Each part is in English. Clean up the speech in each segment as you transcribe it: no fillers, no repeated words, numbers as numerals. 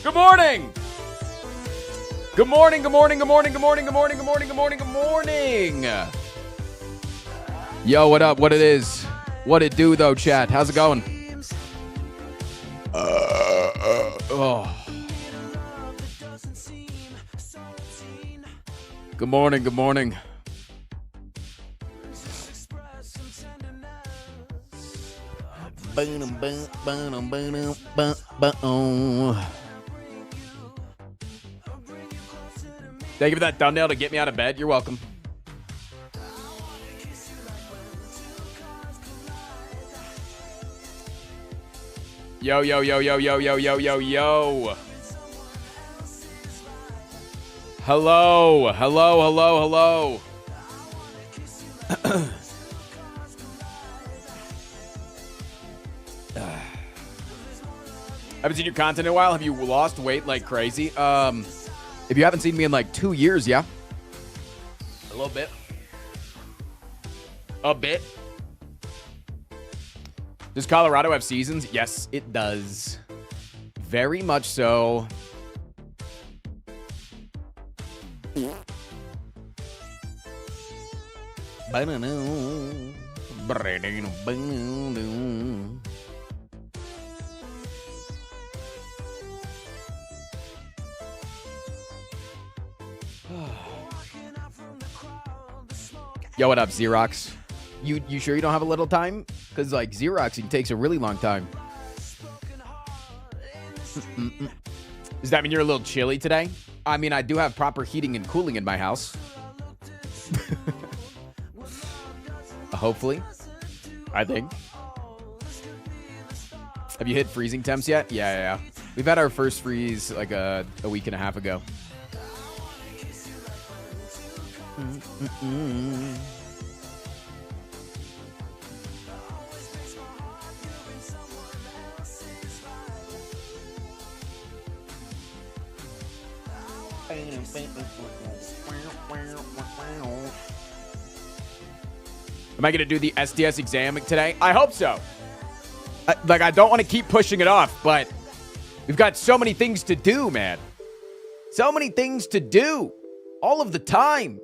Good morning. Good morning, good morning, good morning, good morning, good morning, good morning, good morning, good morning. Yo, what up? What it is? What it do, though, chat? How's it going? Oh. Good morning, good morning. Thank you for that thumbnail to get me out of bed. You're welcome. Yo, yo, yo, yo, yo, yo, yo, yo, yo. Hello, hello, hello, hello. Haven't seen your content in a while. Have you lost weight like crazy? If you haven't seen me in like 2 years, yeah. A little bit. A bit. Does Colorado have seasons? Yes, it does. Very much so. Yo, what up, Xerox? You sure you don't have a little time? Because, like, Xeroxing takes a really long time. Does that mean you're a little chilly today? I mean, I do have proper heating and cooling in my house. Hopefully. I think. Have you hit freezing temps yet? Yeah. We've had our first freeze, like, a week and a half ago. Am I going to do the SDS exam today? I hope so. I don't want to keep pushing it off, but we've got so many things to do, man. So many things to do. All of the time.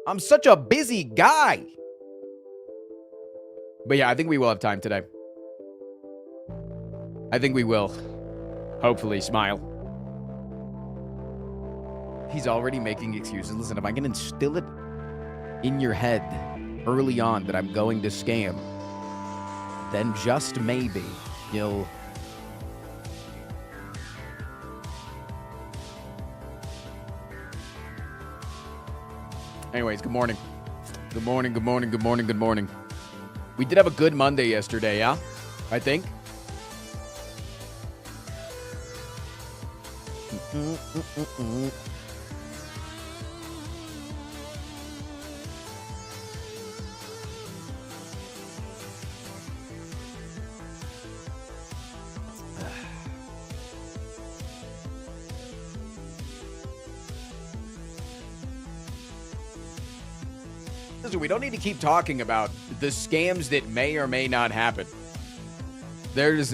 I'm such a busy guy. But yeah, I think we will have time today. I think we will. Hopefully, smile. He's already making excuses. Listen, if I can instill it in your head early on that I'm going to scam, then just maybe you'll... Anyways, good morning. Good morning, good morning, good morning, good morning. We did have a good Monday yesterday, yeah? I think. Listen, we don't need to keep talking about the scams that may or may not happen. There's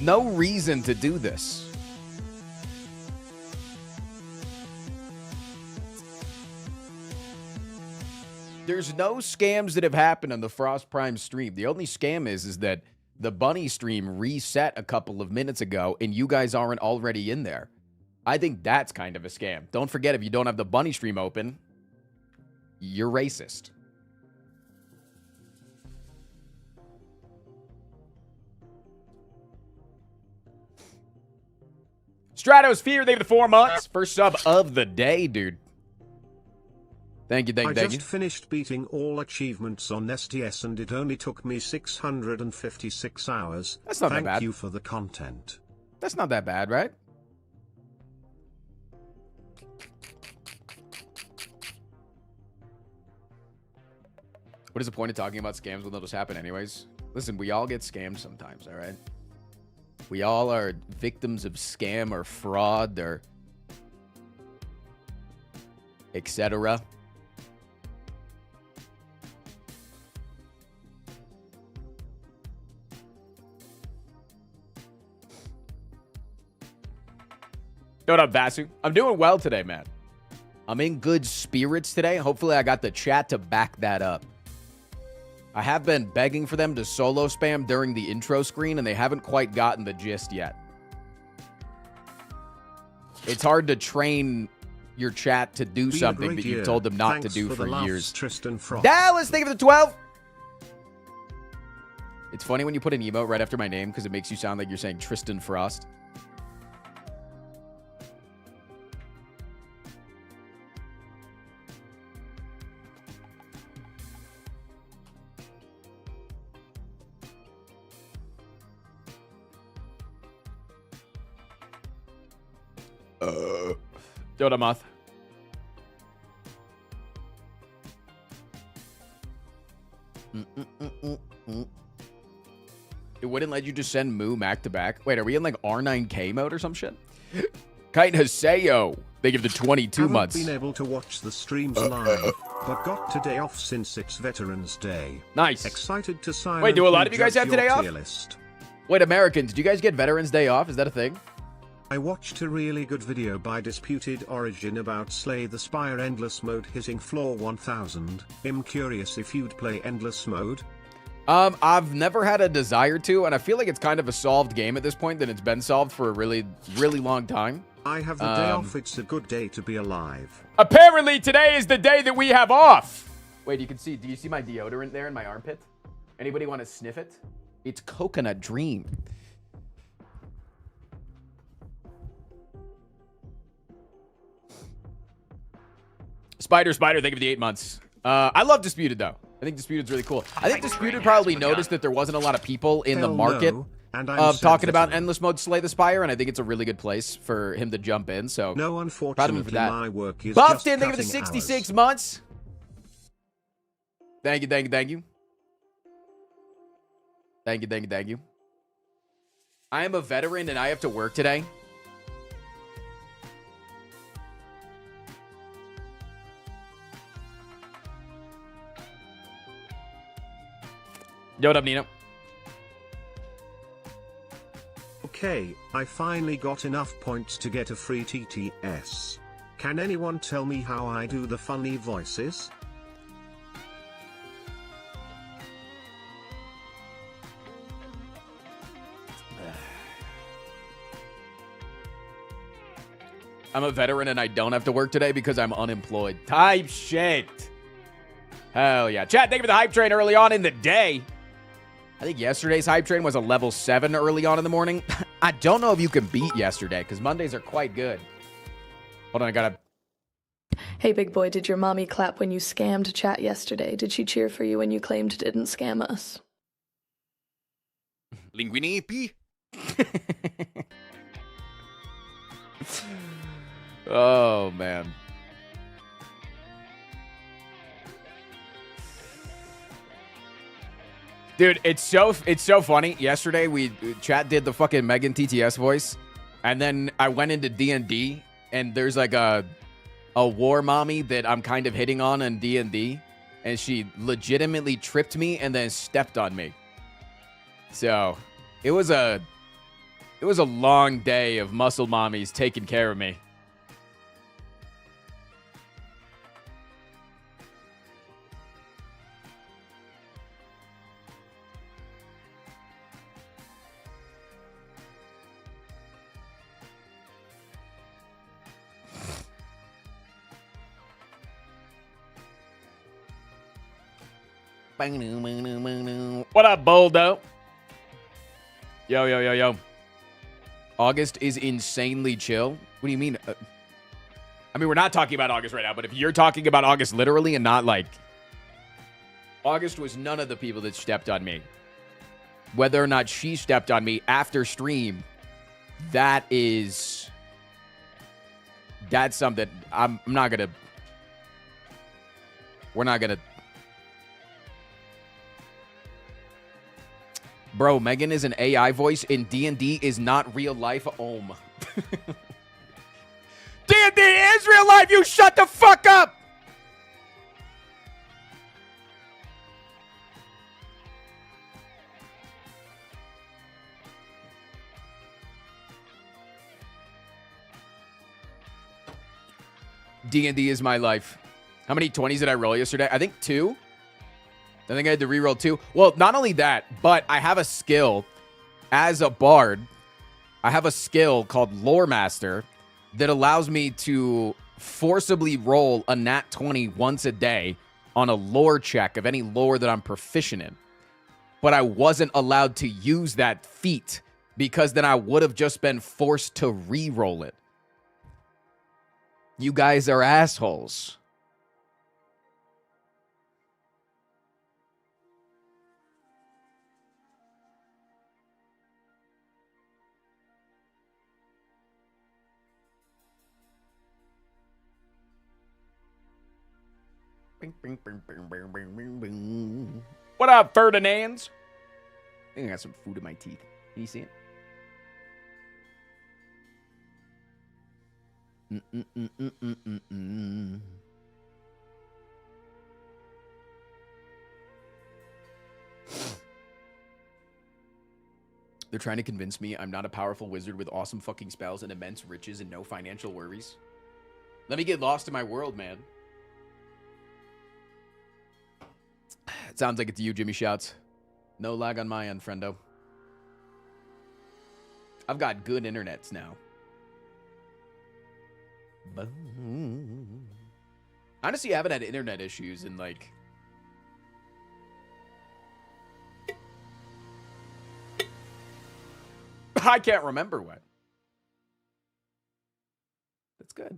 no reason to do this. There's no scams that have happened on the Frost Prime stream. The only scam is that the Bunny stream reset a couple of minutes ago and you guys aren't already in there. I think that's kind of a scam. Don't forget, if you don't have the Bunny stream open, you're racist. Stratosphere, they have the 4 months. First sub of the day, dude. Thank you. I just finished beating all achievements on STS and it only took me 656 hours. That's not that bad. Thank you for the content. That's not that bad, right? What is the point of talking about scams when they'll just happen anyways? Listen, we all get scammed sometimes, all right? We all are victims of scam or fraud or etc. What up, Vasu? I'm doing well today, man. I'm in good spirits today. Hopefully, I got the chat to back that up. I have been begging for them to solo spam during the intro screen, and they haven't quite gotten the gist yet. It's hard to train your chat to do something that you've told them not to do for years. Dallas, thank you for the 12. It's funny when you put an emote right after my name because it makes you sound like you're saying Tristan Frost. Dodamoth. It wouldn't let you just send Moo Mac to back. Wait, are we in like R9K mode or some shit? Kite Haseo. They give the 22 months. Haven't been able to watch the streams live, but got today off since it's Veterans Day. Nice. Excited to sign. Wait, do a lot of you guys have today off? List. Wait, Americans, do you guys get Veterans Day off? Is that a thing? I watched a really good video by Disputed Origin about Slay the Spire Endless Mode hitting floor 1000. I'm curious if you'd play Endless Mode. I've never had a desire to, and I feel like it's kind of a solved game at this point, that it's been solved for a really, really long time. I have the day off. It's a good day to be alive. Apparently today is the day that we have off. Wait, do you see my deodorant there in my armpit? Anybody want to sniff it? It's Coconut Dream. Spider, thank you for the 8 months. I love Disputed, though. I think Disputed's really cool. I think Disputed probably noticed that there wasn't a lot of people in the market of talking about Endless Mode Slay the Spire, and I think it's a really good place for him to jump in, so no, unfortunately, for that. my work is Buffton, thank you for the 66 months. Thank you. Thank you. I am a veteran, and I have to work today. Yo, what up, Nino? Okay, I finally got enough points to get a free TTS. Can anyone tell me how I do the funny voices? I'm a veteran and I don't have to work today because I'm unemployed. Type shit. Hell yeah. Chat, thank you for the hype train early on in the day. I think yesterday's hype train was a level 7 early on in the morning. I don't know if you can beat yesterday because Mondays are quite good. Hold on, I gotta... Hey, big boy, did your mommy clap when you scammed chat yesterday? Did she cheer for you when you claimed didn't scam us? Linguini. Oh, man. Dude, it's so funny. Yesterday, chat did the fucking Megan TTS voice, and then I went into D&D, and there's like a war mommy that I'm kind of hitting on in D&D, and she legitimately tripped me and then stepped on me. So, it was a long day of muscle mommies taking care of me. What up, Boldo? Yo. August is insanely chill. What do you mean? I mean, we're not talking about August right now, but if you're talking about August literally and not like... August was none of the people that stepped on me. Whether or not she stepped on me after stream, that's something I'm not gonna... We're not gonna... Bro, Megan is an AI voice in D&D is not real life. Ohm. D&D is real life. You shut the fuck up. D&D is my life. How many 20s did I roll yesterday? I think 2. I think I had to reroll 2. Well, not only that, but I have a skill as a bard. I have a skill called Lore Master that allows me to forcibly roll a nat 20 once a day on a lore check of any lore that I'm proficient in. But I wasn't allowed to use that feat because then I would have just been forced to re-roll it. You guys are assholes. What up, Ferdinands? I think I got some food in my teeth. Can you see it? They're trying to convince me I'm not a powerful wizard with awesome fucking spells and immense riches and no financial worries. Let me get lost in my world, man. It sounds like it's you, Jimmy Shouts. No lag on my end, friendo. I've got good internets now. Honestly, I haven't had internet issues in like... I can't remember when. That's good.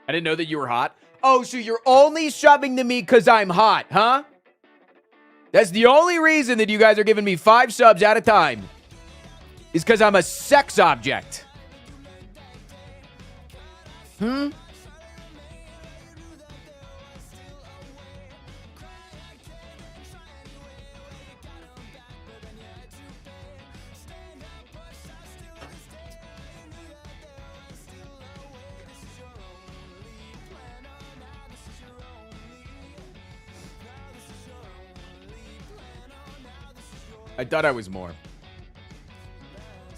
I didn't know that you were hot. Oh, so you're only shoving to me because I'm hot, huh? That's the only reason that you guys are giving me 5 subs at a time. Is because I'm a sex object. I thought I was more.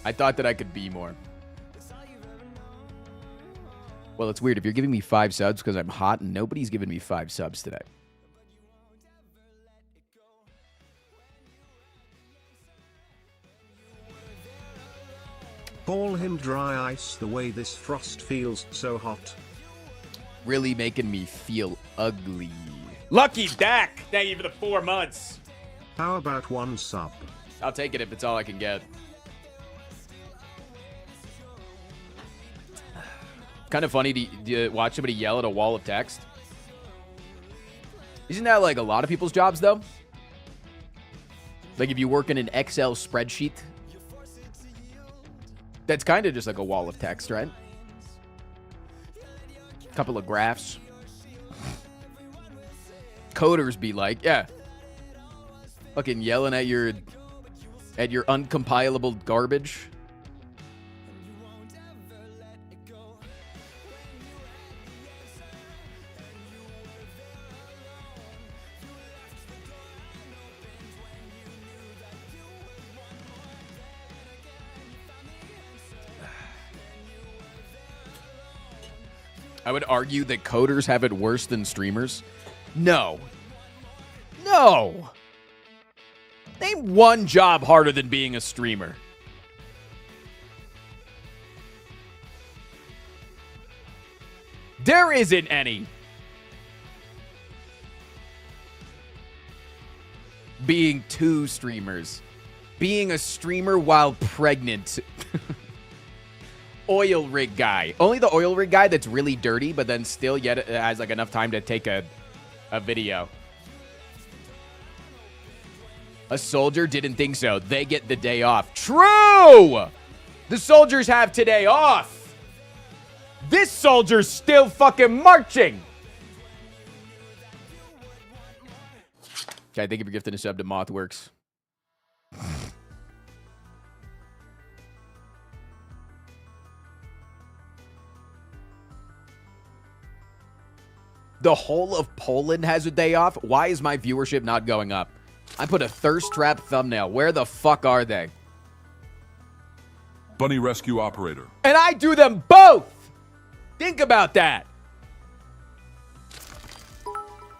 I thought that I could be more. Well, it's weird. If you're giving me 5 subs because I'm hot, and nobody's giving me 5 subs today. Call him dry ice. The way this frost feels so hot. Really making me feel ugly. Lucky Dak! Thank you for the 4 months. How about 1 sub? I'll take it if it's all I can get. Kind of funny to watch somebody yell at a wall of text. Isn't that like a lot of people's jobs, though? Like if you work in an Excel spreadsheet, that's kind of just like a wall of text, right? Couple of graphs. Coders be like, yeah. Fucking yelling at your uncompilable garbage. I would argue that coders have it worse than streamers. No. No. Name one job harder than being a streamer. There isn't any. Being 2 streamers. Being a streamer while pregnant. Oil rig guy. Only the oil rig guy that's really dirty, but then still yet has like enough time to take a video. A soldier didn't think so. They get the day off. True! The soldiers have today off. This soldier's still fucking marching. Okay, thank you for gifting a sub to Mothworks. The whole of Poland has a day off? Why is my viewership not going up? I put a thirst trap thumbnail. Where the fuck are they? Bunny rescue operator. And I do them both. Think about that.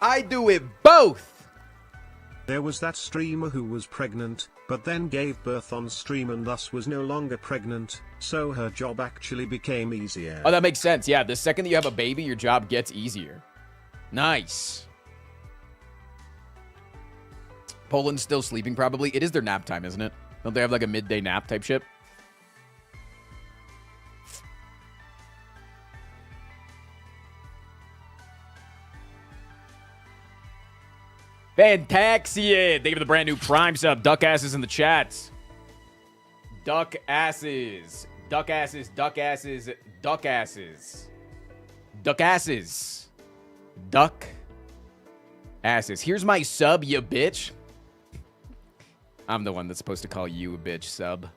I do it both. There was that streamer who was pregnant, but then gave birth on stream and thus was no longer pregnant, so her job actually became easier. Oh, that makes sense. Yeah, the second that you have a baby, your job gets easier. Nice. Poland's still sleeping, probably. It is their nap time, isn't it? Don't they have like a midday nap type shit? Fantaxian! Thank you for the brand new Prime sub. Duck asses in the chats. Duck asses. Duck asses. Duck asses. Duck asses. Duck asses. Duck asses. Here's my sub, you bitch. I'm the one that's supposed to call you a bitch, sub.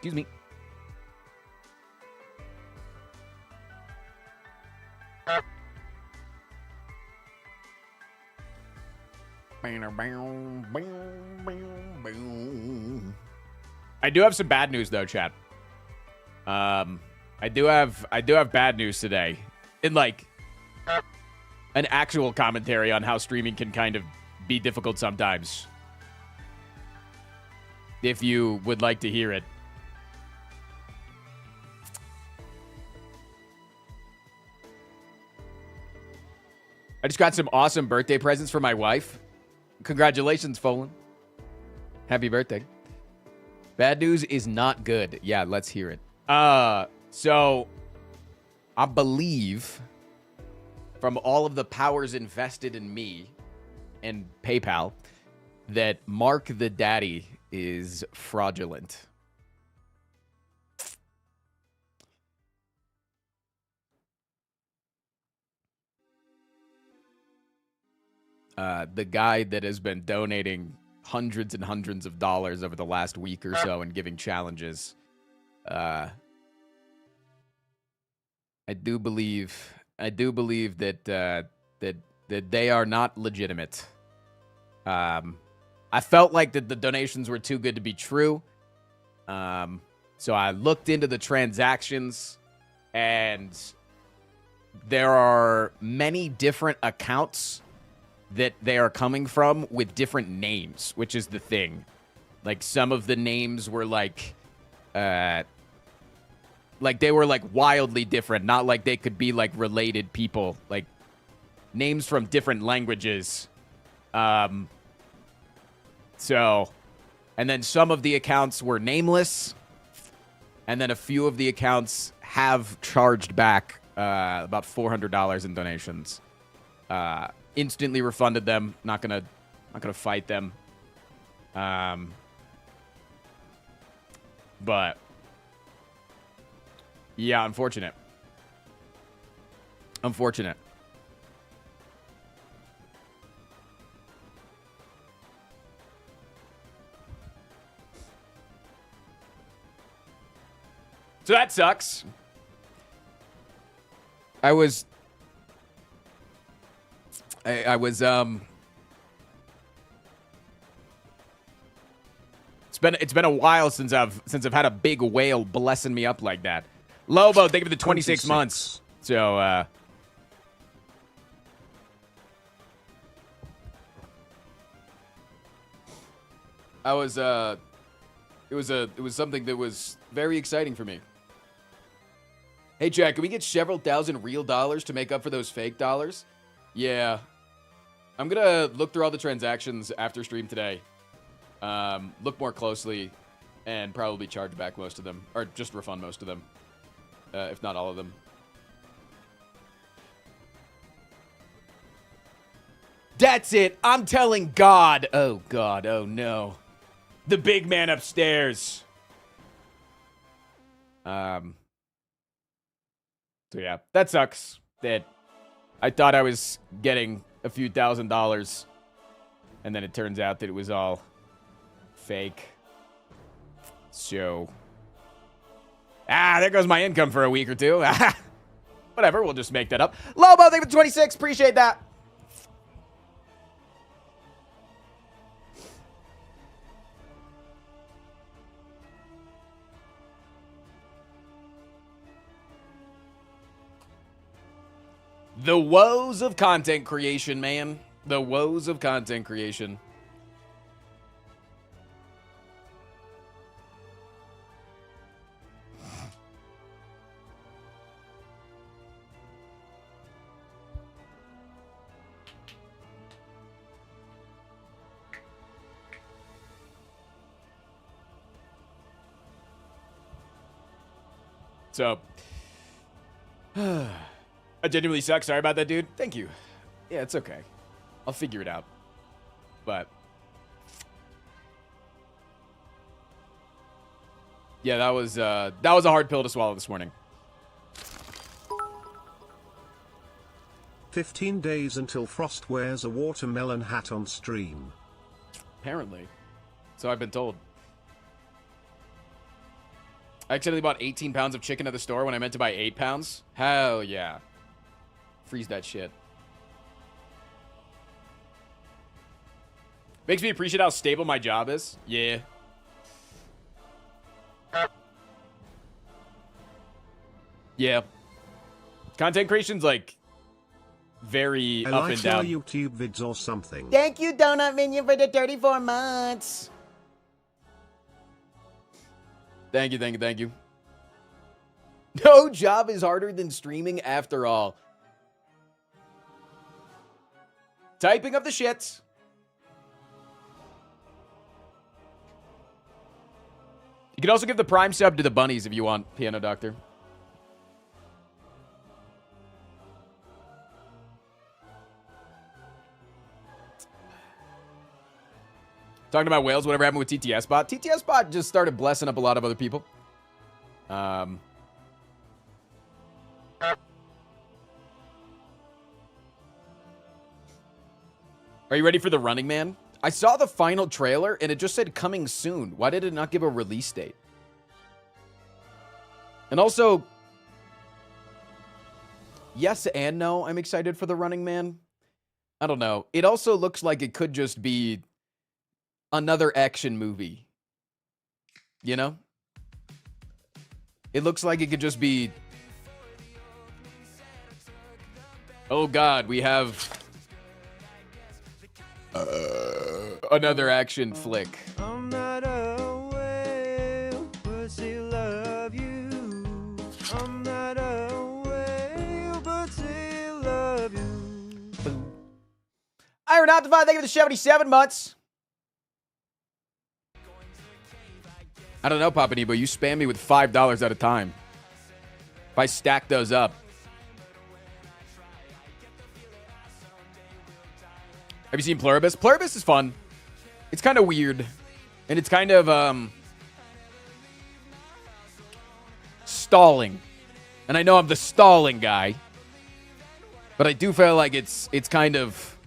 Excuse me. I do have some bad news though, chat. I do have bad news today. In like an actual commentary on how streaming can kind of be difficult sometimes. If you would like to hear it. I just got some awesome birthday presents for my wife. Congratulations, Folan. Happy birthday. Bad news is not good. Yeah, let's hear it. So I believe from all of the powers invested in me and PayPal that Mark the Daddy is fraudulent. The guy that has been donating hundreds and hundreds of dollars over the last week or so and giving challenges. I do believe that that they are not legitimate. I felt like that the donations were too good to be true. So I looked into the transactions, and there are many different accounts that they are coming from with different names, which is the thing. Like, some of the names were like they were like wildly different, not like they could be like related people, like names from different languages. So, and then some of the accounts were nameless, and then a few of the accounts have charged back about $400 in donations. Instantly refunded them. Not gonna fight them. But yeah, unfortunate. Unfortunate. So that sucks. I was it's been a while since I've had a big whale blessing me up like that. Lobo, thank you for the 26 months. So it was something that was very exciting for me. Hey Jack, can we get several thousand real dollars to make up for those fake dollars? Yeah. I'm gonna look through all the transactions after stream today. Look more closely and probably charge back most of them, or just refund most of them, if not all of them. That's it. I'm telling God. Oh, God. Oh, no. The big man upstairs. So, yeah. That sucks. That I thought I was getting a few $1,000s. And then it turns out that it was all fake. So. There goes my income for a week or two. Whatever. We'll just make that up. Lobo, thank you for 26. Appreciate that. The woes of content creation, man. The woes of content creation. So, I genuinely suck. Sorry about that, dude. Thank you. Yeah, it's okay. I'll figure it out. But yeah, that was a hard pill to swallow this morning. 15 days until Frost wears a watermelon hat on stream. Apparently. So I've been told. I accidentally bought 18 pounds of chicken at the store when I meant to buy 8 pounds. Hell yeah. Freeze that shit. Makes me appreciate how stable my job is. Yeah. Yeah. Content creation's like very up and down. I like your YouTube vids or something. Thank you, Donut Minion, for the 34 months. Thank you, thank you, thank you. No job is harder than streaming after all. Typing of the shits. You can also give the Prime sub to the bunnies if you want, Piano Doctor. Talking about whales, whatever happened with TTS Bot. TTS Bot just started blessing up a lot of other people. Are you ready for The Running Man? I saw the final trailer and it just said coming soon. Why did it not give a release date? And also, yes and no, I'm excited for The Running Man. I don't know. It also looks like it could just be another action movie. You know? It looks like it could just be... Oh God, we have... another action flick. I'm not a whale, but still love you. I'm not a whale, but still love you. Iron Optify, thank you for the 77 months. I don't know, Papa Nebo, you spam me with $5 at a time. If I stack those up. Have you seen Pluribus? Pluribus is fun. It's kind of weird. And it's kind of, stalling. And I know I'm the stalling guy. But I do feel like it's kind of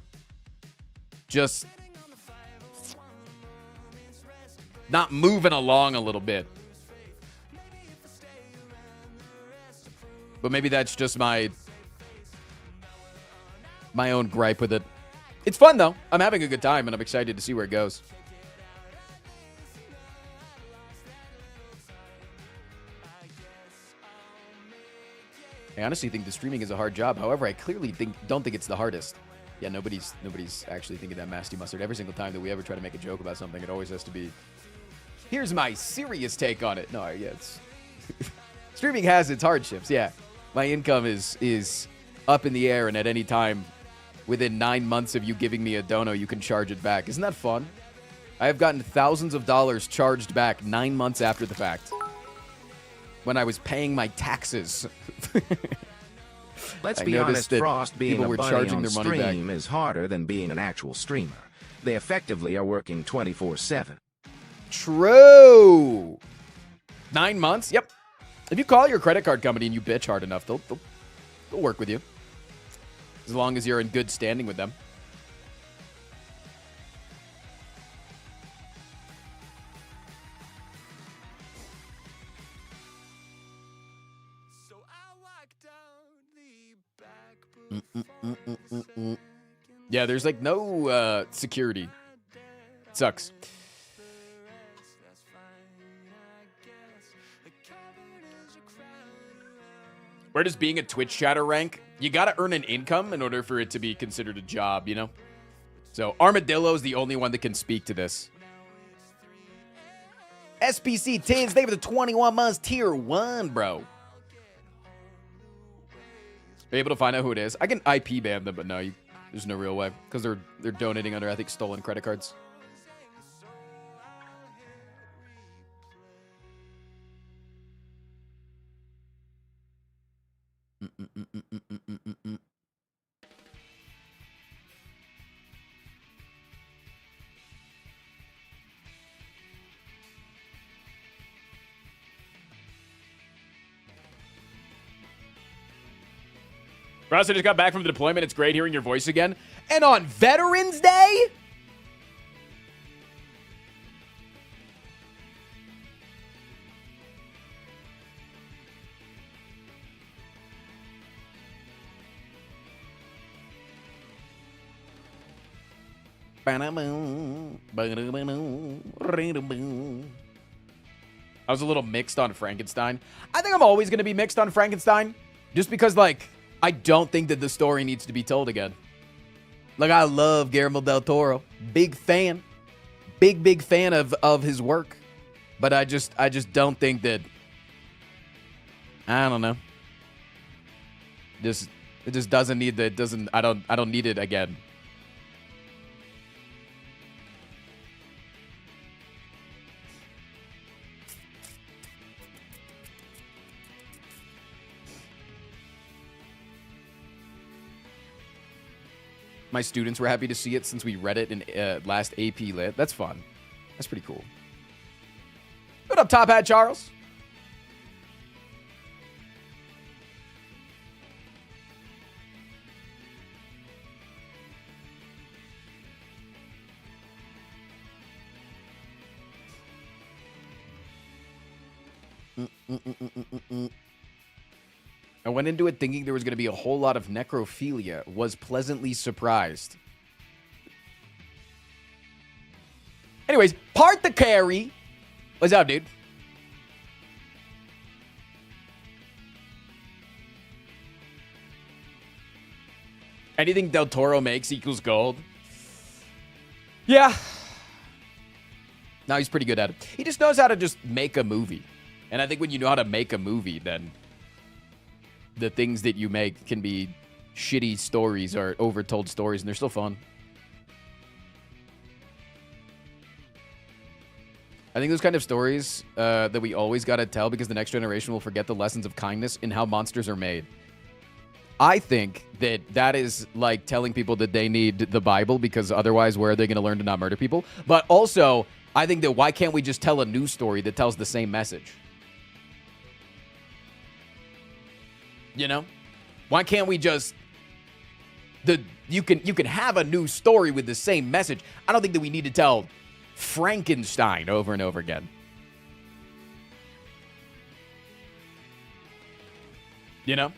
just not moving along a little bit. But maybe that's just my own gripe with it. It's fun, though. I'm having a good time, and I'm excited to see where it goes. I honestly think the streaming is a hard job. However, I clearly don't think it's the hardest. Yeah, nobody's actually thinking that Masty Mustard. Every single time that we ever try to make a joke about something, it always has to be, here's my serious take on it. No, yeah, it's... streaming has its hardships, yeah. My income is up in the air, and at any time... within 9 months of you giving me a dono, you can charge it back. Isn't that fun? I have gotten thousands of dollars charged back 9 months after the fact. When I was paying my taxes. Let's I be noticed honest, that Frost being people a were buddy charging on their money back. stream is harder than being an actual streamer. They effectively are working 24/7. True. 9 months? Yep. If you call your credit card company and you bitch hard enough, they'll work with you. As long as you're in good standing with them. Yeah, there's like no security. It sucks. Where does being a Twitch chatter rank? You gotta earn an income in order for it to be considered a job, you know? So Armadillo is the only one that can speak to this. SPC Tins, they for the 21 months tier 1, bro. Be able to find out who it is. I can IP ban them, but no, there's no real way because they're donating under, I think, stolen credit cards. Ross, I just got back from the deployment. It's great hearing your voice again. And on Veterans Day? I was a little mixed on Frankenstein. I think I'm always going to be mixed on Frankenstein. Just because, like, I don't think that the story needs to be told again. Like, I love Guillermo del Toro. Big fan. Big fan of his work. But I just don't think that... I don't know. It just doesn't need that. I don't need it again. My students were happy to see it since we read it in last AP Lit. That's fun. That's pretty cool. What up, Top Hat Charles? I went into it thinking there was going to be a whole lot of necrophilia. Was pleasantly surprised. Anyways, part the carry. What's up, dude? Anything Del Toro makes equals gold. Yeah. No, he's pretty good at it. He just knows how to just make a movie. And I think when you know how to make a movie, then the things that you make can be shitty stories or overtold stories, and they're still fun. I think those kind of stories that we always got to tell because the next generation will forget the lessons of kindness and how monsters are made. I think that is like telling people that they need the Bible because otherwise where are they going to learn to not murder people? But also, I think that why can't we just tell a news story that tells the same message? You know? Why can't we just... You can have a new story with the same message. I don't think that we need to tell Frankenstein over and over again. You know?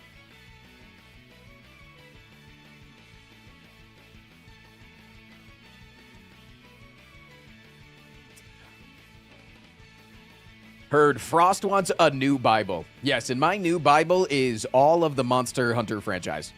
Heard Frost wants a new Bible. Yes, and my new Bible is all of the Monster Hunter franchise.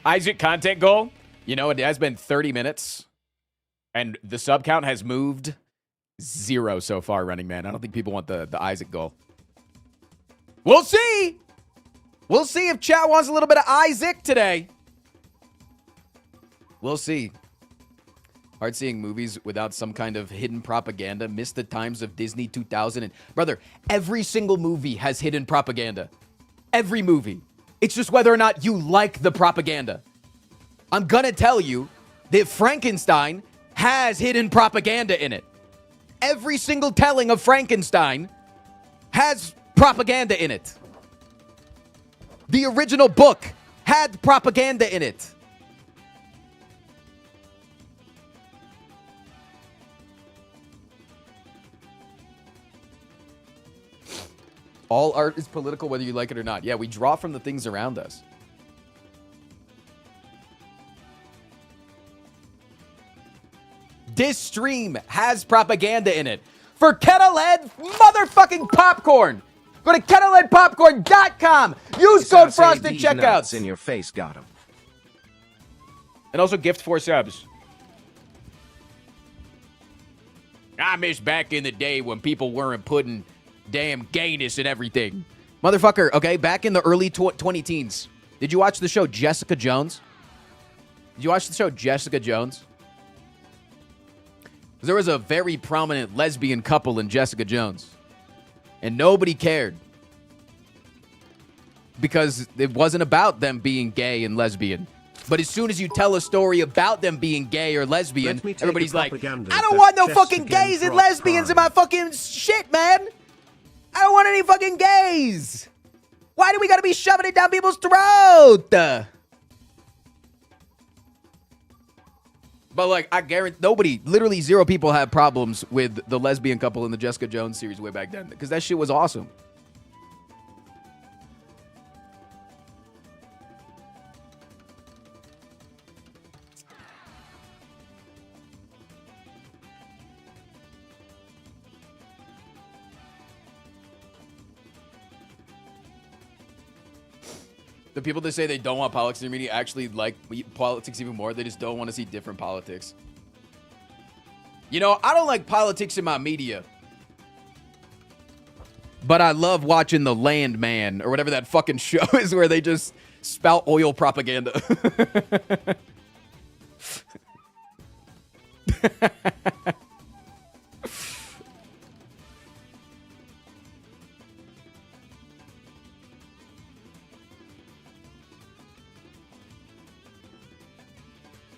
Isaac content goal. You know, it has been 30 minutes, and the sub count has moved 0 so far, Running Man. I don't think people want the Isaac goal. We'll see. We'll see if chat wants a little bit of Isaac today. We'll see. Hard seeing movies without some kind of hidden propaganda. Miss the times of Disney 2000. And brother, every single movie has hidden propaganda. Every movie. It's just whether or not you like the propaganda. I'm gonna tell you that Frankenstein has hidden propaganda in it. Every single telling of Frankenstein has propaganda in it. The original book had propaganda in it. All art is political, whether you like it or not. Yeah, we draw from the things around us. This stream has propaganda in it. For Kettlehead motherfucking popcorn. Go to kettleheadpopcorn.com. Use code FROST at checkouts. In your face, got him. And also gift 4 subs. I miss back in the day when people weren't putting damn gayness and everything. Motherfucker, okay, back in the early 20-teens. Did you watch the show Jessica Jones? Did you watch the show Jessica Jones? There was a very prominent lesbian couple in Jessica Jones. And nobody cared. Because it wasn't about them being gay and lesbian. But as soon as you tell a story about them being gay or lesbian, everybody's like, I don't want no fucking gays and lesbians in my fucking shit, man. I don't want any fucking gays. Why do we gotta be shoving it down people's throat? But, like, I guarantee nobody, literally 0 people have problems with the lesbian couple in the Jessica Jones series way back then. Because that shit was awesome. The people that say they don't want politics in their media actually like politics even more. They just don't want to see different politics. You know, I don't like politics in my media. But I love watching The Landman or whatever that fucking show is where they just spout oil propaganda.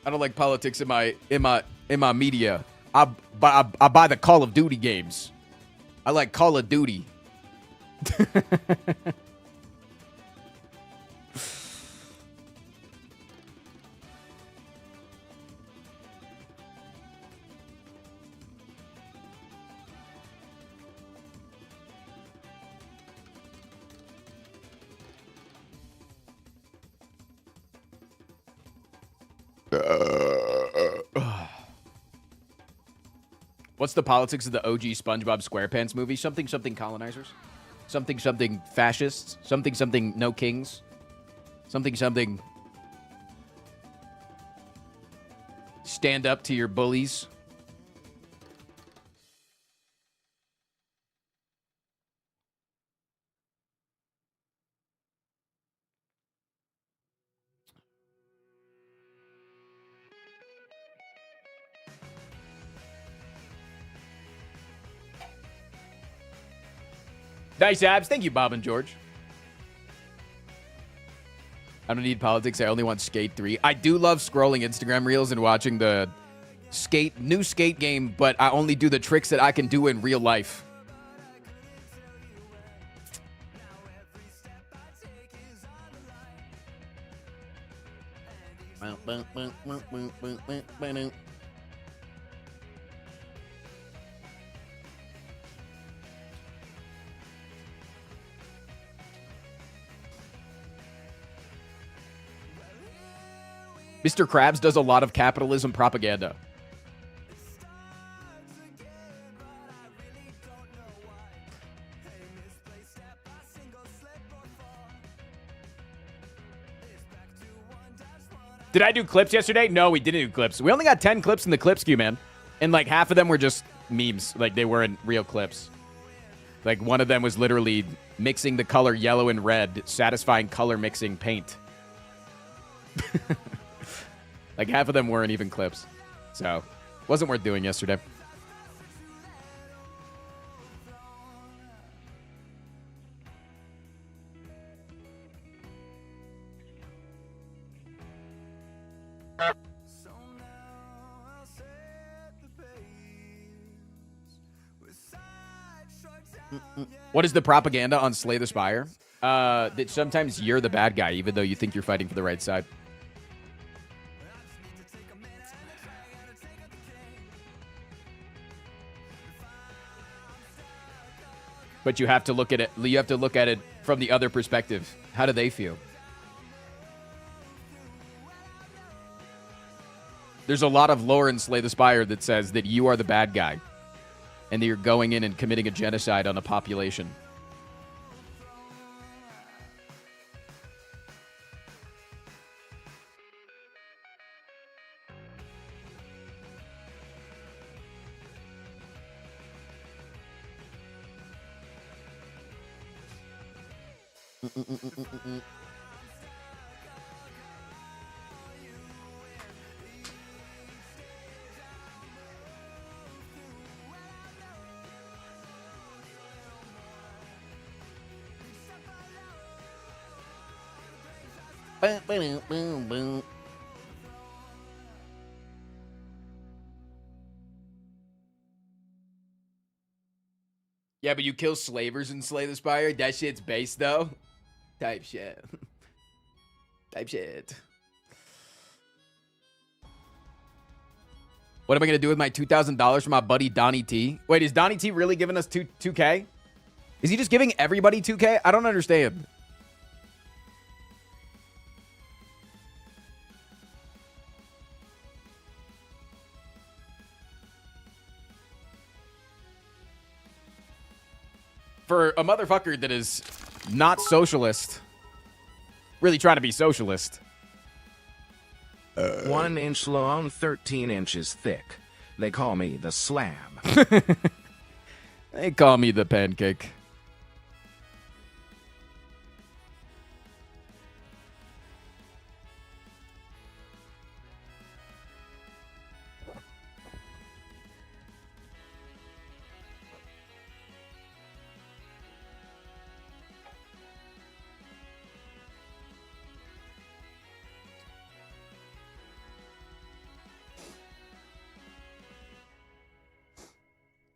I don't like politics in my media. I buy the Call of Duty games. I like Call of Duty. What's the politics of the OG SpongeBob SquarePants movie? Something colonizers, something fascists, something no kings, something stand up to your bullies. Nice abs. Thank you, Bob and George. I don't need politics. I only want Skate 3. I do love scrolling Instagram reels and watching the new skate game, but I only do the tricks that I can do in real life. Mr. Krabs does a lot of capitalism propaganda. Did I do clips yesterday? No, we didn't do clips. We only got 10 clips in the clips queue, man. And like half of them were just memes. Like they weren't real clips. Like one of them was literally mixing the color yellow and red, satisfying color mixing paint. Like half of them weren't even clips. So, wasn't worth doing yesterday. What is the propaganda on Slay the Spire? That sometimes you're the bad guy, even though you think you're fighting for the right side. But you have to look at it. You have to look at it from the other perspective. How do they feel? There's a lot of lore in Slay the Spire that says that you are the bad guy, and that you're going in and committing a genocide on a population. Yeah, but you kill slavers and Slay the Spire? That shit's base, though? Type shit. Type shit. What am I going to do with my $2,000 from my buddy Donnie T? Wait, is Donnie T really giving us 2K? Is he just giving everybody 2K? I don't understand. For a motherfucker that is not socialist, really trying to be socialist. 1 inch long, 13 inches thick. They call me the slab. They call me the pancake.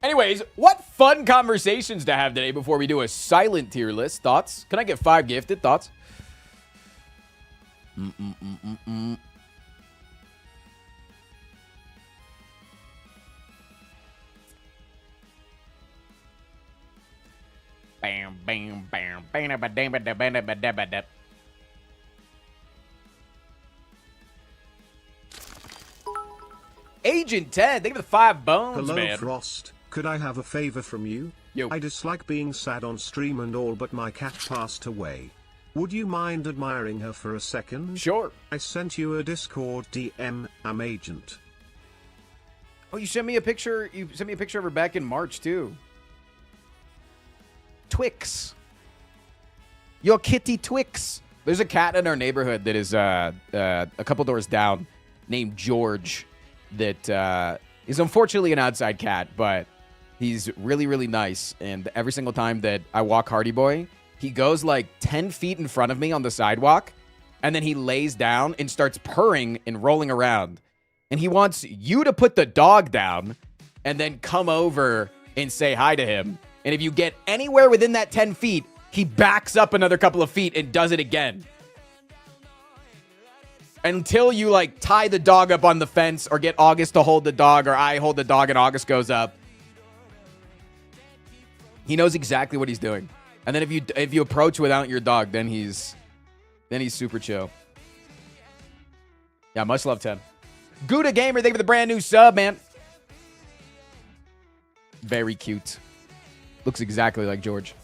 Anyways, what fun conversations to have today before we do a silent tier list. Thoughts? Can I get 5 gifted? Thoughts? Bam, bam, bam, bam, bam, bam, bam, bam, bam. Agent Ted, thank you for the 5 bones, Hello, man. Frost. Could I have a favor from you? Yo. I dislike being sad on stream and all, but my cat passed away. Would you mind admiring her for a second? Sure. I sent you a Discord DM. I'm Agent. Oh, you sent me a picture. You sent me a picture of her back in March, too. Twix. Your kitty Twix. There's a cat in our neighborhood that is a couple doors down named George that is unfortunately an outside cat, but he's really, really nice. And every single time that I walk Hardy Boy, he goes like 10 feet in front of me on the sidewalk, and then he lays down and starts purring and rolling around. And he wants you to put the dog down and then come over and say hi to him. And if you get anywhere within that 10 feet, he backs up another couple of feet and does it again. Until you, like, tie the dog up on the fence or get August to hold the dog, or I hold the dog and August goes up. He knows exactly what he's doing. And then if you approach without your dog, then he's super chill. Yeah, much love, 10. Gouda Gamer, thank you for the brand new sub, man. Very cute. Looks exactly like George.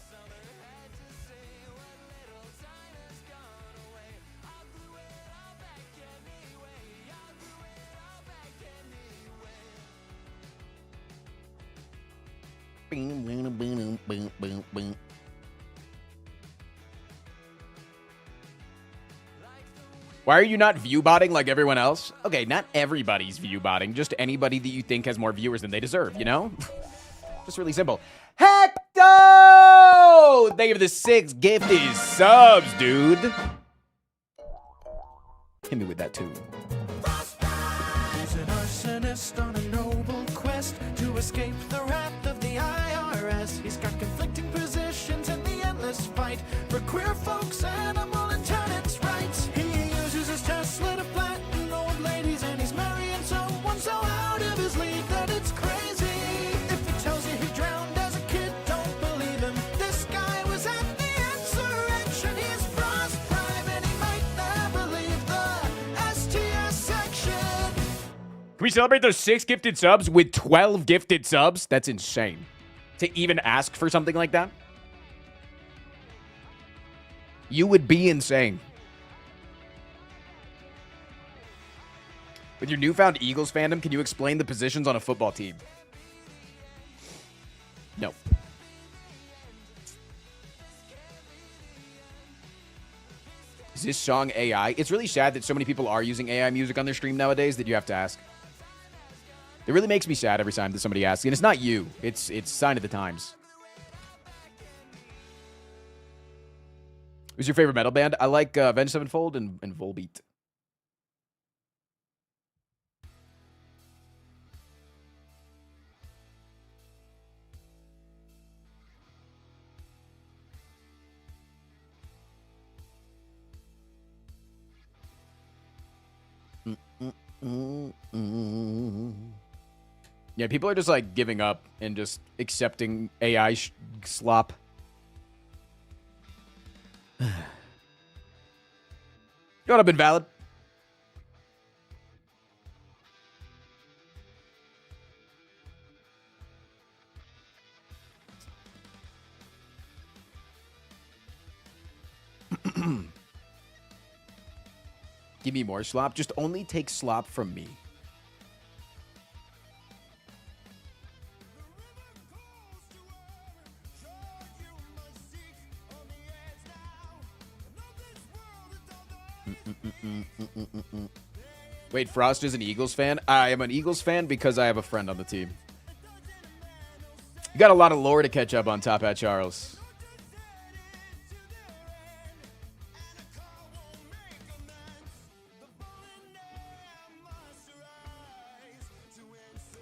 Why are you not view botting like everyone else? Okay, not everybody's view botting, just anybody that you think has more viewers than they deserve, you know? Just really simple. Hecto! Thank you for the 6 gifted subs, dude. Hit me with that too. He's an arsonist on a noble quest to escape the wrath of the IRS. He's got conflicting positions in the endless fight for queer folks, animal and tenants' rights. He uses his Tesla to flatten old ladies, and he's marrying someone so out of his league that it's crazy. If he tells you he drowned as a kid, don't believe him. This guy was at the insurrection. He's Frost Prime, and he might never leave the STS section. Can we celebrate those 6 gifted subs with 12 gifted subs? That's insane. To even ask for something like that? You would be insane. With your newfound Eagles fandom, can you explain the positions on a football team? No. Is this song AI? It's really sad that so many people are using AI music on their stream nowadays that you have to ask. It really makes me sad every time that somebody asks. And it's not you. It's sign of the times. Who's your favorite metal band? I like Avenged Sevenfold and Volbeat. Yeah, people are just like giving up and just accepting AI slop. Shut up, invalid. Give me more slop. Just only take slop from me. Wait, Frost is an Eagles fan? I am an Eagles fan because I have a friend on the team. You got a lot of lore to catch up on, Top Hat Charles.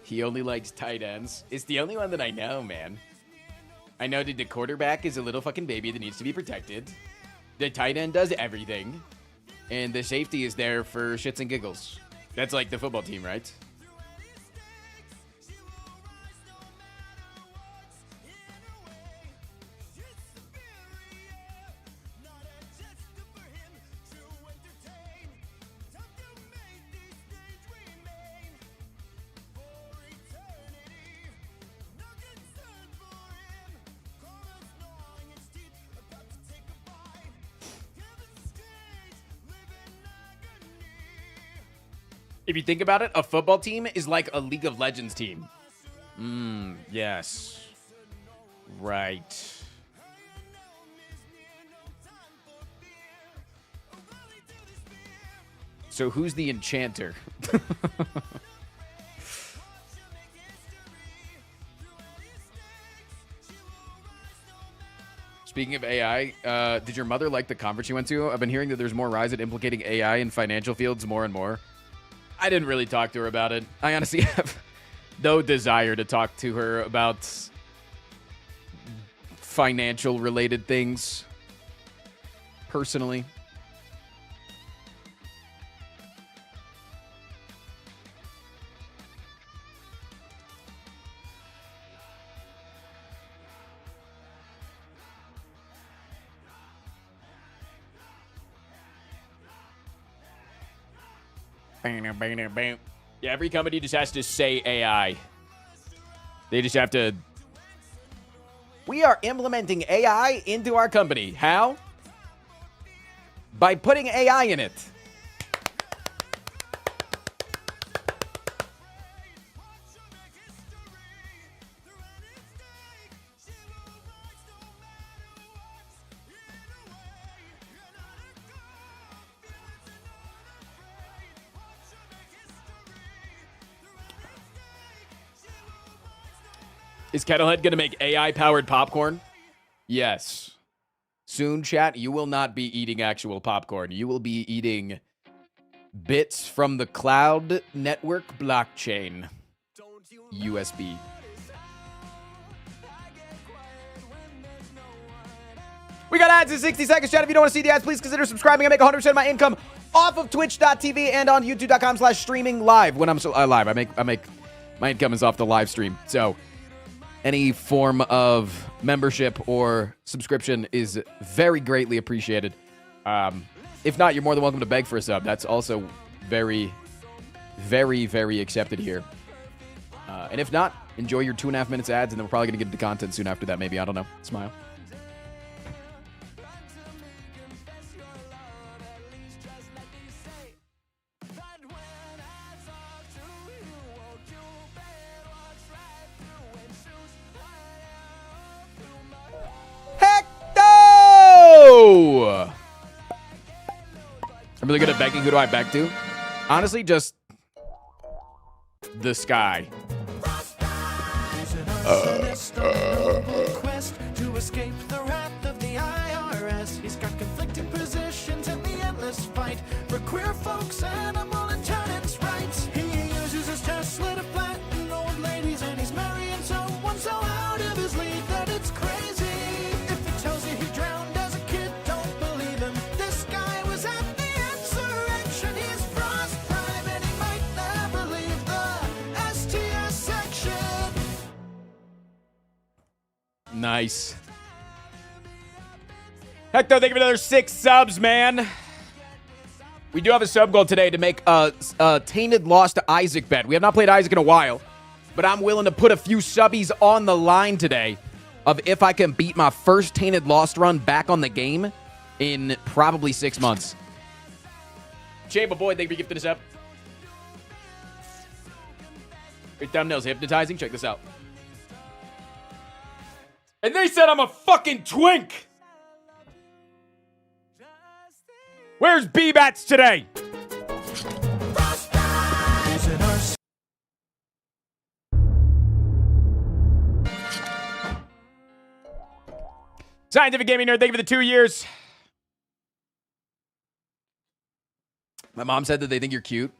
He only likes tight ends. It's the only one that I know, man. I know that the quarterback is a little fucking baby that needs to be protected. The tight end does everything. And the safety is there for shits and giggles. That's like the football team, right? If you think about it, a football team is like a League of Legends team. Yes. Right. So who's the enchanter? Speaking of AI, did your mother like the conference you went to? I've been hearing that there's more rise at implicating AI in financial fields more and more. I didn't really talk to her about it. I honestly have no desire to talk to her about financial related things personally. Yeah, every company just has to say AI. They just have to... We are implementing AI into our company. How? By putting AI in it. Is Kettlehead going to make AI-powered popcorn? Yes. Soon, chat, you will not be eating actual popcorn. You will be eating bits from the cloud network blockchain. USB. We got ads in 60 seconds, chat. If you don't want to see the ads, please consider subscribing. I make 100% of my income off of twitch.tv and on youtube.com/streaming live. When I'm live, I make my income is off the live stream. So any form of membership or subscription is very greatly appreciated. If not, you're more than welcome to beg for a sub. That's also very, very, very accepted here. And if not, enjoy your 2.5 minutes ads, and then we're probably going to get into content soon after that, maybe. I don't know. Smile. I'm really good at begging. Who do I beg to? Honestly, just the sky. Quest to escape the wrath of the IRS. He's got conflicting positions in the endless fight for queer folks, animal and tenants' rights. He uses his Tesla to flatten old ladies, and he's marrying someone so out of his league that it's crazy. If he tells you he drowned as a kid, don't believe him. This guy was at the insurrection. He's Frost Prime, and he might never leave the STS section. Nice. Hector, thank you for another 6 subs, man. We do have a sub goal today to make a Tainted Lost to Isaac bet. We have not played Isaac in a while, but I'm willing to put a few subbies on the line today of if I can beat my first Tainted Lost run back on the game in probably 6 months. Chamber Boy, thank you for gifting us up. Your thumbnail's hypnotizing. Check this out. And they said I'm a fucking twink. Where's B-Bats today? Scientific Gaming Nerd, thank you for the 2 years. My mom said that they think you're cute.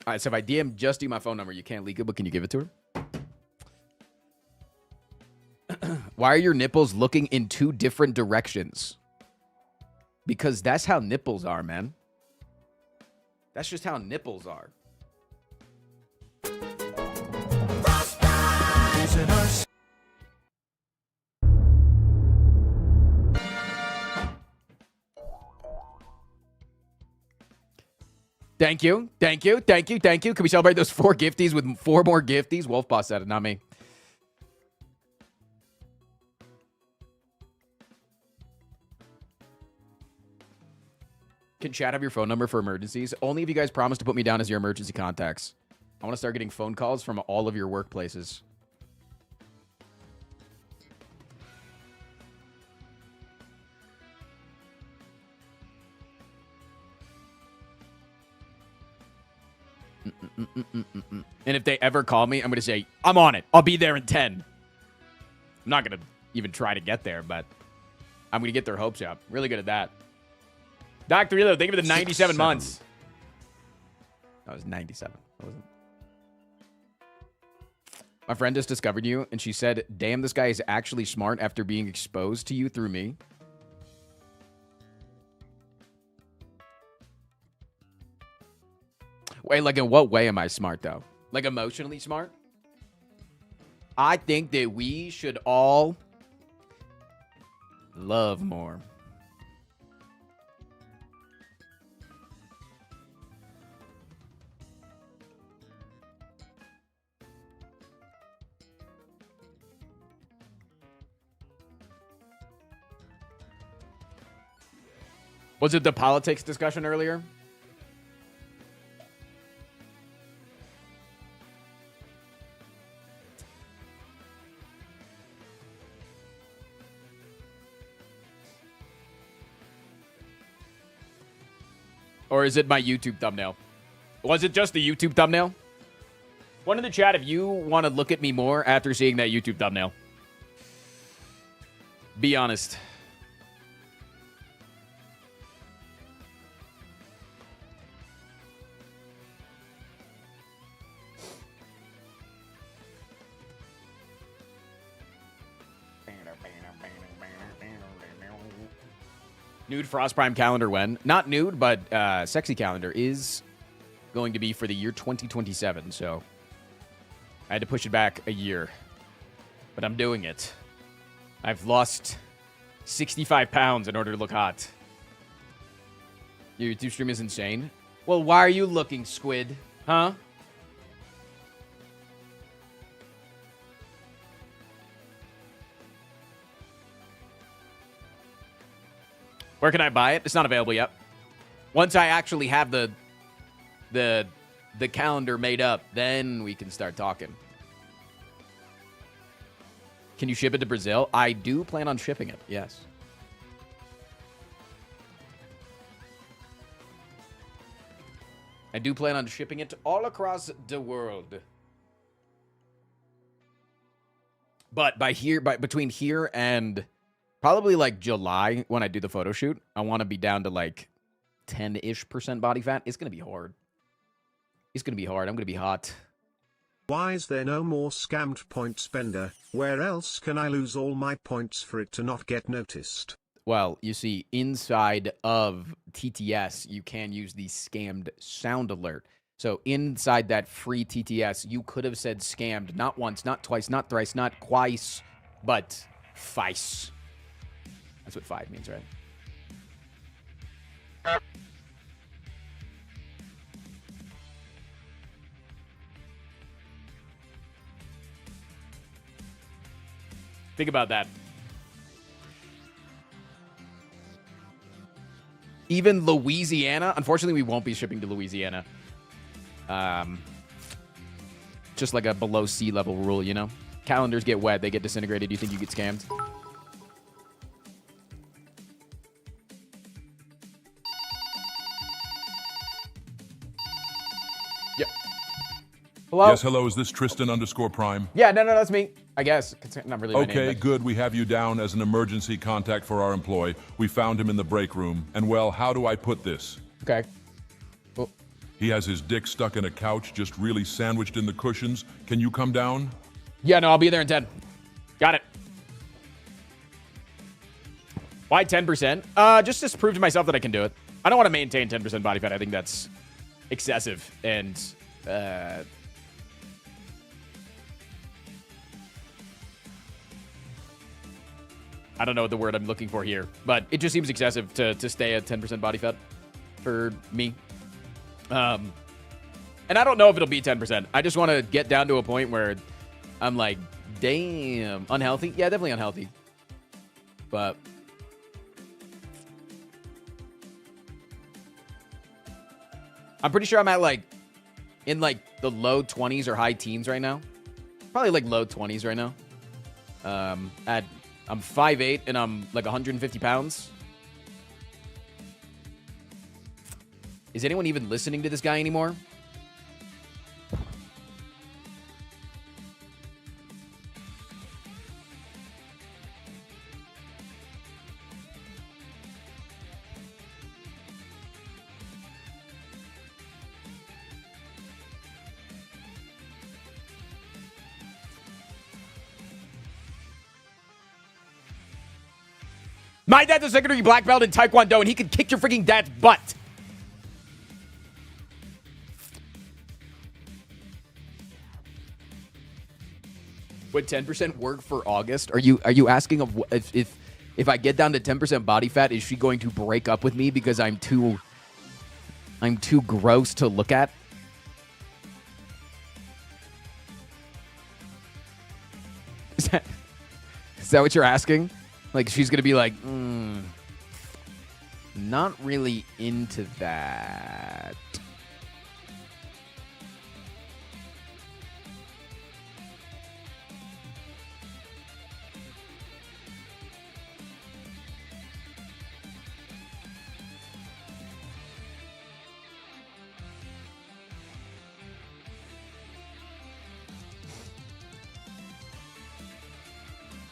All right, so if I DM Justy my phone number, you can't leak it, but can you give it to her? Why are your nipples looking in 2 different directions? Because that's how nipples are, man. That's just how nipples are. Thank you. Thank you. Thank you. Thank you. Can we celebrate those 4 gifties with 4 more gifties? Wolf Boss said it, not me. Can chat have your phone number for emergencies? Only if you guys promise to put me down as your emergency contacts. I want to start getting phone calls from all of your workplaces. And if they ever call me, I'm going to say, I'm on it. I'll be there in 10. I'm not going to even try to get there, but I'm going to get their hopes up. Really good at that. Dr. Elo, thank you for the 97 months. That was 97. That wasn't. My friend just discovered you, and she said, damn, this guy is actually smart after being exposed to you through me. Wait, like in what way am I smart, though? Like emotionally smart? I think that we should all love more. Was it the politics discussion earlier? Or is it my YouTube thumbnail? Was it just the YouTube thumbnail? One in the chat if you want to look at me more after seeing that YouTube thumbnail. Be honest. Nude Frost Prime calendar when? Not nude, but sexy calendar is going to be for the year 2027, so I had to push it back a year. But I'm doing it. I've lost 65 pounds in order to look hot. Your YouTube stream is insane. Well, why are you looking, Squid? Huh? Where can I buy it? It's not available yet. Once I actually have the calendar made up, then we can start talking. Can you ship it to Brazil? I do plan on shipping it, yes. I do plan on shipping it all across the world. But between here and probably like July when I do the photo shoot, I want to be down to like 10-ish% body fat. It's going to be hard. It's going to be hard. I'm going to be hot. Why is there no more scammed point spender? Where else can I lose all my points for it to not get noticed? Well, you see, inside of TTS, you can use the scammed sound alert. So inside that free TTS, you could have said scammed not once, not twice, not thrice, not twice, but thrice. That's what 5 means, right? Think about that. Even Louisiana. Unfortunately, we won't be shipping to Louisiana. Just like a below sea level rule, you know? Calendars get wet. They get disintegrated. You think you get scammed? Yep. Hello? Yes, hello. Is this Tristan_Prime? Yeah, no, that's me. I guess. It's not really my name. Okay, but... good. We have you down as an emergency contact for our employee. We found him in the break room. And well, how do I put this? Okay. Well, he has his dick stuck in a couch, just really sandwiched in the cushions. Can you come down? Yeah, no, I'll be there in 10. Got it. Why 10%? Just to prove to myself that I can do it. I don't want to maintain 10% body fat. I think that's excessive and I don't know the word I'm looking for here, but it just seems excessive to stay at 10% body fat for me. And I don't know if it'll be 10%. I just want to get down to a point where I'm like, damn, unhealthy? Yeah, definitely unhealthy. But I'm pretty sure I'm at like in like the low 20s or high teens right now. Probably like low 20s right now. I'm 5'8" and I'm like 150 pounds. Is anyone even listening to this guy anymore? My dad's a secondary black belt in Taekwondo, and he could kick your freaking dad's butt. Would 10% work for August? Are you asking of if I get down to 10% body fat, is she going to break up with me because I'm too gross to look at? Is that what you're asking? Like, she's going to be like, not really into that.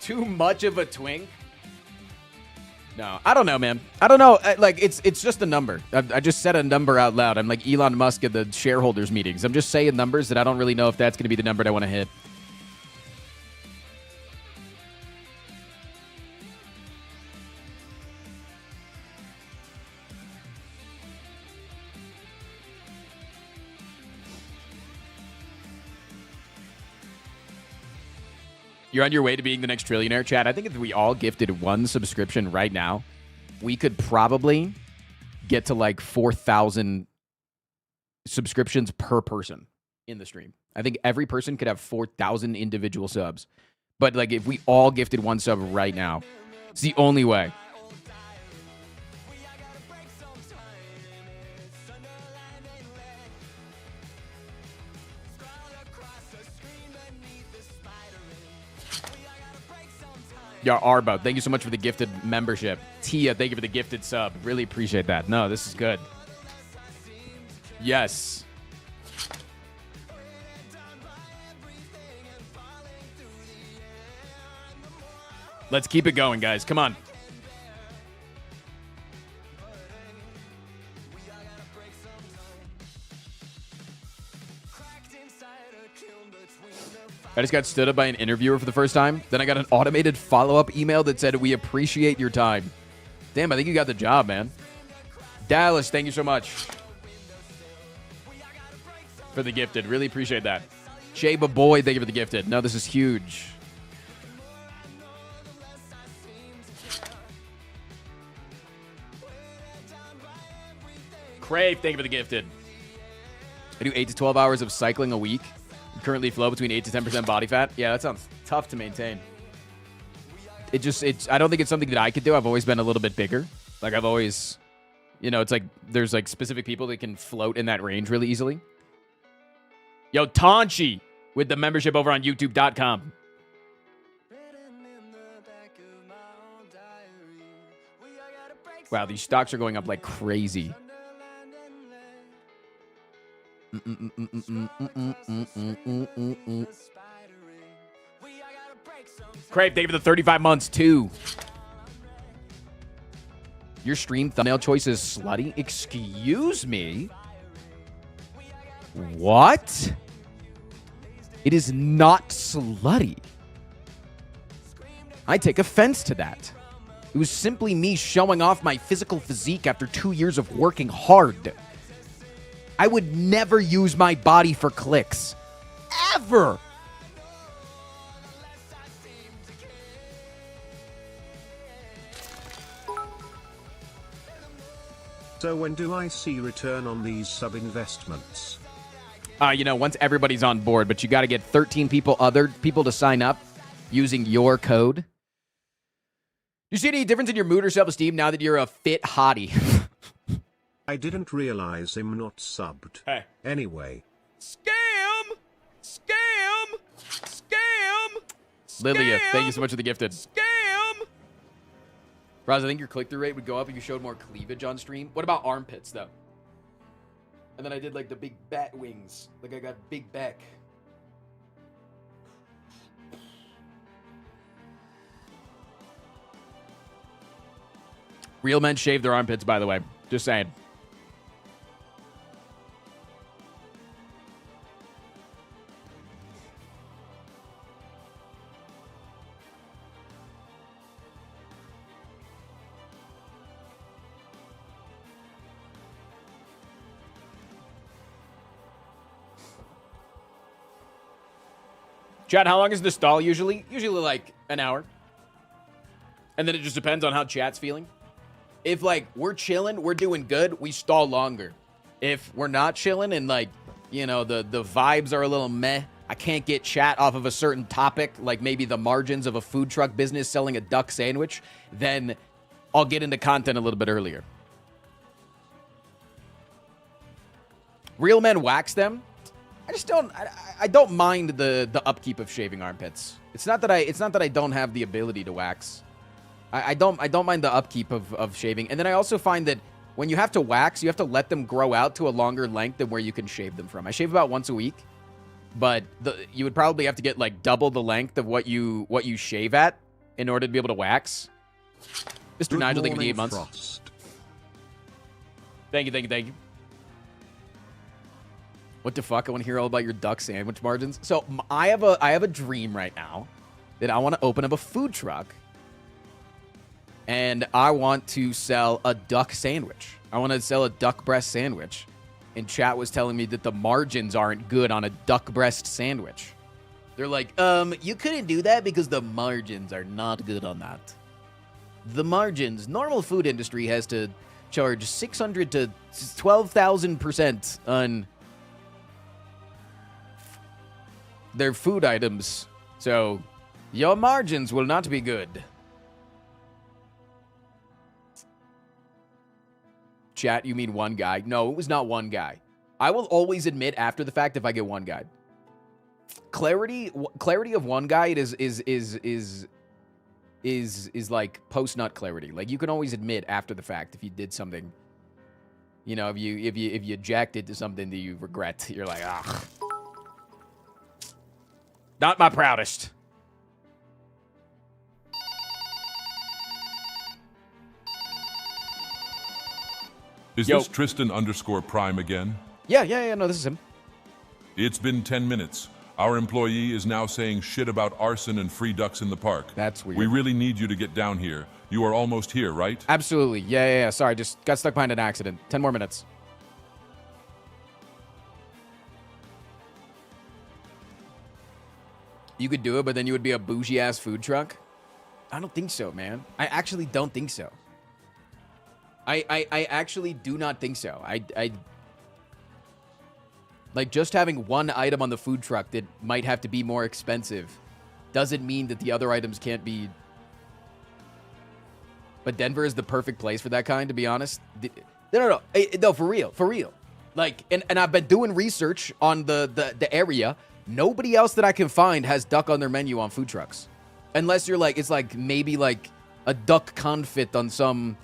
Too much of a twink? No, I don't know, man. I don't know. Like, it's just a number. I just said a number out loud. I'm like Elon Musk at the shareholders meetings. I'm just saying numbers that I don't really know if that's going to be the number that I want to hit. You're on your way to being the next trillionaire, Chad. I think if we all gifted one subscription right now, we could probably get to like 4,000 subscriptions per person in the stream. I think every person could have 4,000 individual subs. But like if we all gifted one sub right now, it's the only way. Yeah, Arbo, thank you so much for the gifted membership. Tia, thank you for the gifted sub. Really appreciate that. No, this is good. Yes. Let's keep it going, guys. Come on. I just got stood up by an interviewer for the first time. Then I got an automated follow-up email that said, "We appreciate your time." Damn, I think you got the job, man. Dallas, thank you so much for the gifted. Really appreciate that. Shaba Boy, thank you for the gifted. No, this is huge. Crave, thank you for the gifted. I do 8 to 12 hours of cycling a week. Currently flow between 8 to 10% body fat. Yeah, that sounds tough to maintain. I don't think it's something that I could do. I've always been a little bit bigger. Like I've always, it's like there's like specific people that can float in that range really easily. Yo, Tanchi with the membership over on youtube.com. Wow, these stocks are going up like crazy. Crave, thank you for the 35 months too. Your stream thumbnail choice is slutty? Excuse me? What? It is not slutty. I take offense to that. It was simply me showing off my physical physique after 2 years of working hard. I would never use my body for clicks. Ever. So when do I see return on these sub-investments? Once everybody's on board, but you got to get 13 other people to sign up using your code. You see any difference in your mood or self-esteem now that you're a fit hottie? I didn't realize I'm not subbed. Hey. Anyway. Scam! Scam! Scam! Lilia, thank you so much for the gifted. Scam! Roz, I think your click-through rate would go up if you showed more cleavage on stream. What about armpits, though? And then I did, like, the big bat wings. Like, I got big back. Real men shave their armpits, by the way. Just saying. Chad, how long is the stall usually? Usually like an hour. And then it just depends on how chat's feeling. If like we're chilling, we're doing good, we stall longer. If we're not chilling and like, the vibes are a little meh, I can't get chat off of a certain topic, like maybe the margins of a food truck business selling a duck sandwich, then I'll get into content a little bit earlier. Real men wax them. I don't mind the upkeep of shaving armpits. It's not that I don't have the ability to wax. I don't mind the upkeep of shaving. And then I also find that when you have to wax, you have to let them grow out to a longer length than where you can shave them from. I shave about once a week, but you would probably have to get like double the length of what you shave at in order to be able to wax. Mr. Good Nigel, thank you for the morning, 8 months. Frost. Thank you, thank you, thank you. What the fuck? I want to hear all about your duck sandwich margins. So I have a dream right now that I want to open up a food truck, and I want to sell a duck sandwich. I want to sell a duck breast sandwich. And chat was telling me that the margins aren't good on a duck breast sandwich. They're like, you couldn't do that because the margins are not good on that. The margins, normal food industry has to charge 600 to 12,000% on their food items. So your margins will not be good. Chat, you mean one guy? No, it was not one guy. I will always admit after the fact if I get one guy. Clarity of one guy is like post-nut clarity. Like you can always admit after the fact if you did something. You know, if you jacked it to something that you regret, you're like, ah, not my proudest. Is this Tristan _Prime again? Yeah, no, this is him. It's been 10 minutes. Our employee is now saying shit about arson and free ducks in the park. That's weird. We really need you to get down here. You are almost here, right? Absolutely. Yeah. Sorry, just got stuck behind an accident. 10 more minutes. You could do it, but then you would be a bougie-ass food truck? I don't think so, man. I actually don't think so. I actually do not think so. I like just having one item on the food truck that might have to be more expensive doesn't mean that the other items can't be. But Denver is the perfect place for that kind, to be honest. No, for real. Like, and I've been doing research on the area. Nobody else that I can find has duck on their menu on food trucks. Unless you're like, it's like maybe like a duck confit on some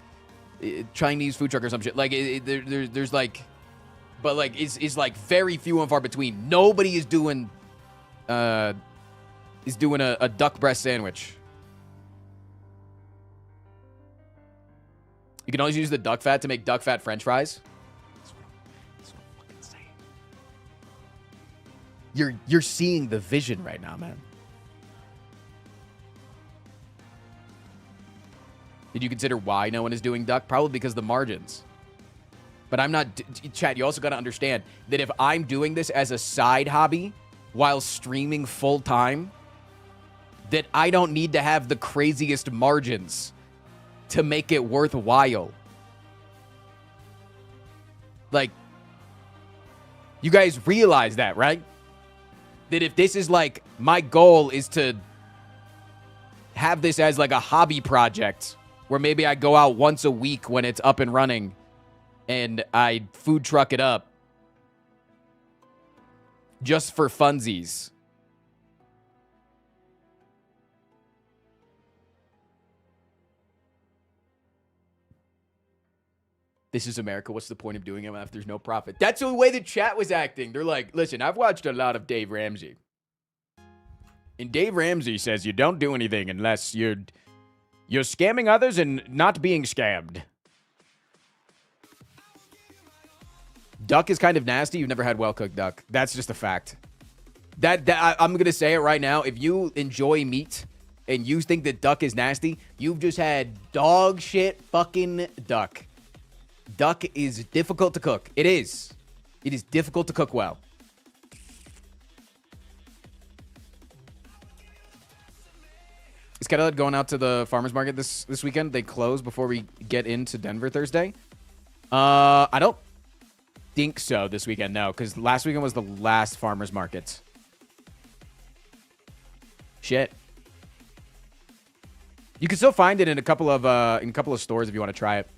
Chinese food truck or some shit. Like there's like, but like it's like very few and far between. Nobody is doing a duck breast sandwich. You can always use the duck fat to make duck fat French fries. That's what I'm fucking saying. You're seeing the vision right now, man. Did you consider why no one is doing duck? Probably because of the margins. But I'm not... Chat, you also got to understand that if I'm doing this as a side hobby while streaming full time, that I don't need to have the craziest margins to make it worthwhile. Like, you guys realize that, right? That if this is like, my goal is to have this as like a hobby project where maybe I go out once a week when it's up and running and I food truck it up just for funsies. This is America. What's the point of doing it if there's no profit? That's the way the chat was acting. They're like, listen, I've watched a lot of Dave Ramsey. And Dave Ramsey says you don't do anything unless you're scamming others and not being scammed. Duck is kind of nasty. You've never had well-cooked duck. That's just a fact. I'm going to say it right now. If you enjoy meat and you think that duck is nasty, you've just had dog shit fucking duck. Duck is difficult to cook. It is. It is difficult to cook well. Is Kettlehead going out to the farmer's market this weekend? They close before we get into Denver Thursday. I don't think so this weekend, no, because last weekend was the last farmer's market. Shit. You can still find it in a couple of stores if you want to try it.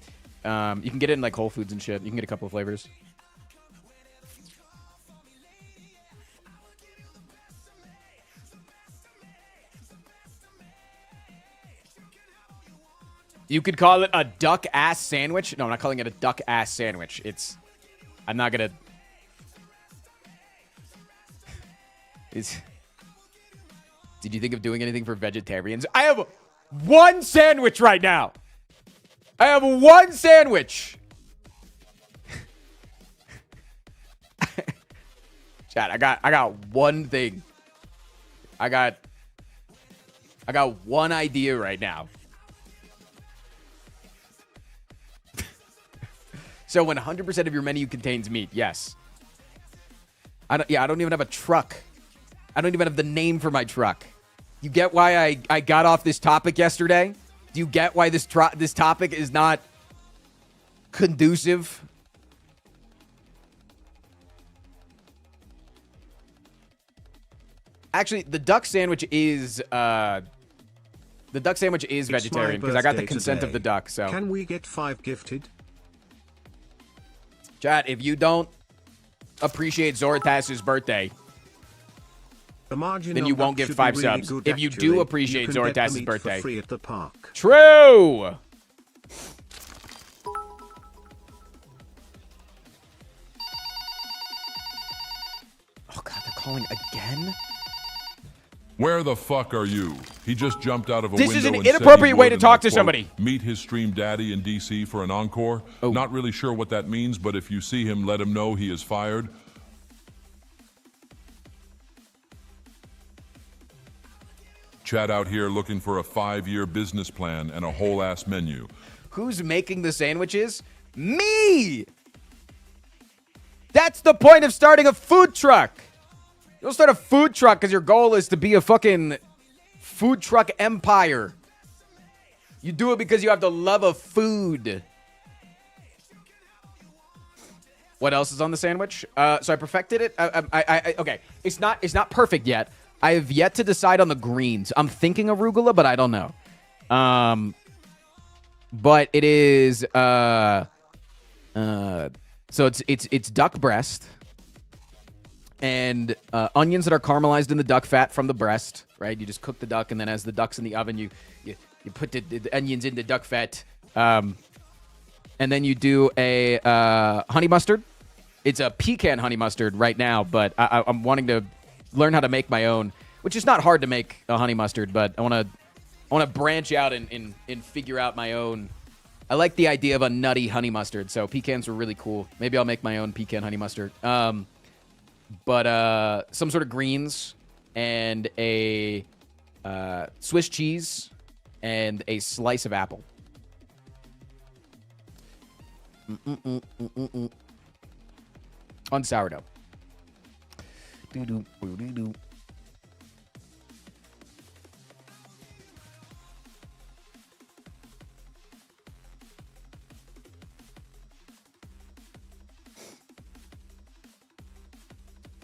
You can get it in like Whole Foods and shit. You can get a couple of flavors. You could call it a duck ass sandwich. No, I'm not calling it a duck ass sandwich. I'm not gonna. Did you think of doing anything for vegetarians? I have one sandwich right now. I have one sandwich. Chat, I got one thing. I got one idea right now. So 100% of your menu contains meat. Yes. I don't even have a truck. I don't even have the name for my truck. You get why I got off this topic yesterday? Do you get why this topic is not conducive? Actually, the duck sandwich is vegetarian because I got the consent of the duck. So can we get 5 gifted? Chat, if you don't appreciate Zorotas's birthday, then you won't get 5 subs. If you do appreciate Zorotas's birthday, free at the park. True. Oh God, they're calling again. Where the fuck are you? He just jumped out of a This window is an and said inappropriate he way would, to and talk I to quote, somebody. Meet his stream daddy in DC for an encore. Oh. Not really sure what that means, but if you see him, let him know he is fired. Chat out here looking for a 5-year business plan and a whole ass menu. Who's making the sandwiches? Me! That's the point of starting a food truck. You don't start a food truck because your goal is to be a fucking food truck empire. You do it because you have the love of food. What else is on the sandwich? So I perfected it. Okay, it's not perfect yet. I have yet to decide on the greens. I'm thinking arugula, but I don't know. But it is so it's duck breast and onions that are caramelized in the duck fat from the breast, right? You just cook the duck, and then as the duck's in the oven, you put the onions in the duck fat, and then you do a honey mustard. It's a pecan honey mustard right now, but I'm wanting to learn how to make my own, which is not hard to make a honey mustard, but I want to branch out and figure out my own. I like the idea of a nutty honey mustard, so pecans were really cool. Maybe I'll make my own pecan honey mustard. But some sort of greens and a Swiss cheese and a slice of apple. On sourdough. Doo-doo-doo-doo-doo.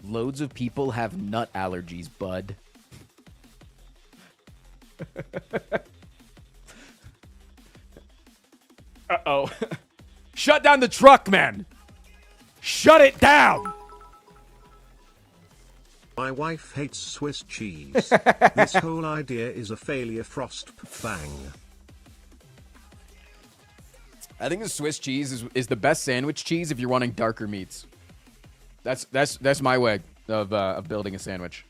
Loads of people have nut allergies, bud. Uh-oh. Shut down the truck, man. Shut it down. My wife hates Swiss cheese. This whole idea is a failure, frost bang. I think the Swiss cheese is the best sandwich cheese if you're wanting darker meats. That's my way of building a sandwich.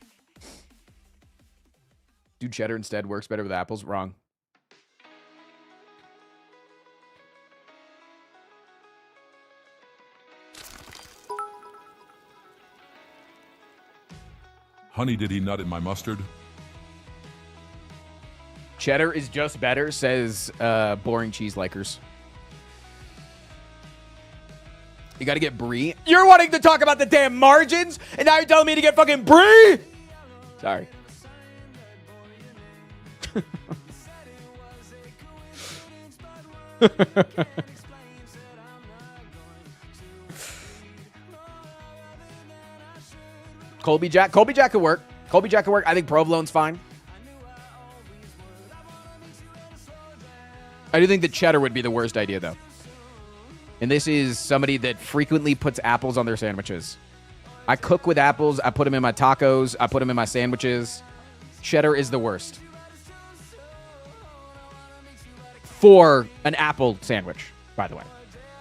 Do cheddar instead works better with apples? Wrong. Honey, did he nut in my mustard? Cheddar is just better, says boring cheese likers. You gotta get brie. You're wanting to talk about the damn margins, and now you're telling me to get fucking brie? Sorry. Colby Jack could work. Colby Jack could work. I think provolone's fine. I do think the cheddar would be the worst idea, though. And this is somebody that frequently puts apples on their sandwiches. I cook with apples. I put them in my tacos. I put them in my sandwiches. Cheddar is the worst. For an apple sandwich, by the way.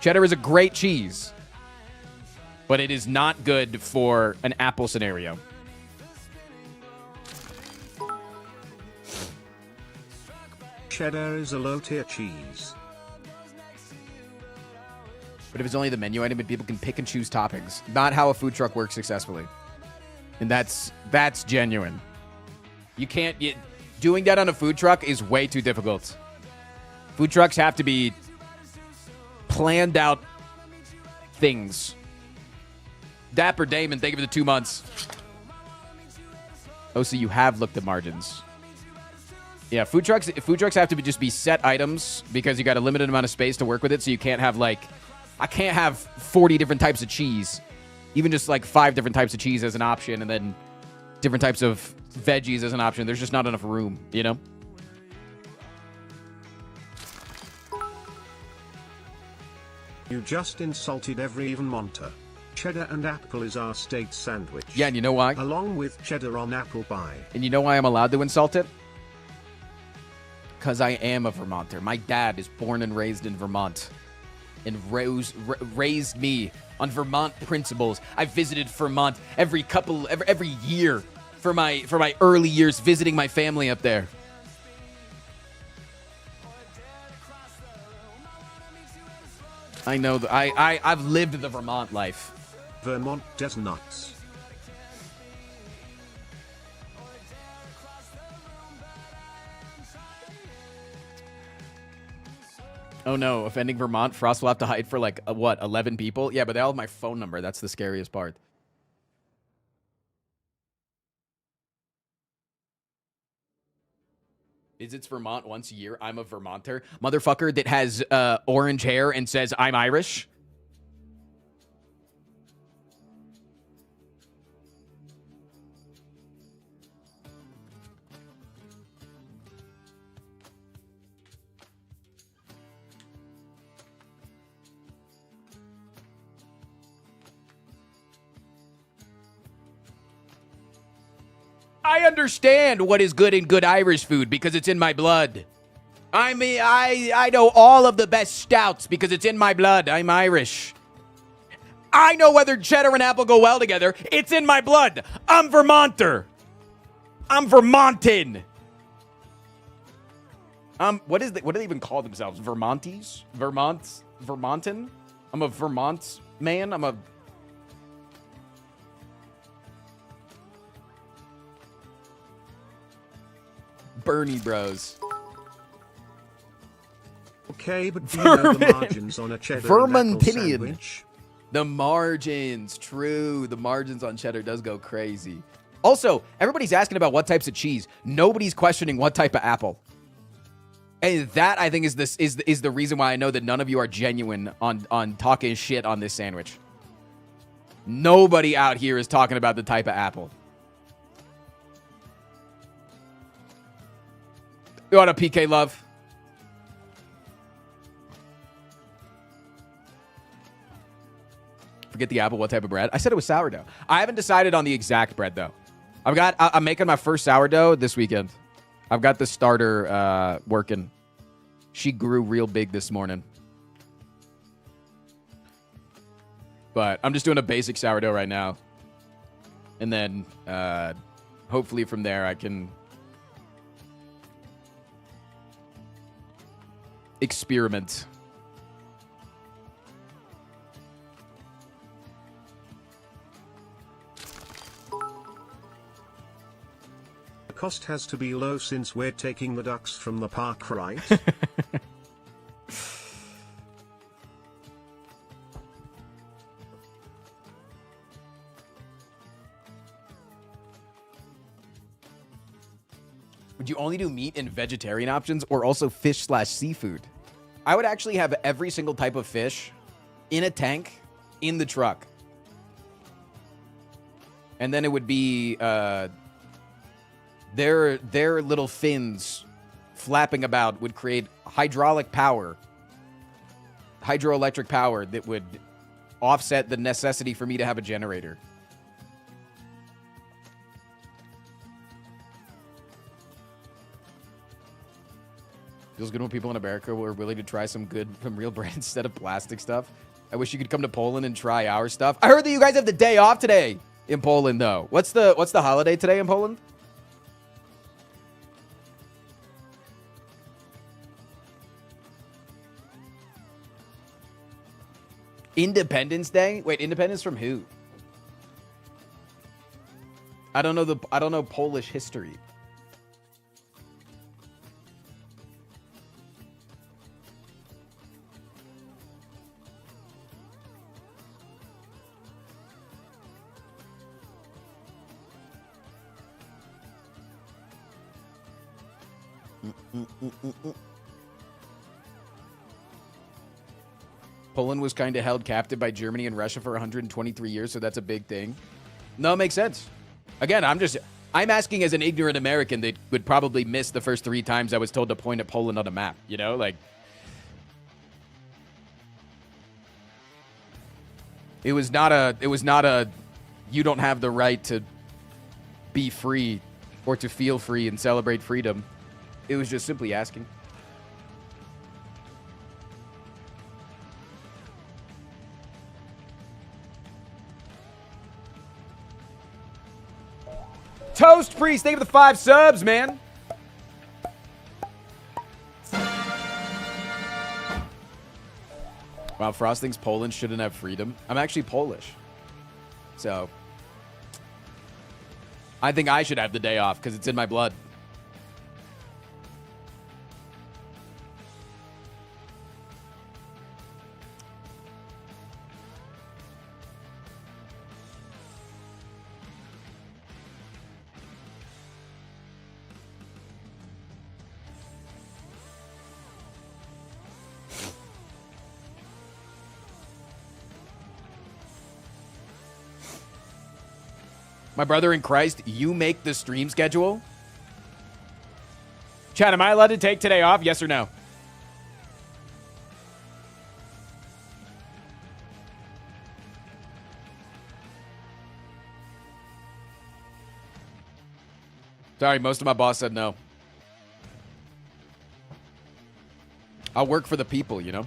Cheddar is a great cheese, but it is not good for an apple scenario. cheddar is a low-tier cheese. But if it's only the menu item and people can pick and choose toppings, not how a food truck works successfully. And that's genuine. You can't... doing that on a food truck is way too difficult. Food trucks have to be planned out things. Dapper Damon, thank you for the 2 months. Oh, so you have looked at margins. Yeah, food trucks have to just be set items because you got a limited amount of space to work with it, so you can't have like... I can't have 40 different types of cheese. Even just like 5 different types of cheese as an option and then different types of veggies as an option. There's just not enough room, you know? You just insulted every even monter. Cheddar and apple is our state sandwich. Yeah, and you know why? Along with cheddar on apple pie. And you know why I'm allowed to insult it? Because I am a Vermonter. My dad is born and raised in Vermont. And raised me on Vermont principles. I visited Vermont every year for my early years, visiting my family up there. I know that I've lived the Vermont life. Vermont does nuts. Oh no, offending Vermont. Frost will have to hide for like, 11 people? Yeah, but they all have my phone number. That's the scariest part. Visits Vermont once a year. I'm a Vermonter. Motherfucker that has orange hair and says, I'm Irish. I understand what is good in good Irish food because it's in my blood. I mean, I know all of the best stouts because it's in my blood. I'm Irish. I know whether cheddar and apple go well together. It's in my blood. I'm Vermonter. I'm Vermontin. What do they even call themselves? Vermonties? Vermontin? I'm a Vermont man. I'm a... Bernie Bros. Okay, but do you know the margins on a cheddar and apple Vermontinian. sandwich? The margins, true. The margins on cheddar does go crazy. Also, everybody's asking about what types of cheese. Nobody's questioning what type of apple. And that, I think, is the reason why I know that none of you are genuine on talking shit on this sandwich. Nobody out here is talking about the type of apple. You want a PK love? Forget the apple. What type of bread? I said it was sourdough. I haven't decided on the exact bread though. I'm making my first sourdough this weekend. I've got the starter working. She grew real big this morning. But I'm just doing a basic sourdough right now. And then hopefully from there I can experiment. The cost has to be low since we're taking the ducks from the park, right? Would you only do meat and vegetarian options or also fish/seafood? I would actually have every single type of fish in a tank in the truck. And then it would be their little fins flapping about would create hydroelectric power that would offset the necessity for me to have a generator. Feels good when people in America were willing to try some real brand instead of plastic stuff. I wish you could come to Poland and try our stuff. I heard that you guys have the day off today in Poland, though. What's the holiday today in Poland? Independence Day? Wait, independence from who? I don't know Polish history. Poland was kind of held captive by Germany and Russia for 123 years, so that's a big thing. No, it makes sense. Again, I'm asking as an ignorant American that would probably miss the first 3 times I was told to point at Poland on a map, you know? Like, it was not a you don't have the right to be free or to feel free and celebrate freedom. It was just simply asking. Toast Priest, thank you for the 5 subs, man. Wow, Frost thinks Poland shouldn't have freedom. I'm actually Polish. So, I think I should have the day off because it's in my blood. My brother in Christ, you make the stream schedule? Chad, am I allowed to take today off? Yes or no? Sorry, most of my boss said no. I'll work for the people, you know?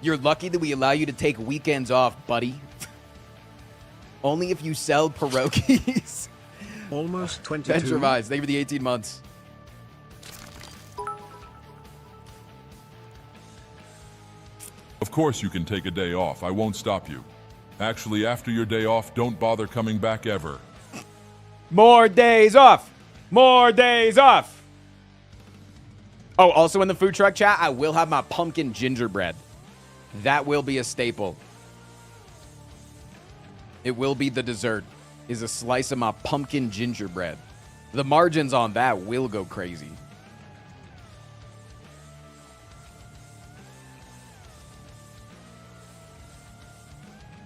You're lucky that we allow you to take weekends off, buddy. Only if you sell pierogies. Almost 22. Bench Revise, thank you for the 18 months. Of course you can take a day off. I won't stop you. Actually, after your day off, don't bother coming back ever. More days off. More days off. Oh, also in the food truck chat, I will have my pumpkin gingerbread. That will be a staple. It will be the dessert, is a slice of my pumpkin gingerbread. The margins on that will go crazy.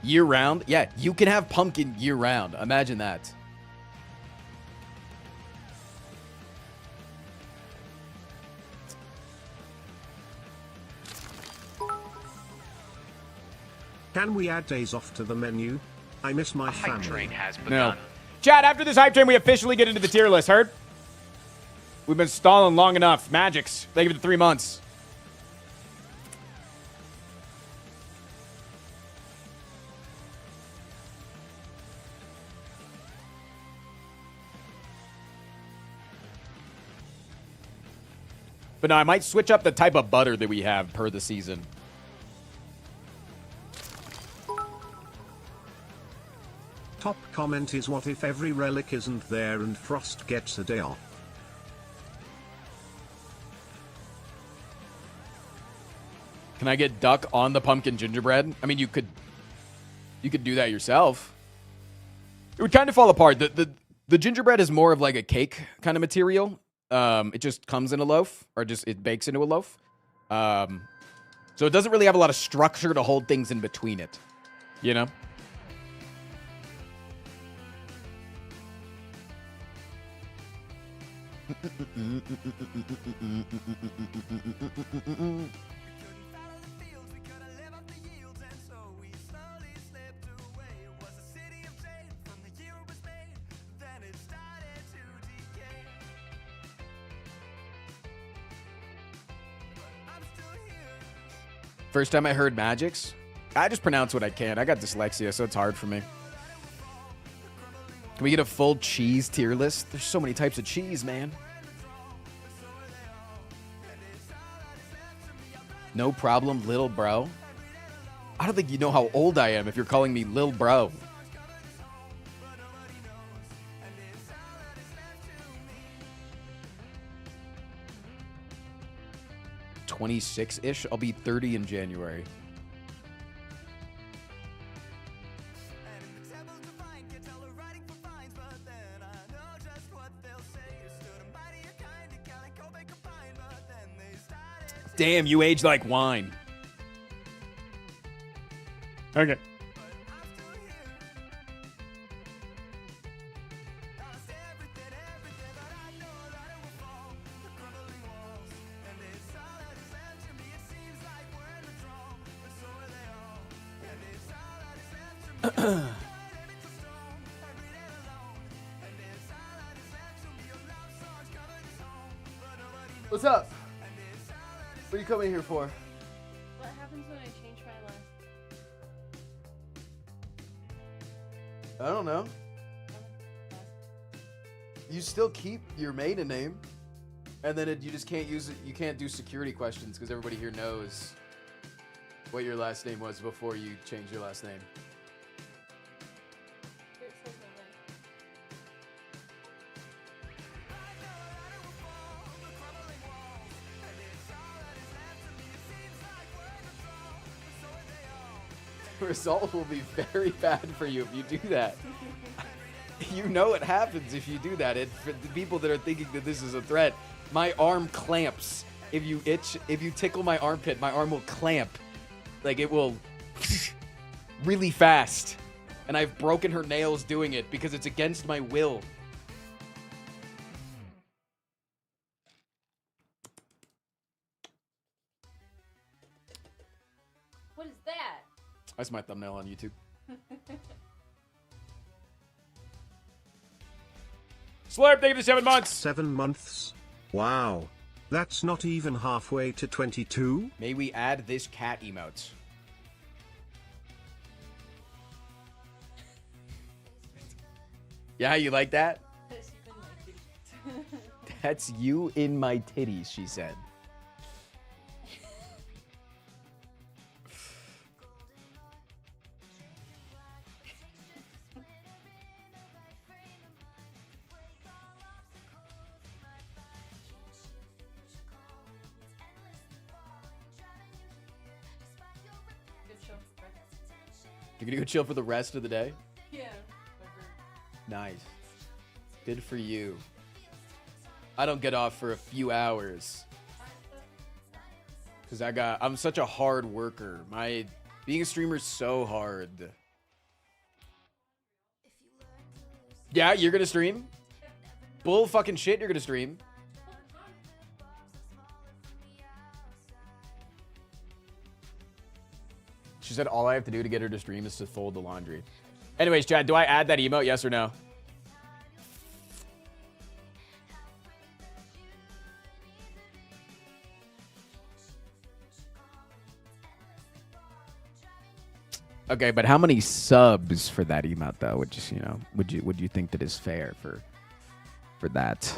Year round? Yeah, you can have pumpkin year round. Imagine that. Can we add days off to the menu? I miss my Hype family. train has No. begun. Chad, after this hype train, we officially get into the tier list. Heard? We've been stalling long enough. Magics. Thank you for the 3 months. But no, I might switch up the type of butter that we have per the season. Top comment is, what if every relic isn't there and Frost gets a day off? Can I get duck on the pumpkin gingerbread? I mean, you could do that yourself. It would kind of fall apart. The gingerbread is more of like a cake kind of material. It just comes in a loaf, or just it bakes into a loaf. So it doesn't really have a lot of structure to hold things in between it, you know? First time I heard Magics, I just pronounce what I can. I got dyslexia, so it's hard for me. Can we get a full cheese tier list? There's so many types of cheese, man. No problem, little bro. I don't think you know how old I am if you're calling me lil bro. $26-ish. I'll be 30 in January. Damn, you age like wine. Okay. What's up? What are you coming here for? What happens when I change my last? I don't know. You still keep your maiden name, and then you just can't use it. You can't do security questions because everybody here knows what your last name was before you change your last name. The result will be very bad for you if you do that. You know what happens if you do that. For the people that are thinking that this is a threat, my arm clamps. If you tickle my armpit, my arm will clamp. Like it will really fast. And I've broken her nails doing it because it's against my will. What is that? That's my thumbnail on YouTube. Slurp, thank you for 7 months. 7 months? Wow. That's not even halfway to 22? May we add this cat emote? Yeah, you like that? That's you in my titties, she said. You're gonna go chill for the rest of the day? Yeah. Nice. Good for you. I don't get off for a few hours. Cause I'm such a hard worker. Being a streamer is so hard. Yeah, you're gonna stream? Bull fucking shit, you're gonna stream. She said all I have to do to get her to stream is to fold the laundry. Anyways, Chad, do I add that emote? Yes or no? Okay, but how many subs for that emote though? Would you think that is fair for that?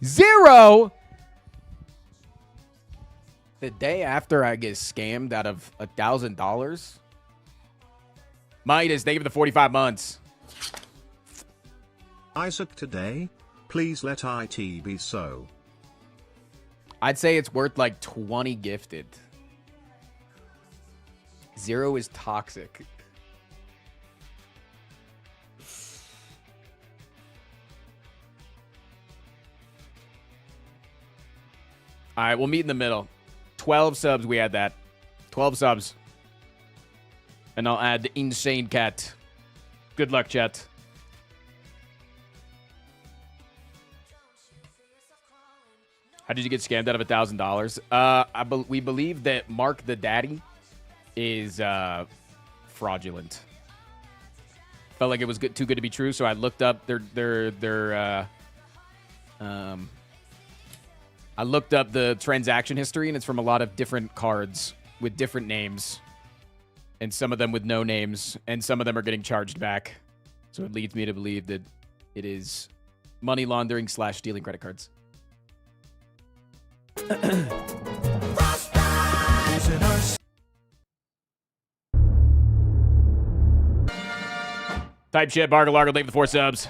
Zero. The day after I get scammed out of $1,000. Midas, thank you for the 45 months. Isaac today? Please let it be so. I'd say it's worth like 20 gifted. Zero is toxic. All right, we'll meet in the middle. 12 subs, we add that. 12 subs. And I'll add the insane cat. Good luck, chat. How did you get scammed out of $1,000? We believe that Mark the Daddy is fraudulent. Felt like it was too good to be true, so I looked up their I looked up the transaction history, and it's from a lot of different cards with different names. And some of them with no names, and some of them are getting charged back. So it leads me to believe that it is money laundering / stealing credit cards. Type shit, Bargle Largle, leave the 4 subs.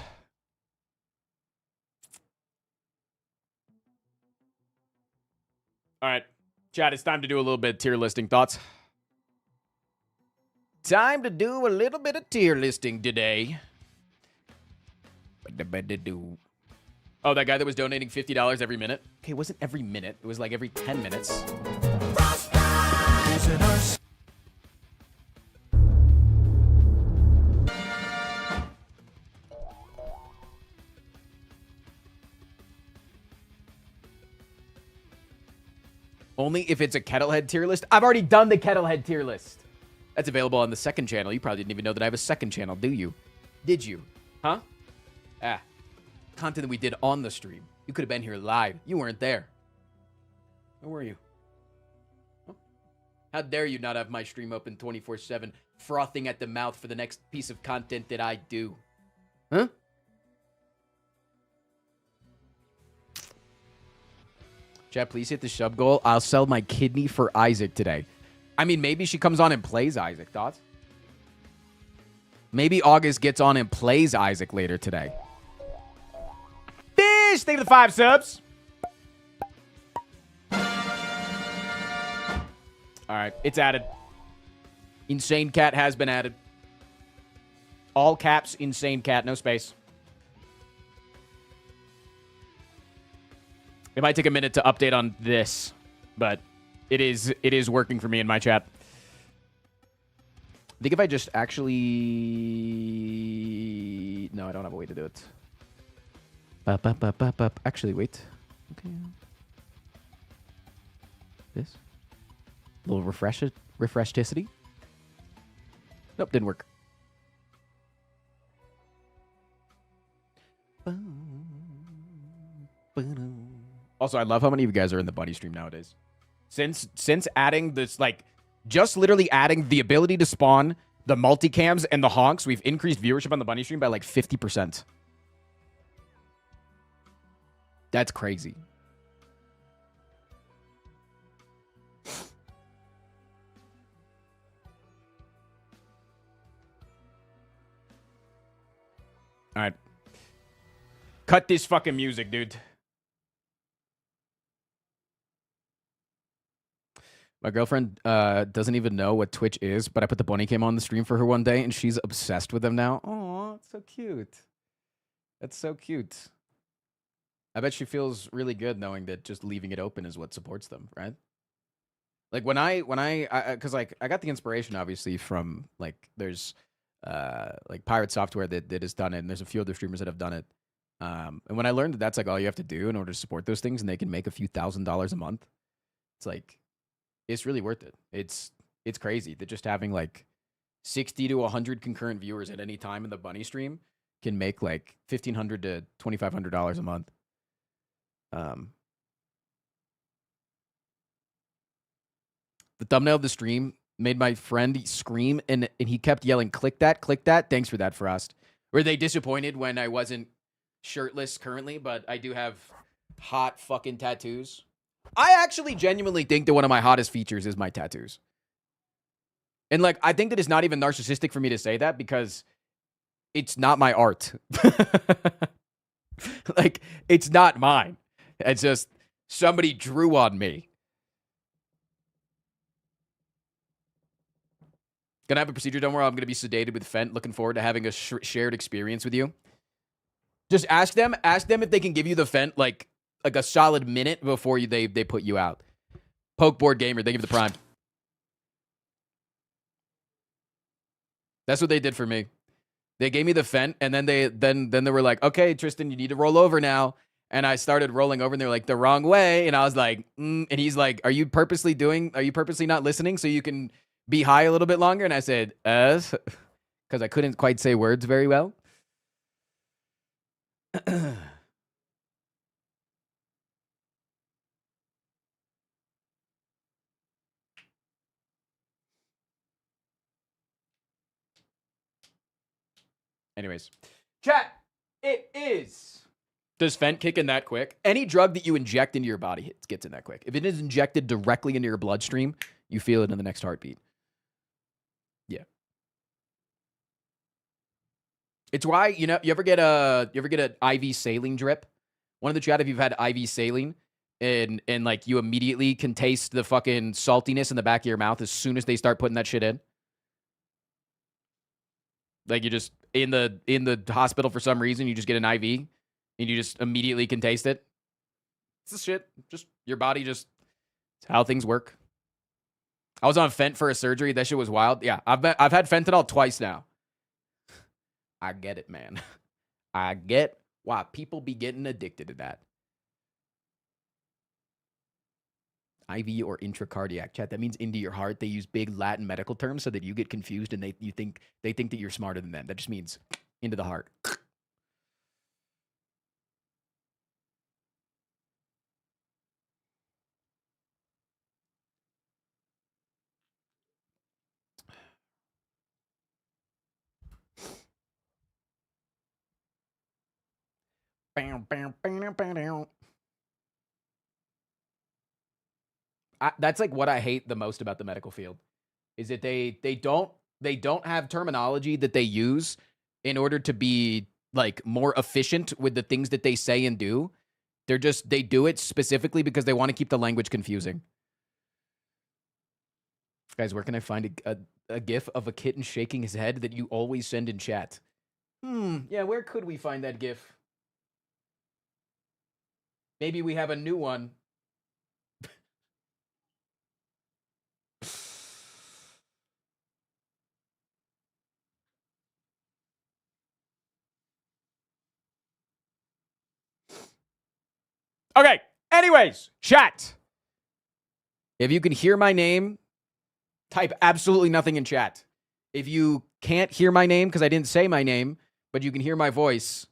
All right, chat, it's time to do a little bit of tier listing. Thoughts? Time to do a little bit of tier listing today. Oh, that guy that was donating $50 every minute? Okay, it wasn't every minute. It was like every 10 minutes. Only if it's a Kettlehead tier list. I've already done the Kettlehead tier list. That's available on the second channel. You probably didn't even know that I have a second channel, do you? Did you? Huh? Content that we did on the stream. You could have been here live. You weren't there. Where were you? Huh? How dare you not have my stream open 24/7, frothing at the mouth for the next piece of content that I do? Huh? Chat, please hit the sub goal. I'll sell my kidney for Isaac today. I mean, maybe she comes on and plays Isaac. Thoughts? Maybe August gets on and plays Isaac later today. Fish! Thank you for the 5 subs. All right, it's added. Insane Cat has been added. All caps, Insane Cat, no space. It might take a minute to update on this, but it is working for me in my chat. I think if I just actually... No, I don't have a way to do it. Actually, wait. Okay. This. A little refreshticity. Nope, didn't work. Also, I love how many of you guys are in the bunny stream nowadays. Since adding this, like, just literally adding the ability to spawn the multicams and the honks, we've increased viewership on the bunny stream by like 50%. That's crazy. All right. Cut this fucking music, dude. My girlfriend doesn't even know what Twitch is, but I put the bunny cam on the stream for her one day, and she's obsessed with them now. Oh, it's so cute. That's so cute. I bet she feels really good knowing that just leaving it open is what supports them, right? Like when I because like I got the inspiration obviously from like there's like Pirate Software that has done it, and there's a few other streamers that have done it. And when I learned that that's like all you have to do in order to support those things, and they can make a few $1,000s a month, it's like it's really worth it. It's crazy that just having like 60 to 100 concurrent viewers at any time in the bunny stream can make like $1,500 to $2,500 a month. The thumbnail of the stream made my friend scream, and he kept yelling, click that, click that. Thanks for that, Frost. Were they disappointed when I wasn't shirtless currently, but I do have hot fucking tattoos? I actually genuinely think that one of my hottest features is my tattoos. And like, I think that it's not even narcissistic for me to say that because it's not my art. Like, it's not mine. It's just somebody drew on me. Gonna have a procedure done where I'm gonna be sedated with Fent. Looking forward to having a shared experience with you. Just ask them if they can give you the Fent like a solid minute before they put you out. Pokeboard Gamer, they give the prime. That's what they did for me. They gave me the Fent, and then they were like, okay, Tristan, you need to roll over now. And I started rolling over, and they're like, the wrong way. And I was like, and he's like, are you purposely not listening so you can be high a little bit longer? And I said, because I couldn't quite say words very well. Anyways. Chat, it is. Does Fent kick in that quick? Any drug that you inject into your body gets in that quick. If it is injected directly into your bloodstream, you feel it in the next heartbeat. Yeah. It's why, you ever get an IV saline drip? One of the chat, if you've had IV saline and like you immediately can taste the fucking saltiness in the back of your mouth as soon as they start putting that shit in. Like you just in the hospital for some reason, you just get an IV and you just immediately can taste it. It's the shit. Just your body it's how things work. I was on Fent for a surgery. That shit was wild. Yeah, I've had fentanyl twice now. I get it, man. I get why people be getting addicted to that. IV or intracardiac, chat. That means into your heart. They use big Latin medical terms so that you get confused and they think that you're smarter than them. That just means into the heart. That's like what I hate the most about the medical field is that they don't have terminology that they use in order to be like more efficient with the things that they say and do. They do it specifically because they want to keep the language confusing. Guys, where can I find a gif of a kitten shaking his head that you always send in chat? Yeah, where could we find that gif? Maybe we have a new one. Okay, anyways, chat. If you can hear my name, type absolutely nothing in chat. If you can't hear my name because I didn't say my name, but you can hear my voice,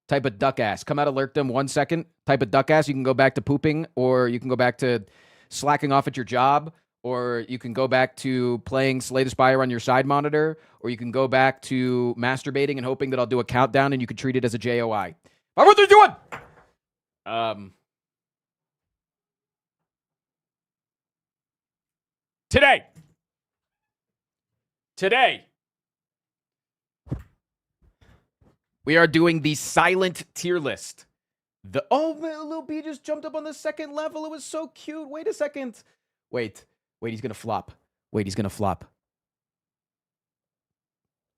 type a duck ass. Come out of lurkdom 1 second, type a duck ass. You can go back to pooping, or you can go back to slacking off at your job, or you can go back to playing Slay the Spire on your side monitor, or you can go back to masturbating and hoping that I'll do a countdown and you can treat it as a JOI. What are you doing? Today, we are doing the silent tier list. Oh man, Lil B just jumped up on the second level. It was so cute. Wait a second. Wait, he's gonna flop. Wait, he's gonna flop.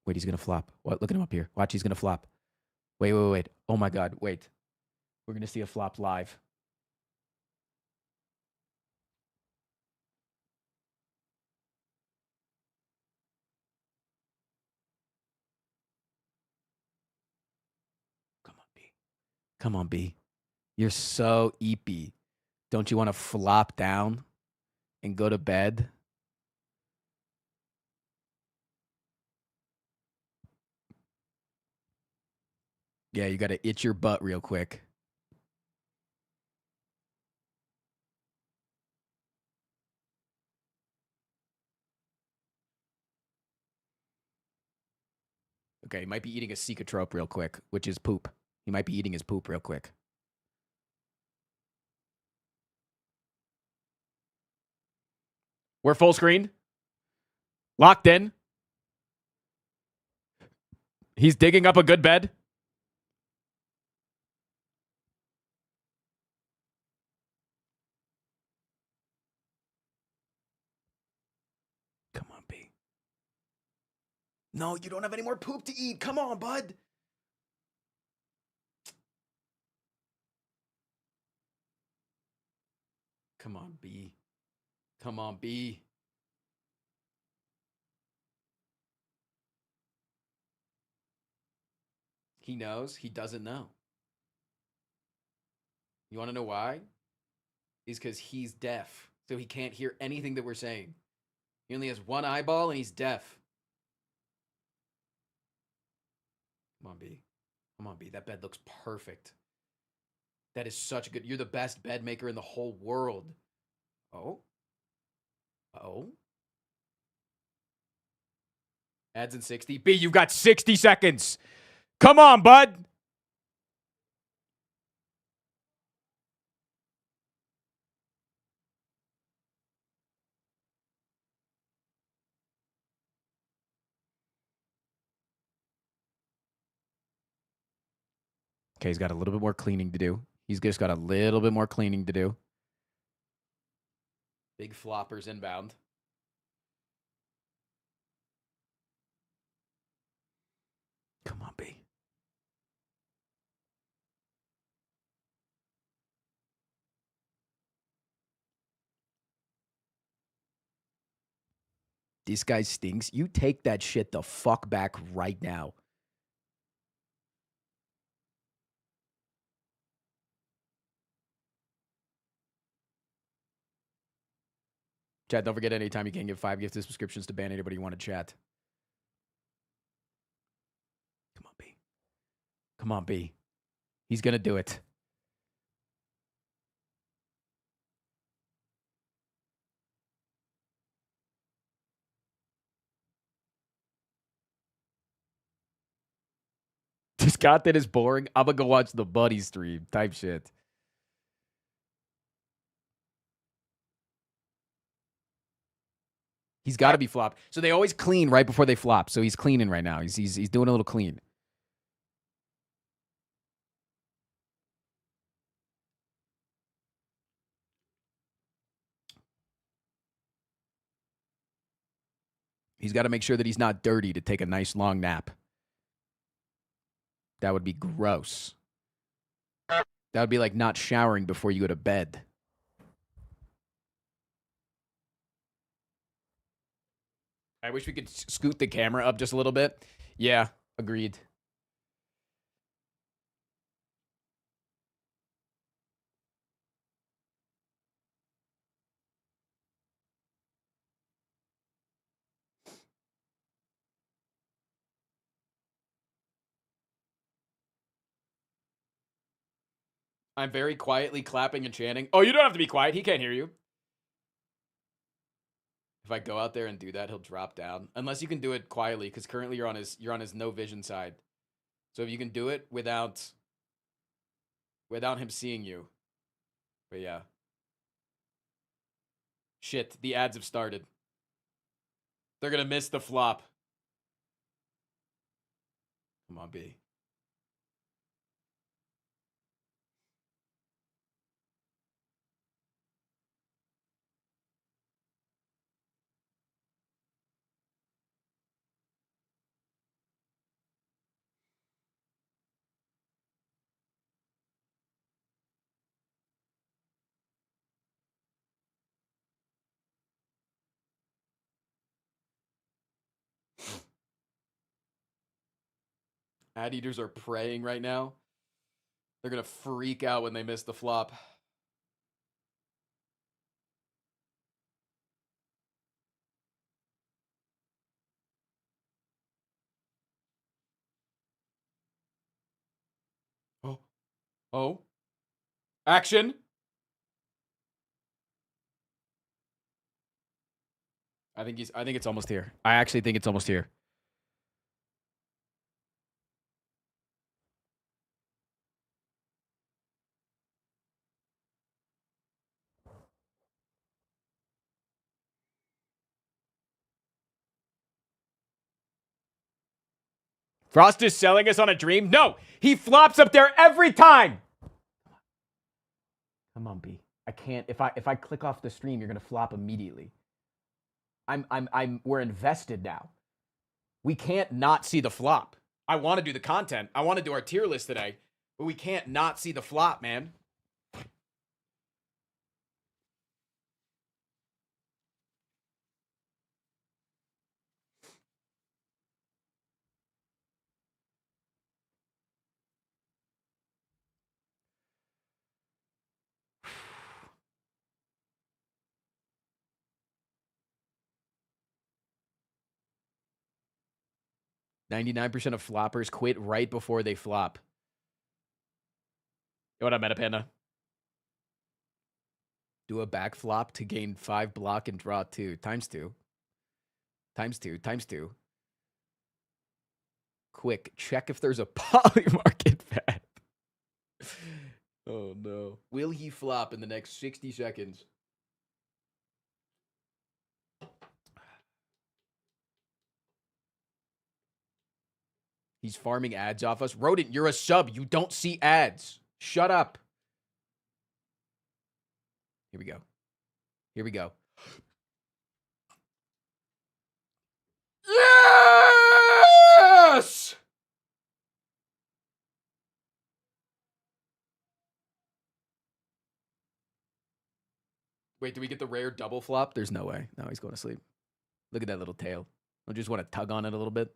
Wait, he's gonna flop. What? Look at him up here. Watch, he's gonna flop. Wait. Oh my god, wait. We're gonna see a flop live. Come on, B. You're so eepy. Don't you want to flop down and go to bed? Yeah, you got to itch your butt real quick. Okay, he might be eating a cicatrope real quick, which is poop. He might be eating his poop real quick. We're full screen. Locked in. He's digging up a good bed. Come on, B. No, you don't have any more poop to eat. Come on, bud. Come on, B. Come on, B. He knows. He doesn't know. You want to know why? Is because he's deaf. So he can't hear anything that we're saying. He only has one eyeball and he's deaf. Come on, B. Come on, B. That bed looks perfect. That is such a good... You're the best bed maker in the whole world. Oh? Ads in 60. B, you've got 60 seconds. Come on, bud. Okay, he's got a little bit more cleaning to do. He's just got a little bit more cleaning to do. Big floppers inbound. Come on, B. This guy stinks. You take that shit the fuck back right now. Chat, don't forget anytime you can give 5 gift subscriptions to ban anybody you want to chat. Come on, B. Come on, B. He's going to do it. This content is boring. I'm going to go watch the buddy stream type shit. He's got to be flopped. So they always clean right before they flop. So he's cleaning right now. He's doing a little clean. He's got to make sure that he's not dirty to take a nice long nap. That would be gross. That would be like not showering before you go to bed. I wish we could scoot the camera up just a little bit. Yeah, agreed. I'm very quietly clapping and chanting. Oh, you don't have to be quiet. He can't hear you. If I go out there and do that, he'll drop down. Unless you can do it quietly, because currently you're on his no vision side. So if you can do it without him seeing you. But yeah. Shit, the ads have started. They're gonna miss the flop. Come on, B. Ad eaters are praying right now. They're gonna freak out when they miss the flop. Oh. Oh. Action. I think it's almost here. I actually think it's almost here. Frost is selling us on a dream? No, he flops up there every time. Come on, B. I can't. If I click off the stream, you're gonna flop immediately. We're invested now. We can't not see the flop. I want to do the content. I want to do our tier list today, but we can't not see the flop, man. %99 of floppers quit right before they flop. You know what I meant, Panda? Do a back flop to gain 5 block and draw 2. Times 2. Times 2. Times 2. Quick, check if there's a polymarket path. Oh no. Will he flop in the next 60 seconds? He's farming ads off us. Rodent, you're a sub. You don't see ads. Shut up. Here we go. Here we go. Yes! Wait, do we get the rare double flop? There's no way. No, he's going to sleep. Look at that little tail. I just want to tug on it a little bit.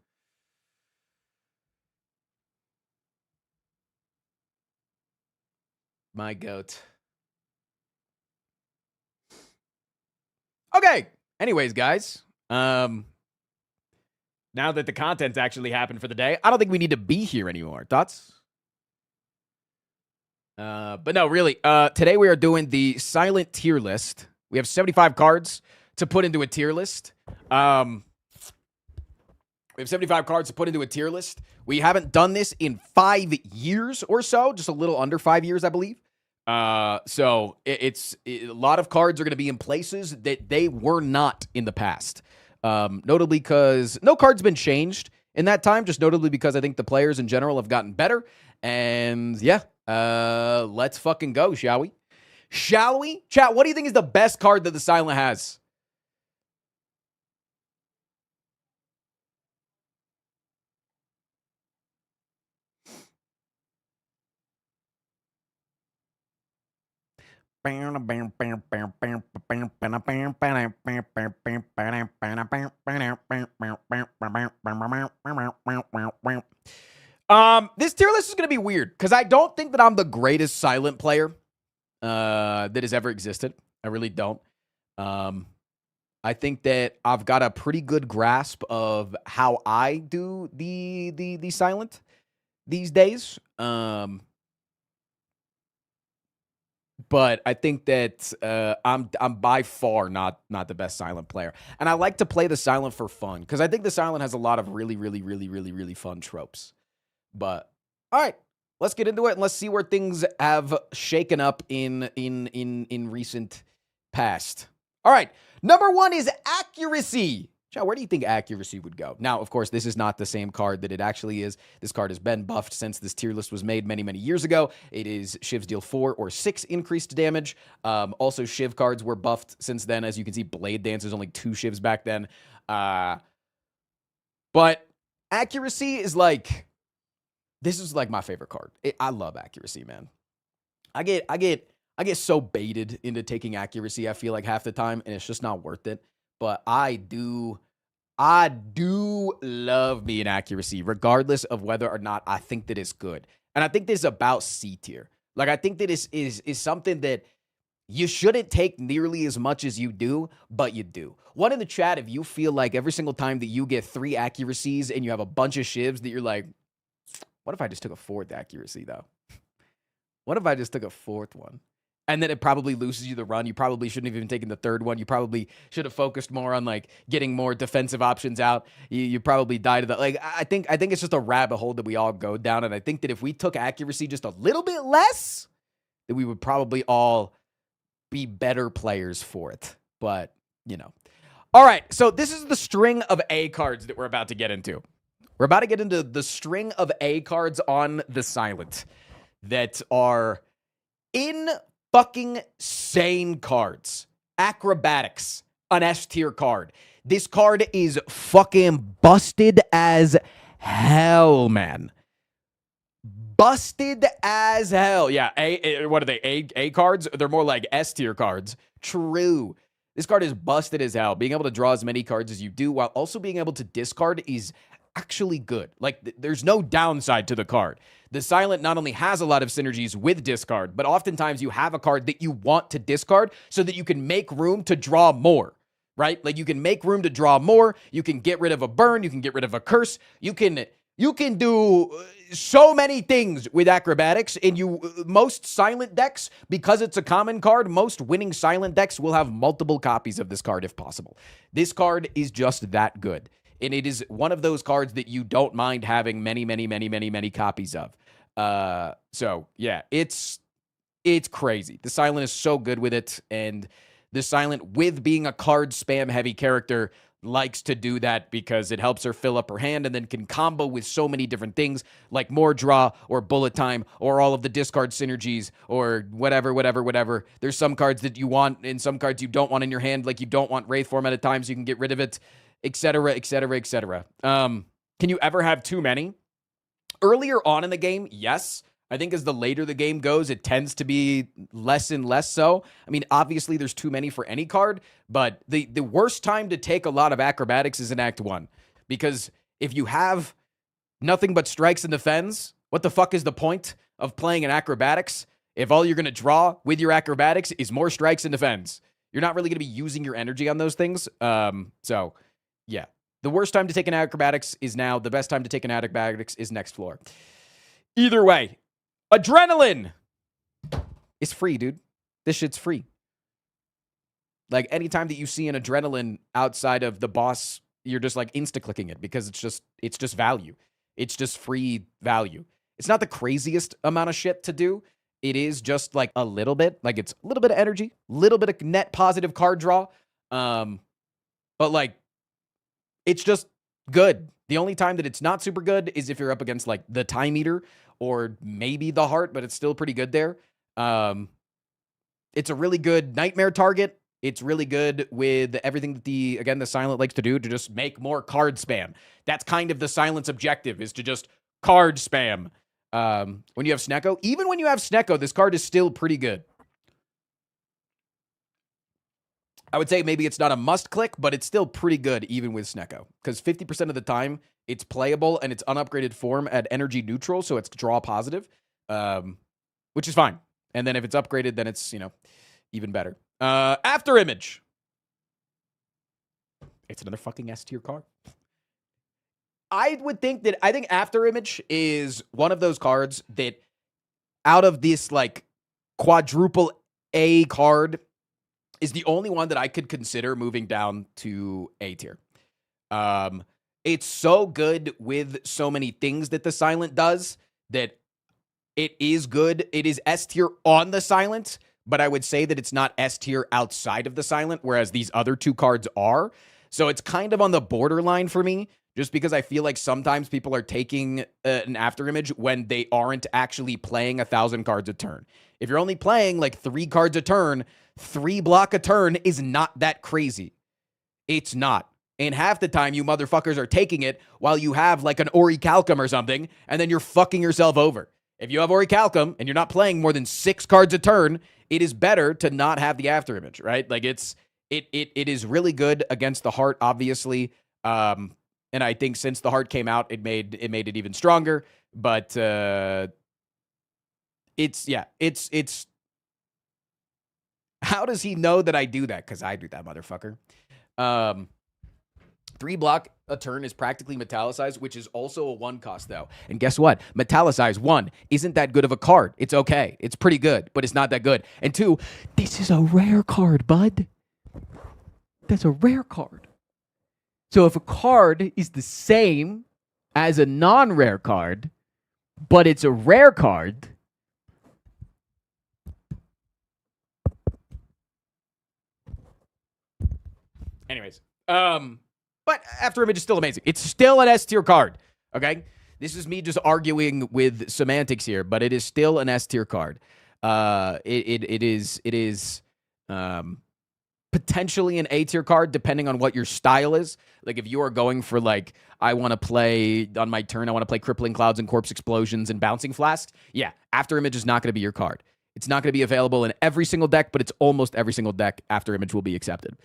My goat. Okay. Anyways, guys. Now that the content's actually happened for the day, I don't think we need to be here anymore. Thoughts? But no, really. Today we are doing the silent tier list. We have 75 cards to put into a tier list. We have 75 cards to put into a tier list. We haven't done this in 5 years or so, just a little under 5 years, I believe. So it's a lot of cards are going to be in places that they were not in the past. Notably because no card's been changed in that time, just notably because I think the players in general have gotten better. And yeah, let's fucking go, shall we? Shall we? Chat, what do you think is the best card that the Silent has? This tier list is going to be weird because I don't think that I'm the greatest silent player that has ever existed. I really don't. I think that I've got a pretty good grasp of how I do the silent these days. But I think that I'm by far not the best silent player. And I like to play the silent for fun because I think the silent has a lot of really fun tropes. But all right, let's get into it and let's see where things have shaken up in recent past. All right, number 1 is accuracy. John, where do you think accuracy would go? Now, of course, this is not the same card that it actually is. This card has been buffed since this tier list was made many years ago. It is Shivs deal 4 or 6 increased damage. Also, Shiv cards were buffed since then. As you can see, Blade Dance is only 2 Shivs back then. But accuracy is like... This is like my favorite card. I love accuracy, man. I get so baited into taking accuracy, I feel like half the time, and it's just not worth it. But I do love me an accuracy, regardless of whether or not I think that it's good. And I think this is about C tier. Like, I think that this is something that you shouldn't take nearly as much as you do, but you do. One in the chat, if you feel like every single time that you get 3 accuracies and you have a bunch of shivs that you're like, what if I just took a 4th accuracy, though? What if I just took a 4th one? And then it probably loses you the run. You probably shouldn't have even taken the 3rd one. You probably should have focused more on, like, getting more defensive options out. You probably died of that. Like, I think it's just a rabbit hole that we all go down. And I think that if we took accuracy just a little bit less, that we would probably all be better players for it. But, you know. All right, so this is the string of A cards that we're about to get into. We're about to get into the string of A cards on the silent that are in fucking sane cards. Acrobatics, an S tier card. This card is fucking busted as hell, man. Busted as hell. Yeah, what are they? A cards? They're more like S tier cards. True. This card is busted as hell. Being able to draw as many cards as you do while also being able to discard is actually good. Like, there's no downside to the card. The silent not only has a lot of synergies with discard, but oftentimes you have a card that you want to discard so that you can make room to draw more, right? Like, you can make room to draw more. You can get rid of a burn. You can get rid of a curse. You can do so many things with acrobatics. And most silent decks, because it's a common card, most winning silent decks will have multiple copies of this card if possible. This card is just that good. And it is one of those cards that you don't mind having many copies of. So yeah, it's crazy. The Silent is so good with it, and the Silent, with being a card spam heavy character, likes to do that because it helps her fill up her hand and then can combo with so many different things like more draw or bullet time or all of the discard synergies or whatever. There's some cards that you want and some cards you don't want in your hand, like you don't want Wraith form at a time so you can get rid of it, etc. Can you ever have too many? Earlier on in the game, yes. I think as the later the game goes, it tends to be less and less so. I mean, obviously, there's too many for any card, but the worst time to take a lot of acrobatics is in Act 1. Because if you have nothing but strikes and defends, what the fuck is the point of playing an acrobatics if all you're going to draw with your acrobatics is more strikes and defends? You're not really going to be using your energy on those things. So, yeah. The worst time to take an acrobatics is now. The best time to take an acrobatics is next floor. Either way. Adrenaline is free, dude. This shit's free. Like, anytime that you see an adrenaline outside of the boss, you're just like insta-clicking it because it's just value. It's just free value. It's not the craziest amount of shit to do. It is just like a little bit. Like, it's a little bit of energy, a little bit of net positive card draw. But like, it's just good. The only time that it's not super good is if you're up against like the Time Eater or maybe the Heart, but it's still pretty good there. It's a really good nightmare target. It's really good with everything that the Silent likes to do to just make more card spam. That's kind of the Silent's objective, is to just card spam. When you have Snecko, even when you have Snecko, this card is still pretty good. I would say maybe it's not a must click, but it's still pretty good even with Snecko. Because 50% of the time, it's playable and it's unupgraded form at energy neutral, so it's draw positive, which is fine. And then if it's upgraded, then it's, even better. After Image. It's another fucking S tier card. I think After Image is one of those cards that out of this like quadruple A card is the only one that I could consider moving down to A tier. It's so good with so many things that the Silent does that it is good. It is S tier on the Silent, but I would say that it's not S tier outside of the Silent, whereas these other two cards are. So it's kind of on the borderline for me, just because I feel like sometimes people are taking an After Image when they aren't actually playing 1,000 cards a turn. If you're only playing like 3 cards a turn, 3 block a turn is not that crazy. It's not. And half the time, you motherfuckers are taking it while you have like an Orichalcum or something, and then you're fucking yourself over. If you have Orichalcum and you're not playing more than 6 cards a turn, it is better to not have the After Image, right? Like it is really good against the Heart, obviously. And I think since the Heart came out, it made it even stronger. But it's how does he know that I do that? Because I do that, motherfucker. 3 block a turn is practically Metallicized, which is also a 1 cost, though. And guess what? Metallicized 1 isn't that good of a card. It's okay. It's pretty good, but it's not that good. And 2, this is a rare card, bud. That's a rare card. So if a card is the same as a non-rare card, but it's a rare card, anyways, but After Image is still amazing. It's still an S tier card, okay? This is me just arguing with semantics here, but it is still an S tier card. It is potentially an A tier card depending on what your style is. Like if you are going for like, I want to play on my turn, I want to play Crippling Clouds and Corpse Explosions and Bouncing Flasks. Yeah, After Image is not going to be your card. It's not going to be available in every single deck, but it's almost every single deck After Image will be accepted.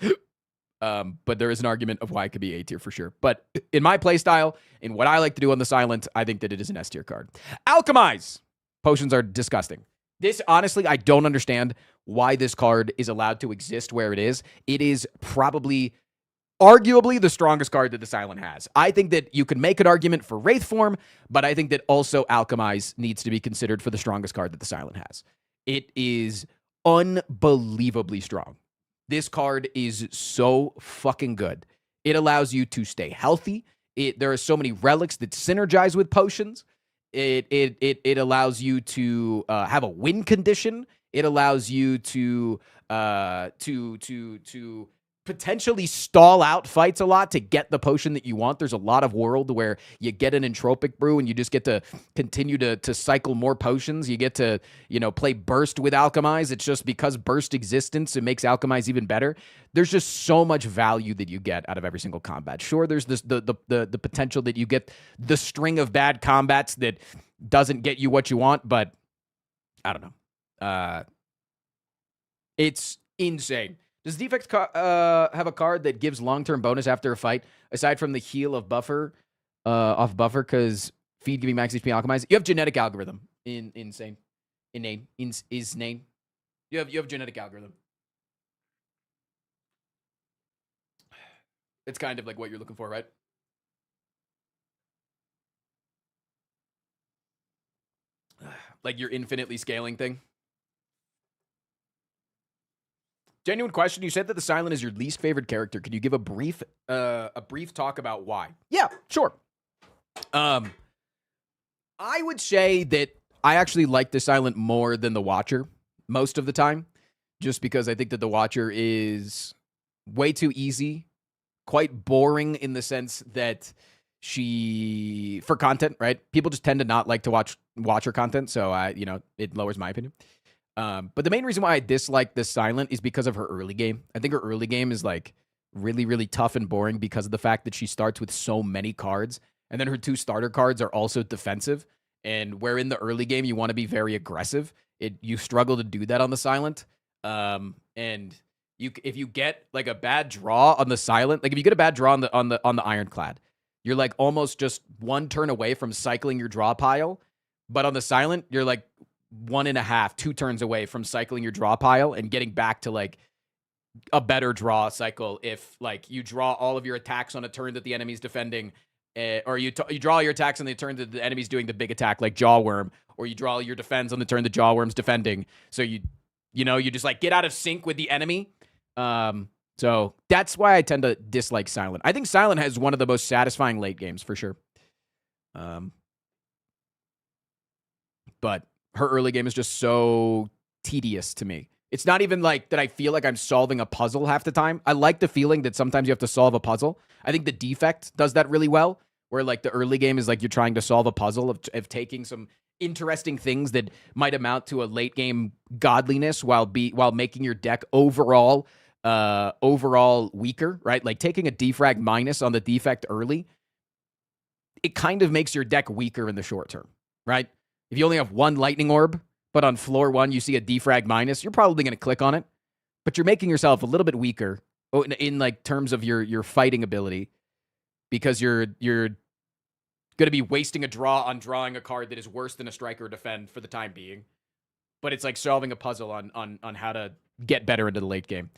But there is an argument of why it could be A tier for sure. But in my playstyle, in what I like to do on the Silent, I think that it is an S tier card. Alchemize! Potions are disgusting. This, honestly, I don't understand why this card is allowed to exist where it is. It is probably, arguably, the strongest card that the Silent has. I think that you can make an argument for Wraith form, but I think that also Alchemize needs to be considered for the strongest card that the Silent has. It is unbelievably strong. This card is so fucking good. It allows you to stay healthy. There are so many relics that synergize with potions. It allows you to have a win condition. It allows you to potentially stall out fights a lot to get the potion that you want. There's a lot of world where you get an entropic brew and you just get to continue to cycle more potions. You get to, play burst with alchemize. It's just because burst existence, it makes alchemize even better. There's just so much value that you get out of every single combat. Sure, there's the potential that you get the string of bad combats that doesn't get you what you want, but I don't know. It's insane. Does Defect have a card that gives long-term bonus after a fight, aside from the heal of buffer, off buffer, because feed giving max HP alchemize? You have genetic algorithm in insane. In name. Is name. You have genetic algorithm. It's kind of like what you're looking for, right? Like your infinitely scaling thing. Genuine question. You said that the Silent is your least favorite character. Could you give a brief talk about why? Yeah, sure. I would say that I actually like the Silent more than the Watcher most of the time, just because I think that the Watcher is way too easy, quite boring in the sense that for content, right? People just tend to not like to watch Watcher content, so it lowers my opinion. But the main reason why I dislike the Silent is because of her early game. I think her early game is like really, really tough and boring because of the fact that she starts with so many cards, and then her 2 starter cards are also defensive. And where in the early game you want to be very aggressive, you struggle to do that on the Silent. And if you get like a bad draw on the Silent, like if you get a bad draw on the Ironclad, you're like almost just 1 turn away from cycling your draw pile. But on the Silent, you're like 1.5, 2 turns away from cycling your draw pile and getting back to like a better draw cycle if like you draw all of your attacks on a turn that the enemy's defending, or you draw your attacks on the turn that the enemy's doing the big attack like Jawworm, or you draw your defense on the turn the Jawworm's defending. So you just like get out of sync with the enemy. So that's why I tend to dislike Silent. I think Silent has one of the most satisfying late games for sure. But her early game is just so tedious to me. It's not even like that I feel like I'm solving a puzzle half the time. I like the feeling that sometimes you have to solve a puzzle. I think the Defect does that really well, where like the early game is like you're trying to solve a puzzle of taking some interesting things that might amount to a late game godliness while making your deck overall weaker, right? Like taking a defrag minus on the Defect early, it kind of makes your deck weaker in the short term, right? If you only have 1 lightning orb, but on floor 1 you see a defrag minus, you're probably going to click on it, but you're making yourself a little bit weaker in like terms of your fighting ability, because you're going to be wasting a draw on drawing a card that is worse than a strike or defend for the time being. But it's like solving a puzzle on how to get better into the late game.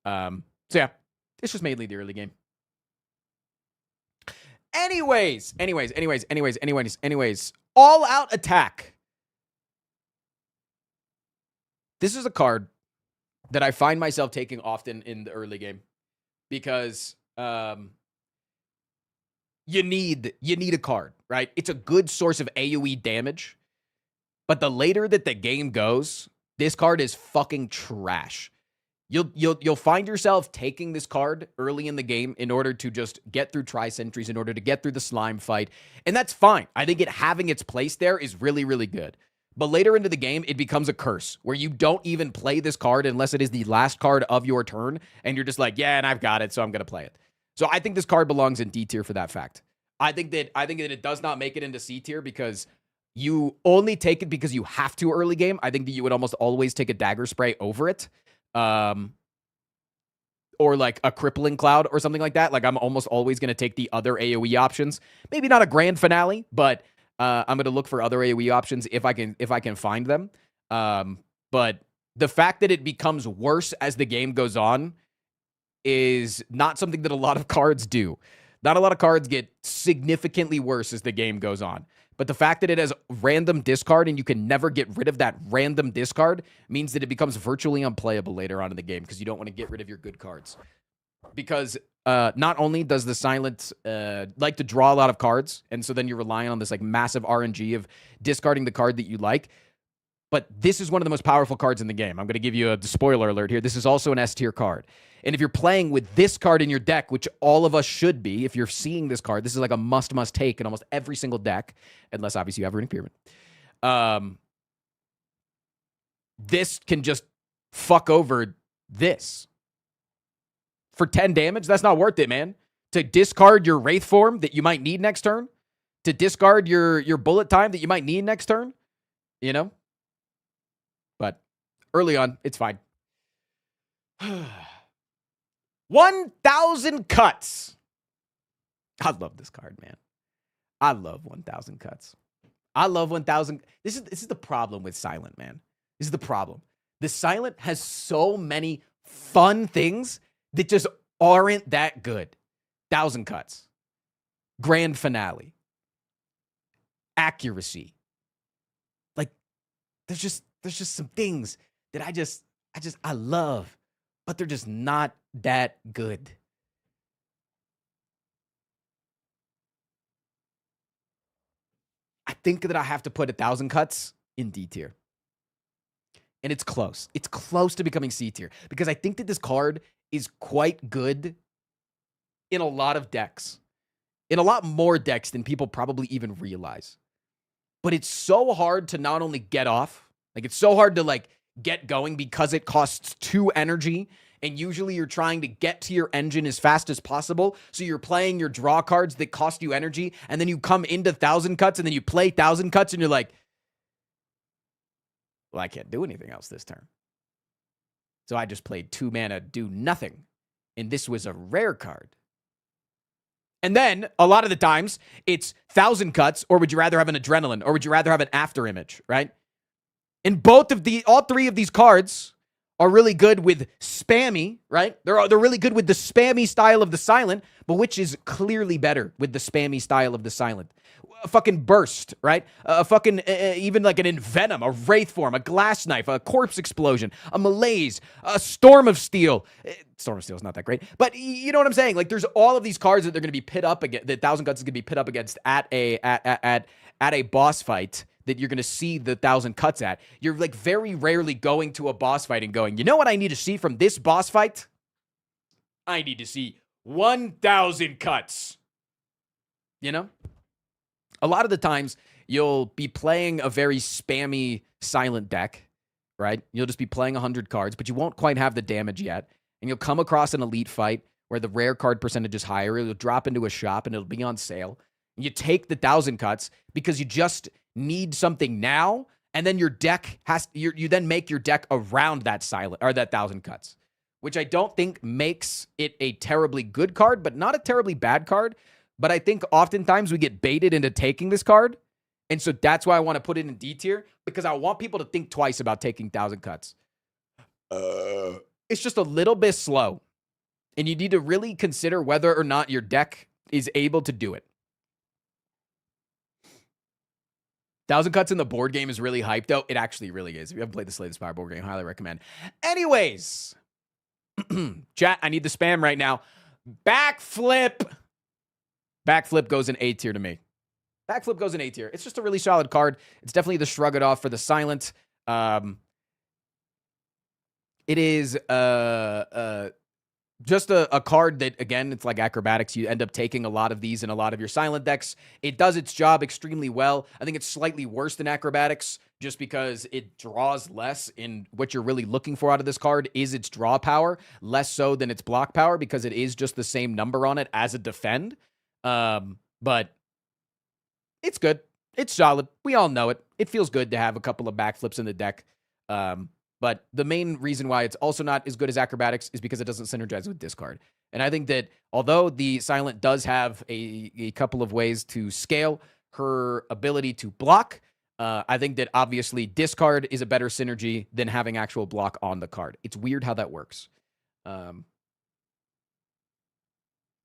So yeah, it's just mainly the early game. Anyways, All Out Attack. This is a card that I find myself taking often in the early game because you need a card, right? It's a good source of AoE damage, but the later that the game goes, this card is fucking trash. You'll find yourself taking this card early in the game in order to just get through Tri-Sentries, in order to get through the slime fight, and that's fine. I think having its place there is really, really good. But later into the game, it becomes a curse where you don't even play this card unless it is the last card of your turn, and you're just like, yeah, and I've got it, so I'm going to play it. So I think this card belongs in D tier for that fact. I think that it does not make it into C tier because you only take it because you have to early game. I think that you would almost always take a Dagger Spray over it. Or like a Crippling Cloud or something like that. Like I'm almost always going to take the other AoE options. Maybe not a grand finale, but I'm going to look for other AoE options if I can find them. But the fact that it becomes worse as the game goes on is not something that a lot of cards do. Not a lot of cards get significantly worse as the game goes on. But the fact that it has random discard and you can never get rid of that random discard means that it becomes virtually unplayable later on in the game because you don't want to get rid of your good cards. Because Not only does the Silent like to draw a lot of cards, and so then you're relying on this like massive RNG of discarding the card that you like, but this is one of the most powerful cards in the game. I'm going to give you a spoiler alert here. This is also an S tier card. And if you're playing with this card in your deck, which all of us should be, if you're seeing this card, this is like a must take in almost every single deck, unless obviously you have Runic Pyramid. This can just fuck over this. For 10 damage, that's not worth it, man. To discard your Wraith form that you might need next turn, to discard your bullet time that you might need next turn, you know? But early on, it's fine. 1,000 cuts. I love this card, man. I love 1,000 cuts. I love 1,000. This is the problem with Silent, man. This is the problem. The Silent has so many fun things that just aren't that good. 1,000 cuts. Grand finale. Accuracy. Like, there's just some things that I love, but they're just not that good. I think that I have to put 1,000 cuts in D tier. And it's close. It's close to becoming C tier because I think that this card is quite good in a lot of decks. In a lot more decks than people probably even realize. But it's so hard to not only get off, like it's so hard to like get going because it costs 2 energy, and usually you're trying to get to your engine as fast as possible, so you're playing your draw cards that cost you energy, and then you come into 1,000 cuts, and then you play 1,000 cuts, and you're like, well, I can't do anything else this turn. So I just played 2 mana, do nothing, and this was a rare card. And then, a lot of the times, it's 1,000 cuts, or would you rather have an Adrenaline, or would you rather have an After Image, right? And all 3 of these cards are really good with spammy, right? They're really good with the spammy style of the Silent, but which is clearly better with the spammy style of the Silent? A fucking Burst, right? A fucking, even like an Envenom, a Wraith Form, a Glass Knife, a Corpse Explosion, a Malaise, a Storm of Steel. Storm of Steel is not that great, but you know what I'm saying? Like, there's all of these cards that they're going to be pit up against, that 1,000 Cuts is going to be pit up against at a boss fight that you're going to see the 1,000 Cuts at. You're like very rarely going to a boss fight and going, you know what I need to see from this boss fight? I need to see 1,000 cuts. You know? A lot of the times you'll be playing a very spammy Silent deck, right? You'll just be playing 100 cards, but you won't quite have the damage yet. And you'll come across an elite fight where the rare card percentage is higher. It'll drop into a shop and it'll be on sale. And you take the 1,000 cuts because you just need something now, and then your deck you then make your deck around that Silent or that 1,000 cuts, which I don't think makes it a terribly good card, but not a terribly bad card. But I think oftentimes we get baited into taking this card, and so that's why I want to put it in D tier, because I want people to think twice about taking 1,000 cuts. It's just a little bit slow, and you need to really consider whether or not your deck is able to do it. 1,000 Cuts in the board game is really hyped, though. It actually really is. If you haven't played the Slay the Spire board game, highly recommend. Anyways, chat, I need the spam right now. Backflip. Backflip goes in A tier to me. Backflip goes in A tier. It's just a really solid card. It's definitely the shrug it off for the Silent. It is just a card that, again, it's like Acrobatics. You end up taking a lot of these in a lot of your Silent decks. It does its job extremely well. I think it's slightly worse than Acrobatics just because it draws less, in what you're really looking for out of this card is its draw power, less so than its block power, because it is just the same number on it as a defend. But it's good. It's solid. We all know it. It feels good to have a couple of backflips in the deck. But the main reason why it's also not as good as Acrobatics is because it doesn't synergize with Discard. And I think that although the Silent does have a couple of ways to scale her ability to block, I think that obviously Discard is a better synergy than having actual block on the card. It's weird how that works.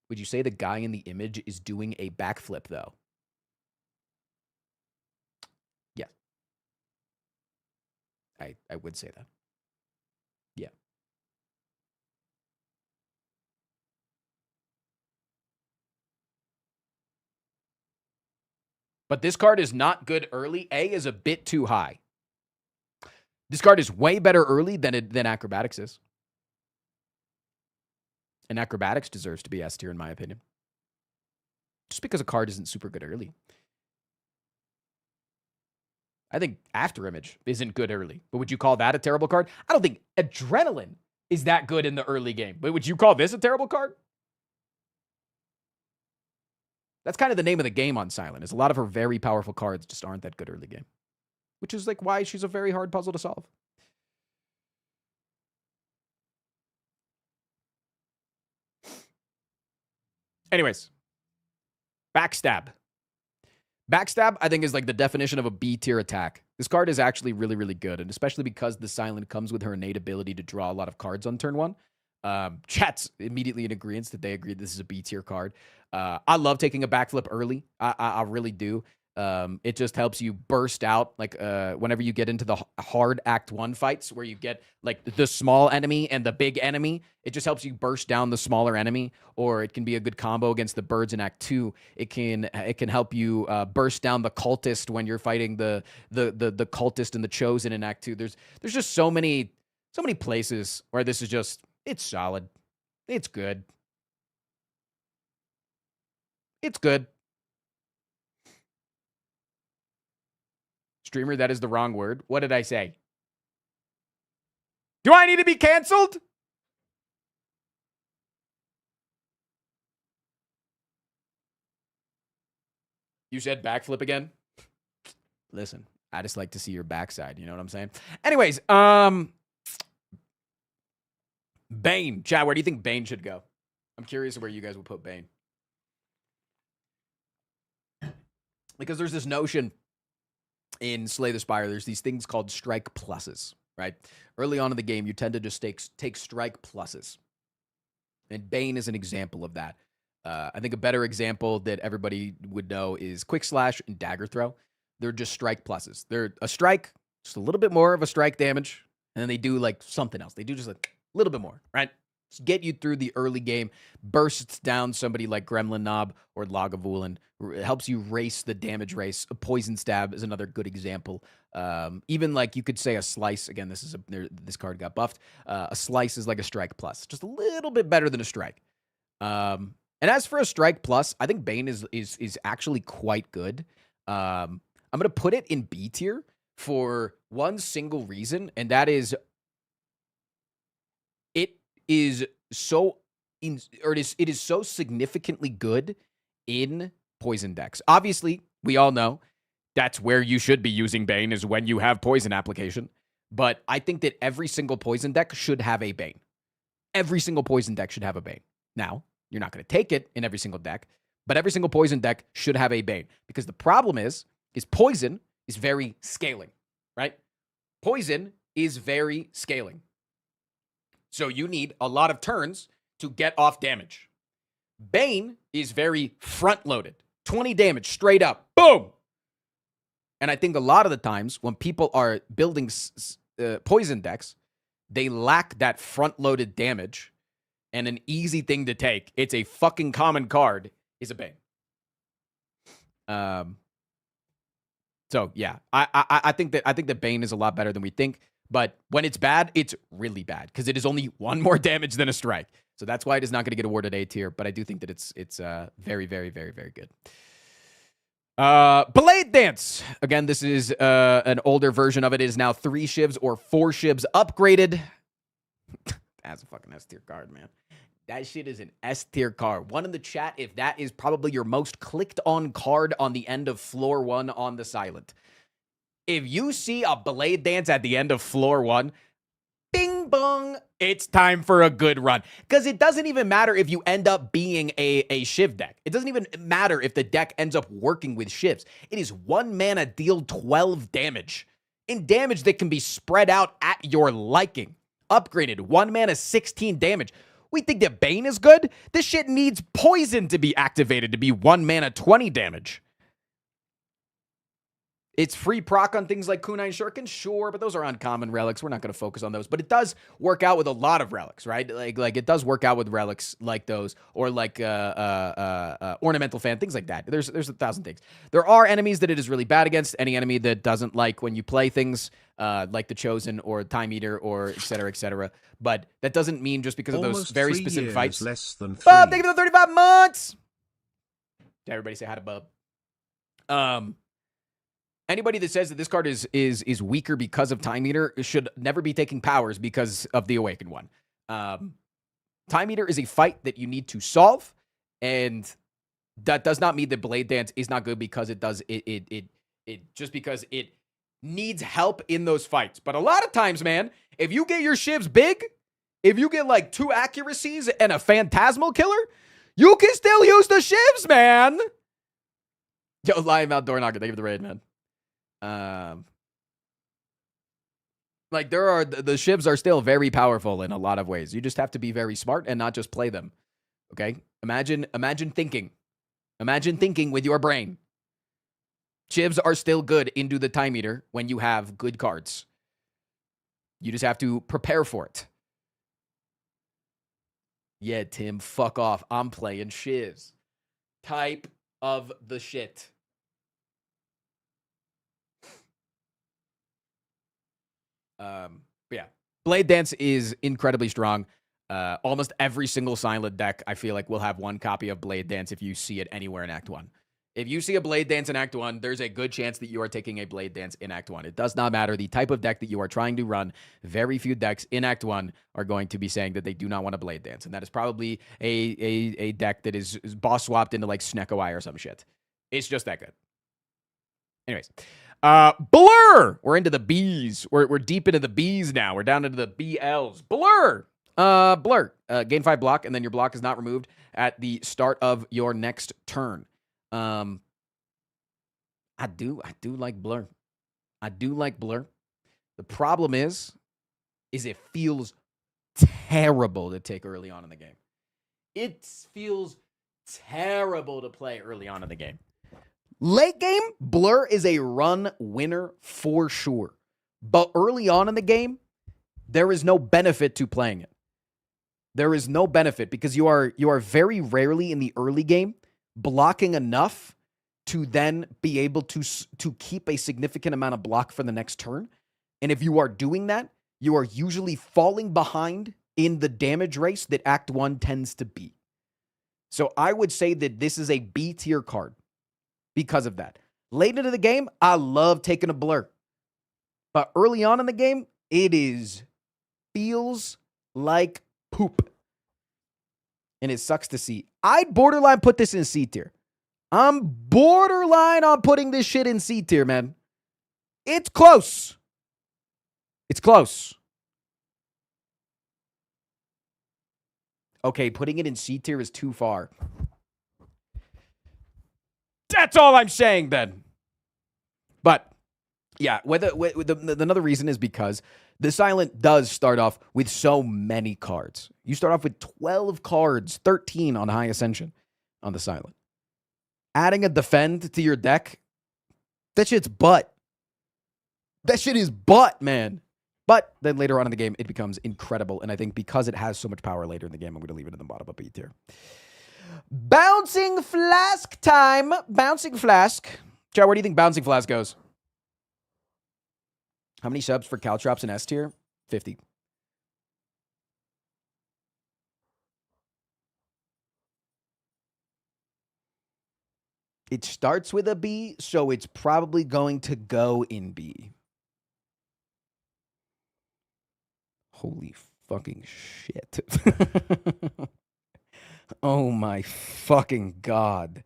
Would you say the guy in the image is doing a backflip, though? Yeah. I would say that. Yeah. But this card is not good early. A is a bit too high. This card is way better early than Acrobatics is. And Acrobatics deserves to be S tier, in my opinion. Just because a card isn't super good early. I think After Image isn't good early. But would you call that a terrible card? I don't think Adrenaline is that good in the early game. But would you call this a terrible card? That's kind of the name of the game on Silent, is a lot of her very powerful cards just aren't that good early game. Which is like why she's a very hard puzzle to solve. Anyways. Backstab. Backstab, I think, is like the definition of a B tier attack. This card is actually really, really good, and especially because the Silent comes with her innate ability to draw a lot of cards on turn 1. Chat's immediately in agreement that they agree this is a B tier card. I love taking a backflip early. I really do. It just helps you burst out, like whenever you get into the hard Act 1 fights where you get like the small enemy and the big enemy. It just helps you burst down the smaller enemy, or it can be a good combo against the birds in Act 2. It can help you burst down the cultist when you're fighting the cultist and the chosen in Act 2. There's just so many places where this is just, it's solid. It's good. It's good. Streamer, that is the wrong word. What did I say? Do I need to be canceled? You said backflip again? Listen, I just like to see your backside. You know what I'm saying? Anyways, Bane. Chad, where do you think Bane should go? I'm curious where you guys would put Bane. Because there's this notion in Slay the Spire, there's these things called strike pluses, right? Early on in the game, you tend to just take strike pluses. And Bane is an example of that. I think a better example that everybody would know is Quick Slash and Dagger Throw. They're just strike pluses. They're a strike, just a little bit more of a strike damage, and then they do like something else. They do just like a little bit more, right? Just get you through the early game, bursts down somebody like Gremlin Knob or Lagavulin, helps you race the damage race. A Poison Stab is another good example. Even like you could say a Slice. Again, this card got buffed. A Slice is like a strike plus, just a little bit better than a strike. And as for a strike plus, I think Bane is actually quite good. I'm gonna put it in B tier for one single reason, and that is it is so significantly good in poison decks. Obviously, we all know that's where you should be using Bane, is when you have poison application. But I think that every single poison deck should have a Bane. Every single poison deck should have a Bane. Now, you're not going to take it in every single deck, but every single poison deck should have a Bane. Because the problem is poison is very scaling, right? Poison is very scaling. So you need a lot of turns to get off damage. Bane is very front-loaded. 20 damage straight up. Boom! And I think a lot of the times when people are building poison decks, they lack that front-loaded damage. And an easy thing to take, it's a fucking common card, is a Bane. So yeah, I think that Bane is a lot better than we think. But when it's bad, it's really bad because it is only one more damage than a strike. So that's why it is not going to get awarded A tier. But I do think that it's very, very, very, very good. Blade Dance. Again, this is an older version of it. It is now 3 shivs or 4 shivs upgraded. That's a fucking S tier card, man. That shit is an S tier card. One in the chat if that is probably your most clicked on card on the end of floor 1 on the Silent. If you see a Blade Dance at the end of floor 1, bing bong, it's time for a good run. Because it doesn't even matter if you end up being a Shiv deck. It doesn't even matter if the deck ends up working with Shivs. It is 1 mana, deal 12 damage. In damage that can be spread out at your liking. Upgraded, 1 mana, 16 damage. We think that Bane is good? This shit needs poison to be activated to be 1 mana, 20 damage. It's free proc on things like Kunai Shuriken, sure, but those are uncommon relics. We're not going to focus on those. But it does work out with a lot of relics, right? Like it does work out with relics like those, or like ornamental fan, things like that. There's 1,000 things. There are enemies that it is really bad against. Any enemy that doesn't like when you play things like the Chosen or Time Eater or et cetera, et cetera. But that doesn't mean just because of those Almost very 3 specific years, fights. less than 3. Bub, thank you for the 35 months. Everybody say hi to Bub. Anybody that says that this card is weaker because of Time Eater should never be taking powers because of the Awakened one. Time Eater is a fight that you need to solve, and that does not mean that Blade Dance is not good because it does it just because it needs help in those fights. But a lot of times, man, if you get your shivs big, if you get like 2 accuracies and a phantasmal killer, you can still use the shivs, man. Yo, Lion Mount Door Knocker, thank you for the raid, man. Like the shivs are still very powerful in a lot of ways. You just have to be very smart and not just play them. Okay? Imagine thinking. Imagine thinking with your brain. Shivs are still good into the Time Eater when you have good cards. You just have to prepare for it. Yeah, Tim, fuck off. I'm playing shivs. Type of the shit. Yeah, Blade Dance is incredibly strong. Almost every single Silent deck, I feel like, will have one copy of Blade Dance if you see it anywhere in Act 1. If you see a Blade Dance in Act 1, there's a good chance that you are taking a Blade Dance in Act 1. It does not matter the type of deck that you are trying to run. Very few decks in Act 1 are going to be saying that they do not want a Blade Dance. And that is probably a deck that is boss swapped into like Snekowai or some shit. It's just that good. Anyways. Blur! We're into the Bs. We're deep into the Bs now. We're down into the BLs. Blur! Blur. Gain 5 block, and then your block is not removed at the start of your next turn. I do like Blur. I do like Blur. The problem is it feels terrible to take early on in the game. It feels terrible to play early on in the game. Late game, Blur is a run winner for sure. But early on in the game, there is no benefit to playing it. There is no benefit because you are very rarely in the early game blocking enough to then be able to keep a significant amount of block for the next turn. And if you are doing that, you are usually falling behind in the damage race that Act 1 tends to be. So I would say that this is a B tier card. Because of that. Late into the game, I love taking a Blur. But early on in the game, feels like poop. And it sucks to see. I'd borderline put this in C tier. I'm borderline on putting this shit in C tier, man. It's close. It's close. Okay, putting it in C tier is too far. That's all I'm saying, then. But, yeah, another reason is because the Silent does start off with so many cards. You start off with 12 cards, 13 on High Ascension on the Silent. Adding a Defend to your deck, that shit's butt. That shit is butt, man. But then later on in the game, it becomes incredible. And I think because it has so much power later in the game, I'm going to leave it in the bottom of B tier. Bouncing Flask time. Bouncing Flask. Chad, where do you think Bouncing Flask goes? How many subs for Caltrops in S tier? 50. It starts with a B, so it's probably going to go in B. Holy fucking shit. Oh my fucking God.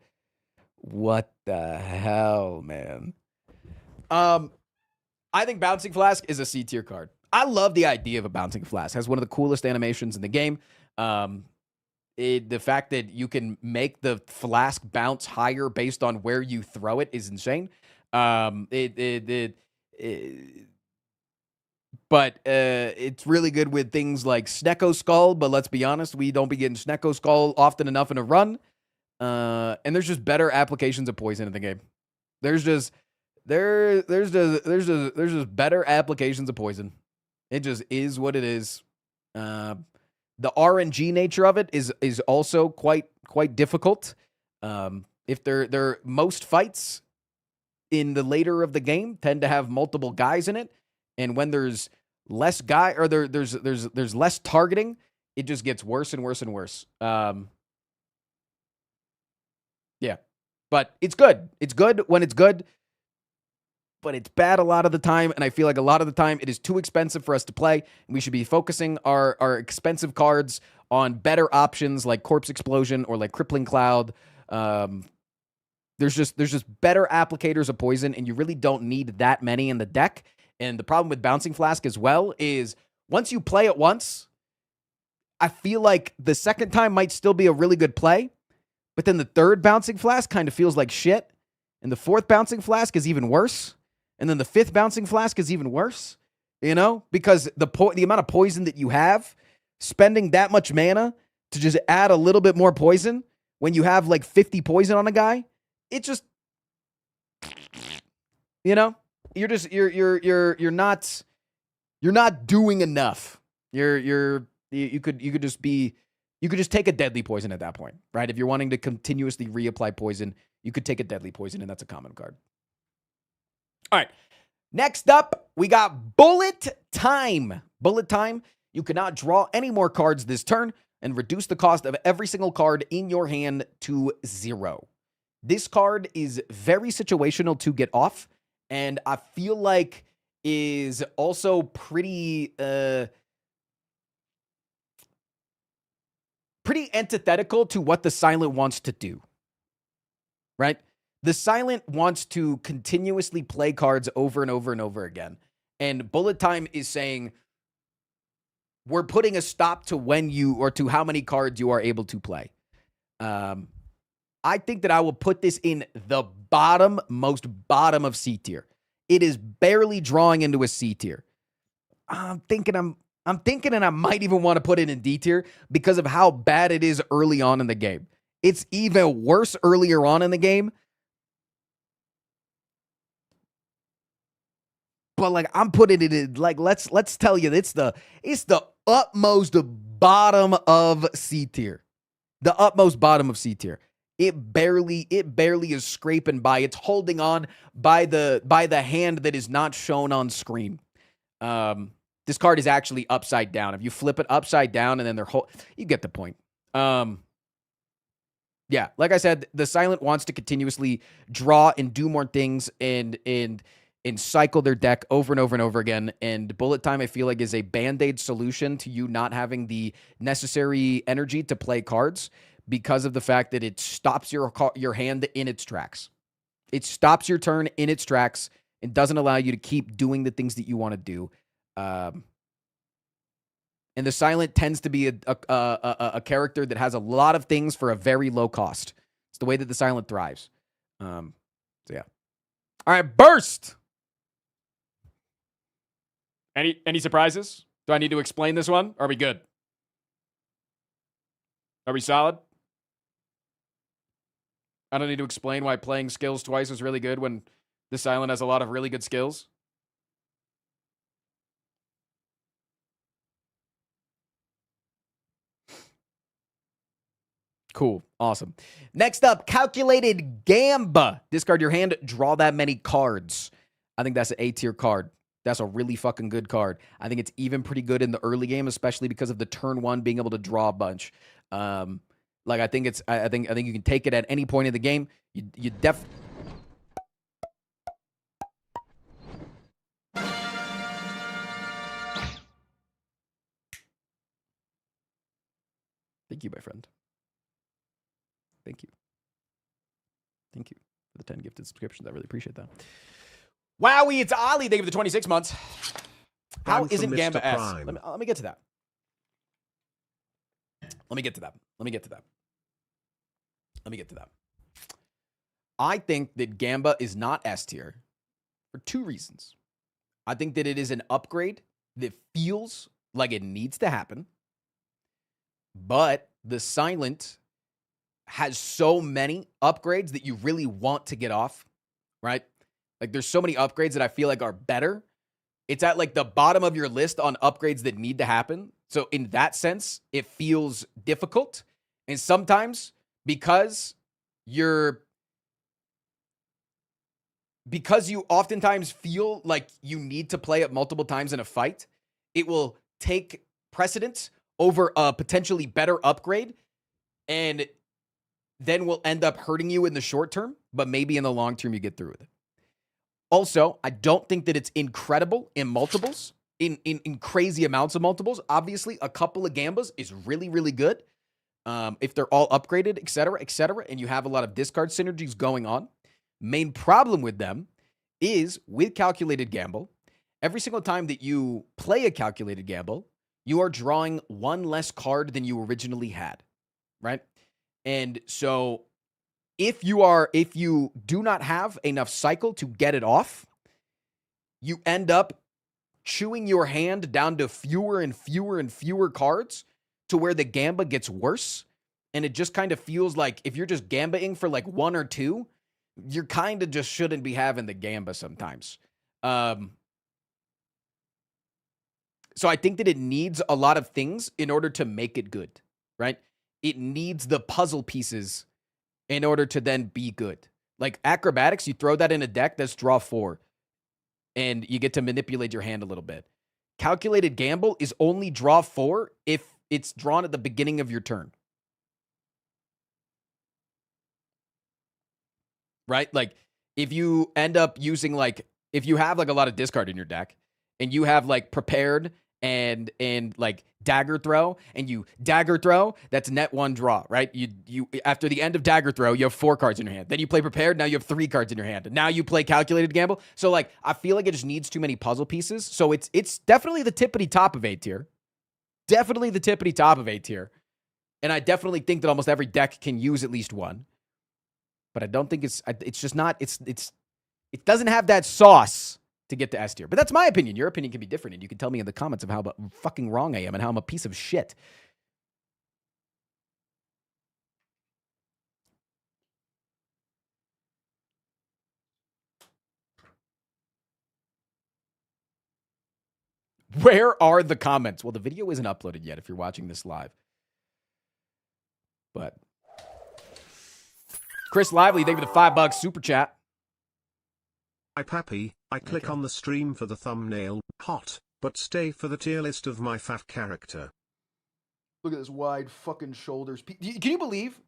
What the hell, man? I think Bouncing Flask is a C tier card. I love the idea of a Bouncing Flask. It has one of the coolest animations in the game. The fact that you can make the flask bounce higher based on where you throw it is insane. But it's really good with things like Snecko Skull, but let's be honest, we don't be getting Snecko Skull often enough in a run. And there's just better applications of poison in the game. There's just there's just better applications of poison. It just is what it is. The RNG nature of it is also quite difficult. If they're most fights in the later of the game tend to have multiple guys in it, and when there's less guy or there's less targeting, it just gets worse and worse and worse. Yeah, but it's good. It's good when it's good, but it's bad a lot of the time. And I feel like a lot of the time it is too expensive for us to play. And we should be focusing our expensive cards on better options like Corpse Explosion or like Crippling Cloud. There's just better applicators of poison, and you really don't need that many in the deck. And the problem with Bouncing Flask as well is once you play it once, I feel like the second time might still be a really good play, but then the third Bouncing Flask kind of feels like shit, and the fourth Bouncing Flask is even worse, and then the fifth Bouncing Flask is even worse, you know, because the amount of poison that you have, spending that much mana to just add a little bit more poison when you have like 50 poison on a guy, it just, you know, you're not doing enough. You could just take a deadly poison at that point, right? If you're wanting to continuously reapply poison, you could take a deadly poison, and that's a common card. All right. Next up, we got Bullet Time. Bullet Time. You cannot draw any more cards this turn and reduce the cost of every single card in your hand to 0. This card is very situational to get off, and I feel like is also pretty antithetical to what the Silent wants to do, right? The Silent wants to continuously play cards over and over and over again. And Bullet Time is saying, we're putting a stop to when you, or to how many cards you are able to play. I think that I will put this in the most bottom of C tier. It is barely drawing into a C tier. I'm thinking and I might even want to put it in D tier because of how bad it is early on in the game. It's even worse earlier on in the game. But like I'm putting it in, like let's tell you it's the utmost bottom of C tier. The utmost bottom of C tier. It barely is scraping by. It's holding on by the hand that is not shown on screen. This card is actually upside down. If you flip it upside down and then you get the point. Yeah, like I said, the Silent wants to continuously draw and do more things and cycle their deck over and over and over again. And Bullet Time, I feel like, is a band-aid solution to you not having the necessary energy to play cards because of the fact that it stops your hand in its tracks. It stops your turn in its tracks and doesn't allow you to keep doing the things that you want to do. And the Silent tends to be a character that has a lot of things for a very low cost. It's the way that the Silent thrives. So yeah. All right, Burst. Any surprises? Do I need to explain this one? Are we good? Are we solid? I don't need to explain why playing skills twice is really good when the Silent has a lot of really good skills. Cool. Awesome. Next up, Calculated Gamba. Discard your hand, draw that many cards. I think that's an A tier card. That's a really fucking good card. I think it's even pretty good in the early game, especially because of the turn one being able to draw a bunch. I think you can take it at any point in the game. You Thank you, my friend. Thank you. Thank you for the 10 gifted subscriptions. I really appreciate that. Wowie, it's Ollie. Thank you for the 26 months. How isn't Gamba S? Let me get to that. Let me get to that. I think that Gamba is not S tier for 2 reasons. I think that it is an upgrade that feels like it needs to happen, but the Silent has so many upgrades that you really want to get off, right? Like there's so many upgrades that I feel like are better. It's at like the bottom of your list on upgrades that need to happen. So in that sense, it feels difficult. And sometimes because you oftentimes feel like you need to play it multiple times in a fight, it will take precedence over a potentially better upgrade and then will end up hurting you in the short term, but maybe in the long term you get through with it. Also, I don't think that it's incredible in multiples, in crazy amounts of multiples. Obviously, a couple of Gambas is really, really good. If they're all upgraded, et cetera, and you have a lot of discard synergies going on. Main problem with them is with calculated gamble, every single time that you play a calculated gamble, you are drawing one less card than you originally had, right? And so if you do not have enough cycle to get it off, you end up chewing your hand down to fewer and fewer and fewer cards to where the gamba gets worse. And it just kind of feels like if you're just gambaing for like one or two, you're kind of just shouldn't be having the gamba sometimes. So I think that it needs a lot of things in order to make it good, right? It needs the puzzle pieces in order to then be good. Like acrobatics, you throw that in a deck, that's draw 4. And you get to manipulate your hand a little bit. Calculated gamble is only draw 4 if it's drawn at the beginning of your turn. Right? Like if you end up using like, if you have like a lot of discard in your deck and you have like prepared and like dagger throw and you dagger throw, that's net 1 draw, right? You after the end of dagger throw, you have 4 cards in your hand. Then you play prepared, now you have 3 cards in your hand. Now you play calculated gamble. So like I feel like it just needs too many puzzle pieces. So it's definitely the tippity top of A tier. Definitely the tippity top of A tier. And I definitely think that almost every deck can use at least one. But I don't think it's just not, it doesn't have that sauce to get to S tier. But that's my opinion. Your opinion can be different. And you can tell me in the comments of how fucking wrong I am and how I'm a piece of shit. Where are the comments? Well, the video isn't uploaded yet if you're watching this live. But Chris Lively, thank you for the $5 super chat. Hi Pappy, I click on the stream for the thumbnail, hot, but stay for the tier list of my fav character. Look at this wide fucking shoulders. Can you believe?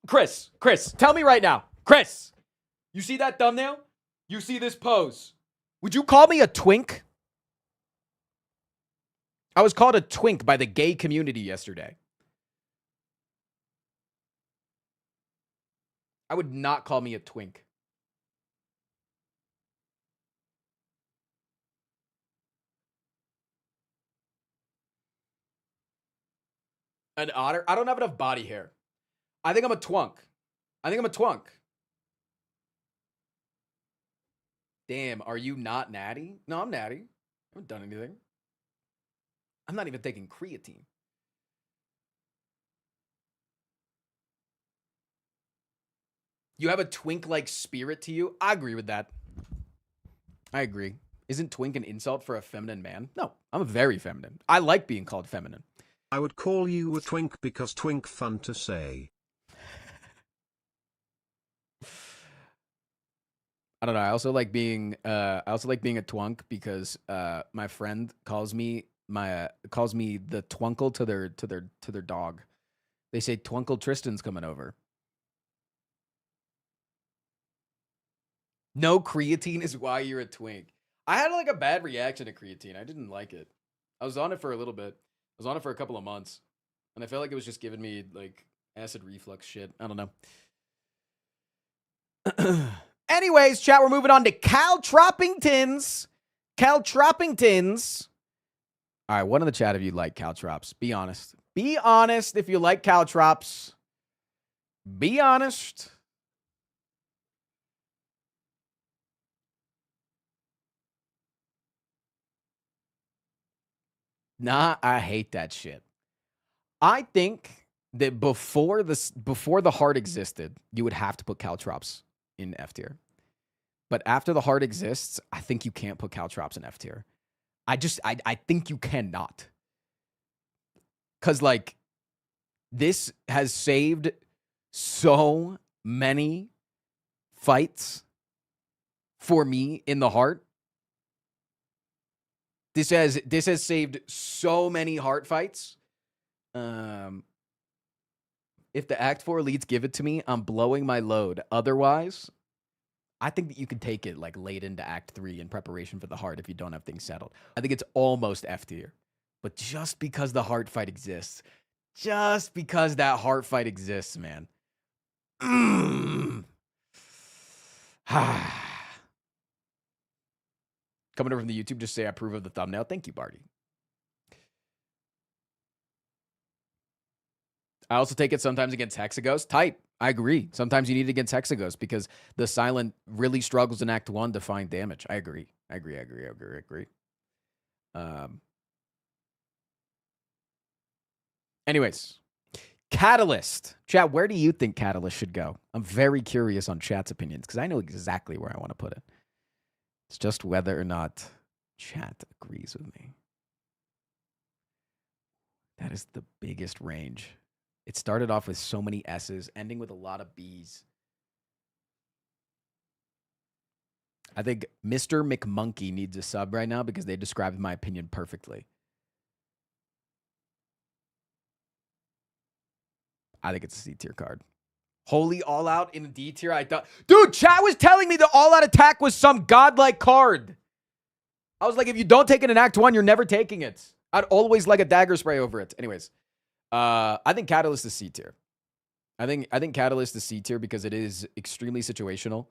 Chris, tell me right now. Chris, you see that thumbnail? You see this pose? Would you call me a twink? I was called a twink by the gay community yesterday. I would not call me a twink. An otter? I don't have enough body hair. I think I'm a twunk. Damn, are you not natty? No, I'm natty. I haven't done anything. I'm not even taking creatine. You have a twink-like spirit to you? I agree with that. I agree. Isn't twink an insult for a feminine man? No, I'm very feminine. I like being called feminine. I would call you a twink because twink fun to say. I don't know. I also like being a twunk because my friend calls me the twinkle to their dog. They say Twinkle Tristan's coming over. No creatine is why you're a twink. I had like a bad reaction to creatine. I didn't like it. I was on it for a little bit. I was on it for a couple of months. And I felt like it was just giving me like acid reflux shit. I don't know. Anyways, chat, we're moving on to Caltroppingtons. Caltroppingtons. All right, one in the chat if you like Caltrops. Be honest. Be honest if you like Caltrops. Be honest. Nah, I hate that shit. I think that before the heart existed, you would have to put Caltrops in F tier. But after the heart exists, I think you can't put Caltrops in F tier. I think you cannot. Because, like, this has saved so many fights for me in the heart. This has saved so many heart fights. If the Act 4 elites give it to me, I'm blowing my load. Otherwise, I think that you can take it like late into Act 3 in preparation for the heart if you don't have things settled. I think it's almost F tier. But just because the heart fight exists, just because that heart fight exists, man. Coming over from the YouTube, just say I approve of the thumbnail. Thank you, Barty. I also take it sometimes against Hexaghost. Tight. I agree. Sometimes you need it against Hexaghost because the Silent really struggles in Act 1 to find damage. I agree. Anyways, Catalyst. Chat, where do you think Catalyst should go? I'm very curious on chat's opinions because I know exactly where I want to put it. It's just whether or not chat agrees with me. That is the biggest range. It started off with so many S's, ending with a lot of B's. I think Mr. McMonkey needs a sub right now because they described my opinion perfectly. I think it's a C tier card. Holy All Out in D tier. I thought, dude, chat was telling me the All Out attack was some godlike card. I was like, if you don't take it in Act 1, you're never taking it. I'd always like a dagger spray over it. Anyways, I think Catalyst is C tier. I think Catalyst is C tier because it is extremely situational.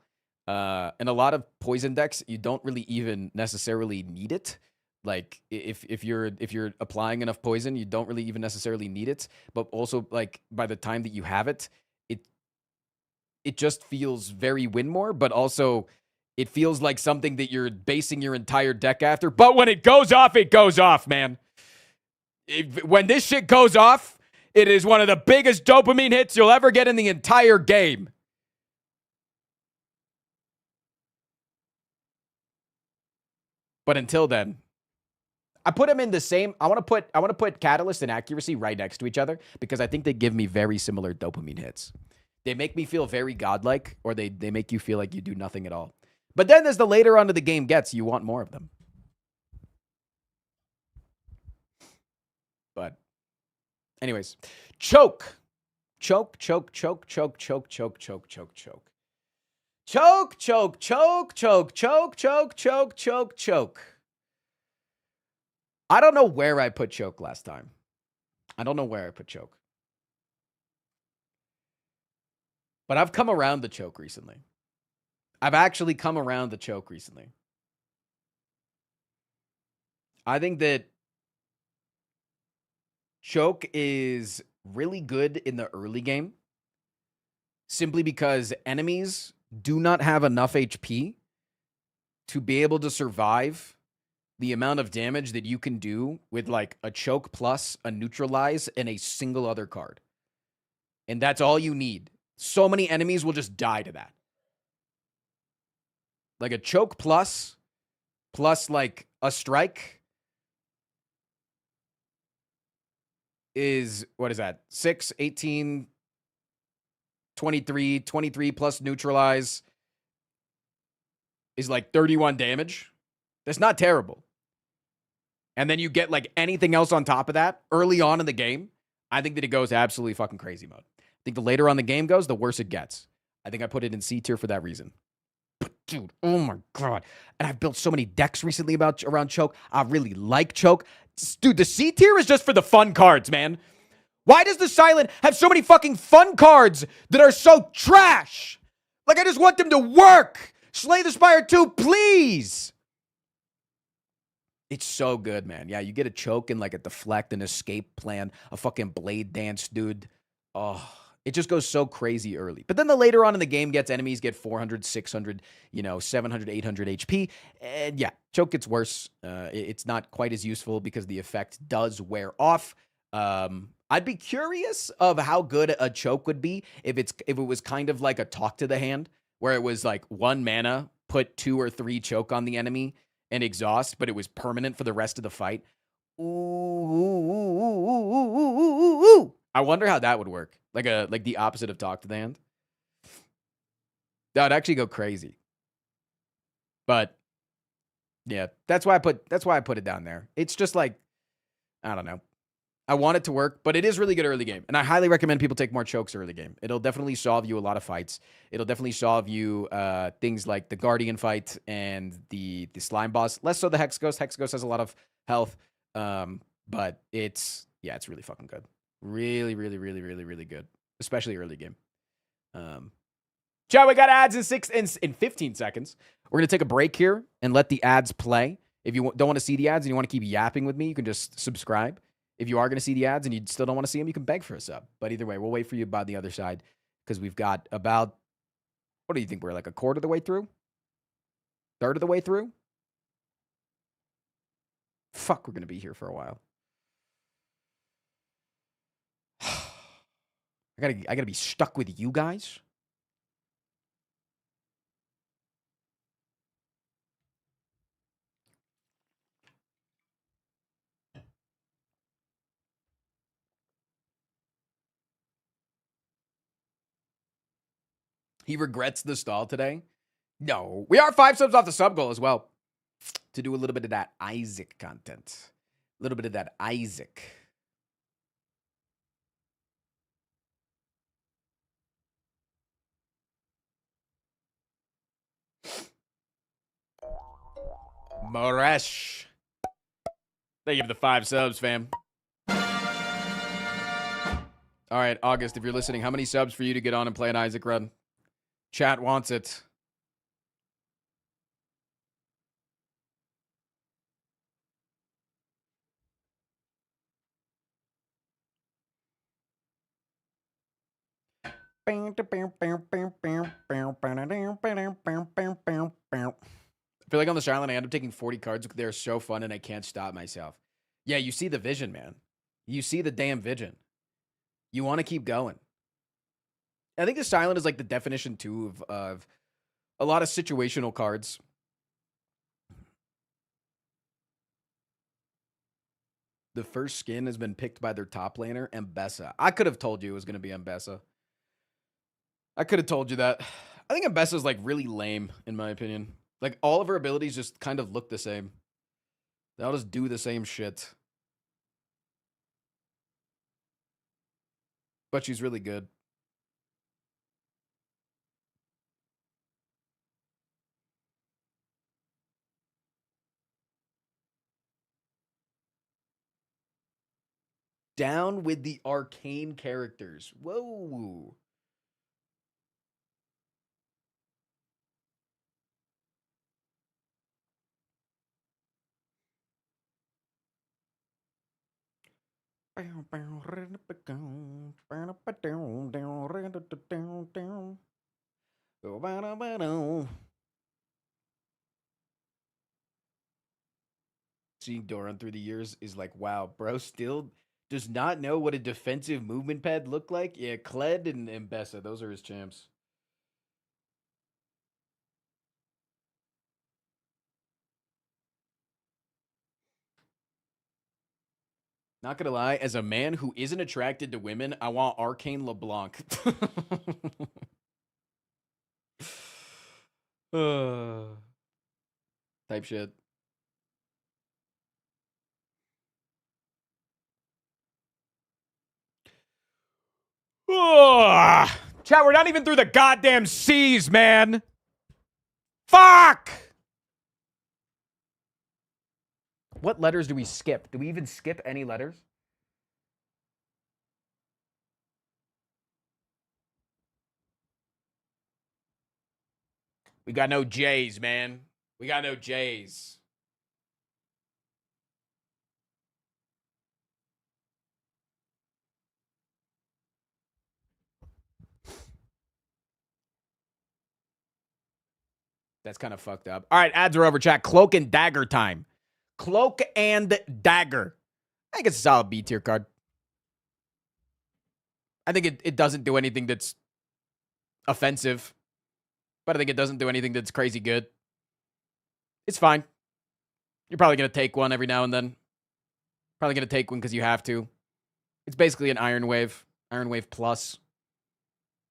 In a lot of poison decks, you don't really even necessarily need it. Like if you're applying enough poison, you don't really even necessarily need it. But also, like, by the time that you have it, it just feels very win more, but also it feels like something that you're basing your entire deck after. But when it goes off, man. When this shit goes off, it is one of the biggest dopamine hits you'll ever get in the entire game. But until then, I put them in the same. I want to put Catalyst and Accuracy right next to each other because I think they give me very similar dopamine hits. They make me feel very godlike, or they make you feel like you do nothing at all. But then as the later on to the game gets, you want more of them. But anyways, choke. Choke. I don't know where I put choke last time. But I've come around the choke recently. I've actually come around the choke recently. I think that choke is really good in the early game simply because enemies do not have enough HP to be able to survive the amount of damage that you can do with like a choke plus a neutralize and a single other card. And that's all you need. So many enemies will just die to that. Like a choke plus like a strike is, what is that? 6, 18, 23, 23 plus neutralize is like 31 damage. That's not terrible. And then you get like anything else on top of that early on in the game. I think that it goes absolutely fucking crazy mode. I think the later on the game goes, the worse it gets. I think I put it in C tier for that reason. But dude, oh my God. And I've built so many decks recently around choke. I really like choke. Dude, the C tier is just for the fun cards, man. Why does the Silent have so many fucking fun cards that are so trash? Like, I just want them to work. Slay the Spire 2, please. It's so good, man. Yeah, you get a choke and like a deflect, an escape plan, a fucking blade dance, dude. Oh, it just goes so crazy early. But then the later on in the game enemies get 400, 600, 700, 800 HP. And yeah, choke gets worse. It's not quite as useful because the effect does wear off. I'd be curious of how good a choke would be if it was kind of like a talk to the hand, where it was like 1 mana, put 2 or 3 choke on the enemy and exhaust, but it was permanent for the rest of the fight. Ooh. I wonder how that would work. Like the opposite of talk to the hand. That would actually go crazy. But yeah, that's why I put it down there. It's just like, I don't know. I want it to work, but it is really good early game. And I highly recommend people take more chokes early game. It'll definitely solve you a lot of fights. It'll definitely solve you things like the Guardian fight and the slime boss. Less so the Hex Ghost. Hex Ghost has a lot of health. But it's really fucking good. Really, really, really, really, really good. Especially early game. Chat, we got ads in 15 seconds. We're going to take a break here and let the ads play. If you don't want to see the ads and you want to keep yapping with me, you can just subscribe. If you are going to see the ads and you still don't want to see them, you can beg for a sub. But either way, we'll wait for you by the other side because we've got about, what do you think? We're like a quarter of the way through? Third of the way through? Fuck, we're going to be here for a while. I gotta be stuck with you guys. He regrets the stall today. No, we are 5 subs off the sub goal as well. To do a little bit of that Isaac content. A little bit of that Isaac. Moresh. Thank you for the 5 subs, fam. All right, August, if you're listening, how many subs for you to get on and play an Isaac run? Chat wants it. I feel like on this island, I end up taking 40 cards. They're so fun, and I can't stop myself. Yeah, you see the vision, man. You see the damn vision. You want to keep going. I think this island is like the definition, too, of a lot of situational cards. The first skin has been picked by their top laner, Mbessa. I could have told you it was going to be Mbessa. I could have told you that. I think Mbessa's like really lame, in my opinion. Like, all of her abilities just kind of look the same. They'll just do the same shit. But she's really good. Down with the arcane characters. Whoa. Seeing Doran through the years is like, wow, bro still does not know what a defensive movement pad looked like. Yeah, Kled and Mbessa, those are his champs. Not gonna lie, as a man who isn't attracted to women, I want Arcane LeBlanc. Type shit. Chat, we're not even through the goddamn seas, man. Fuck! What letters do we skip? Do we even skip any letters? We got no J's, man. We got no J's. That's kind of fucked up. All right, ads are over, chat. Cloak and Dagger time. Cloak and Dagger. I think it's a solid B tier card. I think it doesn't do anything that's offensive, but I think it doesn't do anything that's crazy good. It's fine. You're probably going to take one every now and then. Probably going to take one because you have to. It's basically an Iron Wave. Iron Wave Plus.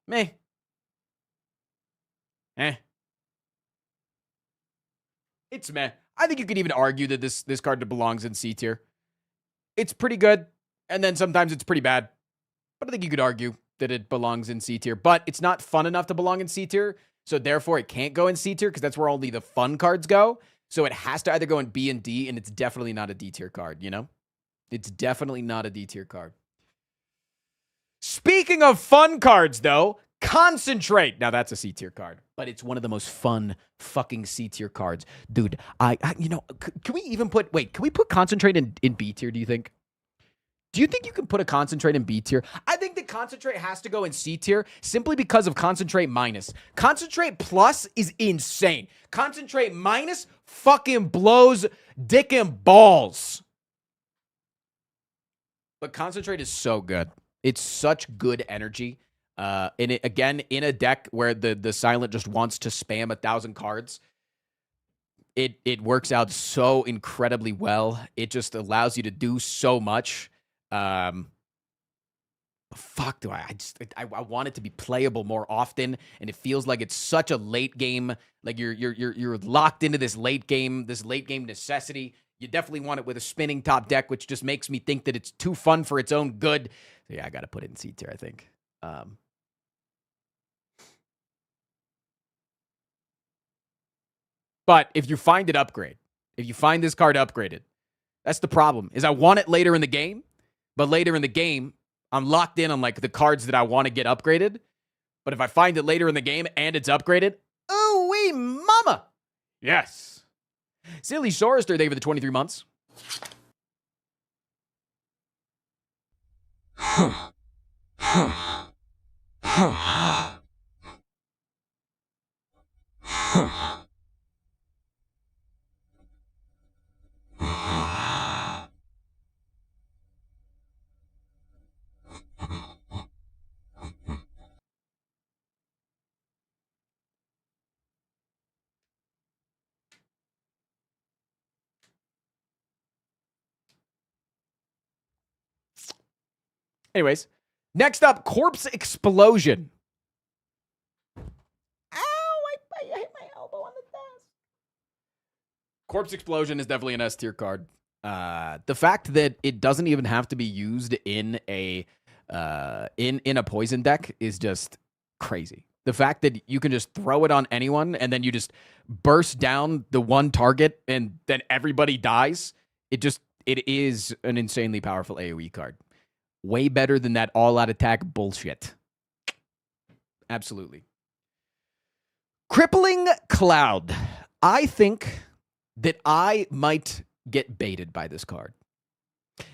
Meh. It's meh. I think you could even argue that this card belongs in C tier. It's pretty good, and then sometimes it's pretty bad. But I think you could argue that it belongs in C tier. But it's not fun enough to belong in C tier, so therefore it can't go in C tier because that's where only the fun cards go. So it has to either go in B and D, and it's definitely not a D tier card, you know? It's definitely not a D tier card. Speaking of fun cards, though, Concentrate. Now, that's a C tier card, but it's one of the most fun fucking C tier cards. Dude, can we even put, can we put Concentrate in B tier, do you think? Do you think you can put a Concentrate in B tier? I think the Concentrate has to go in C tier simply because of Concentrate minus. Concentrate plus is insane. Concentrate minus fucking blows dick and balls. But Concentrate is so good. It's such good energy. And it, again, in a deck where the Silent just wants to spam 1,000 cards, it works out so incredibly well. It just allows you to do so much. Fuck, do I want it to be playable more often, and it feels like it's such a late game. Like you're locked into this late game necessity. You definitely want it with a spinning top deck, which just makes me think that it's too fun for its own good. So yeah, I got to put it in C tier, I think. But if you find it upgrade, if you find this card upgraded, that's the problem. Is I want it later in the game, but later in the game, I'm locked in on like the cards that I want to get upgraded. But if I find it later in the game and it's upgraded, oh wee mama. Yes. Silly Sorester, thank you for the 23 months. Anyways, next up, Corpse Explosion. Ow, I hit my elbow on the desk. Corpse Explosion is definitely an S tier card. The fact that it doesn't even have to be used in a poison deck is just crazy. The fact that you can just throw it on anyone and then you just burst down the one target and then everybody dies, it is an insanely powerful AoE card. Way better than that all-out attack bullshit. Absolutely. Crippling Cloud. I think that I might get baited by this card.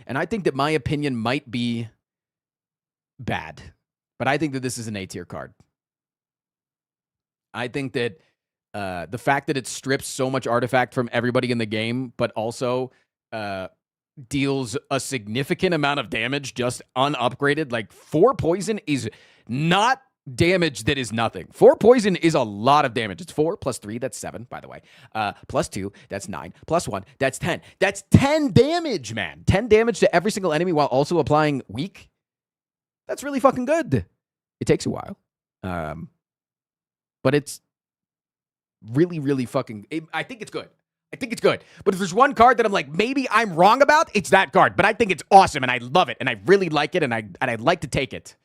And I think that my opinion might be bad. But I think that this is an A-tier card. I think that the fact that it strips so much artifact from everybody in the game, but also deals a significant amount of damage just unupgraded. Like 4 poison is not damage that is nothing. 4 poison is a lot of damage. It's 4 plus 3, that's 7, by the way. Plus 2, that's 9. Plus 1, that's 10. That's 10 damage, man. 10 damage to every single enemy while also applying weak. That's really fucking good. It takes a while. But it's really, really fucking... I think it's good. I think it's good. But if there's one card that I'm like, maybe I'm wrong about, it's that card. But I think it's awesome, and I love it, and I really like it, and I'd like to take it.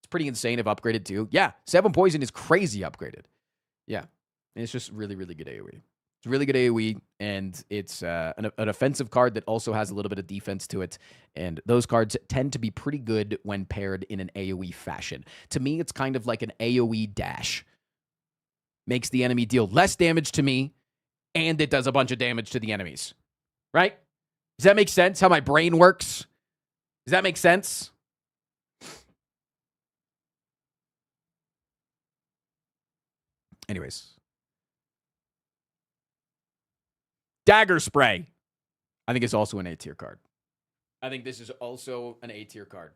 It's pretty insane if upgraded too. Yeah, 7 poison is crazy upgraded. Yeah, and it's just really, really good AoE. It's really good AoE, and it's an offensive card that also has a little bit of defense to it. And those cards tend to be pretty good when paired in an AoE fashion. To me, it's kind of like an AoE dash. Makes the enemy deal less damage to me, and it does a bunch of damage to the enemies. Right? Does that make sense? How my brain works? Does that make sense? Anyways. Dagger Spray. I think it's also an A-tier card. I think this is also an A-tier card.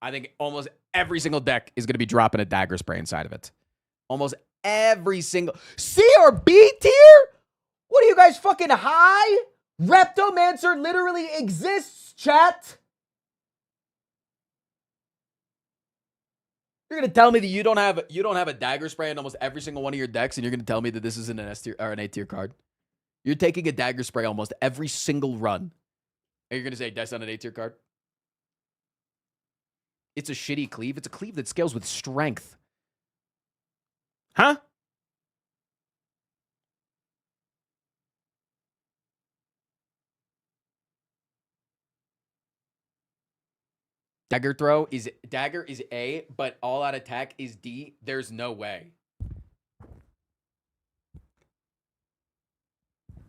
I think almost every single deck is going to be dropping a Dagger Spray inside of it. Almost every single... CRB tier? What are you guys fucking high? Reptomancer literally exists, chat. You're gonna tell me that you don't have a dagger spray in almost every single one of your decks, and you're gonna tell me that this isn't an S tier or an A tier card? You're taking a dagger spray almost every single run, and you're gonna say that's not an A tier card? It's a shitty cleave. It's a cleave that scales with strength. Huh? Dagger is A, but all out attack is D. There's no way.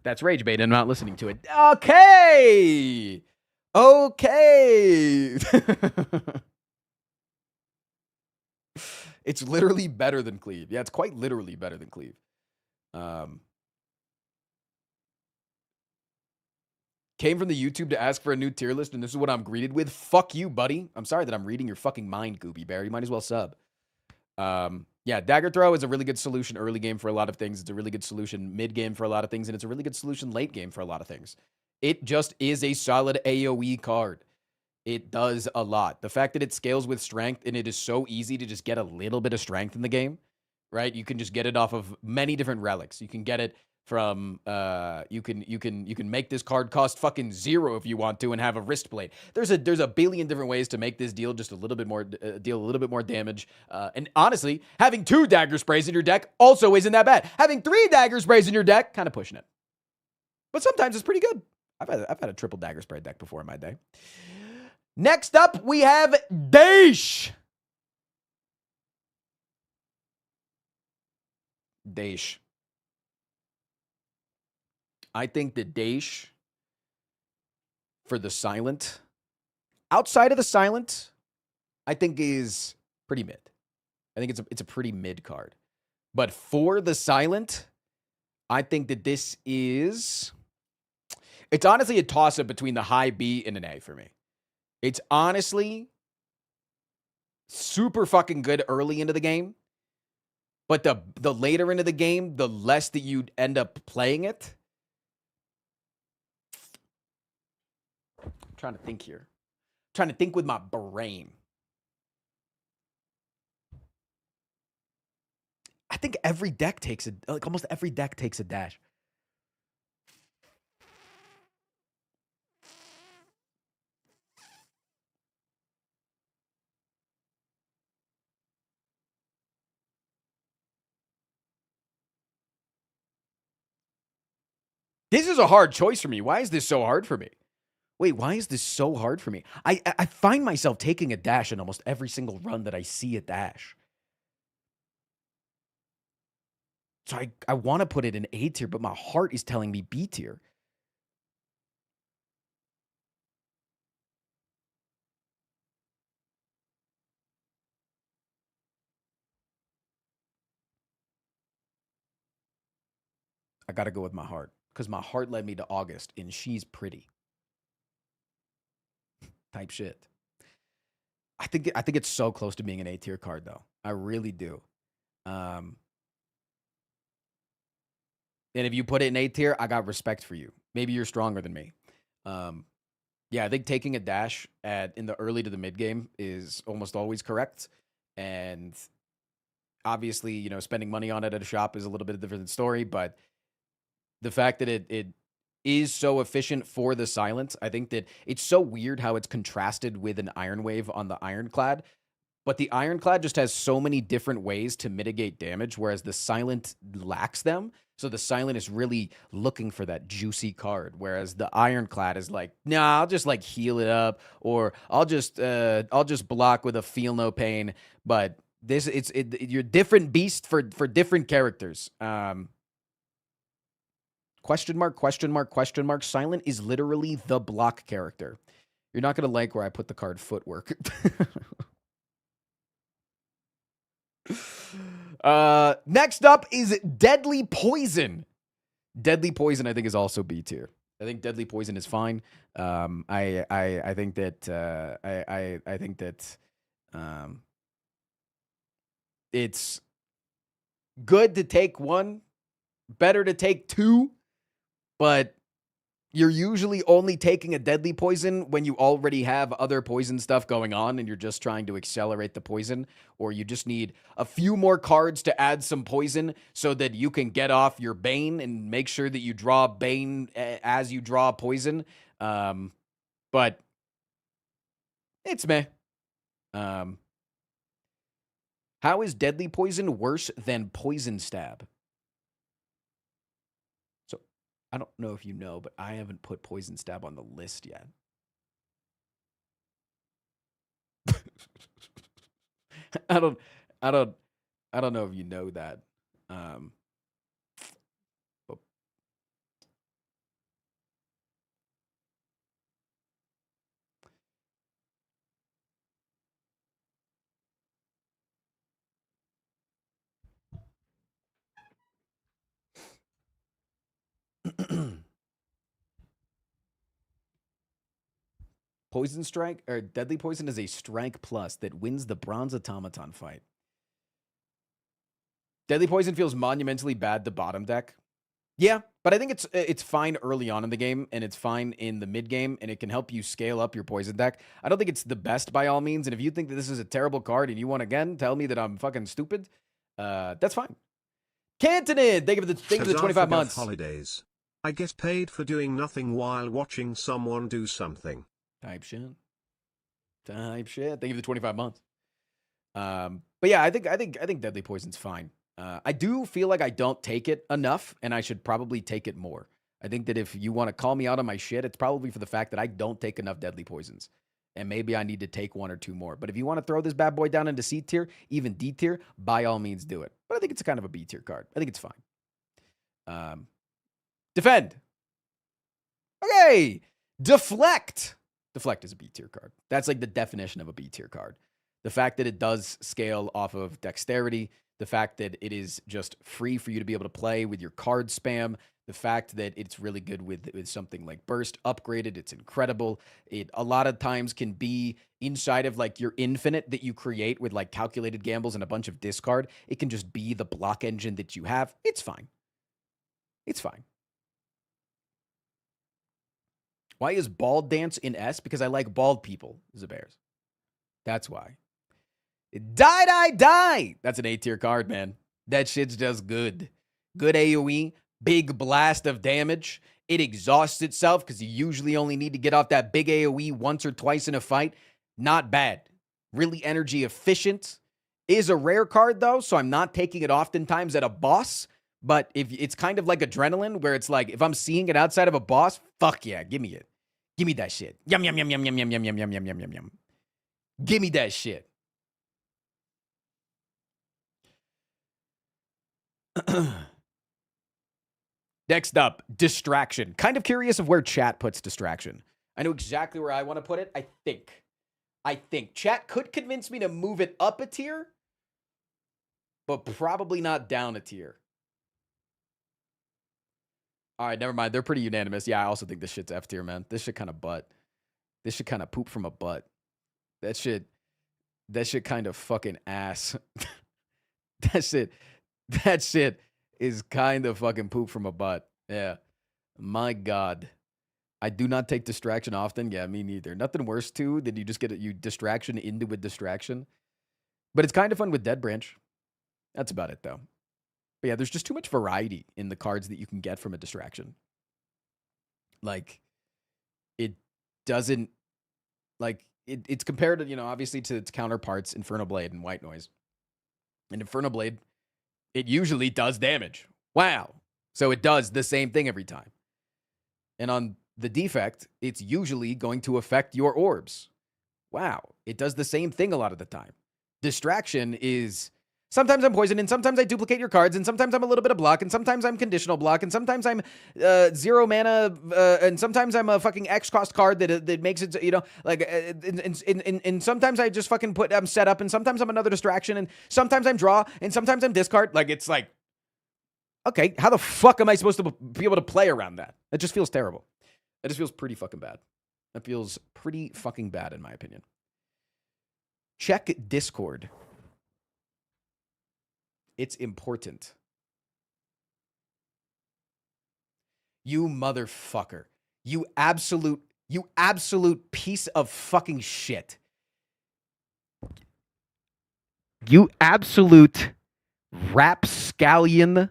That's rage bait. I'm not listening to it. Okay. Okay. It's literally better than cleave. Yeah, it's quite literally better than cleave. Came from the YouTube to ask for a new tier list, and this is what I'm greeted with. Fuck you, buddy. I'm sorry that I'm reading your fucking mind, Goopy Bear. You might as well sub. Yeah, Dagger Throw is a really good solution early game for a lot of things. It's a really good solution mid game for a lot of things, and it's a really good solution late game for a lot of things. It just is a solid AoE card. It does a lot. The fact that it scales with strength, and it is so easy to just get a little bit of strength in the game, right? You can just get it off of many different relics. You can get it from you can make this card cost fucking 0 if you want to and have a wrist blade. There's a billion different ways to make this deal just a little bit more deal a little bit more damage. And honestly, having 2 dagger sprays in your deck also isn't that bad. Having 3 dagger sprays in your deck, kind of pushing it. But sometimes it's pretty good. I've had a triple dagger spray deck before in my day. Next up, we have Daish. Daish. I think that Daish for the silent, outside of the silent, I think is pretty mid. I think it's a pretty mid card. But for the silent, I think that this is, it's honestly a toss-up between the high B and an A for me. It's honestly super fucking good early into the game. But the later into the game, the less that you end up playing it. I'm trying to think here. I'm trying to think with my brain. I think every deck takes almost every deck takes a dash. This is a hard choice for me. Why is this so hard for me? Wait, why is this so hard for me? I find myself taking a dash in almost every single run that I see a dash. So I want to put it in A tier, but my heart is telling me B tier. I got to go with my heart because my heart led me to August, and she's pretty. Type shit. I think it's so close to being an A tier card, though. I really do. And if you put it in A tier, I got respect for you. Maybe you're stronger than me. Yeah, I think taking a dash in the early to the mid game is almost always correct. And obviously, you know, spending money on it at a shop is a little bit of a different story. But the fact that it is so efficient for the silence, I think that it's so weird how it's contrasted with an Iron Wave on the Ironclad. But the Ironclad just has so many different ways to mitigate damage, whereas the Silent lacks them. So the Silent is really looking for that juicy card, whereas the Ironclad is like, nah, I'll just like heal it up, or I'll just block with a Feel No Pain. But this, you're different beast for different characters. Question mark, question mark, question mark. Silent is literally the block character. You're not gonna like where I put the card Footwork. Next up is Deadly Poison. Deadly Poison, I think, is also B tier. I think Deadly Poison is fine. I think that I think that it's good to take one, better to take 2. but you're usually only taking a deadly poison when you already have other poison stuff going on and you're just trying to accelerate the poison, or you just need a few more cards to add some poison so that you can get off your Bane and make sure that you draw Bane as you draw poison. But it's meh. How is deadly poison worse than poison stab? So I don't know if you know, but I haven't put poison stab on the list yet. I don't know if you know that. But Poison Strike or Deadly Poison is a strike plus that wins the Bronze Automaton fight. Deadly Poison feels monumentally bad to bottom deck. Yeah, but I think it's fine early on in the game, and it's fine in the mid game, and it can help you scale up your poison deck. I don't think it's the best by all means, and if you think that this is a terrible card and you want again tell me that I'm fucking stupid, that's fine. Cantonin, thank you for the 25 months. Holidays. I get paid for doing nothing while watching someone do something. Type shit. Thank you for the 25 months. But yeah, I think Deadly Poison's fine. I do feel like I don't take it enough, and I should probably take it more. I think that if you want to call me out on my shit, it's probably for the fact that I don't take enough Deadly Poisons. And maybe I need to take one or two more. But if you want to throw this bad boy down into C tier, even D tier, by all means do it. But I think it's kind of a B tier card. I think it's fine. Defend. Okay. Deflect. Deflect is a B tier card. That's like the definition of a B tier card. The fact that it does scale off of dexterity, the fact that it is just free for you to be able to play with your card spam, the fact that it's really good with something like Burst upgraded, it's incredible. It a lot of times can be inside of like your infinite that you create with like calculated gambles and a bunch of discard. It can just be the block engine that you have. It's fine. It's fine. Why is bald dance in S? Because I like bald people, Zabears. That's why. Die. That's an A tier card, man. That shit's just good. Good AoE, big blast of damage. It exhausts itself because you usually only need to get off that big AoE once or twice in a fight. Not bad. Really energy efficient. Is a rare card though, so I'm not taking it oftentimes at a boss. But if it's kind of like adrenaline, where it's like if I'm seeing it outside of a boss, fuck yeah, give me it. Give me that shit. Yum yum yum yum yum yum yum yum yum yum yum yum. Give me that shit. Next up, distraction. Kind of curious of where chat puts distraction. I know exactly where I want to put it. I think chat could convince me to move it up a tier, but probably not down a tier. All right, never mind. They're pretty unanimous. Yeah, I also think this shit's F tier, man. This shit kind of butt. This shit kind of poop from a butt. That shit kind of fucking ass. That shit is kind of fucking poop from a butt. Yeah. My God. I do not take distraction often. Yeah, me neither. Nothing worse, too, than you just get you distraction into a distraction. But it's kind of fun with Dead Branch. That's about it, though. But yeah, there's just too much variety in the cards that you can get from a distraction. Like, it doesn't... Like, it's compared to, obviously to its counterparts, Infernal Blade and White Noise. And Infernal Blade, it usually does damage. Wow. So it does the same thing every time. And on the defect, it's usually going to affect your orbs. Wow. It does the same thing a lot of the time. Distraction is... Sometimes I'm poisoned, and sometimes I duplicate your cards, and sometimes I'm a little bit of block, and sometimes I'm conditional block, and sometimes I'm 0 mana, and sometimes I'm a fucking X cost card that makes it, and sometimes I just fucking I'm set up, and sometimes I'm another distraction, and sometimes I'm draw, and sometimes I'm discard. Like, it's like, okay, how the fuck am I supposed to be able to play around that? That just feels terrible. That just feels pretty fucking bad. That feels pretty fucking bad, in my opinion. Check Discord. It's important. You motherfucker. You absolute piece of fucking shit. You absolute rapscallion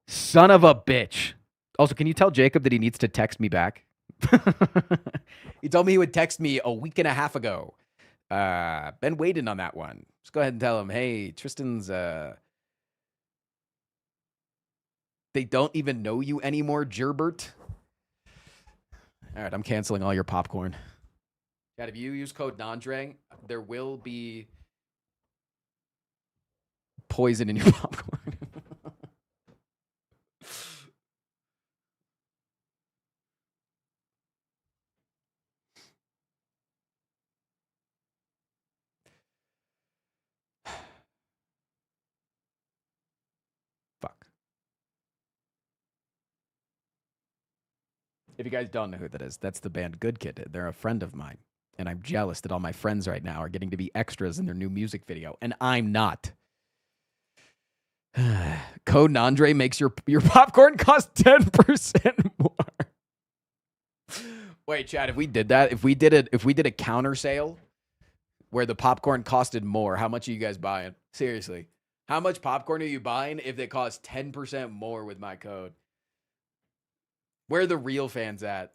son of a bitch. Also, can you tell Jacob that he needs to text me back? He told me he would text me a week and a half ago. Been waiting on that one. Just go ahead and tell him, hey, Tristan's, they don't even know you anymore, Gerbert. All right, I'm canceling all your popcorn. Chad, if you use code Nandre, there will be poison in your popcorn. Fuck. If you guys don't know who that is, that's the band Good Kid. They're a friend of mine. And I'm jealous that all my friends right now are getting to be extras in their new music video. And I'm not. Code Nandre makes your popcorn cost 10% more. Wait, Chad, if we did that, if we did a counter sale where the popcorn costed more, how much are you guys buying? Seriously. How much popcorn are you buying if they cost 10% more with my code? Where are the real fans at?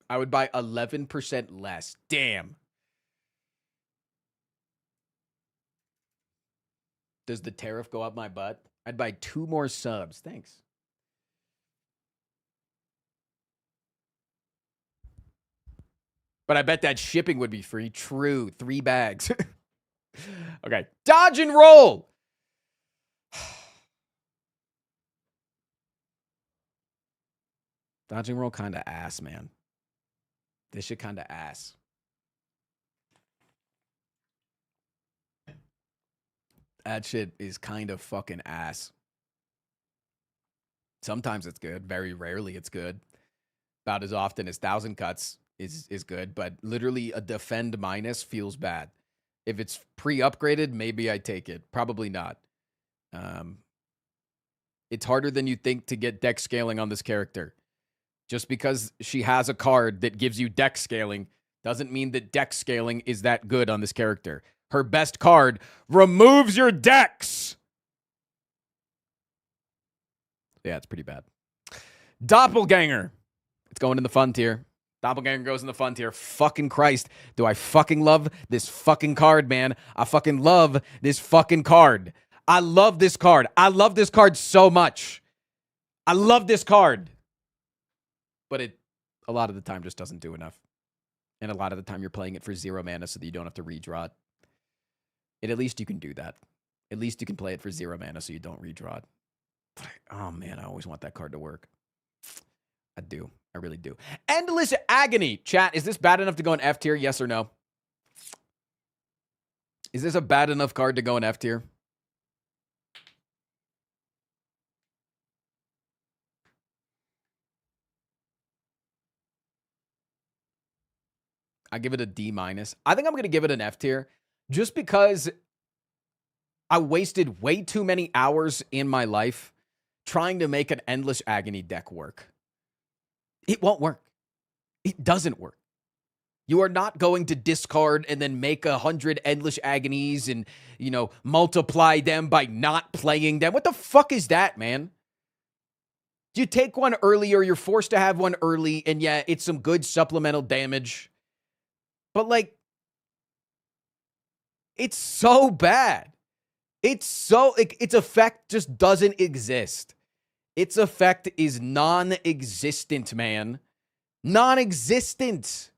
I would buy 11% less. Damn. Does the tariff go up my butt? I'd buy 2 more subs. Thanks. But I bet that shipping would be free. True. 3 bags. Okay. Dodge and roll. Dodge and roll kind of ass, man. This shit kind of ass. That shit is kind of fucking ass. Sometimes it's good. Very rarely it's good. About as often as 1,000 cuts is good. But literally a defend minus feels bad. If it's pre-upgraded, maybe I take it. Probably not. It's harder than you think to get deck scaling on this character. Just because she has a card that gives you deck scaling doesn't mean that deck scaling is that good on this character. Her best card removes your decks. Yeah, it's pretty bad. Doppelganger. It's going in the fun tier. Doppelganger goes in the fun tier. Fucking Christ. Do I fucking love this fucking card, man? I fucking love this fucking card. I love this card. I love this card so much. I love this card. But it, a lot of the time, just doesn't do enough. And a lot of the time, you're playing it for 0 mana so that you don't have to redraw it. And at least you can do that. At least you can play it for 0 mana so you don't redraw it. But oh, man, I always want that card to work. I do. I really do. Endless Agony. Chat, is this bad enough to go in F tier? Yes or no? Is this a bad enough card to go in F tier? I give it a D minus. I think I'm going to give it an F tier just because I wasted way too many hours in my life trying to make an Endless Agony deck work. It won't work. It doesn't work. You are not going to discard and then make 100 Endless Agonies and, you know, multiply them by not playing them. What the fuck is that, man? You take one early or you're forced to have one early, and yeah, it's some good supplemental damage. But, like, it's so bad. It's so, like, its effect just doesn't exist. Its effect is non-existent, man. Non-existent.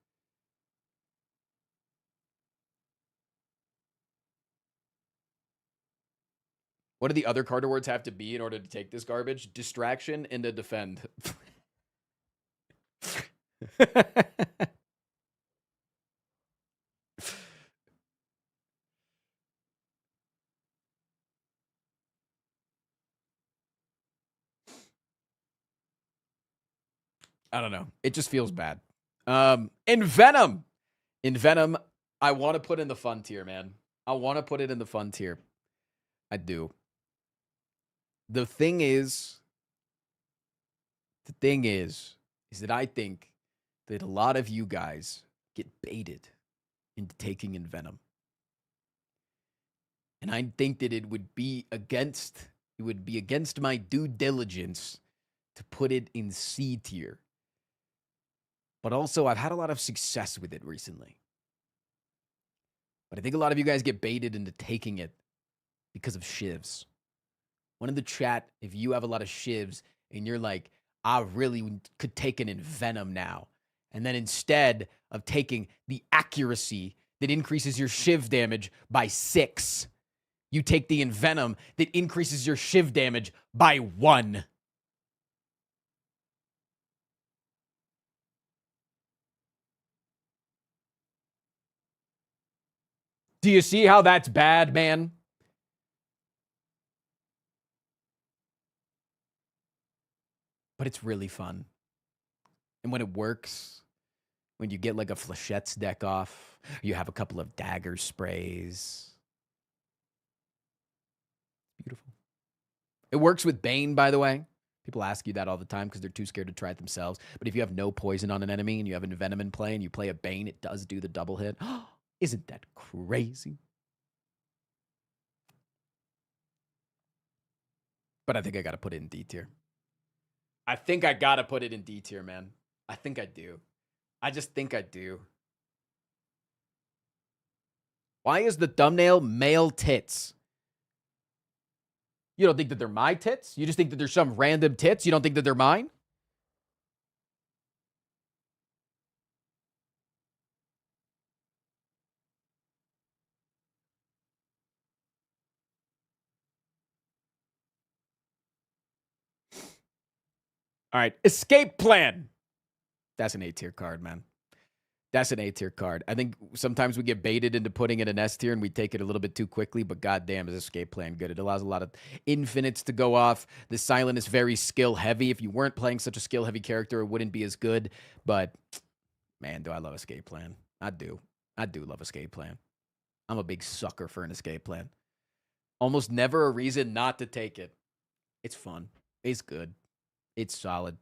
What do the other card awards have to be in order to take this garbage? Distraction and a defend. I don't know. It just feels bad. In Venom. In Venom, I want to put in the fun tier, man. I want to put it in the fun tier. I do. The thing is that I think that a lot of you guys get baited into taking in Venom. And I think that it would be against my due diligence to put it in C tier. But also, I've had a lot of success with it recently. But I think a lot of you guys get baited into taking it because of shivs. One in the chat, if you have a lot of shivs and you're like, I really could take it in Venom now. And then instead of taking the accuracy that increases your shiv damage by 6, you take the Envenom that increases your shiv damage by 1. Do you see how that's bad, man? But it's really fun. And when it works, when you get like a Flechettes deck off, you have a couple of dagger sprays. Beautiful. It works with Bane, by the way. People ask you that all the time because they're too scared to try it themselves. But if you have no poison on an enemy and you have an Venom in play and you play a Bane, it does do the double hit. Isn't that crazy? But I think I got to put it in D tier. I think I got to put it in D tier, man. I think I do. I just think I do. Why is the thumbnail male tits? You don't think that they're my tits? You just think that they're some random tits? You don't think that they're mine? All right, Escape Plan. That's an A tier card, man. That's an A tier card. I think sometimes we get baited into putting it in S tier and we take it a little bit too quickly, but goddamn is Escape Plan good. It allows a lot of infinites to go off. The silent is very skill heavy. If you weren't playing such a skill heavy character, it wouldn't be as good. But man, do I love Escape Plan. I do. I do love Escape Plan. I'm a big sucker for an Escape Plan. Almost never a reason not to take it. It's fun. It's good. It's solid.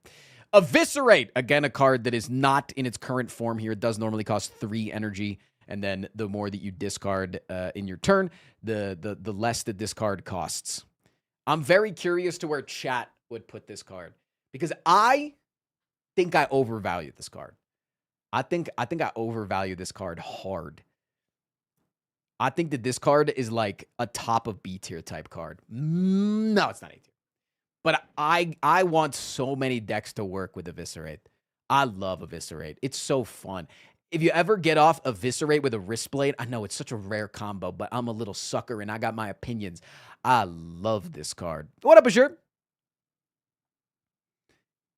Eviscerate. Again, a card that is not in its current form here. It does normally cost 3 energy. And then the more that you discard in your turn, the less that this card costs. I'm very curious to where chat would put this card. Because I think I overvalue this card. I think I overvalue this card hard. I think that this card is like a top of B tier type card. No, it's not A tier. But I want so many decks to work with Eviscerate. I love Eviscerate. It's so fun. If you ever get off Eviscerate with a Wrist Blade, I know it's such a rare combo, but I'm a little sucker and I got my opinions. I love this card. What up, Bashir?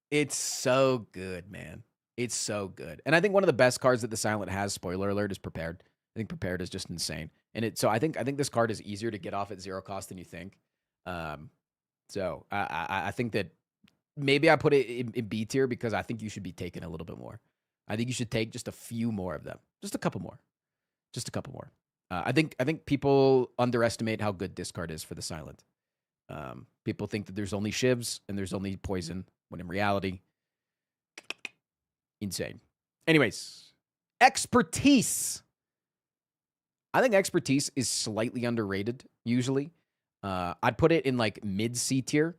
It's so good, man. It's so good. And I think one of the best cards that the Silent has, spoiler alert, is Prepared. I think Prepared is just insane. And so I think this card is easier to get off at 0 cost than you think. So I think that maybe I put it in B tier because I think you should be taking a little bit more. I think you should take just a few more of them. Just a couple more. Just a couple more. I think people underestimate how good discard is for the Silent. People think that there's only shivs and there's only poison, when in reality, insane. Anyways, Expertise. I think Expertise is slightly underrated, usually. I'd put it in like mid C tier.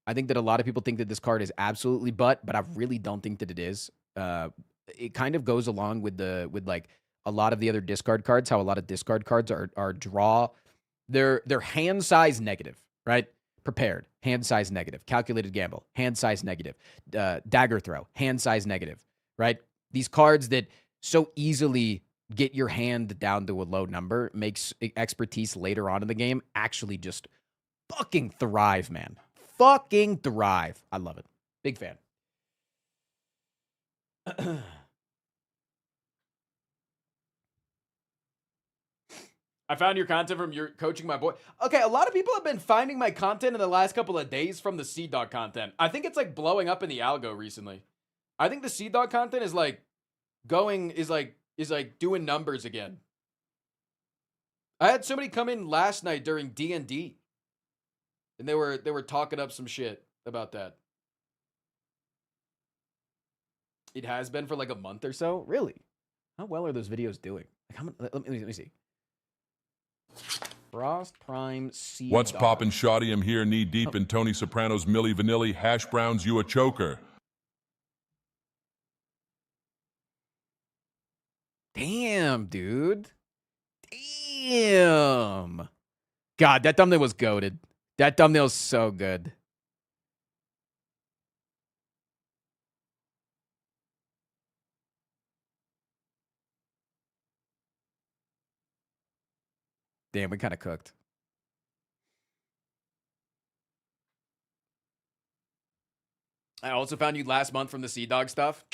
I think that a lot of people think that this card is absolutely but I really don't think that it is. It kind of goes along with like a lot of the other discard cards, how a lot of discard cards are draw. They're hand size negative, right? Prepared, hand size negative. Calculated Gamble, hand size negative. Dagger Throw, hand size negative, right? These cards that so easily get your hand down to a low number makes Expertise later on in the game actually just fucking thrive, man. Fucking thrive. I love it. Big fan. I found your content from your coaching my boy. Okay, a lot of people have been finding my content in the last couple of days from the Sea Dog content. I think it's like blowing up in the algo recently. I think the Sea Dog content is like going is like doing numbers again. I had somebody come in last night during D&D, and they were talking up some shit about that. It has been for like a month or so. Really? How well are those videos doing? Like let me see. Frost Prime Sea What's Dog. poppin', Shoddy? I'm here knee deep in Tony Soprano's Milli Vanilli. Hash browns, you a choker. Damn, dude. Damn. God, that thumbnail was goated. That thumbnail's so good. Damn, we kind of cooked. I also found you last month from the Sea Dog stuff.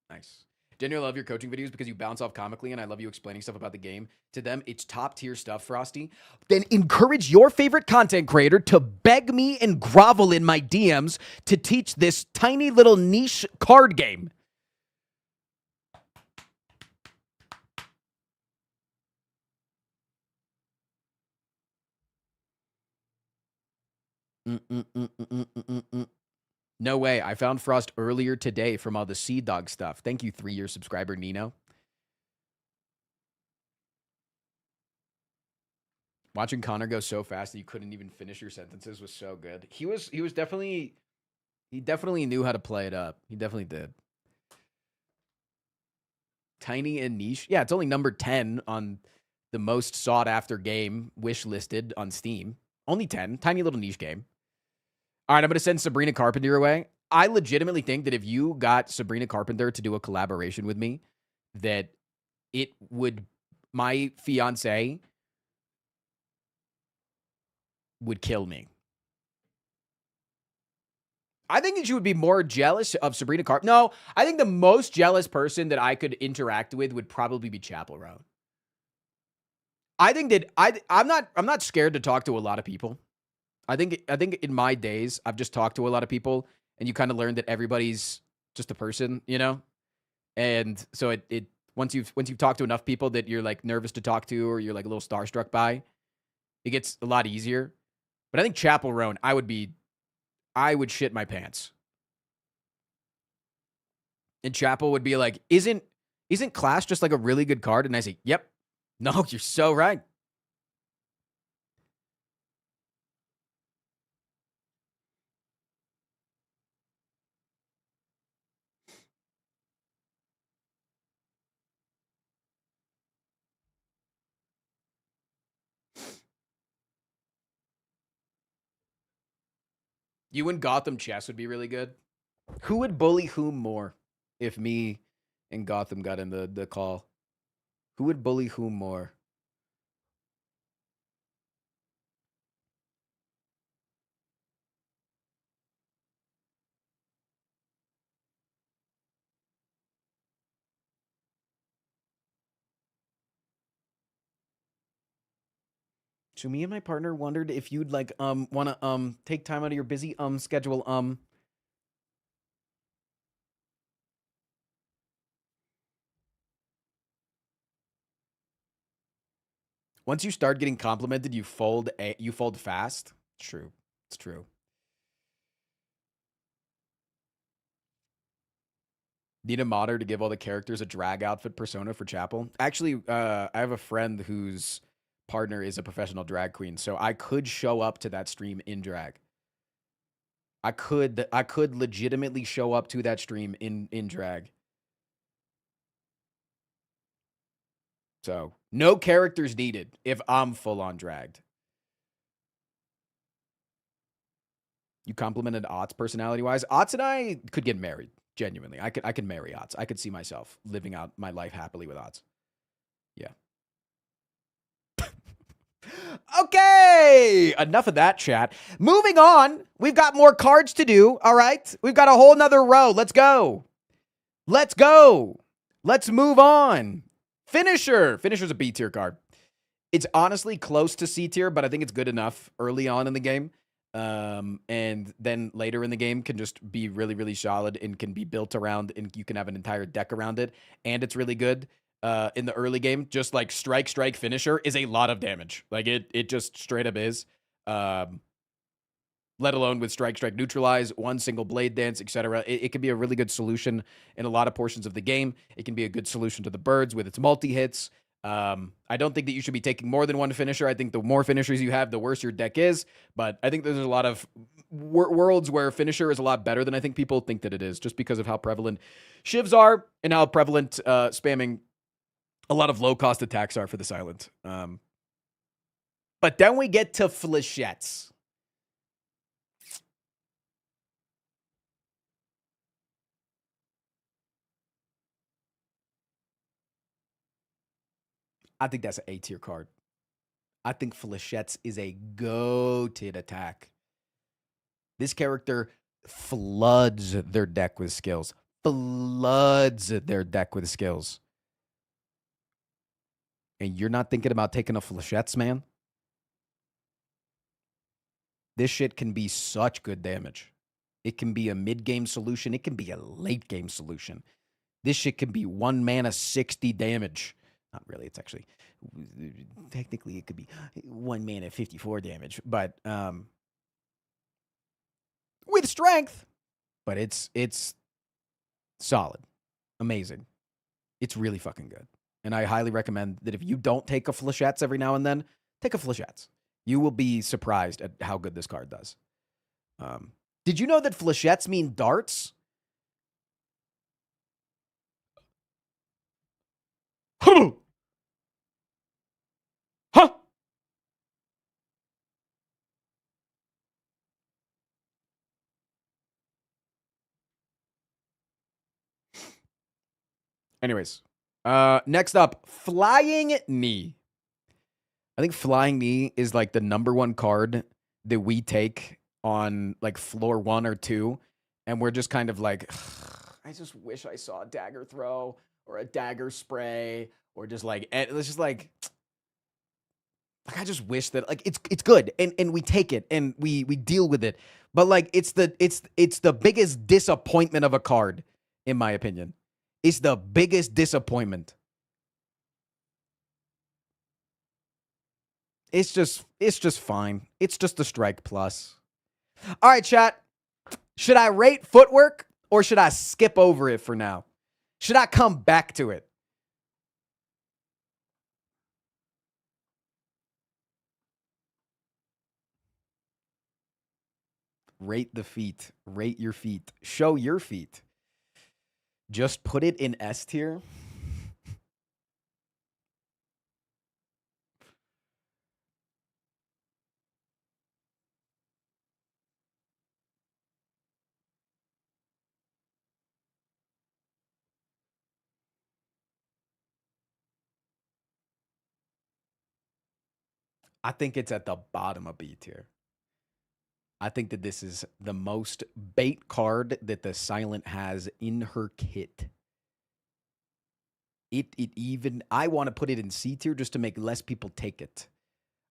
Nice. Genuinely love your coaching videos because you bounce off comically, and I love you explaining stuff about the game. To them, it's top tier stuff, Frosty. Then encourage your favorite content creator to beg me and grovel in my DMs to teach this tiny little niche card game. No way. I found Frost earlier today from all the Sea Dog stuff. Thank you, 3-year subscriber Nino. Watching Connor go so fast that you couldn't even finish your sentences was so good. He definitely knew how to play it up. He definitely did. Tiny and niche. Yeah, it's only number 10 on the most sought after game wish listed on Steam. Only 10. Tiny little niche game. All right, I'm going to send Sabrina Carpenter away. I legitimately think that if you got Sabrina Carpenter to do a collaboration with me, that my fiance would kill me. I think that you would be more jealous of Sabrina Carpenter. No, I think the most jealous person that I could interact with would probably be Chapel Roan. I think that I'm not scared to talk to a lot of people. I think in my days, I've just talked to a lot of people, and you kind of learn that everybody's just a person, you know? And so it once you've talked to enough people that you're like nervous to talk to, or you're like a little starstruck by, it gets a lot easier. But I think Chapel Roan, I would shit my pants. And Chapel would be like, isn't Clash just like a really good card? And I say, yep. No, you're so right. You and Gotham Chess would be really good. Who would bully whom more if me and Gotham got in the call? Who would bully whom more? So me and my partner wondered if you'd like want to take time out of your busy schedule once you start getting complimented, you fold fast. It's true. It's true. Need a modder to give all the characters a drag outfit persona for Chapel. Actually, I have a friend whose partner is a professional drag queen, so I could show up to that stream in drag. I could legitimately show up to that stream in drag. So, no characters needed if I'm full on dragged. You complimented Otts personality-wise. Otts and I could get married, genuinely. I could marry Otts. I could see myself living out my life happily with Otts. Yeah. Okay, enough of that chat. Moving on, we've got more cards to do, all right? We've got a whole nother row. Let's go. Let's go. Let's move on. Finisher. Finisher's a B tier card. It's honestly close to C tier, but I think it's good enough early on in the game. And then later in the game can just be really, really solid and can be built around, and you can have an entire deck around it. And it's really good. In the early game, just like strike finisher is a lot of damage. Like it just straight up is. Let alone with strike neutralize, one single blade dance, etc. It can be a really good solution in a lot of portions of the game. It can be a good solution to the birds with its multi-hits. I don't think that you should be taking more than one finisher. I think the more finishers you have, the worse your deck is. But I think there's a lot of worlds where finisher is a lot better than I think people think that it is, just because of how prevalent shivs are and how prevalent spamming a lot of low-cost attacks are for the silent. But then we get to flechettes. I think that's an A-tier card. I think Flechettes is a goated attack. This character floods their deck with skills. Floods their deck with skills. And you're not thinking about taking a Flechettes, man? This shit can be such good damage. It can be a mid-game solution. It can be a late-game solution. This shit can be 1 mana 60 damage. Not really. It's actually, technically, it could be 1 mana 54 damage, but with strength. But it's solid, amazing. It's really fucking good, and I highly recommend that if you don't take a Flechettes every now and then, take a Flechettes. You will be surprised at how good this card does. Did you know that Flechettes mean darts? Huh! Anyways, next up, Flying Knee. I think Flying Knee is like the #1 card that we take on like floor 1 or 2, and we're just kind of like, I just wish I saw a dagger throw or a dagger spray or just like, it's just like I just wish that like it's good and we take it and we deal with it, but like it's the biggest disappointment of a card, in my opinion. It's the biggest disappointment. It's just fine. It's just a strike plus. All right, chat. Should I rate footwork or should I skip over it for now? Should I come back to it? Rate the feet. Rate your feet. Show your feet. Just put it in S tier. I think it's at the bottom of B tier. I think that this is the most bait card that the Silent has in her kit. I want to put it in C tier just to make less people take it.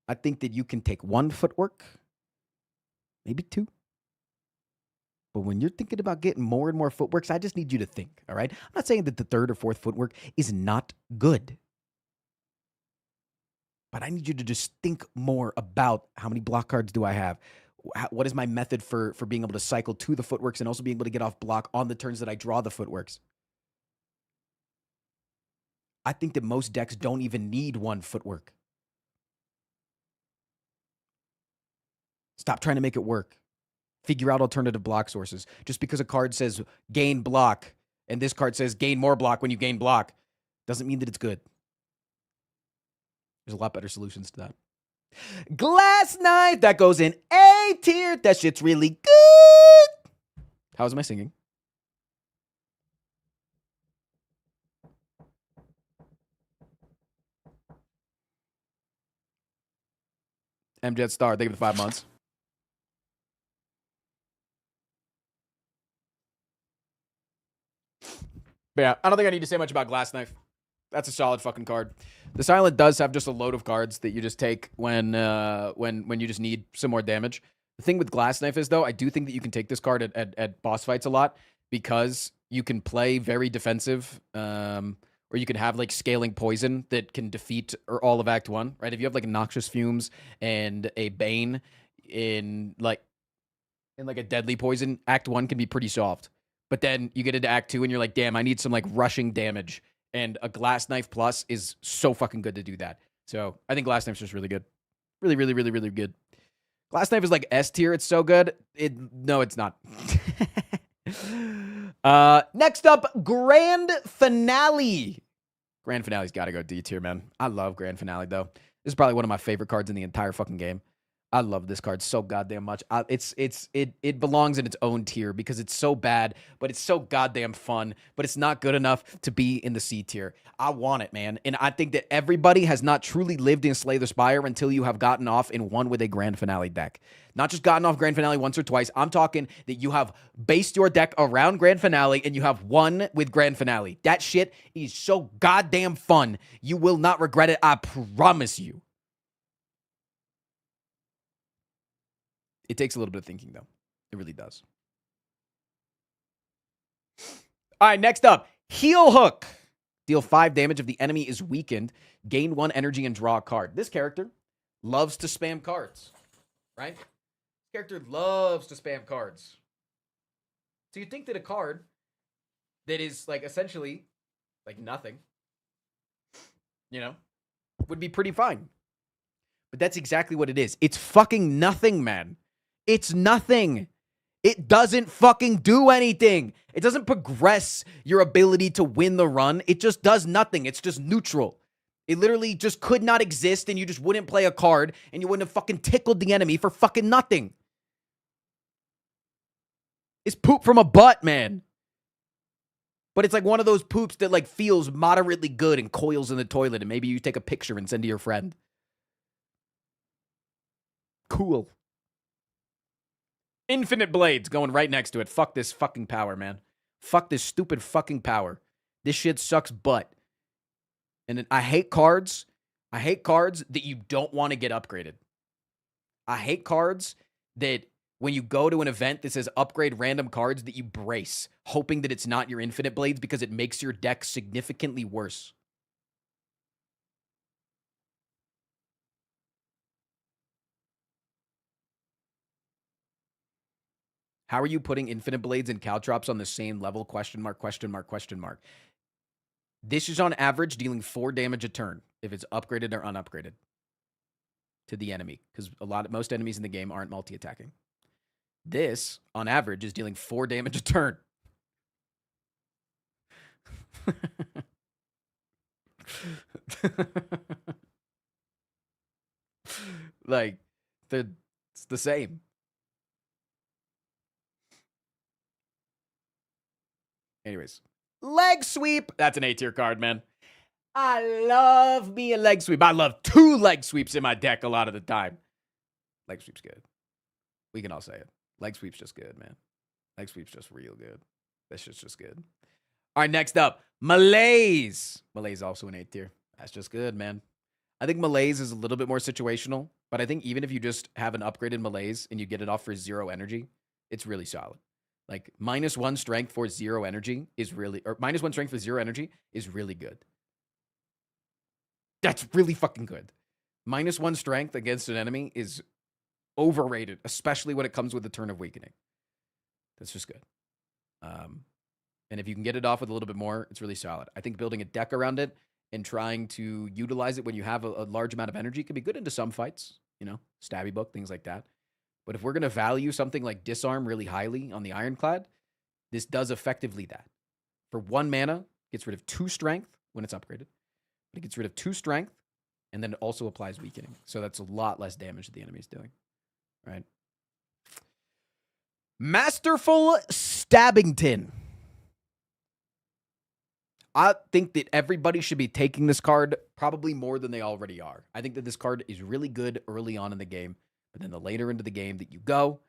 I think that you can take 1 footwork, maybe 2. But when you're thinking about getting more and more footworks, I just need you to think, all right? I'm not saying that the 3rd or 4th footwork is not good. But I need you to just think more about how many block cards do I have? What is my method for being able to cycle to the footworks and also being able to get off block on the turns that I draw the footworks? I think that most decks don't even need 1 footwork. Stop trying to make it work. Figure out alternative block sources. Just because a card says gain block and this card says gain more block when you gain block doesn't mean that it's good. There's a lot better solutions to that. Glass Knife, that goes in A tier. That shit's really good. How's my singing? MJet Star, thank you for the 5 months. But yeah, I don't think I need to say much about Glass Knife. That's a solid fucking card. The Silent does have just a load of cards that you just take when you just need some more damage. The thing with Glass Knife is, though, I do think that you can take this card at boss fights a lot because you can play very defensive, or you can have like scaling poison that can defeat or all of Act 1, right? If you have like Noxious Fumes and a Bane in like a deadly poison, Act 1 can be pretty soft. But then you get into Act 2 and you're like, damn, I need some like rushing damage. And a Glass Knife Plus is so fucking good to do that. So I think Glass Knife's just really good. Really, really, really, really good. Glass Knife is like S tier. It's so good. No, it's not. Next up, Grand Finale. Grand Finale's got to go D tier, man. I love Grand Finale, though. This is probably one of my favorite cards in the entire fucking game. I love this card so goddamn much. It belongs in its own tier because it's so bad, but it's so goddamn fun, but it's not good enough to be in the C tier. I want it, man. And I think that everybody has not truly lived in Slay the Spire until you have gotten off in one with a Grand Finale deck. Not just gotten off Grand Finale once or twice. I'm talking that you have based your deck around Grand Finale and you have won with Grand Finale. That shit is so goddamn fun. You will not regret it. I promise you. It takes a little bit of thinking, though. It really does. All right, next up, Heel Hook. Deal 5 damage if the enemy is weakened. Gain 1 energy and draw a card. This character loves to spam cards, right? This character loves to spam cards. So you think that a card that is, like, essentially, like, nothing, you know, would be pretty fine. But that's exactly what it is. It's fucking nothing, man. It's nothing. It doesn't fucking do anything. It doesn't progress your ability to win the run. It just does nothing. It's just neutral. It literally just could not exist and you just wouldn't play a card and you wouldn't have fucking tickled the enemy for fucking nothing. It's poop from a butt, man. But it's like one of those poops that like feels moderately good and coils in the toilet and maybe you take a picture and send to your friend. Cool. Infinite Blades going right next to it. Fuck this fucking power, man. Fuck this stupid fucking power. This shit sucks butt. And then I hate cards. I hate cards that you don't want to get upgraded. I hate cards that when you go to an event that says upgrade random cards that you brace, hoping that it's not your Infinite Blades because it makes your deck significantly worse. How are you putting Infinite Blades and Caltrops on the same level? Question mark, question mark, question mark. This is on average dealing 4 damage a turn if it's upgraded or unupgraded to the enemy because most enemies in the game aren't multi-attacking. This, on average, is dealing 4 damage a turn. Like, it's the same. Anyways, Leg Sweep. That's an A-tier card, man. I love me a Leg Sweep. I love 2 Leg Sweeps in my deck a lot of the time. Leg Sweep's good. We can all say it. Leg Sweep's just good, man. Leg Sweep's just real good. That shit's just good. All right, next up, Malaise. Malaise also an A-tier. That's just good, man. I think Malaise is a little bit more situational, but I think even if you just have an upgraded Malaise and you get it off for 0 energy, it's really solid. Like, -1 strength for 0 energy is really, or -1 strength for 0 energy is really good. That's really fucking good. -1 strength against an enemy is overrated, especially when it comes with the Turn of Weakening. That's just good. And if you can get it off with a little bit more, it's really solid. I think building a deck around it and trying to utilize it when you have a large amount of energy can be good into some fights, you know, Stabby Book, things like that. But if we're going to value something like Disarm really highly on the Ironclad, this does effectively that. For 1 mana, gets rid of 2 strength when it's upgraded. But it gets rid of 2 strength, and then it also applies weakening. So that's a lot less damage that the enemy's doing. Right? Masterful Stabbington. I think that everybody should be taking this card probably more than they already are. I think that this card is really good early on in the game. But then the later into the game that you go,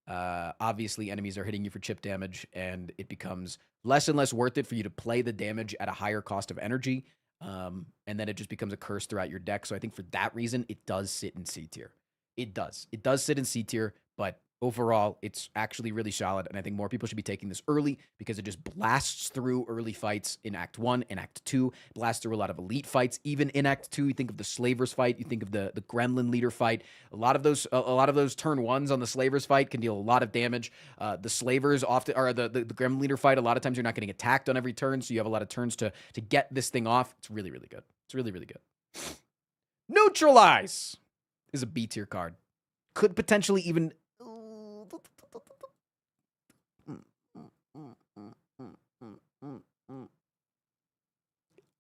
obviously enemies are hitting you for chip damage, and it becomes less and less worth it for you to play the damage at a higher cost of energy, and then it just becomes a curse throughout your deck. So I think for that reason, it does sit in C tier. It does. It does sit in C tier But overall, it's actually really solid, and I think more people should be taking this early because it just blasts through early fights in Act 1 and Act 2, blasts through a lot of elite fights. Even in Act 2, you think of the Slavers fight, you think of the Gremlin leader fight. A lot of those turn 1s on the Slavers fight can deal a lot of damage. The Slavers often, or the Gremlin leader fight, a lot of times you're not getting attacked on every turn, so you have a lot of turns to get this thing off. It's really, really good. It's really, really good. Neutralize is a B tier card. Could potentially even...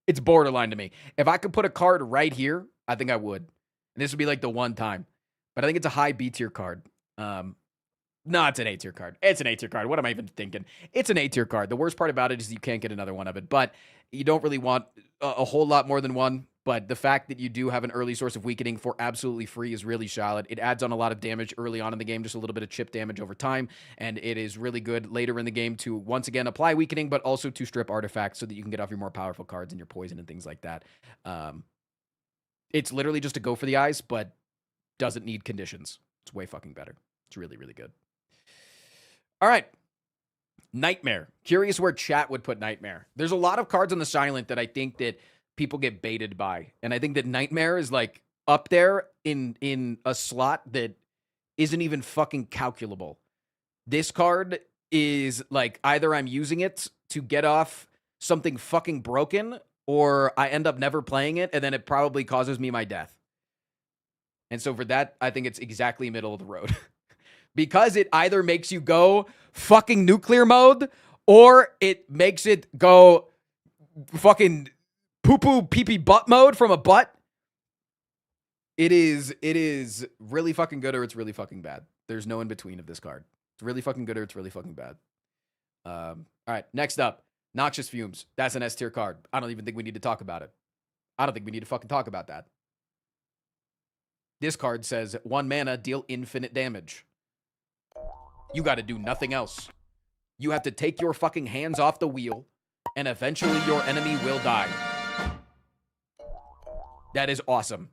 It's borderline to me. If I could put a card right here, I think I would. And this would be like the one time. But I think it's a high B tier card. No, it's an A tier card. It's an A tier card. What am I even thinking? It's an A tier card. The worst part about it is you can't get another one of it. But you don't really want a whole lot more than one. But the fact that you do have an early source of weakening for absolutely free is really solid. It adds on a lot of damage early on in the game, just a little bit of chip damage over time. And it is really good later in the game to, once again, apply weakening, but also to strip artifacts so that you can get off your more powerful cards and your poison and things like that. It's literally just a go for the eyes, but doesn't need conditions. It's way fucking better. It's really, really good. All right. Nightmare. Curious where chat would put Nightmare. There's a lot of cards on the Silent that I think that people get baited by. And I think that Nightmare is like up there in a slot that isn't even fucking calculable. This card is like either I'm using it to get off something fucking broken or I end up never playing it and then it probably causes me my death. And so for that, I think it's exactly middle of the road. Because it either makes you go fucking nuclear mode or it makes it go fucking poo-poo pee-pee butt mode from a butt. It is really fucking good or it's really fucking bad. There's no in between of this card. It's really fucking good or it's really fucking bad. All right, next up, Noxious Fumes. That's an S tier card. I don't even think we need to talk about it. I don't think we need to fucking talk about that. This card says 1 mana, deal infinite damage. You got to do nothing else. You have to take your fucking hands off the wheel, and eventually your enemy will die. That is awesome.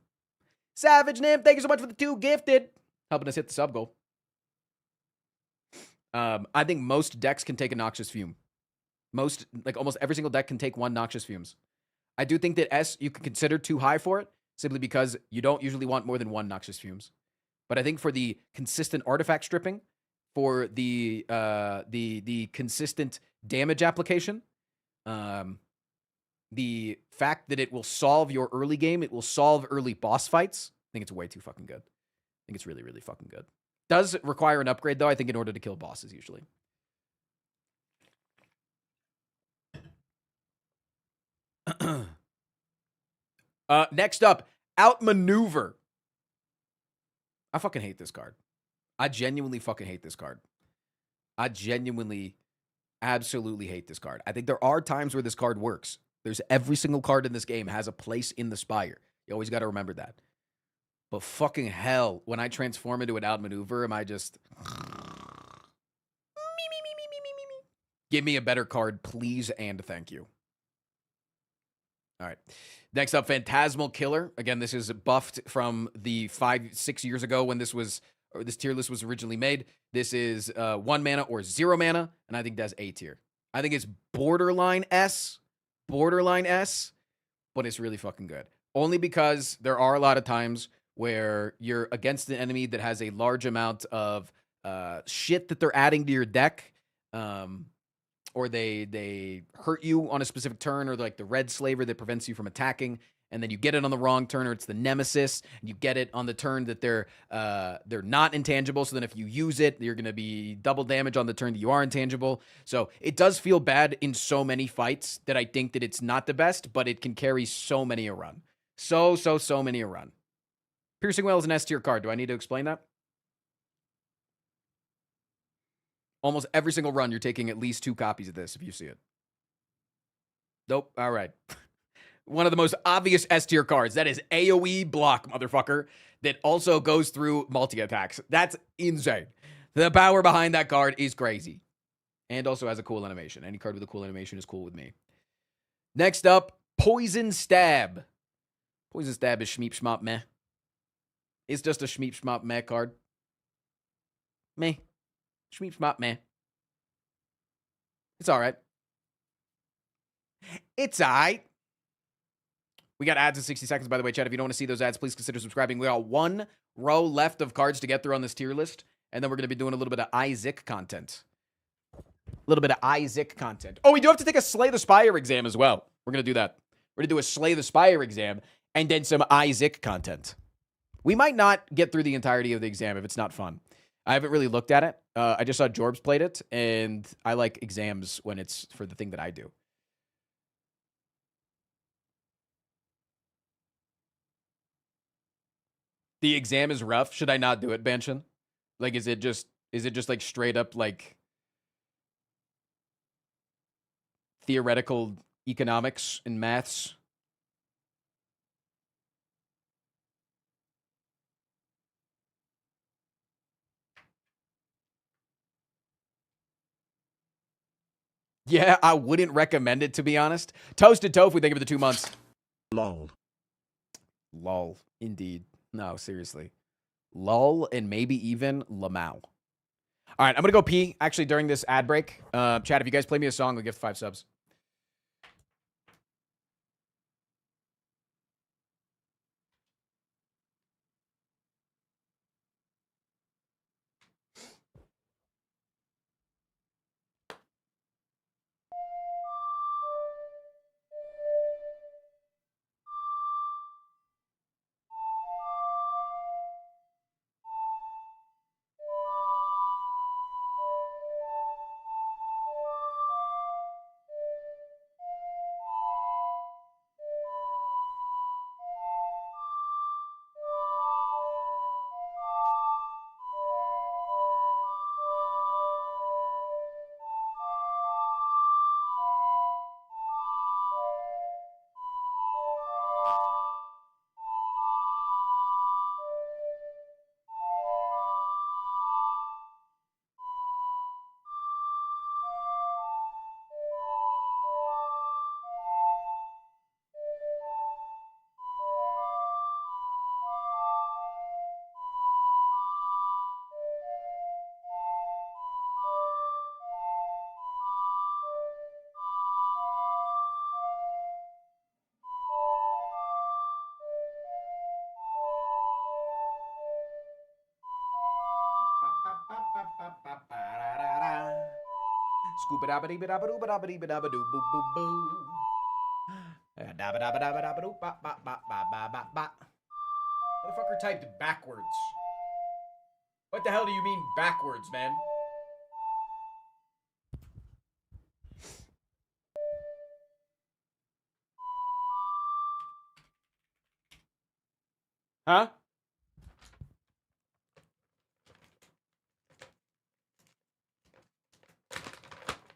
Savage Nymph, thank you so much for the 2 gifted. Helping us hit the sub goal. I think most decks can take a Noxious Fume. Almost every single deck can take 1 Noxious Fumes. I do think that S you can consider too high for it, simply because you don't usually want more than 1 Noxious Fumes. But I think for the consistent artifact stripping, for the consistent damage application, the fact that it will solve your early game, it will solve early boss fights, I think it's way too fucking good. I think it's really, really fucking good. Does require an upgrade, though, I think, in order to kill bosses, usually. Next up, Outmaneuver. I fucking hate this card. I genuinely fucking hate this card. I genuinely, absolutely hate this card. I think there are times where this card works. There's every single card in this game has a place in the Spire. You always got to remember that. But fucking hell, when I transform into an Outmaneuver, am I just... Give me a better card, please, and thank you. All right. Next up, Phantasmal Killer. Again, this is buffed from the 5-6 years ago when this tier list was originally made. This is 1 mana or 0 mana, and I think that's A tier. I think it's borderline S, but it's really fucking good. Only because there are a lot of times where you're against an enemy that has a large amount of shit that they're adding to your deck, or they hurt you on a specific turn, or like the red slaver that prevents you from attacking, and then you get it on the wrong turn, or it's the nemesis, and you get it on the turn that they're not intangible, so then if you use it, you're going to be double damage on the turn that you are intangible. So it does feel bad in so many fights that I think that it's not the best, but it can carry so many a run. So many a run. Piercing Wail is an S tier card. Do I need to explain that? Almost every single run, you're taking at least 2 copies of this if you see it. Nope. All right. One of the most obvious S tier cards. That is AoE block, motherfucker. That also goes through multi-attacks. That's insane. The power behind that card is crazy. And also has a cool animation. Any card with a cool animation is cool with me. Next up, Poison Stab. Poison Stab is Shmeep Shmop Meh. It's just a Shmeep Shmop Meh card. Meh. Schmeep schmop, meh. It's all right. It's all right. We got ads in 60 seconds, by the way, chat. If you don't want to see those ads, please consider subscribing. We got one row left of cards to get through on this tier list, and then we're going to be doing a little bit of Isaac content. Oh, we do have to take a Slay the Spire exam as well. We're going to do that. We're going to do a Slay the Spire exam and then some Isaac content. We might not get through the entirety of the exam if it's not fun. I haven't really looked at it. I just saw Jorbs played it, and I like exams when it's for the thing that I do. The exam is rough. Should I not do it, Banshin? Like, is it just like straight up like theoretical economics and maths? Yeah, I wouldn't recommend it, to be honest. Toasted Tofu, thank you for the 2 months. Lol. Lol, indeed. No, seriously. Lol and maybe even Lamau. All right, I'm going to go pee, actually, during this ad break. Chat, if you guys play me a song, I'll gift 5 subs. Motherfucker typed backwards. What the hell do you mean backwards, man? Huh?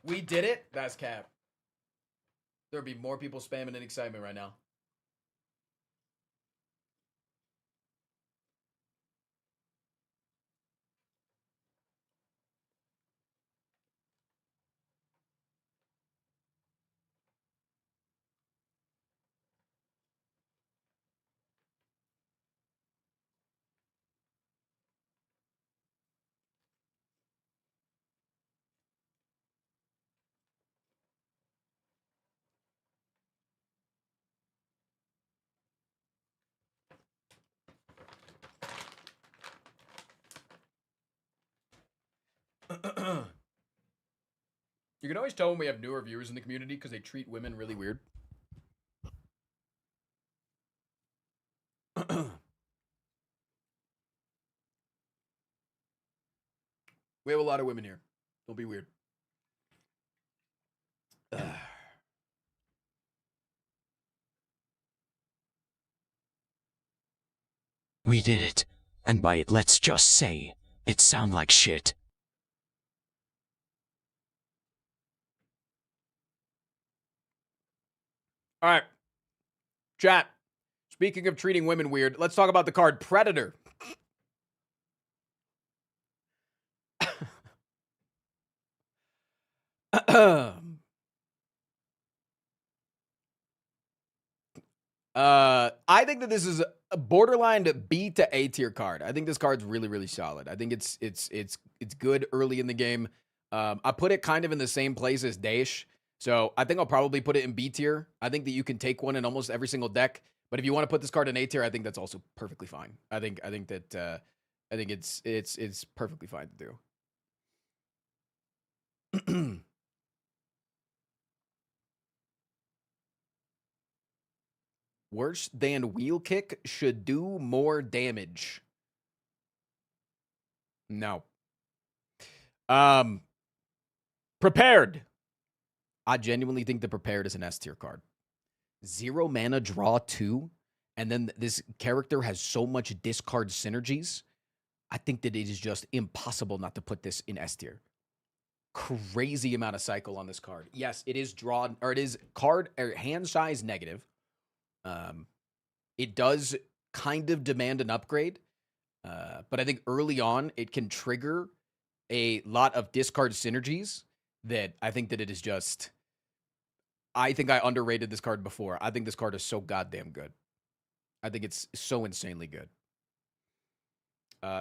We did it? That's cap. There would be more people spamming in excitement right now. You can always tell when we have newer viewers in the community because they treat women really weird. We have a lot of women here. Don't be weird. We did it. And by it, let's just say, it sound like shit. All right. Chat. Speaking of treating women weird, let's talk about the card Predator. I think that this is a borderline B to A tier card. I think this card's really, really solid. I think it's good early in the game. I put it kind of in the same place as Daesh. So I think I'll probably put it in B tier. I think that you can take one in almost every single deck. But if you want to put this card in A tier, I think that's also perfectly fine. I think it's perfectly fine to do. Worse than wheel kick should do more damage. No. Prepared. I genuinely think the prepared is an S tier card. 0 mana, draw 2, and then this character has so much discard synergies. I think that it is just impossible not to put this in S tier. Crazy amount of cycle on this card. Yes, it is drawn, or it is card or hand size negative. It does kind of demand an upgrade, but I think early on it can trigger a lot of discard synergies that I think that it is just. I think I underrated this card before. I think this card is so goddamn good. I think it's so insanely good.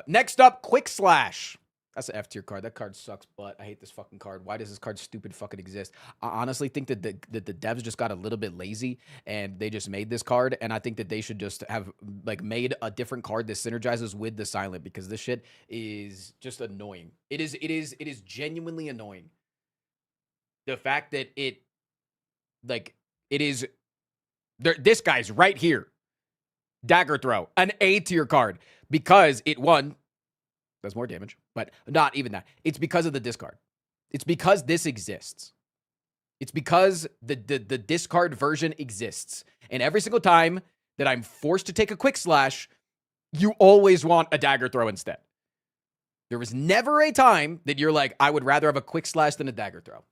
Next up, Quick Slash. That's an F tier card. That card sucks, but I hate this fucking card. Why does this card stupid fucking exist? I honestly think that the devs just got a little bit lazy and they just made this card. And I think that they should just have like made a different card that synergizes with the silent, because this shit is just annoying. It is genuinely annoying. The fact that it is there. This guy's right here. Dagger Throw, an A tier card, because it does more damage, but not even that. It's because of the discard. It's because this exists. It's because the discard version exists. And every single time that I'm forced to take a Quick Slash, you always want a Dagger Throw instead. There was never a time that you're like, I would rather have a Quick Slash than a Dagger Throw.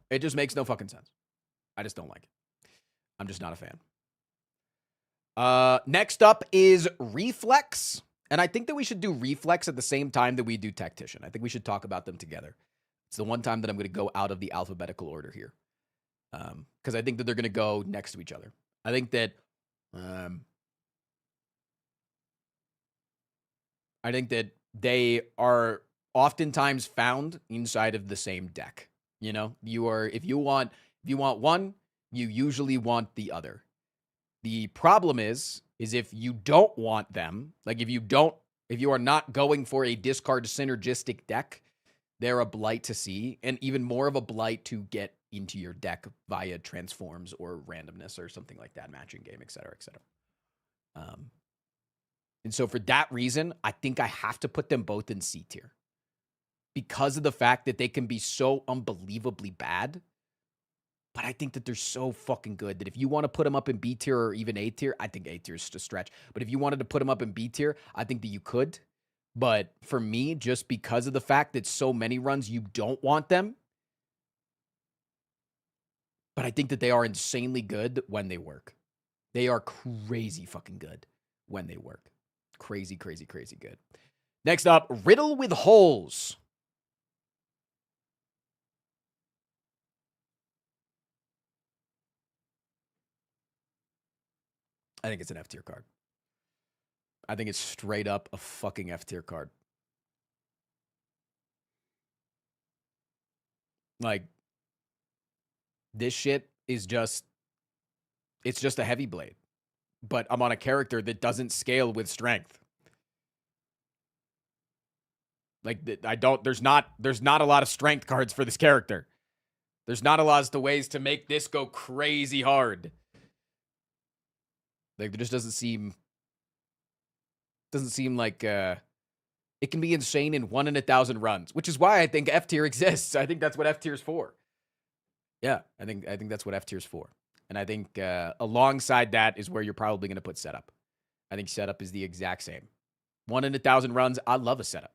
It just makes no fucking sense. I just don't like it. I'm just not a fan. Next up is Reflex. And I think that we should do Reflex at the same time that we do Tactician. I think we should talk about them together. It's the one time that I'm going to go out of the alphabetical order here. Because I think that they're going to go next to each other. I think that they are oftentimes found inside of the same deck. You know, if you want one, you usually want the other. The problem is if you don't want them, like if you are not going for a discard synergistic deck, they're a blight to see, and even more of a blight to get into your deck via transforms or randomness or something like that, matching game, et cetera, et cetera. And so for that reason, I think I have to put them both in C tier, because of the fact that they can be so unbelievably bad. But I think that they're so fucking good that if you want to put them up in B tier or even A tier, I think A tier is just a stretch. But if you wanted to put them up in B tier, I think that you could. But for me, just because of the fact that so many runs you don't want them, but I think that they are insanely good when they work. They are crazy fucking good when they work. Crazy, crazy, crazy good. Next up, Riddle with Holes. I think it's an F tier card. I think it's straight up a fucking F tier card. Like, this shit is just, it's just a heavy blade. But I'm on a character that doesn't scale with strength. Like, there's not a lot of strength cards for this character. There's not a lot of ways to make this go crazy hard. Like, there just doesn't seem like it can be insane in 1 in 1,000 runs, which is why I think F tier exists. I think that's what F tier is for. Yeah, I think that's what F tier is for. And I think alongside that is where you're probably going to put setup. I think setup is the exact same. 1 in 1,000 runs, I love a setup.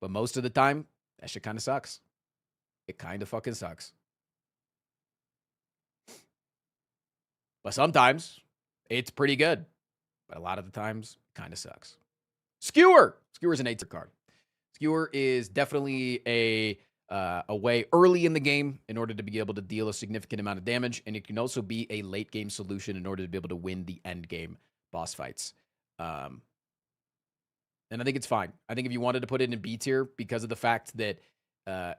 But most of the time, that shit kind of sucks. It kind of fucking sucks. But sometimes it's pretty good. But a lot of the times, it kind of sucks. Skewer. Skewer is an A tier card. Skewer is definitely a away early in the game in order to be able to deal a significant amount of damage, and it can also be a late game solution in order to be able to win the end game boss fights. And I think it's fine. I think if you wanted to put it in B tier because of the fact that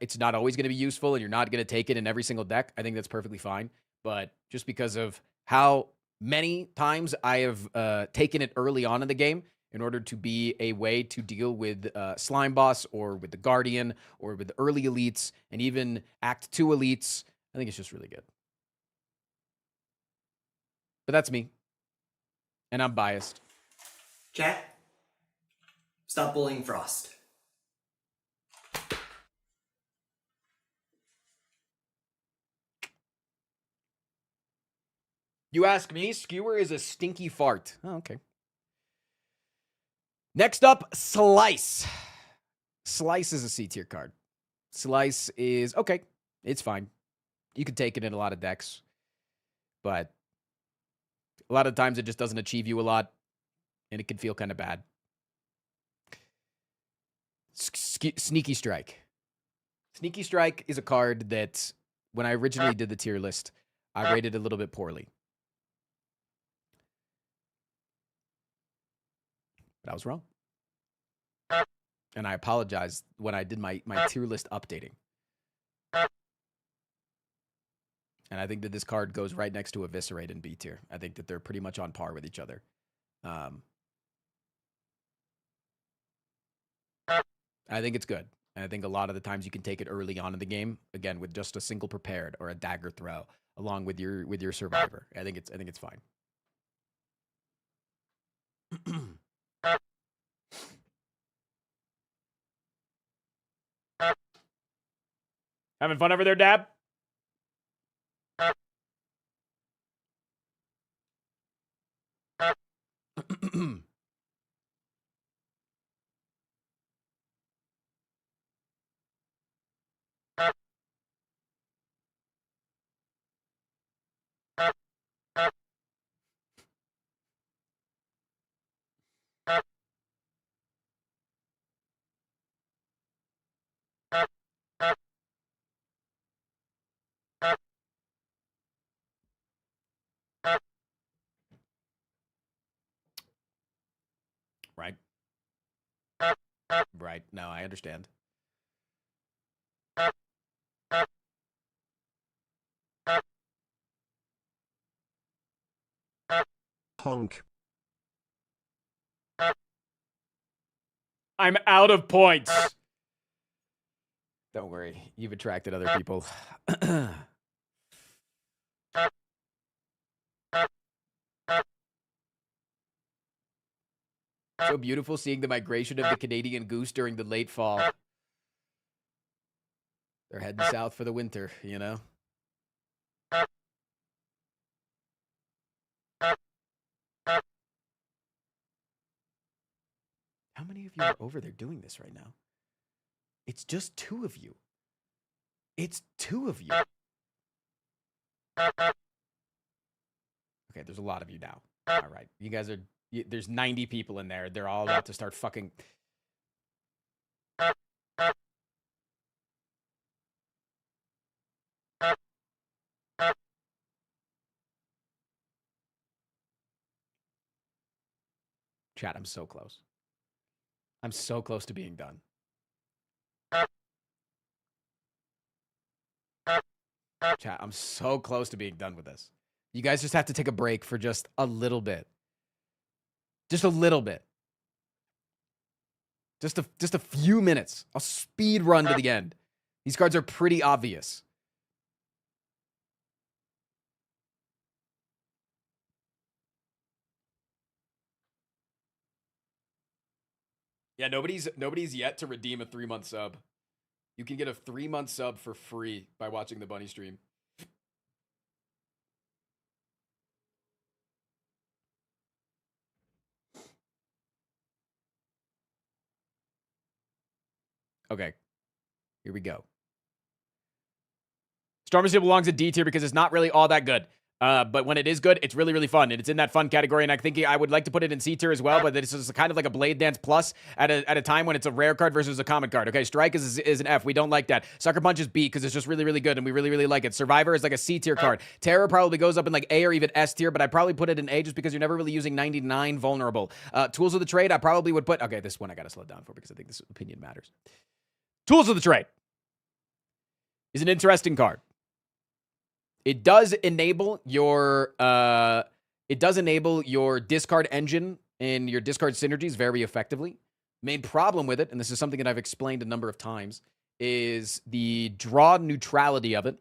it's not always going to be useful and you're not going to take it in every single deck, I think that's perfectly fine. But just because of how many times I have taken it early on in the game in order to be a way to deal with Slime Boss or with the Guardian or with the early elites and even Act 2 elites, I think it's just really good. But that's me. And I'm biased. Chat, stop bullying Frost. You ask me, Skewer is a stinky fart. Oh, okay. Next up, Slice. Slice is a C tier card. Slice is okay. It's fine. You can take it in a lot of decks. But a lot of times it just doesn't achieve you a lot. And it can feel kind of bad. Sneaky Strike. Sneaky Strike is a card that when I originally did the tier list, I rated a little bit poorly. But I was wrong. And I apologized when I did my tier list updating. And I think that this card goes right next to Eviscerate in B tier. I think that they're pretty much on par with each other. I think it's good. And I think a lot of the times you can take it early on in the game, again, with just a single prepared or a dagger throw, along with your survivor. I think it's fine. Having fun over there, Dab? Right. Right. No, I understand. Honk. I'm out of points. Don't worry. You've attracted other people. So beautiful seeing the migration of the Canadian goose during the late fall. They're heading south for the winter, you know? How many of you are over there doing this right now? It's just 2 of you. It's 2 of you. Okay, there's a lot of you now. All right. You guys are... There's 90 people in there. They're all about to start fucking... Chat, I'm so close. I'm so close to being done. Chat, I'm so close to being done with this. You guys just have to take a break for just a little bit. Just a little bit. Just a few minutes. I'll speed run to the end. These cards are pretty obvious. Yeah, nobody's yet to redeem a 3-month sub. You can get a 3-month sub for free by watching the Bunny stream. Okay. Here we go. Stormy still belongs in D tier because it's not really all that good. But when it is good, it's really, really fun. And it's in that fun category. And I think I would like to put it in C tier as well. But this is kind of like a Blade Dance Plus at a time when it's a rare card versus a common card. Okay, Strike is an F. We don't like that. Sucker Punch is B because it's just really, really good. And we really, really like it. Survivor is like a C tier card. Terror probably goes up in like A or even S tier. But I'd probably put it in A just because you're never really using 99 vulnerable. Tools of the Trade, I probably would put... Okay, this one I got to slow down for because I think this opinion matters. Tools of the Trade is an interesting card. It does enable your discard engine and your discard synergies very effectively. Main problem with it, and this is something that I've explained a number of times, is the draw neutrality of it.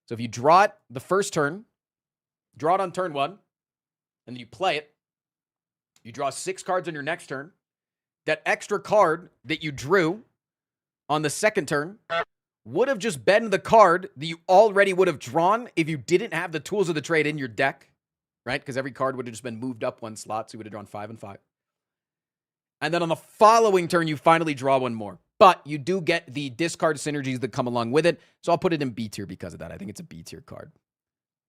So if you draw it the first turn, draw it on turn 1, and then you play it, you draw 6 cards on your next turn. That extra card that you drew on the second turn would have just been the card that you already would have drawn if you didn't have the Tools of the Trade in your deck, right? Because every card would have just been moved up 1 slot, so you would have drawn 5 and 5. And then on the following turn, you finally draw 1 more. But you do get the discard synergies that come along with it, so I'll put it in B tier because of that. I think it's a B tier card.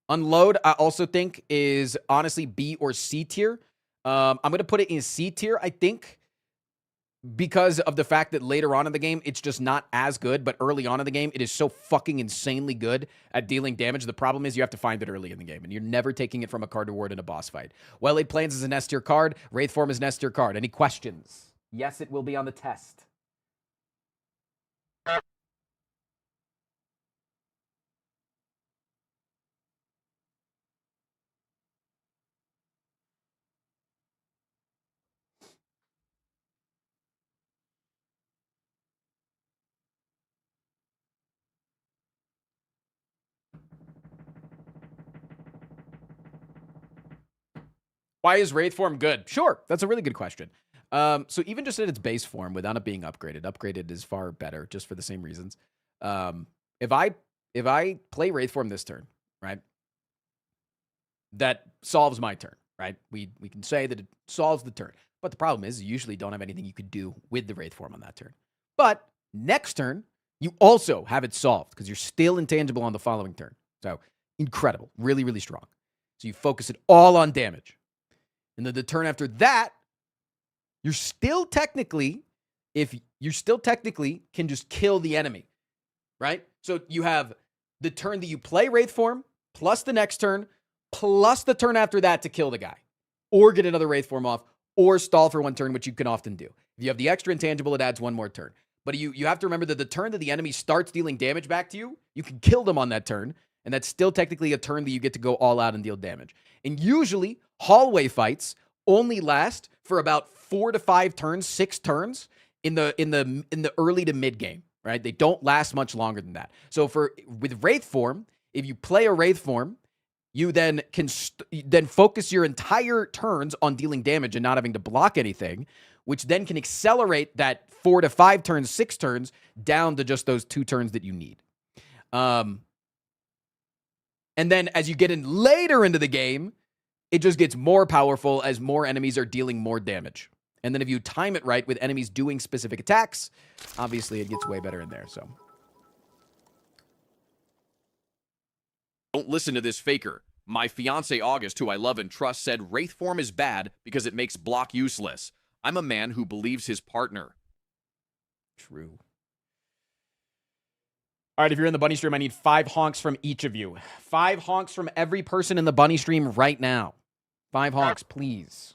Unload, I also think, is honestly B or C tier. I'm going to put it in C tier, I think, because of the fact that later on in the game, it's just not as good. But early on in the game, it is so fucking insanely good at dealing damage. The problem is you have to find it early in the game, and you're never taking it from a card reward in a boss fight. Well-Laid Plans is an S tier card. Wraith Form is an S tier card. Any questions? Yes, it will be on the test. Why is Wraith Form good? Sure, that's a really good question. So even just at its base form, without it being upgraded is far better, just for the same reasons. If I play Wraith Form this turn, right, that solves my turn, right? We can say that it solves the turn. But the problem is you usually don't have anything you could do with the Wraith Form on that turn. But next turn, you also have it solved because you're still intangible on the following turn. So incredible, really, really strong. So you focus it all on damage. And then the turn after that, you're still technically can just kill the enemy, right? So you have the turn that you play Wraith Form, plus the next turn, plus the turn after that to kill the guy, or get another Wraith Form off, or stall for 1 turn, which you can often do. If you have the extra intangible, it adds 1 more turn. But you have to remember that the turn that the enemy starts dealing damage back to you, you can kill them on that turn, and that's still technically a turn that you get to go all out and deal damage. And usually, hallway fights only last for about 4 to 5 turns, 6 turns in the early to mid game, right? They don't last much longer than that. So with Wraith Form, if you play a Wraith Form, you then can then focus your entire turns on dealing damage and not having to block anything, which then can accelerate that 4 to 5 turns, 6 turns down to just those 2 turns that you need. And then as you get in later into the game, it just gets more powerful as more enemies are dealing more damage. And then if you time it right with enemies doing specific attacks, obviously it gets way better in there. So don't listen to this faker. My fiance August, who I love and trust, said Wraith Form is bad because it makes block useless. I'm a man who believes his partner. True. All right, if you're in the bunny stream, I need 5 honks from each of you. 5 honks from every person in the bunny stream right now. 5 honks, please.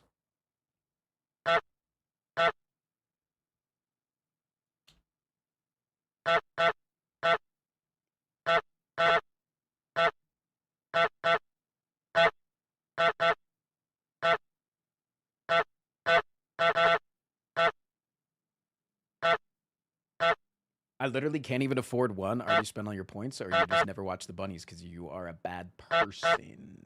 I literally can't even afford one. Are you spend all your points, or you just never watch the bunnies because you are a bad person?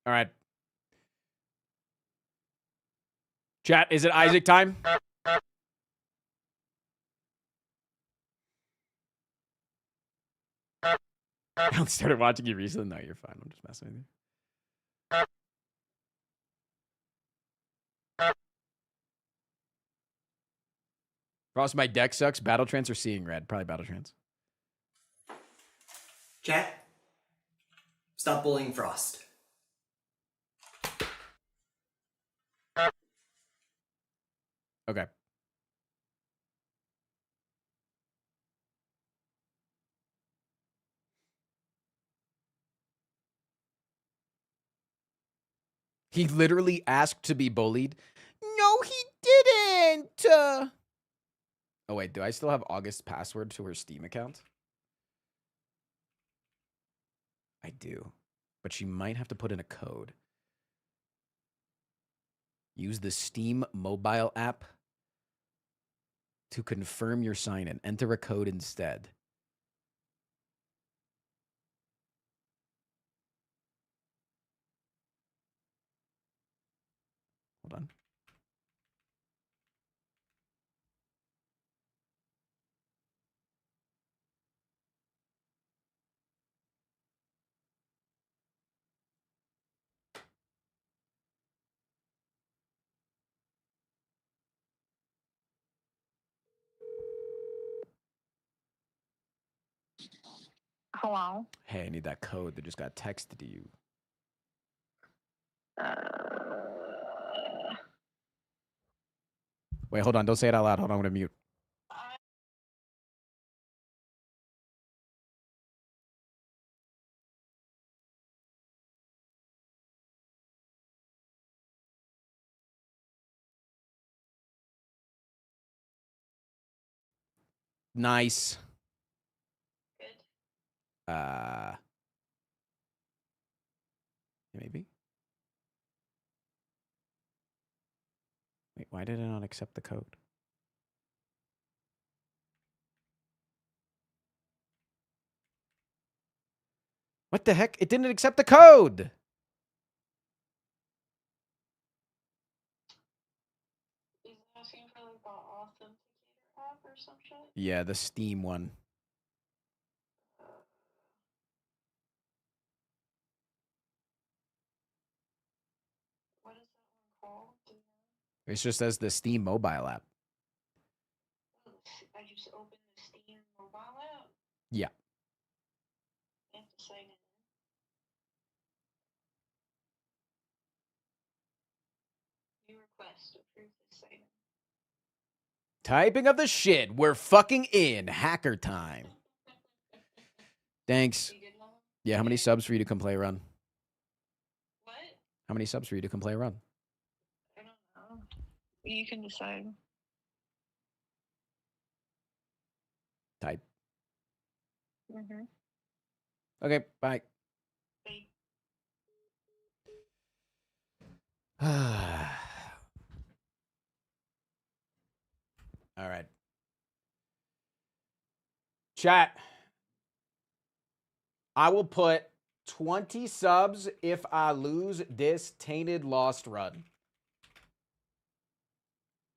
All right. Chat, is it Isaac time? I only started watching you recently. No, you're fine. I'm just messing with you. Frost, my deck sucks. Battle Trance or Seeing Red? Probably Battle Trance. Chat, stop bullying Frost. Okay. He literally asked to be bullied. No, he didn't. Oh, wait. Do I still have August's password to her Steam account? I do. But she might have to put in a code. Use the Steam mobile app to confirm your sign-in. Enter a code instead. Hold on. Hello? Hey, I need that code that just got texted to you. Wait, hold on. Don't say it out loud. Hold on. I'm going to mute. Nice. Maybe. Wait, why did it not accept the code? What the heck? It didn't accept the code. Is it asking for like the authenticator app or some shit? Yeah, the Steam one. What is that one called? It's just as the Steam mobile app. I just opened the Steam mobile app. Yeah. I have to sign in. New request. Approve this sign in. Typing of the shit. We're fucking in hacker time. Thanks. Yeah, how many subs for you to come play a run? What? How many subs for you to come play a run? I don't know. You can decide. Type. Mm-hmm. Okay, bye. All right. Chat. I will put 20 subs if I lose this tainted lost run.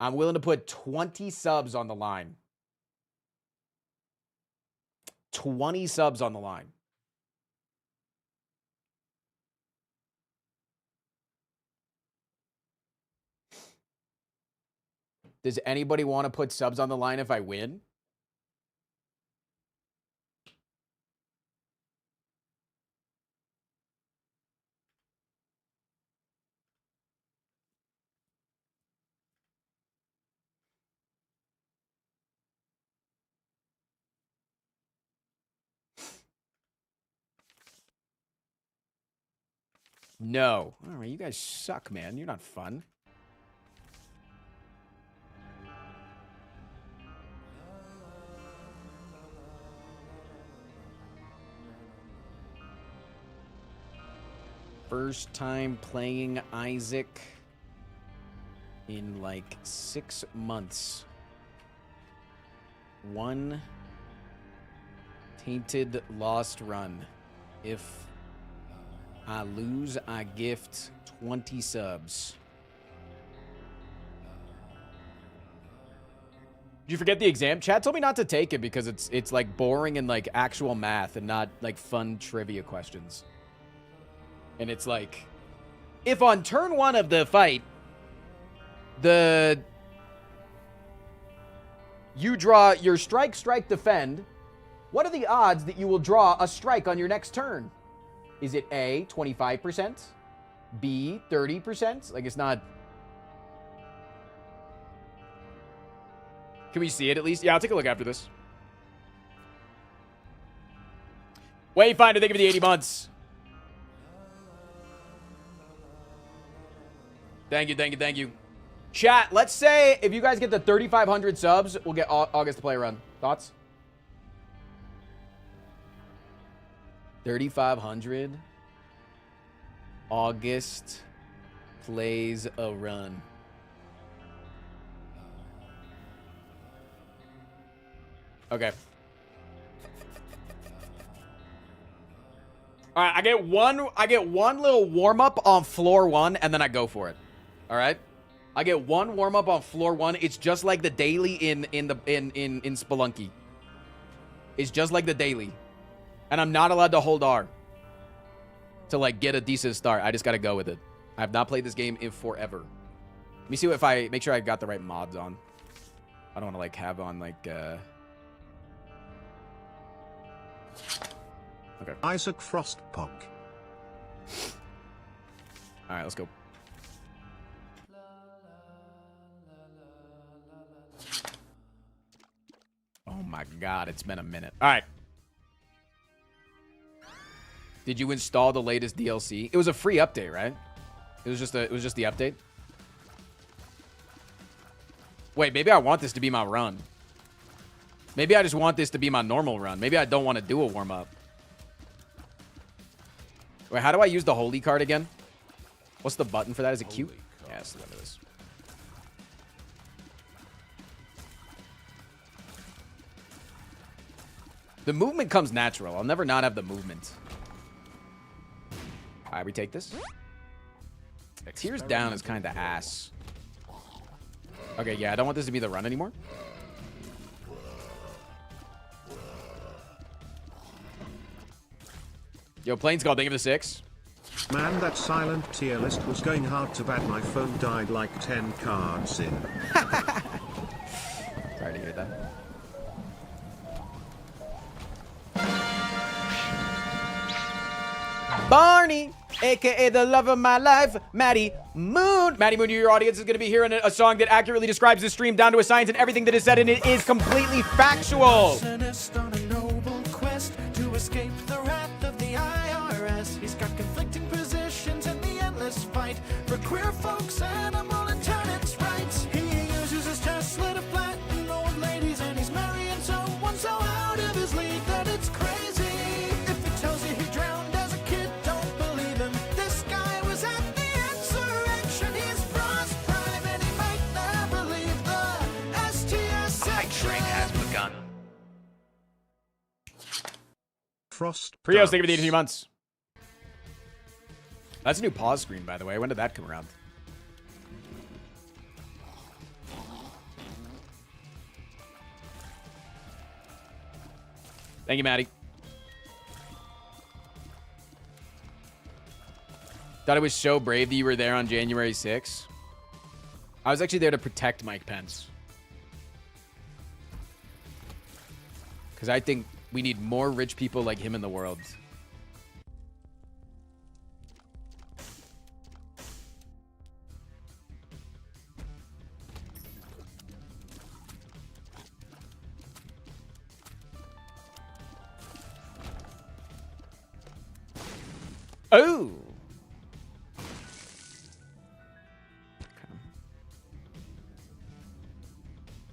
I'm willing to put 20 subs on the line. 20 subs on the line. Does anybody want to put subs on the line if I win? No. All right, you guys suck, man. You're not fun. First time playing Isaac in like 6 months. One tainted lost run. If I lose, I gift 20 subs. Did you forget the exam? Chat told me not to take it because it's like boring and like actual math and not like fun trivia questions. And it's like, if on turn 1 of the fight, You draw your strike, strike, defend. What are the odds that you will draw a strike on your next turn? Is it A, 25%? B, 30%? Like, it's not... Can we see it at least? Yeah, I'll take a look after this. Wayfinder, thank you for the 80 months. Thank you, thank you, thank you. Chat, let's say if you guys get the 3,500 subs, we'll get August to play a run. Thoughts? 3,500. August plays a run. Okay. All right, I get one little warm up on floor 1 and then I go for it. All right? I get one warm up on floor 1. It's just like the daily in Spelunky. It's just like the daily. And I'm not allowed to hold R to like get a decent start. I just got to go with it. I have not played this game in forever. Let me see if I make sure I got the right mods on. I don't want to like have on like okay. Isaac Frostpunk. All right, let's go. Oh my god, it's been a minute. All right. Did you install the latest DLC? It was a free update, right? It was just the update. Wait, maybe I want this to be my run. Maybe I just want this to be my normal run. Maybe I don't want to do a warm up. Wait, how do I use the holy card again? What's the button for that? Is it Q? Yeah, let's look at this. The movement comes natural. I'll never not have the movement. All right, we take this. Tears down is kind of ass. Okay, yeah, I don't want this to be the run anymore. Yo, Plains Call, thank you for the 6. Man, that silent tier list was going hard to bad. My phone died like 10 cards in. Sorry to hear that. Barney, aka the love of my life, Maddie Moon. Maddie Moon, your audience is going to be hearing a song that accurately describes the stream down to a science, and everything that is said in it is completely factual. On a noble quest to escape the wrath of the IRS. He's got conflicting positions in the endless fight for queer folks, animal and tenants' rights. He uses his Tesla to flatten old ladies, and he's marrying someone so out of his league that it's crazy. If he tells you he drowned as a kid, don't believe him. This guy was at the insurrection. He's Frost Prime, and he might never leave the STS section. Train has begun. Frost. Prios, thank you for the 18 months. That's a new pause screen, by the way. When did that come around? Thank you, Maddie. Thought it was so brave that you were there on January 6th. I was actually there to protect Mike Pence. Because I think we need more rich people like him in the world. Oh.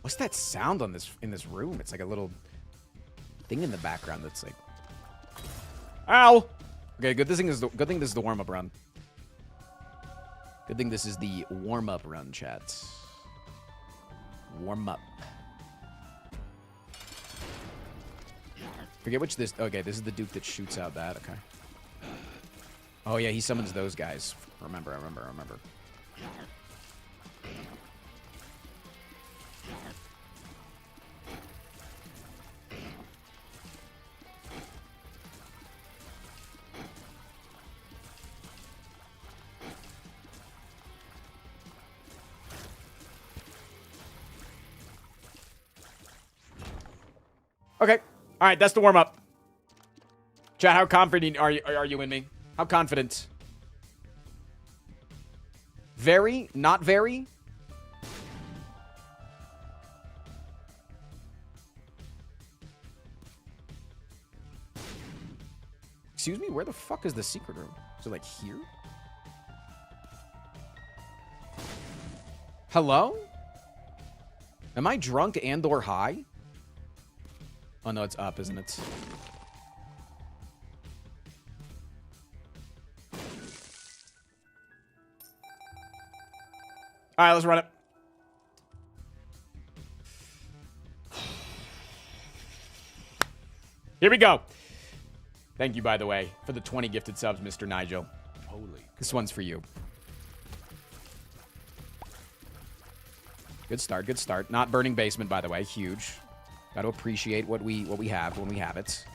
What's that sound on this in this room? It's like a little thing in the background that's like, ow. Okay, good thing this is the warm-up run. Good thing this is the warm-up run, chat. Warm up. Forget which this. Okay, this is the Duke that shoots out that. Okay. Oh yeah, he summons those guys. Remember. Okay. All right, that's the warm-up. Chat, how confident are you in me? How confident? Very? Not very? Excuse me? Where the fuck is the secret room? Is it like here? Hello? Am I drunk and or high? Oh no, it's up, isn't it? All right, let's run it. Here we go. Thank you, by the way, for the 20 gifted subs, Mr. Nigel. Holy. This one's for you. Good start, good start. Not burning basement, by the way. Huge. Got to appreciate what we have when we have it.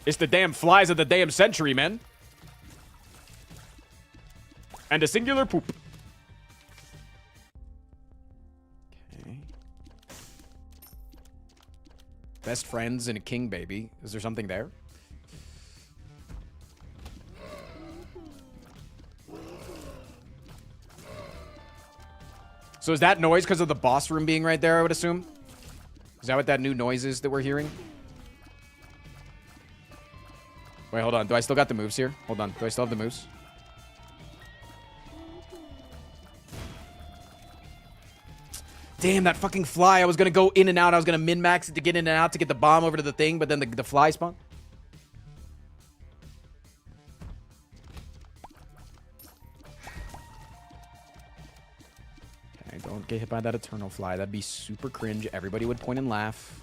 It's the damn flies of the damn century, man. And a singular poop. Okay. Best friends and a king baby. Is there something there? So is that noise because of the boss room being right there, I would assume? Is that what that new noise is that we're hearing? Wait, hold on. Do I still got the moves here? Hold on. Do I still have the moves? Damn, that fucking fly. I was going to go in and out. I was going to min-max it to get in and out to get the bomb over to the thing, but then the fly spawned. Okay, don't get hit by that eternal fly. That'd be super cringe. Everybody would point and laugh.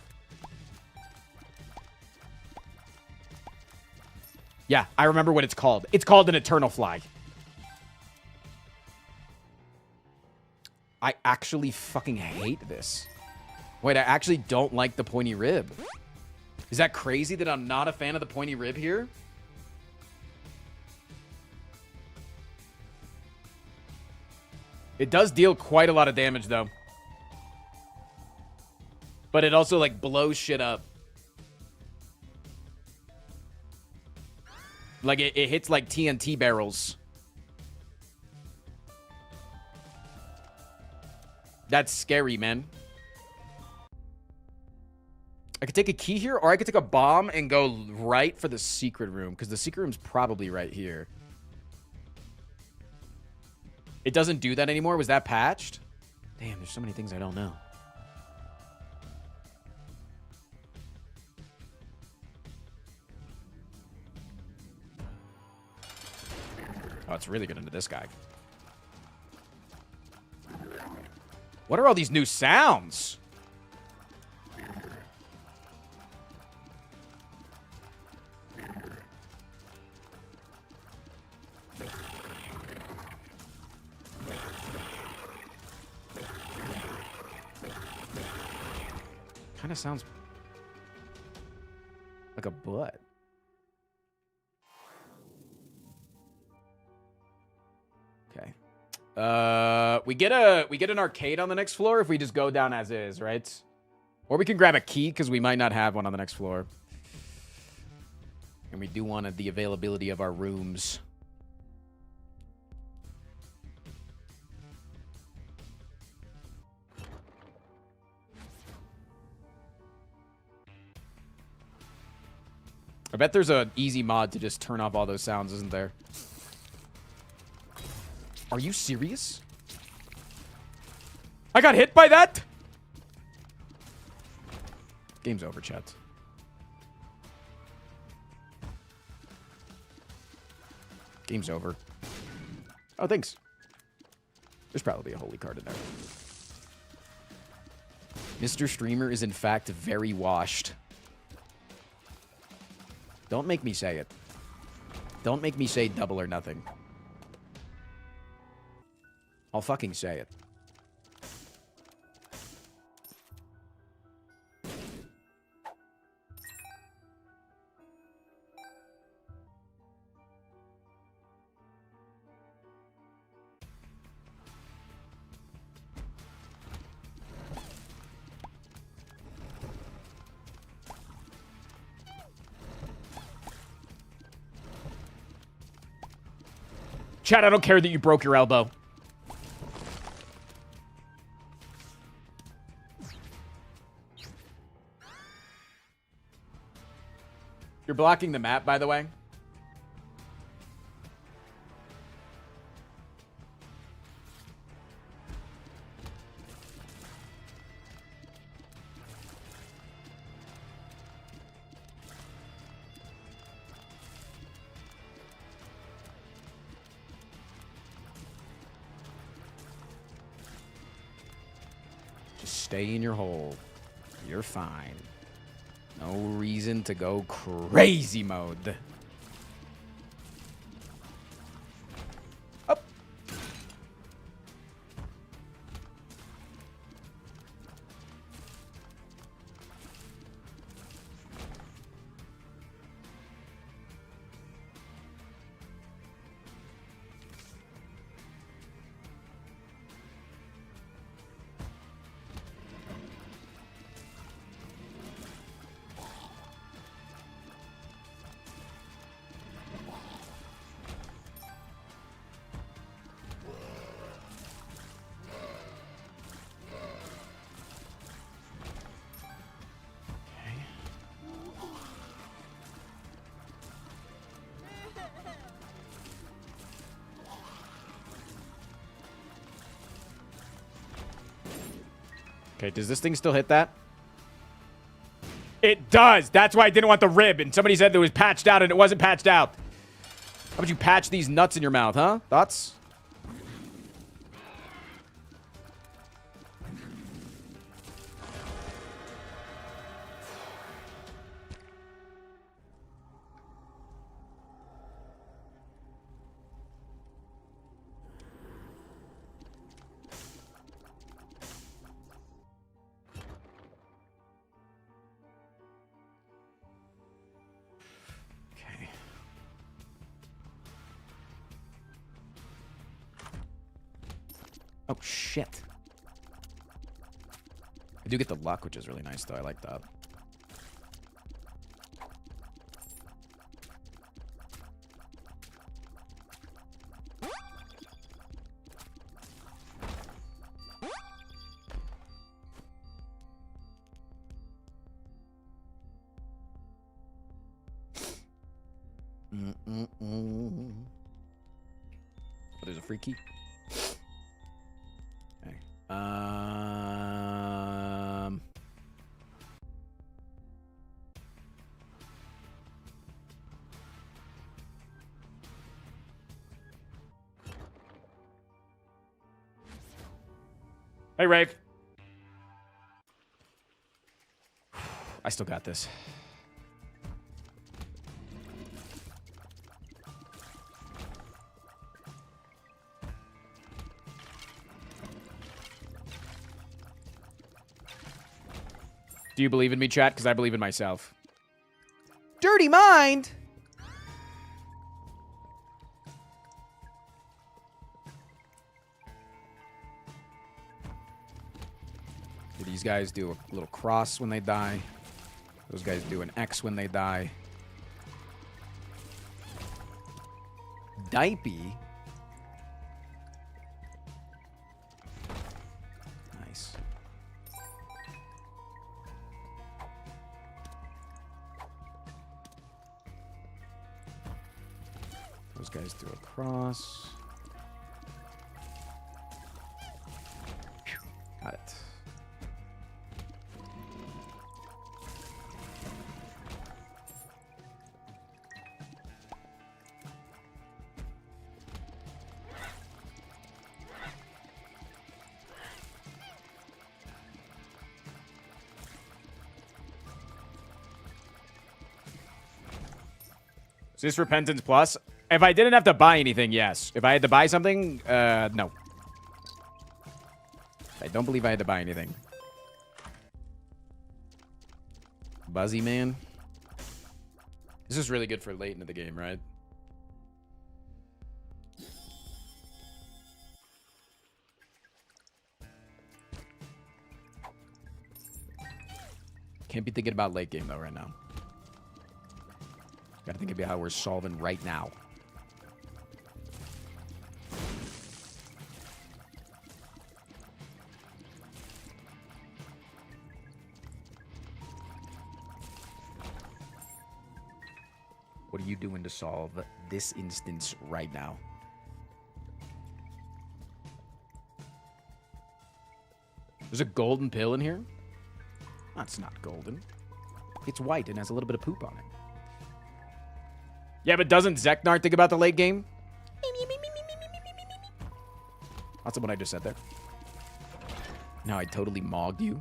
Yeah, I remember what it's called. It's called an eternal fly. I actually fucking hate this. Wait, I actually don't like the pointy rib. Is that crazy that I'm not a fan of the pointy rib here? It does deal quite a lot of damage, though. But it also, like, blows shit up. Like, it hits like TNT barrels. That's scary, man. I could take a key here, or I could take a bomb and go right for the secret room, because the secret room's probably right here. It doesn't do that anymore? Was that patched? Damn, there's so many things I don't know. Oh, it's really good into this guy. What are all these new sounds? Kind of sounds like a butt. Okay. We get an arcade on the next floor if we just go down as is, right? Or we can grab a key because we might not have one on the next floor. And we do want the availability of our rooms. I bet there's an easy mod to just turn off all those sounds, isn't there? Are you serious? I got hit by that? Game's over, chat. Game's over. Oh, thanks. There's probably a holy card in there. Mr. Streamer is in fact very washed. Don't make me say it. Don't make me say double or nothing. I'll fucking say it. Chad, I don't care that you broke your elbow. You're blocking the map, by the way. Just stay in your hole. You're fine. No reason to go crazy mode. Up. Okay, does this thing still hit that? It does. That's why I didn't want the rib. And somebody said that it was patched out, and it wasn't patched out. How about you patch these nuts in your mouth, huh? Thoughts? Oh, shit. I do get the luck, which is really nice, though. I like that. Oh, there's a free key. Okay. Hey, Rafe. I still got this. Do you believe in me, chat? Because I believe in myself. Dirty mind! Do these guys do a little cross when they die? Those guys do an X when they die. Dipey? Nice. Those guys do a cross. Got it. Is this Repentance Plus? If I didn't have to buy anything, yes. If I had to buy something, no. I don't believe I had to buy anything. Buzzy man. This is really good for late into the game, right? Can't be thinking about late game, though, right now. Gotta think about how we're solving right now. What are you doing to solve this instance right now? There's a golden pill in here? That's not golden. It's white and has a little bit of poop on it. Yeah, but doesn't Zeknar think about the late game? That's what I just said there. Now I totally mogged you.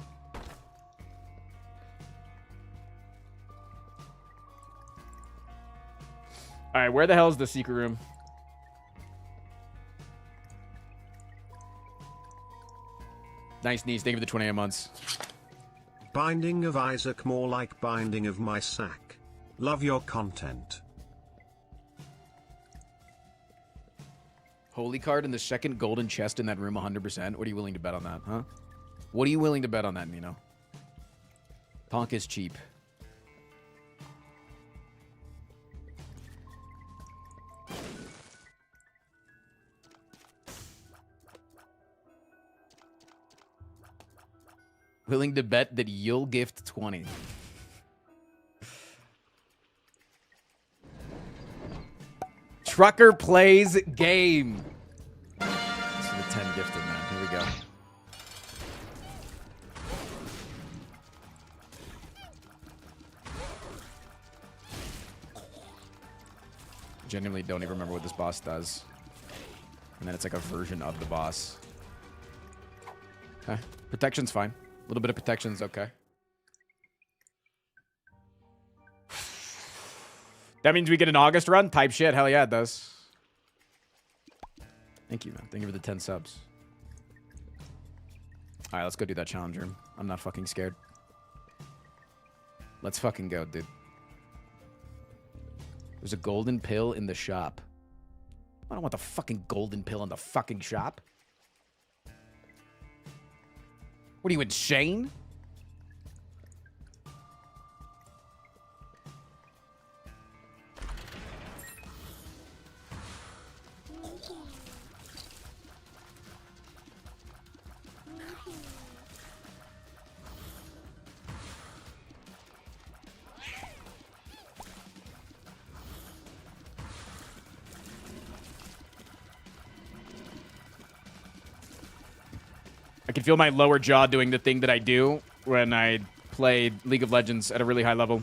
All right, where the hell is the secret room? Nice knees. Thank you for the 28 months. Binding of Isaac, more like binding of my sack. Love your content. Holy card in the second golden chest in that room 100%. What are you willing to bet on that, huh? What are you willing to bet on that, Nino? Tonk is cheap. Willing to bet that you'll gift 20. Trucker plays game. This is the 10 gifted, man. Here we go. Genuinely don't even remember what this boss does. And then it's like a version of the boss. Okay. Protection's fine. A little bit of protection's okay. That means we get an August run? Type shit. Hell yeah, it does. Thank you, man. Thank you for the 10 subs. Alright, let's go do that challenge room. I'm not fucking scared. Let's fucking go, dude. There's a golden pill in the shop. I don't want the fucking golden pill in the fucking shop. What are you, insane? I can feel my lower jaw doing the thing that I do when I play League of Legends at a really high level.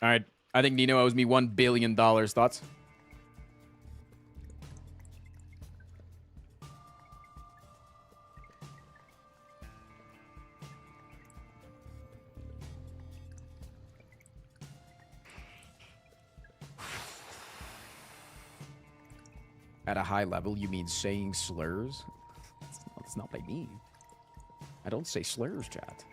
All right. I think Nino owes me $1 billion. Thoughts? At a high level, you mean saying slurs? That's not what I mean. I don't say slurs, chat.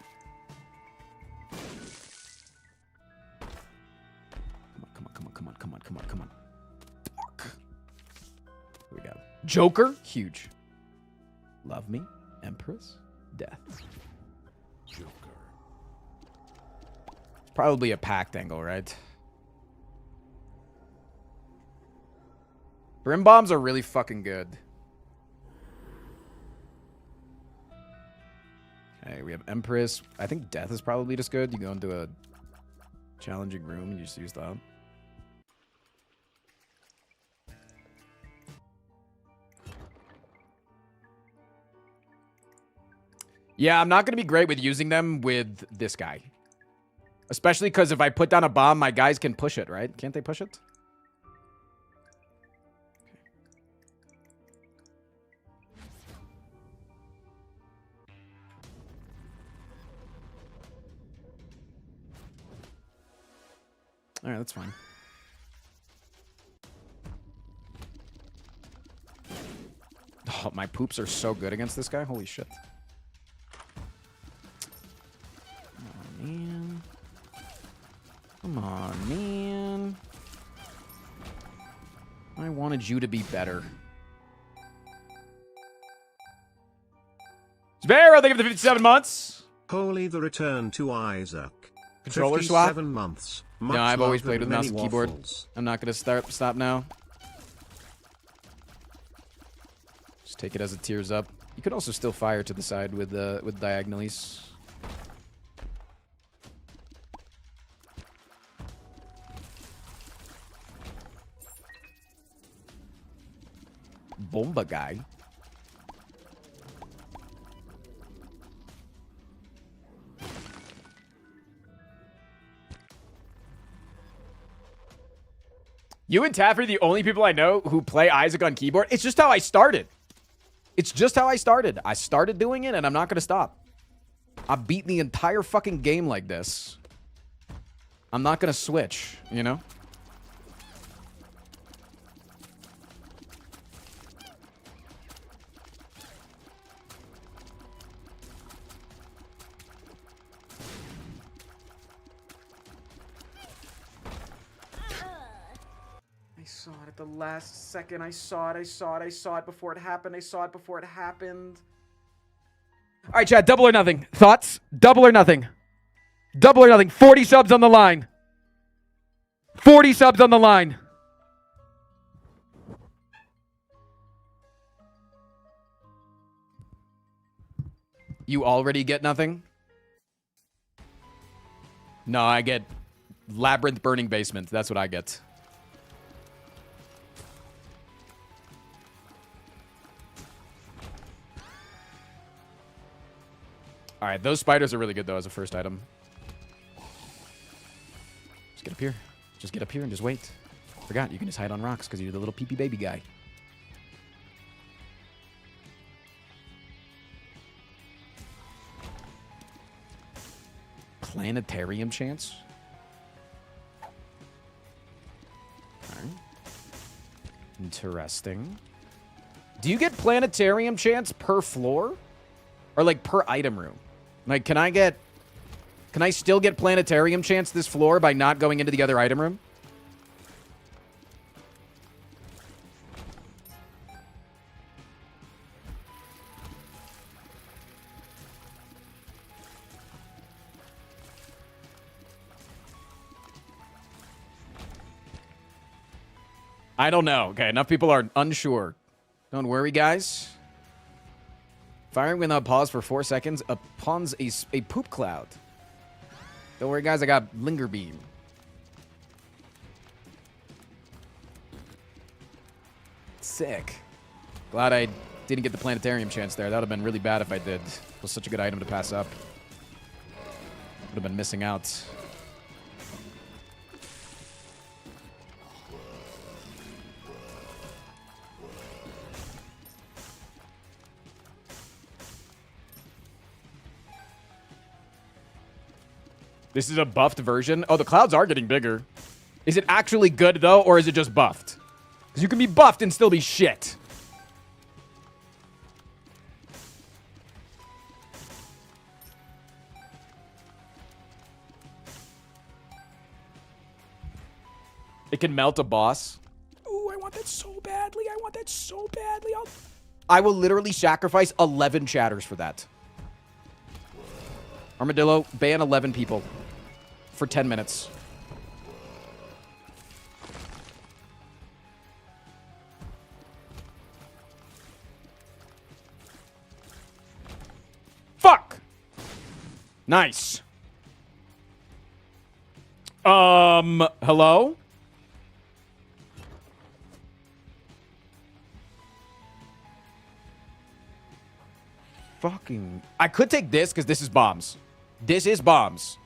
Come on. Fuck. Here we go. Joker, huge. Love me, Empress, death. Joker. It's probably a packed angle, right? Brim bombs are really fucking good. Okay, we have Empress. I think death is probably just good. You go into a challenging room and you just use that. Yeah, I'm not going to be great with using them with this guy. Especially because if I put down a bomb, my guys can push it, right? Can't they push it? All right, that's fine. Oh, my poops are so good against this guy. Holy shit. Oh, man. Come on, man. I wanted you to be better. Zvero, thank you for the 57 months. Holy the return to Isaac. Controller swap? 57 months. No, I've always played with mouse and keyboard. I'm not going to stop now. Just take it as it tears up. You could also still fire to the side with diagonalies. Bomba guy. You and Taffy are the only people I know who play Isaac on keyboard. It's just how I started. It's just how I started. I started doing it, and I'm not going to stop. I've beaten the entire fucking game like this. I'm not going to switch, you know? I saw it at the last second. I saw it before it happened. All right, chat, double or nothing. Thoughts? Double or nothing. 40 subs on the line. 40 subs on the line. You already get nothing? No, I get Labyrinth Burning Basement. That's what I get. All right, those spiders are really good, though, as a first item. Just get up here. Just get up here and just wait. Forgot, you can just hide on rocks because you're the little pee-pee baby guy. Planetarium chance? All right. Interesting. Do you get planetarium chance per floor? Or, like, per item room? Like, can I still get planetarium chance this floor by not going into the other item room? I don't know. Okay, enough people are unsure. Don't worry, guys. Firing without pause for 4 seconds upons a poop cloud. Don't worry, guys. I got Linger Beam. Sick. Glad I didn't get the planetarium chance there. That would have been really bad if I did. It was such a good item to pass up. Would have been missing out. This is a buffed version. Oh, the clouds are getting bigger. Is it actually good, though, or is it just buffed? Because you can be buffed and still be shit. It can melt a boss. Ooh, I want that so badly. I will literally sacrifice 11 chatters for that. Armadillo, ban 11 people for 10 minutes. Fuck! Nice. Hello? Fucking... I could take this because this is bombs. This is bombs.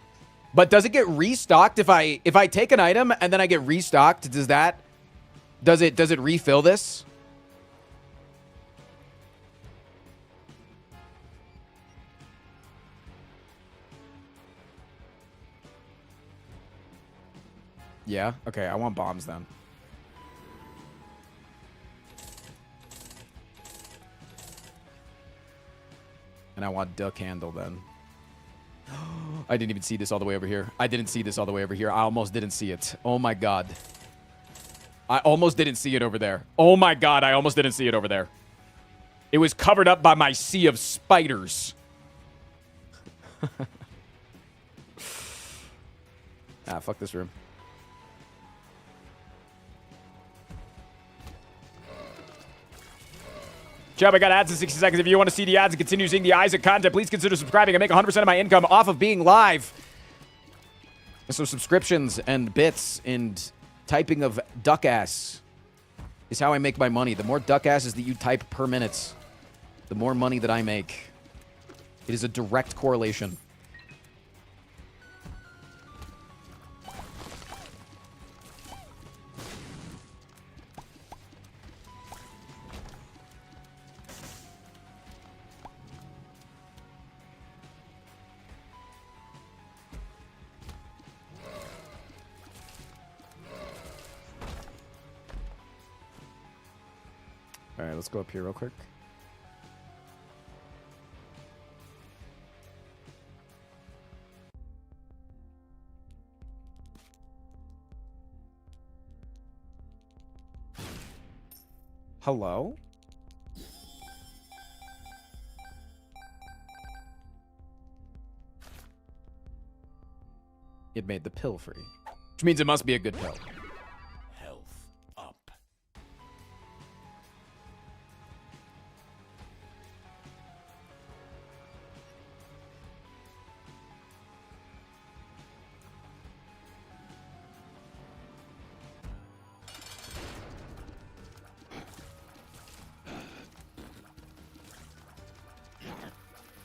But does it get restocked if I take an item and then I get restocked? Does it refill this? Yeah? Okay, I want bombs then. And I want duck handle then. I didn't even see this all the way over here. I almost didn't see it. Oh my god. I almost didn't see it over there. Oh my god, I almost didn't see it over there. It was covered up by my sea of spiders. Ah, fuck this room. Chubb, I got ads in 60 seconds. If you want to see the ads and continue seeing the Isaac content, please consider subscribing. I make 100% of my income off of being live. So subscriptions and bits and typing of duck ass is how I make my money. The more duck asses that you type per minute, the more money that I make. It is a direct correlation. All right, let's go up here real quick. Hello? It made the pill free. Which means it must be a good pill. Health up.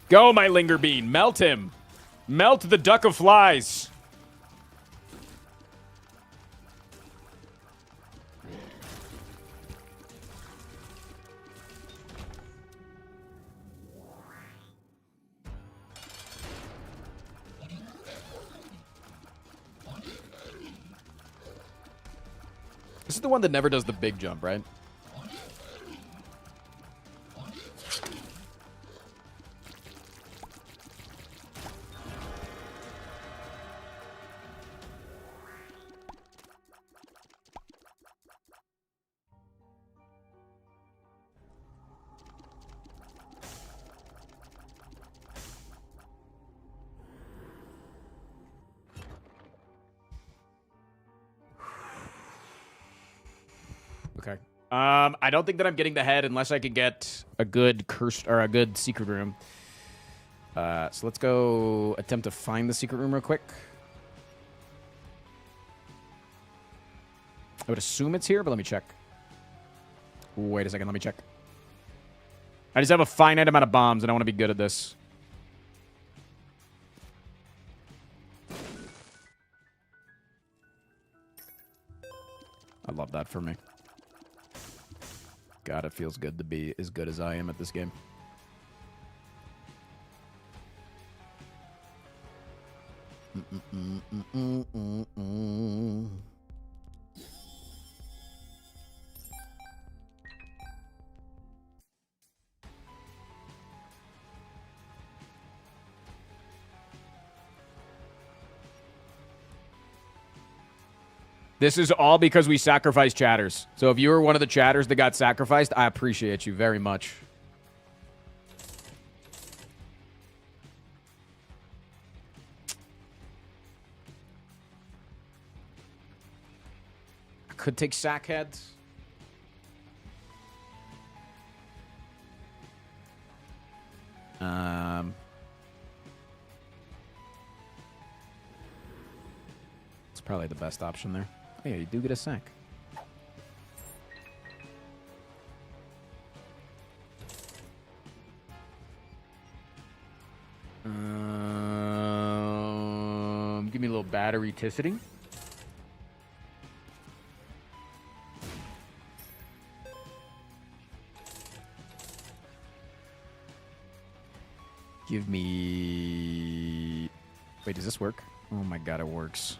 Go, my linger bean. Melt him. Melt the duck of flies. This is the one that never does the big jump, right? Okay. I don't think that I'm getting the head unless I can get a good cursed or a good secret room. So let's go attempt to find the secret room real quick. I would assume it's here, but let me check. Wait a second, let me check. I just have a finite amount of bombs, and I want to be good at this. I love that for me. God, it feels good to be as good as I am at this game. This is all because we sacrificed chatters. So if you were one of the chatters that got sacrificed, I appreciate you very much. I could take Sackheads. It's probably the best option there. Oh, yeah, you do get a sack. Give me a little battery ticity. Give me... Wait, does this work? Oh my god, it works.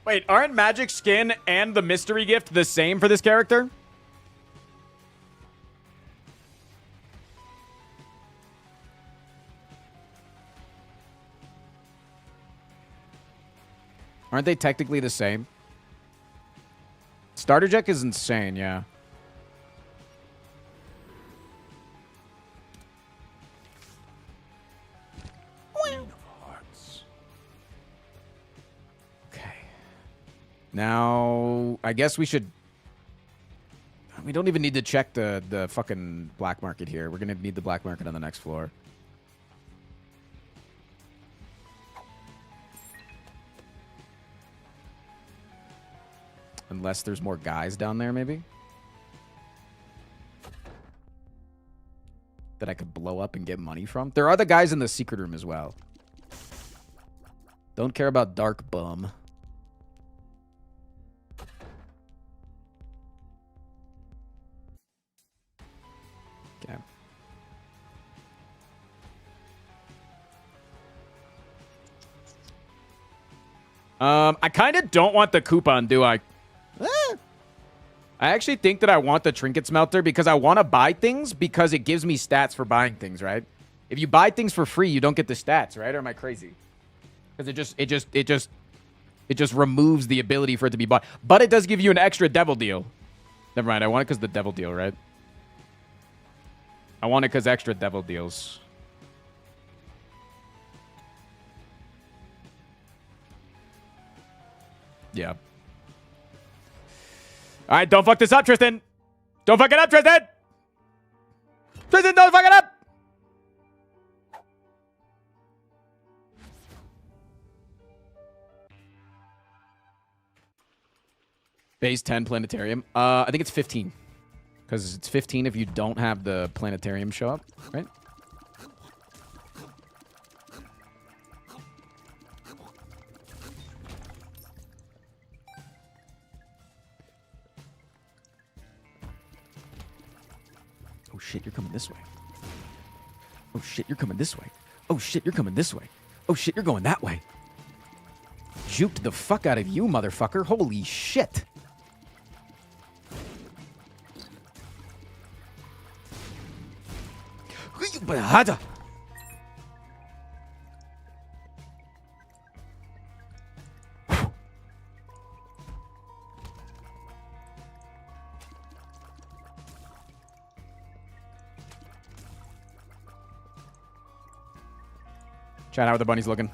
Wait, aren't Magic Skin and the Mystery Gift the same for this character? Aren't they technically the same? Starter Deck is insane, yeah. Okay. Now, I guess we should... We don't even need to check the fucking black market here. We're going to need the black market on the next floor. Unless there's more guys down there, maybe? That I could blow up and get money from. There are other guys in the secret room as well. Don't care about Dark Bum. Okay. I kind of don't want the coupon, do I? I actually think that I want the trinket smelter because I want to buy things because it gives me stats for buying things, right? If you buy things for free, you don't get the stats, right? Or am I crazy? Because it just removes the ability for it to be bought. But it does give you an extra devil deal. Never mind, I want it because the devil deal, right? I want it because extra devil deals. Yeah. All right, don't fuck this up, Tristan. Don't fuck it up, Tristan. Tristan, don't fuck it up. Base 10 planetarium. I think it's 15. Because it's 15 if you don't have the planetarium show up, right? Oh shit, you're coming this way. Oh shit, you're coming this way. Oh shit, you're coming this way. Oh shit, you're going that way. Juked the fuck out of you, motherfucker. Holy shit. Chat, how are the bunnies looking?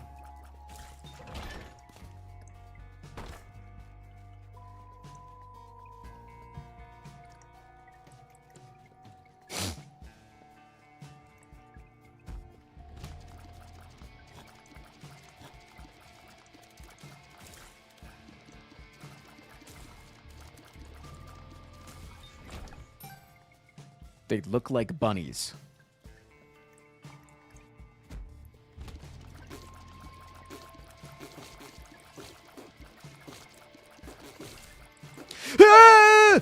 They look like bunnies. Ah!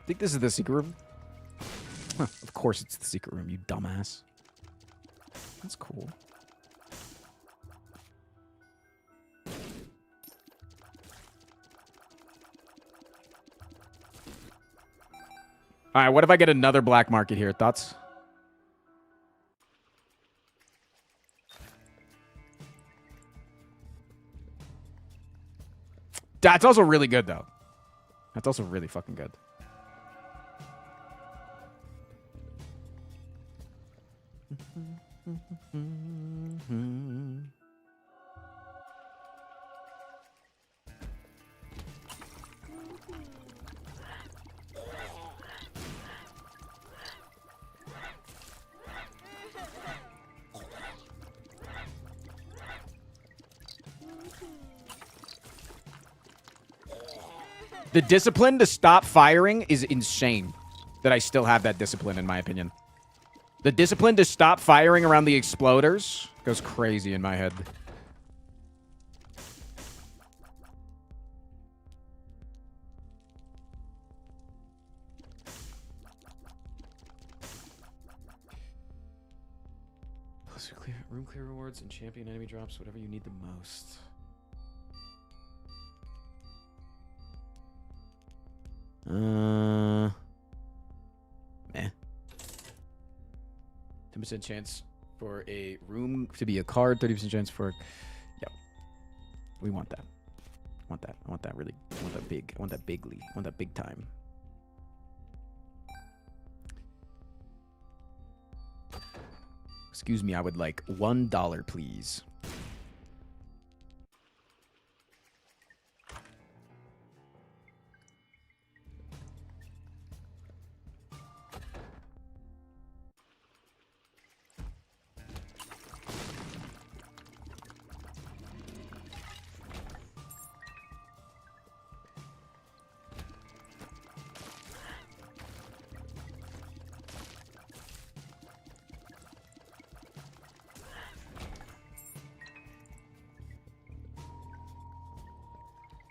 Think this is the secret room? Huh, of course it's the secret room, you dumbass. That's cool. All right, what if I get another black market here? Thoughts? That's also really good, though. That's also really fucking good. The discipline to stop firing is insane. That I still have that discipline, in my opinion. The discipline to stop firing around the exploders goes crazy in my head. Plus room clear rewards and champion enemy drops, whatever you need the most. Meh. 10% chance for a room to be a card. 30% chance for... Yep. We want that. I want that. I want that really. I want that big. I want that bigly. I want that big time. Excuse me, I would like $1, please.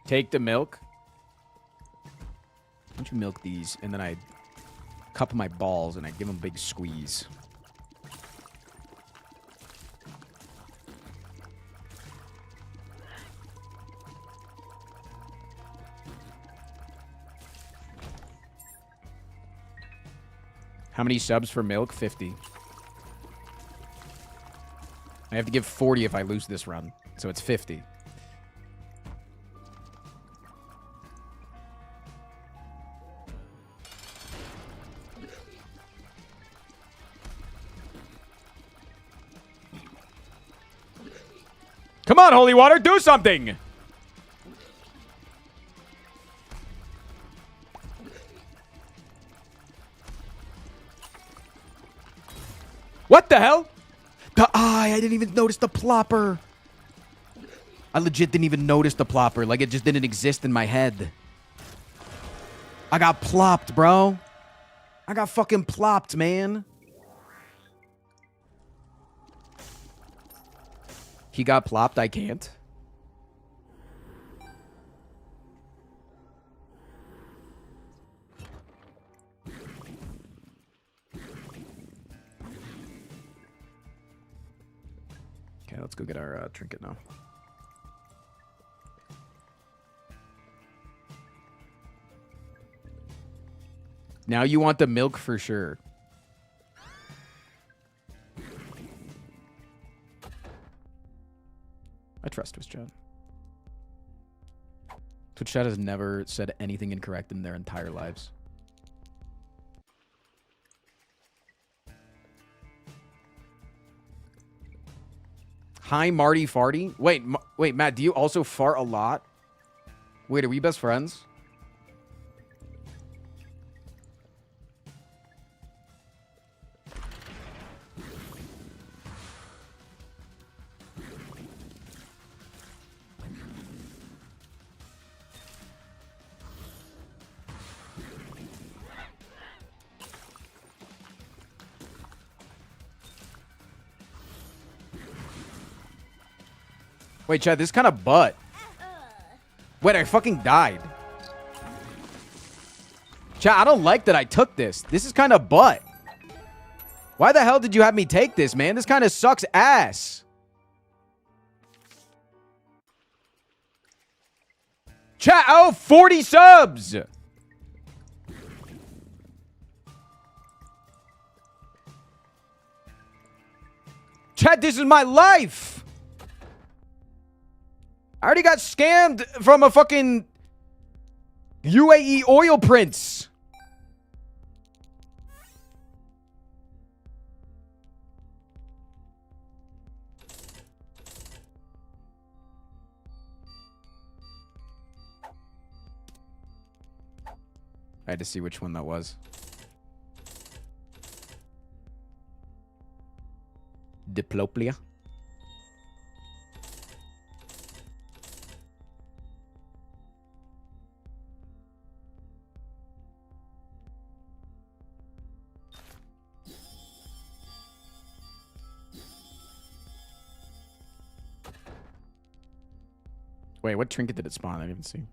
Take the milk. Why don't you milk these? And then I cup my balls and I give them a big squeeze. How many subs for milk? 50. I have to give 40 if I lose this run. So it's 50. Come on, Holy Water, do something! What the hell? The eye, I didn't even notice the plopper. I legit didn't even notice the plopper. Like, it just didn't exist in my head. I got plopped, bro. I got fucking plopped, man. He got plopped, I can't. Okay, let's go get our trinket now. Now you want the milk for sure. I trust Twitch chat. Twitch chat has never said anything incorrect in their entire lives. Hi, Marty Farty. Wait, wait, Matt, do you also fart a lot? Wait, are we best friends? Wait, Chad, this is kind of butt. Wait, I fucking died. Chad, I don't like that I took this. This is kind of butt. Why the hell did you have me take this, man? This kind of sucks ass. Chat, oh, 40 subs. Chat, this is my life. I already got scammed from a fucking UAE oil prince. I had to see which one that was. Diplopia. Wait, what trinket did it spawn? I didn't even see.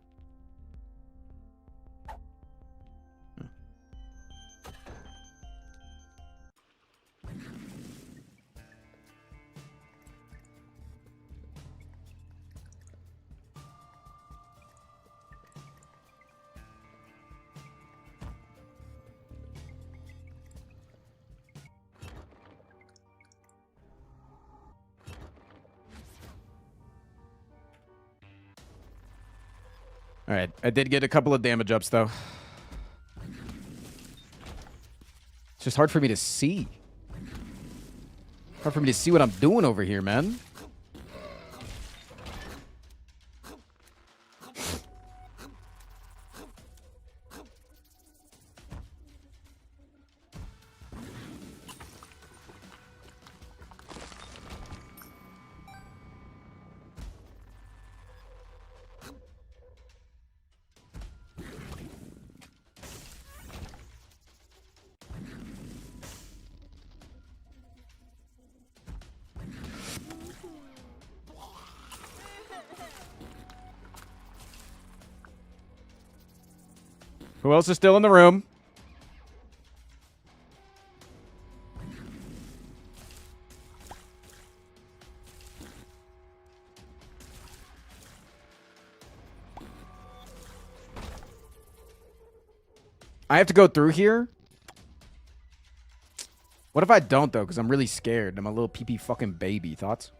Alright, I did get a couple of damage ups, though. It's just hard for me to see. Hard for me to see what I'm doing over here, man. Who else is still in the room? I have to go through here? What if I don't, though? Because I'm really scared. I'm a little pee-pee fucking baby. Thoughts?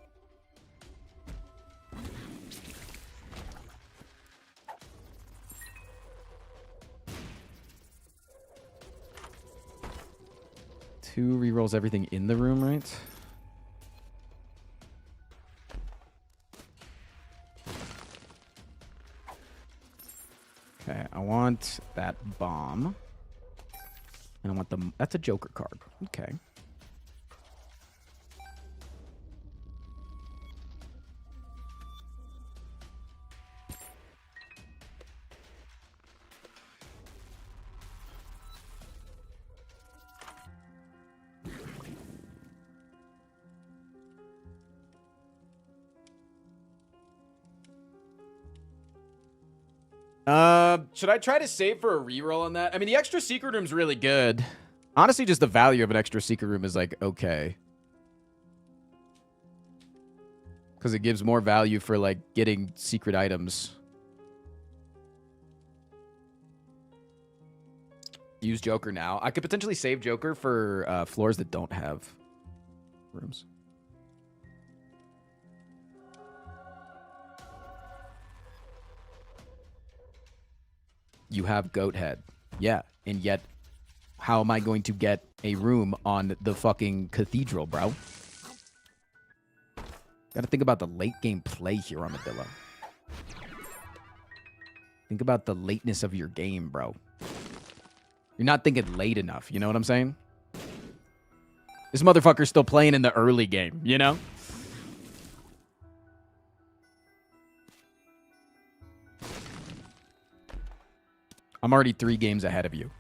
Two rerolls everything in the room, right? Okay, I want that bomb. And I want the... That's a Joker card. Okay. Should I try to save for a reroll on that? I mean, the extra secret room's really good. Honestly, just the value of an extra secret room is like, okay. Because it gives more value for like getting secret items. Use Joker now. I could potentially save Joker for floors that don't have rooms. You have Goat Head. Yeah. And yet, how am I going to get a room on the fucking cathedral, bro? Gotta think about the late game play here, Armadillo. Think about the lateness of your game, bro. You're not thinking late enough. You know what I'm saying? This motherfucker's still playing in the early game, you know? I'm already 3 games ahead of you.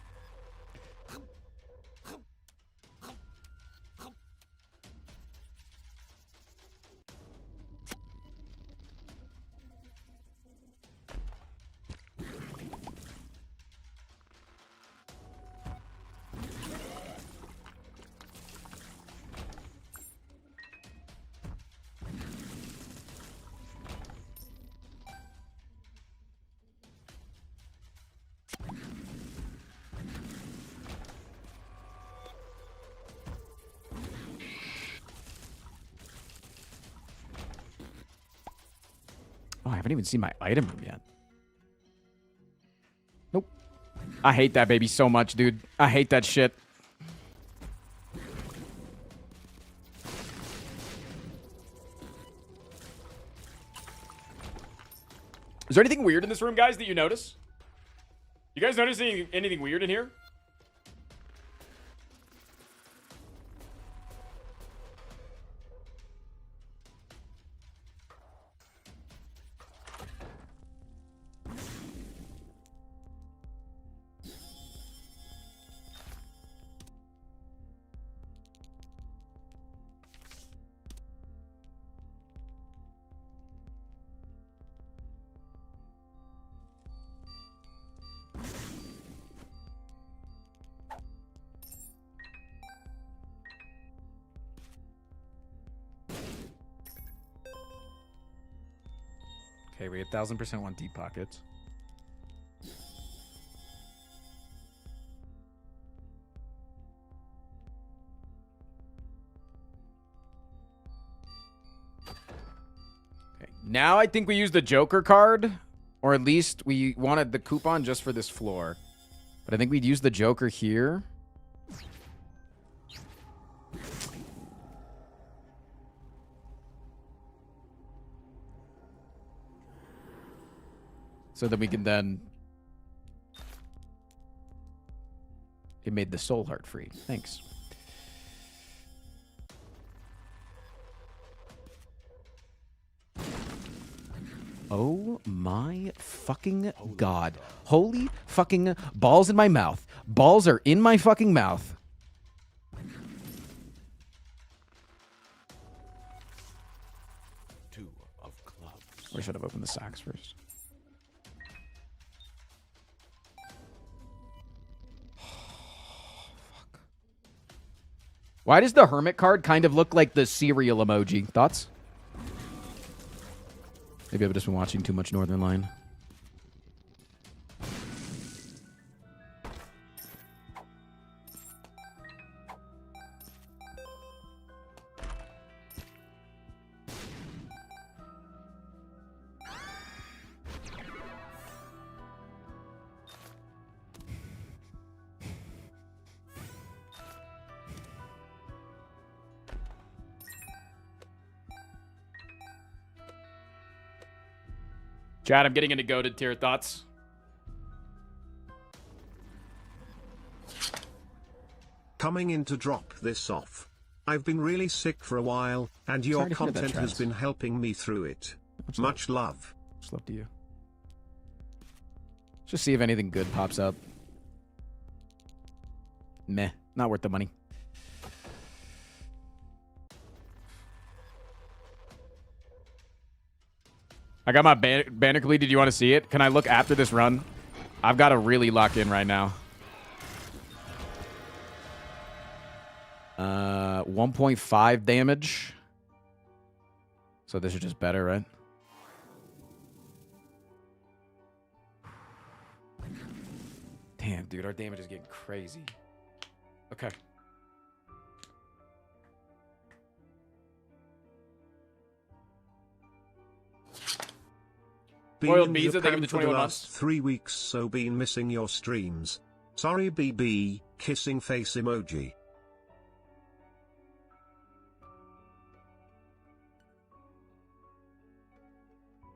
Oh, I haven't even seen my item room yet. Nope. I hate that baby so much, dude. I hate that shit. Is there anything weird in this room, guys, that you notice? You guys notice anything weird in here? Okay, we 1,000% want deep pockets. Okay, now I think we use the Joker card Or at least we wanted the coupon just for this floor. But I think we'd use the Joker here. So that we can then... It made the soul heart free. Thanks. Oh my fucking god. Holy fucking balls in my mouth. Balls are in my fucking mouth. Two of clubs. Or should have opened the sacks first. Fuck. Why does the hermit card kind of look like the cereal emoji? Thoughts? Maybe I've just been watching too much Northern Line. Chad, I'm getting into goated tier. Thoughts? Coming in to drop this off. I've been really sick for a while, and your Sorry to hear that, content has Travis. been helping me through it. Much love. Much love to you. Just see if anything good pops up. Meh. Not worth the money. I got my banner completed. Do you want to see it? Can I look after this run? I've got to really lock in right now. 1.5 damage. So this is just better, right? Damn, dude, our damage is getting crazy. Okay. Royal Been in Visa, thank you Japan for the for the 21 last months. 3 weeks, so been missing your streams. Sorry BB, kissing face emoji.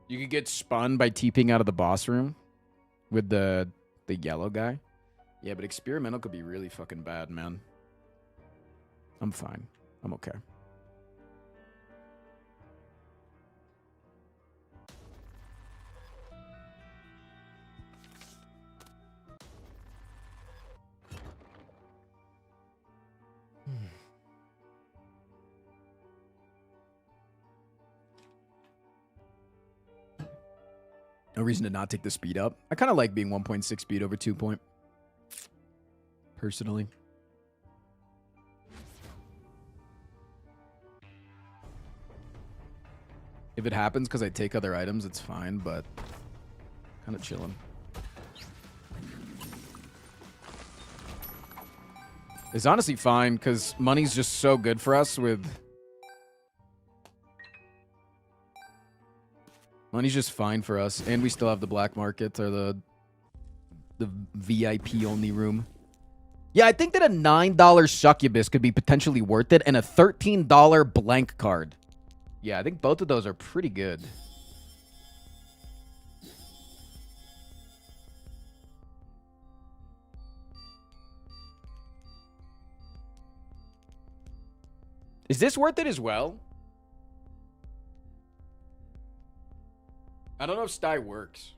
You could get spun by TPing out of the boss room with the yellow guy. Yeah, but experimental could be really fucking bad, man. I'm fine. I'm okay. No reason to not take the speed up. I kind of like being 1.6 speed over 2 point. Personally. If it happens because I take other items, it's fine, but kind of chilling. It's honestly fine because money's just so good for us with... Money's just fine for us, and we still have the black market or the VIP only room. Yeah, I think that a $9 succubus could be potentially worth it, and a $13 blank card. Yeah, I think both of those are pretty good. Is this worth it as well? I don't know if Sty works.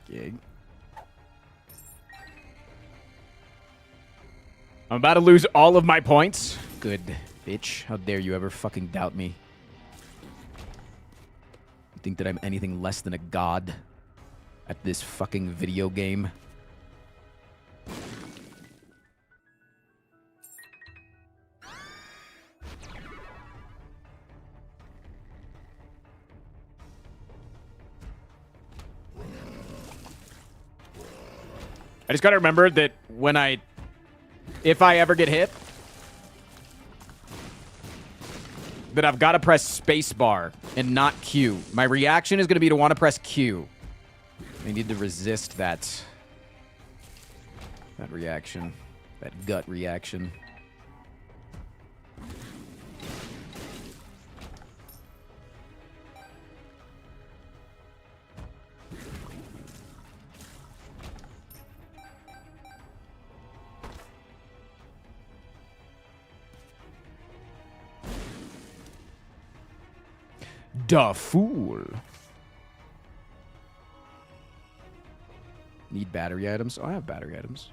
Gig. I'm about to lose all of my points. Good, bitch. How dare you ever fucking doubt me? You think that I'm anything less than a god at this fucking video game? I just gotta remember that if I ever get hit, that I've got to press spacebar and not Q. My reaction is going to be to want to press Q. I need to resist that reaction, that gut reaction. Da fool. Need battery items? Oh, I have battery items.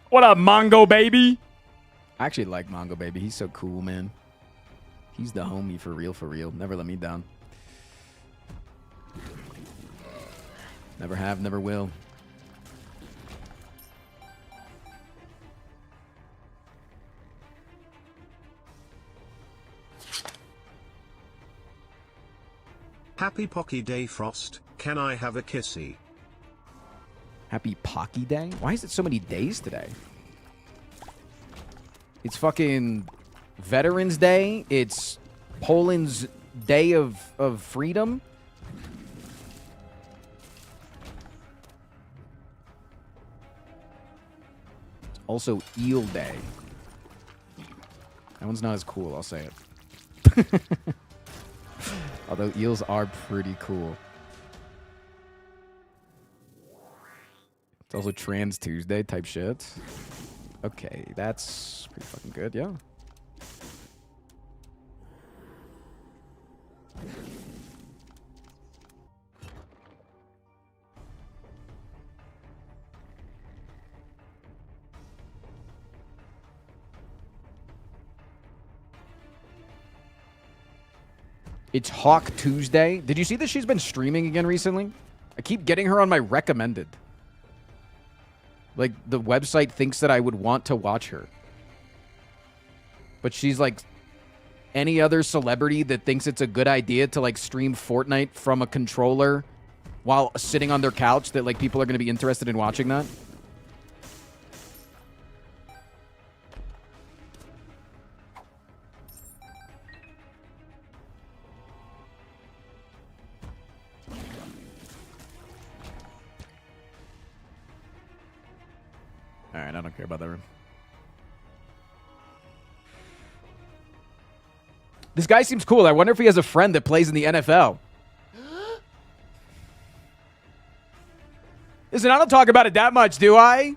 What up, Mongo Baby? I actually like Mongo Baby. He's so cool, man. He's the homie for real, for real. Never let me down. Never have, never will. Happy Pocky Day, Frost. Can I have a kissy? Happy Pocky Day? Why is it so many days today? It's fucking Veterans Day. It's Poland's Day of Freedom. It's also Eel Day. That one's not as cool, I'll say it. Although eels are pretty cool. It's also Trans Tuesday type shit. Okay, that's pretty fucking good, yeah. It's Hawk Tuesday. Did you see that she's been streaming again recently? I keep getting her on my recommended. Like, the website thinks that I would want to watch her. But she's like any other celebrity that thinks it's a good idea to, like, stream Fortnite from a controller while sitting on their couch, that, like, people are going to be interested in watching that. Alright, I don't care about that room. This guy seems cool. I wonder if he has a friend that plays in the NFL. Listen, I don't talk about it that much, do I?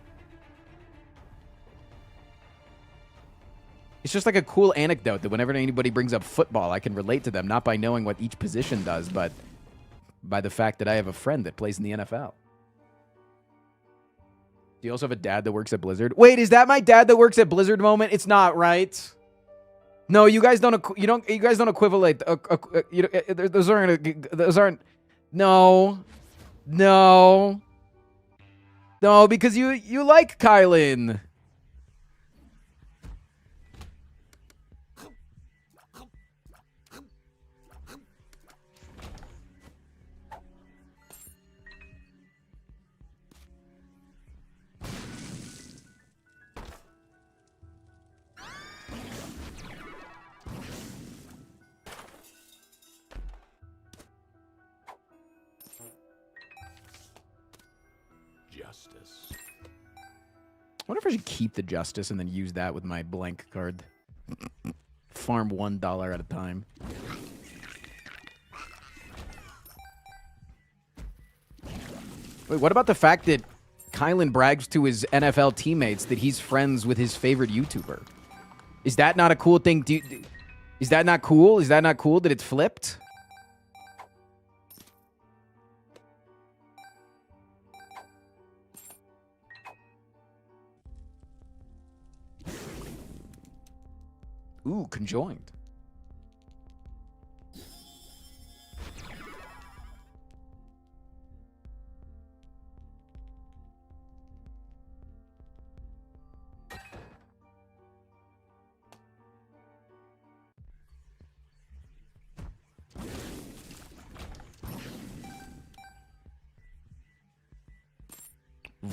It's just like a cool anecdote that whenever anybody brings up football, I can relate to them, not by knowing what each position does, but by the fact that I have a friend that plays in the NFL. Do you also have a dad that works at Blizzard? Wait, is that my dad that works at Blizzard moment? It's not, right? No, you guys don't. You guys don't equivalent. Those aren't. No, because you like Kylan. I wonder if I should keep the justice and then use that with my blank card. Farm $1 at a time. Wait, what about the fact that Kylan brags to his NFL teammates that he's friends with his favorite YouTuber? Is that not a cool thing? Is that not cool? Is that not cool that it's flipped? Ooh, conjoined.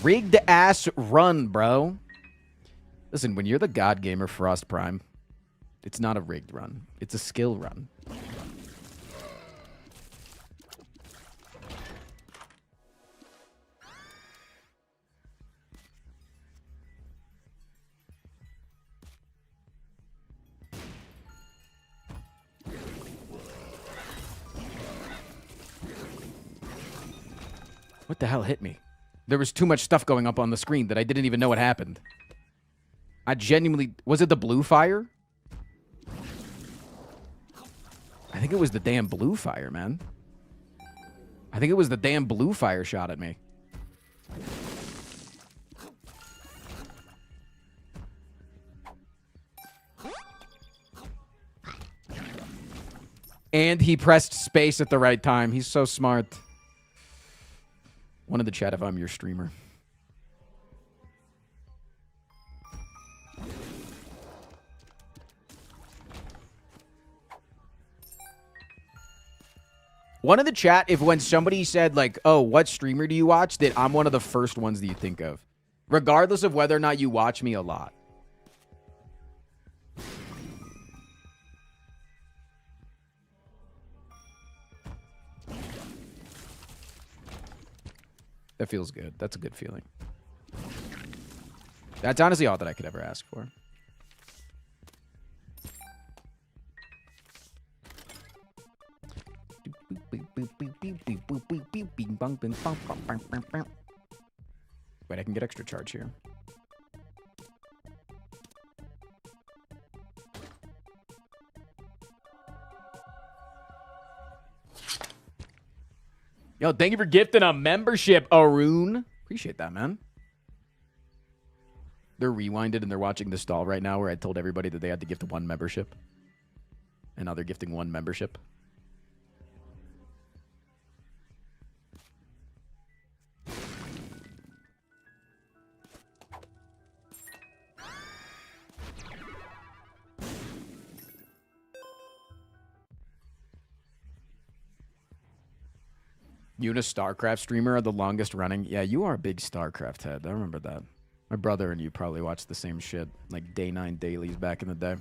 Rigged ass run, bro. Listen, when you're the God Gamer Frost Prime, it's not a rigged run. It's a skill run. What the hell hit me? There was too much stuff going up on the screen that I didn't even know what happened. I genuinely... Was it the blue fire? I think it was the damn blue fire, man. I think it was the damn blue fire shot at me. And he pressed space at the right time. He's so smart. One in the chat if I'm your streamer. One in the chat if when somebody said like, oh, what streamer do you watch? That I'm one of the first ones that you think of. Regardless of whether or not you watch me a lot. That feels good. That's a good feeling. That's honestly all that I could ever ask for. Wait, I can get extra charge here. Yo, thank you for gifting a membership, Arun. Appreciate that, man. They're rewinded and they're watching the stall right now where I told everybody that they had to gift one membership. And now they're gifting one membership. You and a StarCraft streamer are the longest running. Yeah, you are a big StarCraft head. I remember that. My brother and you probably watched the same shit, like day 9 dailies back in the day.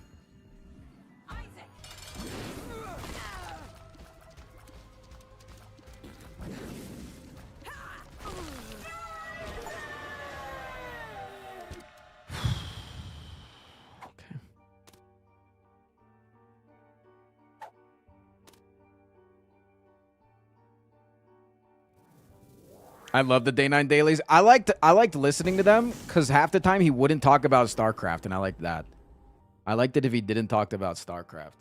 I love the day 9 dailies. I liked listening to them because half the time he wouldn't talk about StarCraft, and I liked that. I liked it if he didn't talk about StarCraft.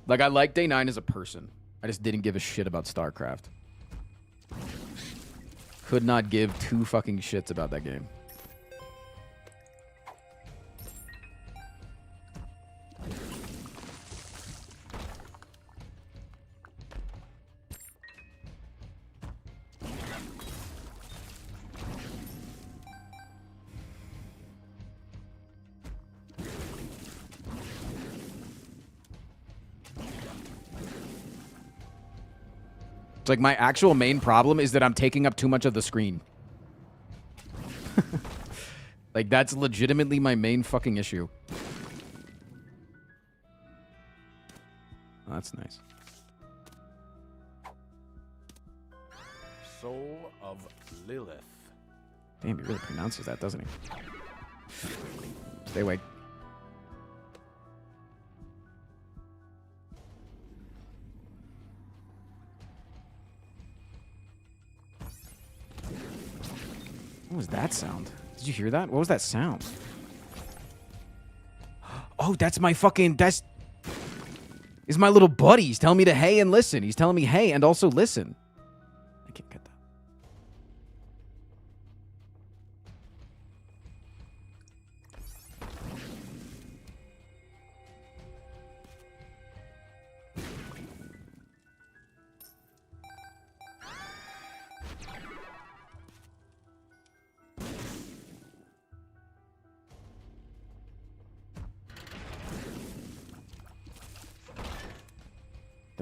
Like, I like day 9 as a person. I just didn't give a shit about StarCraft. Could not give two fucking shits about that game. It's like my actual main problem is that I'm taking up too much of the screen. Like, that's legitimately my main fucking issue. Oh, that's nice. Soul of Lilith. Damn, he really pronounces that, doesn't he? Stay awake. What was that sound? Did you hear that? What was that sound? Oh, that's my fucking... That's... Is my little buddy. He's telling me to hey and listen. He's telling me hey and also listen. I can't get that.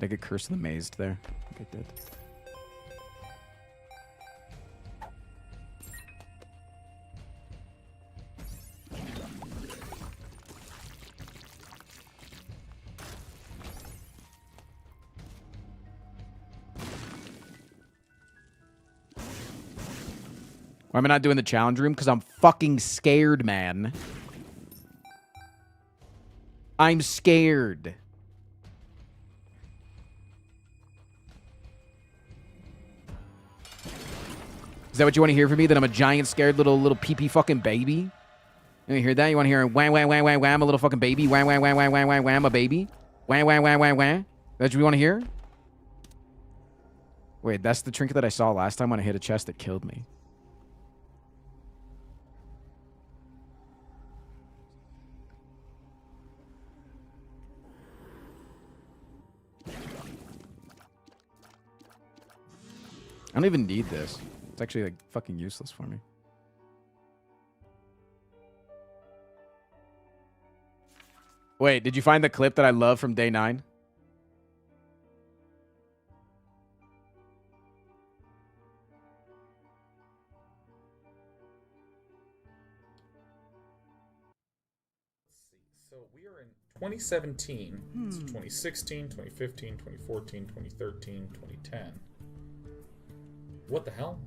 Did I get Curse of the Mazed there? I think I did. Why am I not doing the challenge room? Because I'm fucking scared, man. I'm scared. Is that what you want to hear from me? That I'm a giant, scared little pee-pee fucking baby? You want to hear that? You want to hear wham, wham, wham, wham, wham, a little fucking baby? Wham, wham, wham, wham, wham, wham, wham, a baby? Wham, wham, wham, wham, wham? That's what you want to hear? Wait, that's the trinket that I saw last time when I hit a chest that killed me. I don't even need this. It's actually, like, fucking useless for me. Wait, did you find the clip that I love from day 9? So we are in 2017, it's 2016, 2015, 2014, 2013, 2010. What the hell?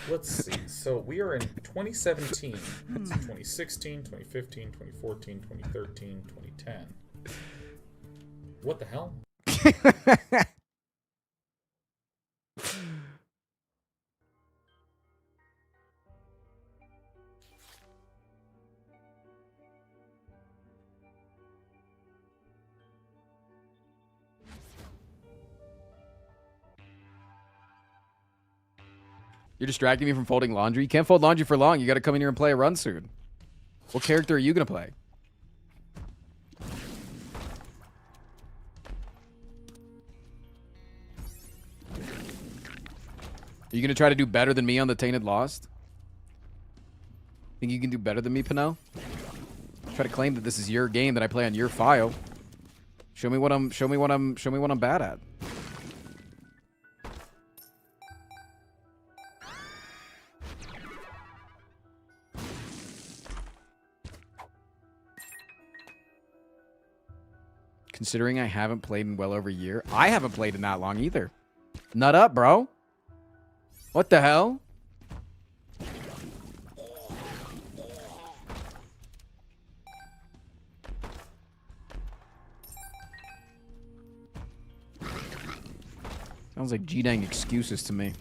Let's see. So we are in 2017. It's 2016, 2015, 2014, 2013, 2010. What the hell? You're distracting me from folding laundry? You can't fold laundry for long. You got to come in here and play a run soon. What character are you going to play? Are you going to try to do better than me on the Tainted Lost? Think you can do better than me, Pinel? Try to claim that this is your game that I play on your file. Show me what I'm bad at. Considering I haven't played in well over a year. I haven't played in that long either. Nut up, bro. What the hell? Sounds like G-dang excuses to me.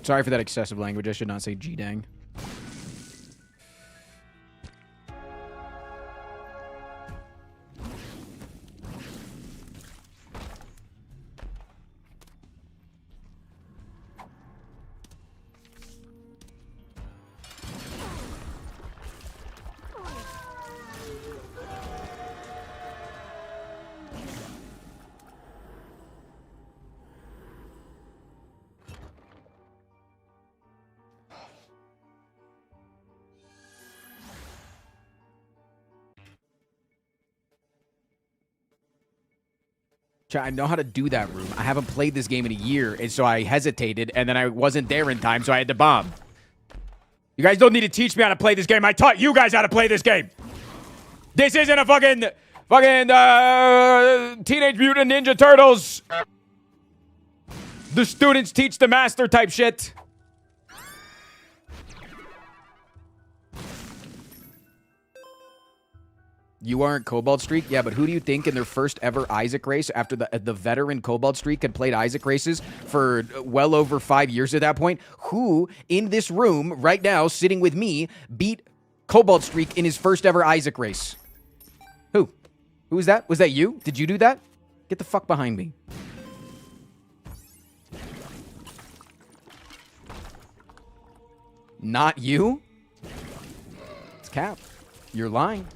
Sorry for that excessive language. I should not say G-dang. I know how to do that room. I haven't played this game in a year, and so I hesitated, and then I wasn't there in time, so I had to bomb. You guys don't need to teach me how to play this game. I taught you guys how to play this game. This isn't a fucking Teenage Mutant Ninja Turtles. The students teach the master type shit. You aren't Cobalt Streak? Yeah, but who do you think in their first ever Isaac race after the veteran Cobalt Streak had played Isaac races for well over 5 years at that point? Who in this room right now sitting with me beat Cobalt streak in his first ever Isaac race. Who? Who was that? Was that you? Did you do that? Get the fuck behind me. Not you? It's Cap. You're lying.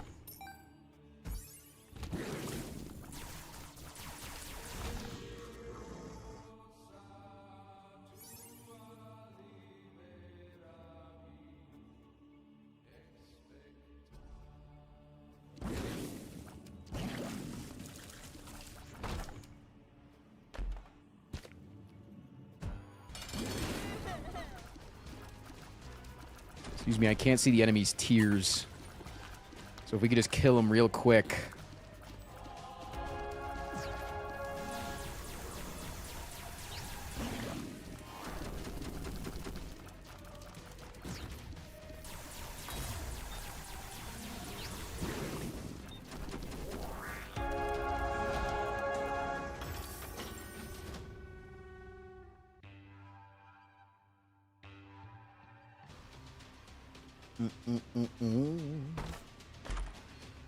Excuse me, I can't see the enemy's tears. So if we could just kill him real quick.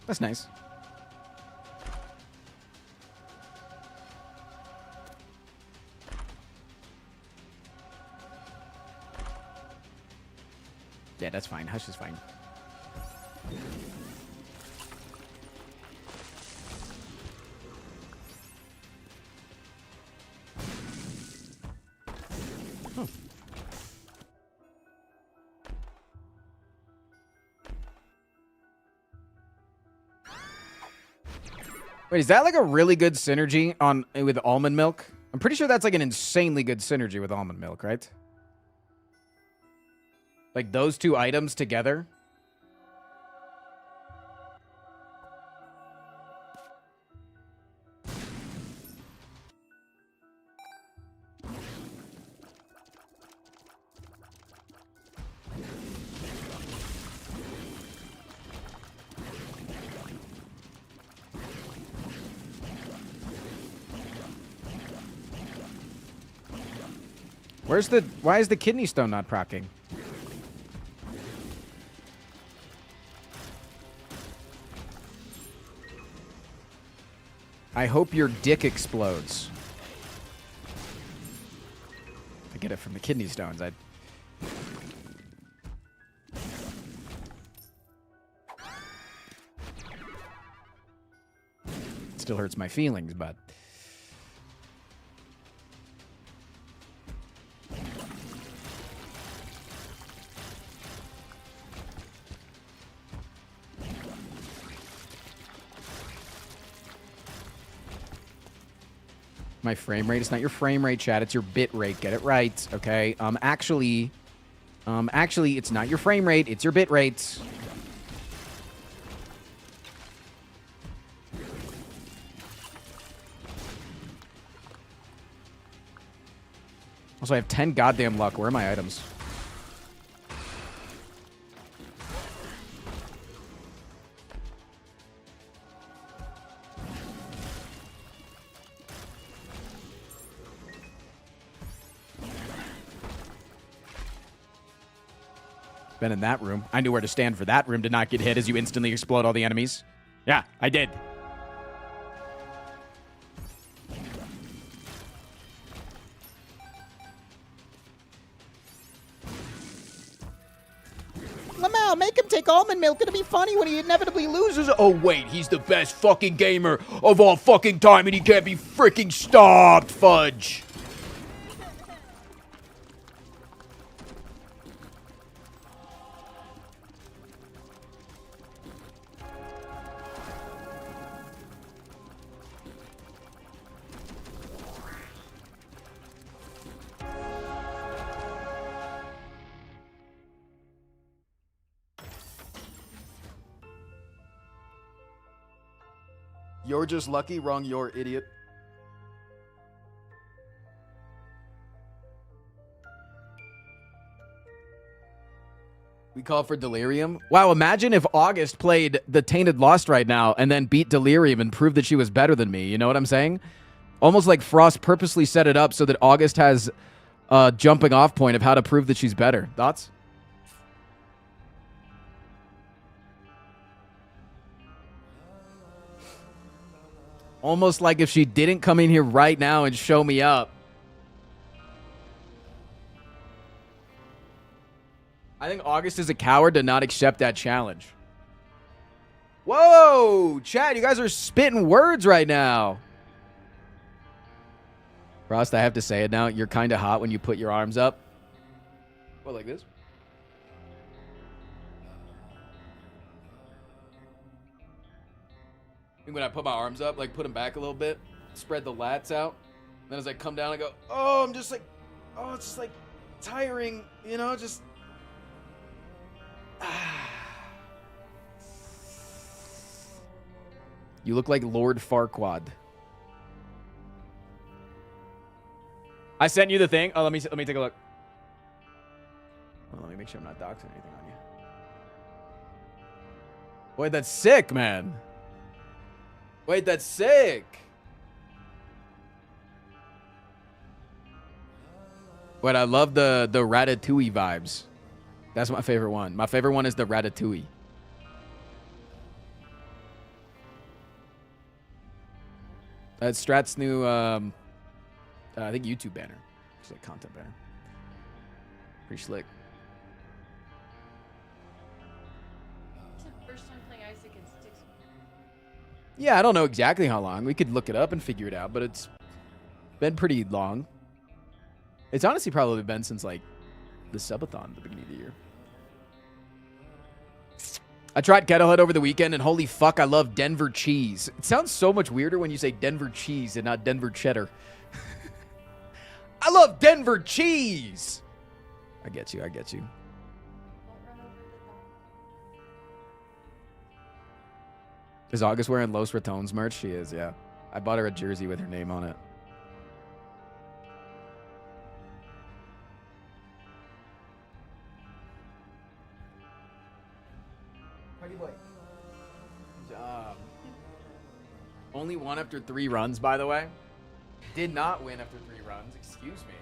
That's nice. Yeah, that's fine. Hush is fine. Oh. Wait, is that like a really good synergy on with almond milk? I'm pretty sure that's like an insanely good synergy with almond milk, right? Like those two items together. Why is the kidney stone not proccing? I hope your dick explodes. I get it from the kidney stones. It still hurts my feelings, but... My frame rate. It's not your frame rate, chat. It's your bit rate. Get it right, okay? Actually, it's not your frame rate. It's your bit rate. Also, I have 10 goddamn luck. Where are my items? Been in that room. I knew where to stand for that room to not get hit as you instantly explode all the enemies. Yeah, I did. Lamau, make him take almond milk. It'll be funny when he inevitably loses. Oh, wait, he's the best fucking gamer of all fucking time and he can't be freaking stopped, fudge. You're just lucky. Wrong, you're idiot. We call for Delirium. Wow, imagine if August played the Tainted Lost right now and then beat Delirium and proved that she was better than me. You know what I'm saying? Almost like Frost purposely set it up so that August has a jumping off point of how to prove that she's better. Thoughts? Almost like if she didn't come in here right now and show me up. I think August is a coward to not accept that challenge. Whoa! Chat, you guys are spitting words right now. Frost, I have to say it now. You're kind of hot when you put your arms up. What, like this? And when I put my arms up, like put them back a little bit, spread the lats out. Then as I come down, I go, oh, I'm just like, oh, it's just like tiring, you know, just. You look like Lord Farquaad. I sent you the thing. Oh, let me take a look. Well, let me make sure I'm not doxing anything on you. Wait, that's sick, man. Wait, that's sick. Wait, I love the Ratatouille vibes. That's my favorite one. My favorite one is the Ratatouille. That's Strat's new, I think YouTube banner. It's like content banner. Pretty slick. It's the first time playing Isaac in 6 months. Yeah, I don't know exactly how long. We could look it up and figure it out, but it's been pretty long. It's honestly probably been since, like, the subathon at the beginning of the year. I tried Kettlehead over the weekend, and holy fuck, I love Denver cheese. It sounds so much weirder when you say Denver cheese and not Denver cheddar. I love Denver cheese! I get you, I get you. Is August wearing Los Ratones merch? She is, yeah. I bought her a jersey with her name on it. Only won after 3 runs, by the way. Did not win after 3 runs. Excuse me.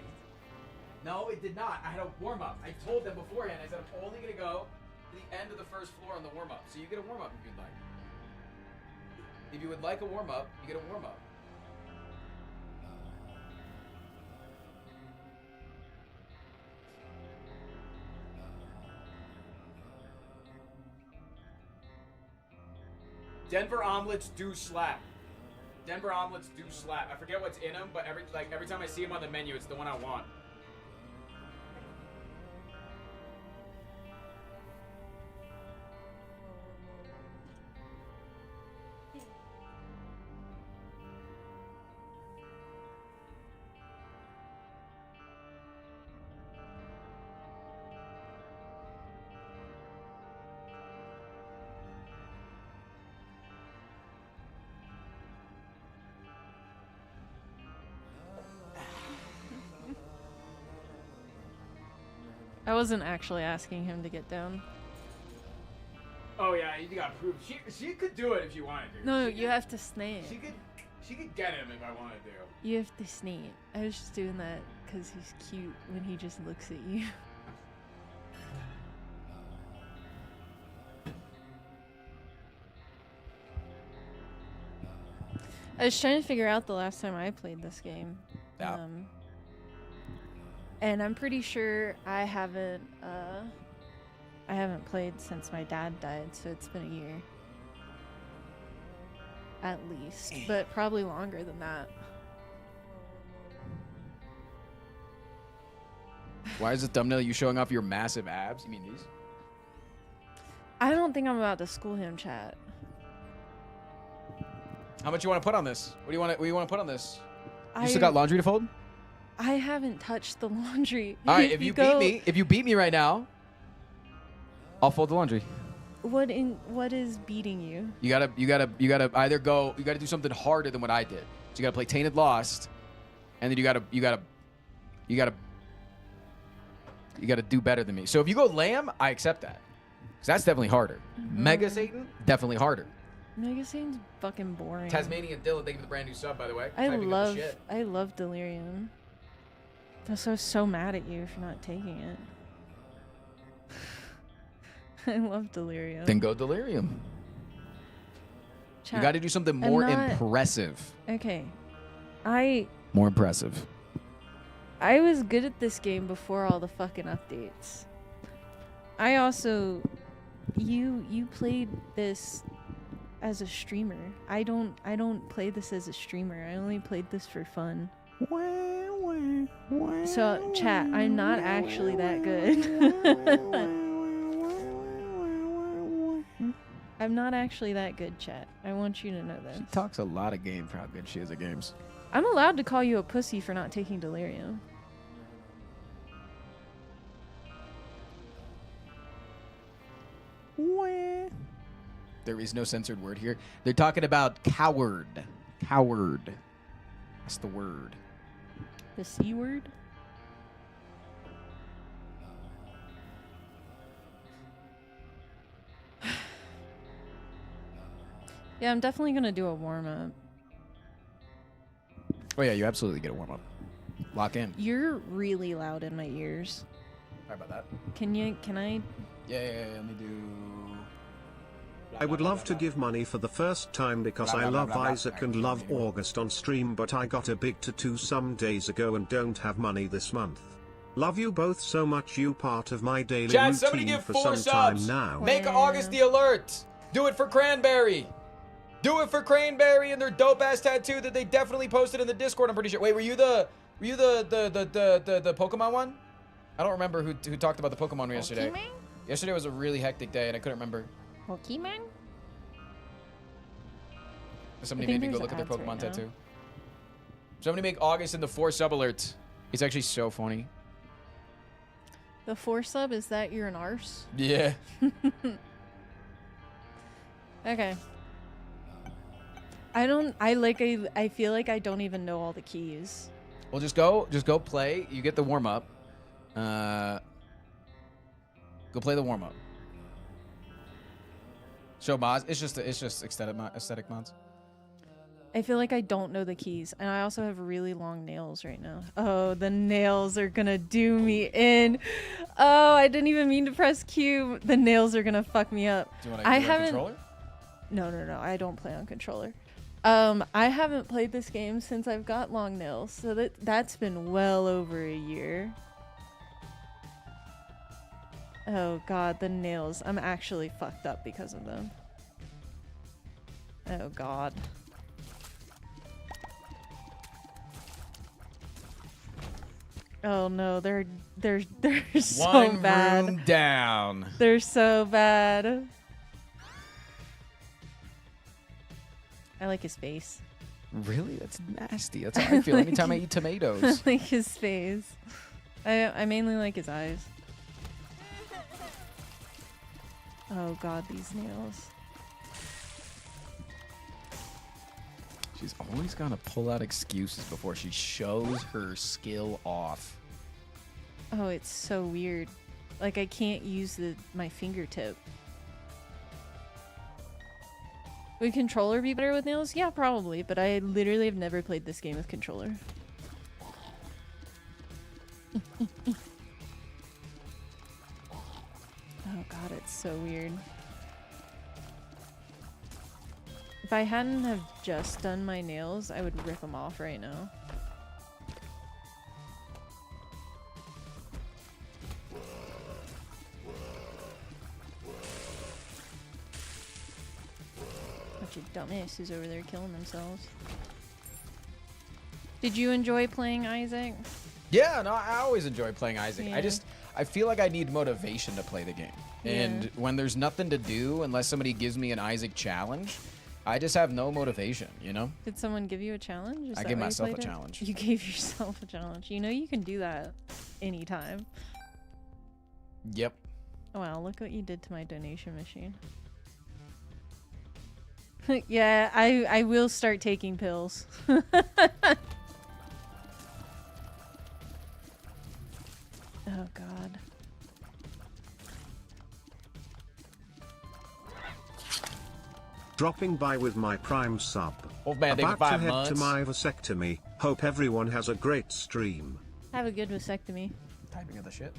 No, it did not. I had a warm-up. I told them beforehand. I said, I'm only going to go to the end of the first floor on the warm-up. So you get a warm-up if you'd like. If you would like a warm-up, you get a warm-up. Denver omelets do slap. Denver omelets do slap. I forget what's in them, but every time I see them on the menu, it's the one I want. I wasn't actually asking him to get down. Oh yeah, you got proof. She could do it if she wanted to. No, you have to snap. She could get him if I wanted to. You have to snap. I was just doing that because he's cute when he just looks at you. I was trying to figure out the last time I played this game. Yeah. And I'm pretty sure I haven't played since my dad died, so it's been a year. At least, but probably longer than that. Why is the thumbnail you showing off your massive abs? You mean these? I don't think I'm about to school him, chat. How much you want to put on this? What do you want to put on this? You still got laundry to fold? I haven't touched the laundry. All right, if you beat me right now, I'll fold the laundry. What is beating you? You gotta either go. You gotta do something harder than what I did. So you gotta play Tainted Lost, and then you gotta do better than me. So if you go Lamb, I accept that, because that's definitely harder. Mega Satan, definitely harder. Mega Satan's fucking boring. Tasmanian Dylan, thank you for the brand new sub, by the way. I love Delirium. That's why I was so mad at you for not taking it. I love Delirium. Then go Delirium. You got to do something more impressive. Okay. More impressive. I was good at this game before all the fucking updates. I also... You played this as a streamer. I don't play this as a streamer. I only played this for fun. So, chat, I'm not actually that good. I'm not actually that good, chat. I want you to know this. She talks a lot of game for how good she is at games. I'm allowed to call you a pussy for not taking delirium. There is no censored word here. They're talking about coward. Coward. That's the word. The C word? Yeah, I'm definitely gonna do a warm-up. Oh yeah, you absolutely get a warm-up. Lock in. You're really loud in my ears. Sorry about that. Can I... Yeah, let me do... I would love to give money for the first time because I love Isaac and love August on stream, but I got a big tattoo some days ago and don't have money this month. Love you both so much, you part of my daily Chat, routine somebody give for 4 some subs. time now. Make August the alert. Do it for Cranberry. Do it for Cranberry and their dope ass tattoo that they definitely posted in the Discord. I'm pretty sure. Wait, were you the Pokemon one? I don't remember who talked about the Pokemon yesterday. Pokemon? Yesterday was a really hectic day and I couldn't remember. Pokemon? Somebody made me go look at their Pokemon tattoo. Somebody make August in the 4 sub alert. It's actually so funny. The 4 sub, is that you're an arse? Yeah. Okay. I feel like I don't even know all the keys. Well, just go play. You get the warm up. Go play the warm up. Show mods. It's just aesthetic mods. I feel like I don't know the keys, and I also have really long nails right now. Oh, the nails are gonna do me in. Oh, I didn't even mean to press Q. The nails are gonna fuck me up. Do you want to play controller? No. I don't play on controller. I haven't played this game since I've got long nails, so that's been well over a year. Oh god, the nails. I'm actually fucked up because of them. Oh god. Oh no, they're so One bad. room down. They're so bad. I like his face. Really? That's nasty. That's how I feel anytime I eat tomatoes. I like his face. I mainly like his eyes. Oh god, these nails. She's always gonna pull out excuses before she shows her skill off. Oh, it's so weird. Like I can't use my fingertip. Would controller be better with nails? Yeah, probably, but I literally have never played this game with controller. Oh god, it's so weird. If I hadn't have just done my nails, I would rip them off right now. Bunch of dumbasses over there killing themselves. Did you enjoy playing Isaac? Yeah, no, I always enjoy playing Isaac. Yeah. I feel like I need motivation to play the game. Yeah. And when there's nothing to do, unless somebody gives me an Isaac challenge, I just have no motivation, you know? Did someone give you a challenge? I gave myself a challenge. You gave yourself a challenge. You know you can do that anytime. Yep. Oh wow, look what you did to my donation machine. Yeah, I will start taking pills. Oh god. Dropping by with my Prime sub. Old man, thank you About for to 5 head months. to my vasectomy. Hope everyone has a great stream. Have a good vasectomy. Typing of the shit.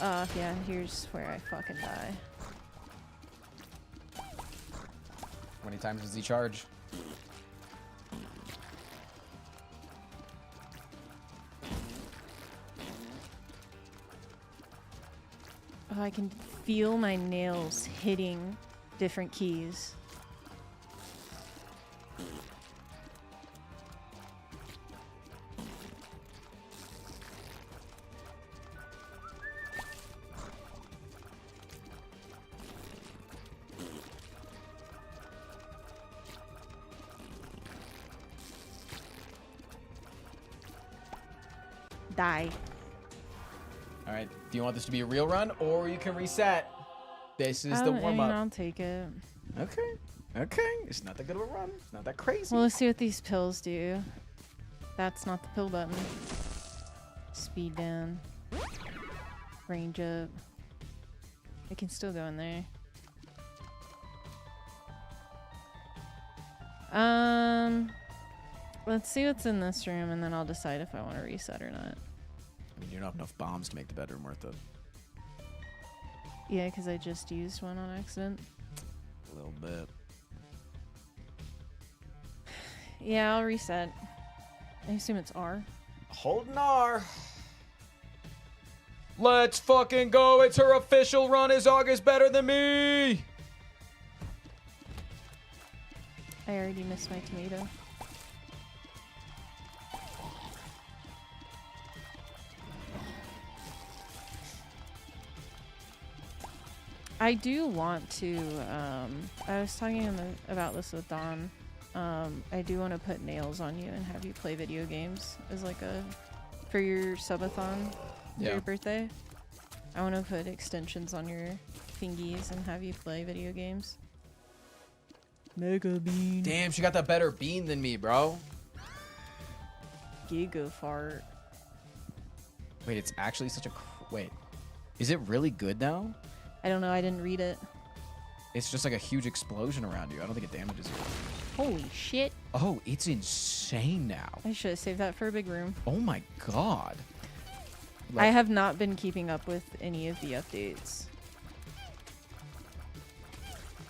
Yeah, here's where I fucking die. How many times does he charge? Oh, I can feel my nails hitting different keys. Die. All right. Do you want this to be a real run, or you can reset? This is the warm up. I'll take it. Okay. Okay. It's not that good of a run. It's not that crazy. Well, let's see what these pills do. That's not the pill button. Speed down. Range up. I can still go in there. Let's see what's in this room, and then I'll decide if I want to reset or not. I mean, you don't have enough bombs to make the bedroom worth it. Yeah, because I just used one on accident. A little bit. Yeah, I'll reset. I assume it's R. Holding R. Let's fucking go. It's her official run. Is August better than me? I already missed my tomato. I do want to, I was talking about this with Don. I do want to put nails on you and have you play video games as like for your subathon for your birthday. I want to put extensions on your fingies and have you play video games. Mega bean. Damn, she got the better bean than me, bro. Giga fart. Wait, it's actually such a... Wait. Is it really good now? I don't know. I didn't read it. It's just like a huge explosion around you. I don't think it damages you. Holy shit. Oh, it's insane now. I should have saved that for a big room. Oh my god. I have not been keeping up with any of the updates.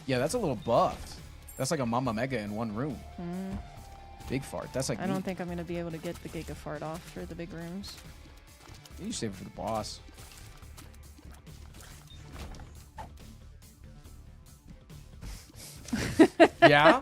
Yeah, that's a little buffed. That's like a Mama Mega in one room. Mm. Big fart. That's like I don't think I'm going to be able to get the Giga fart off for the big rooms. You save it for the boss. Yeah?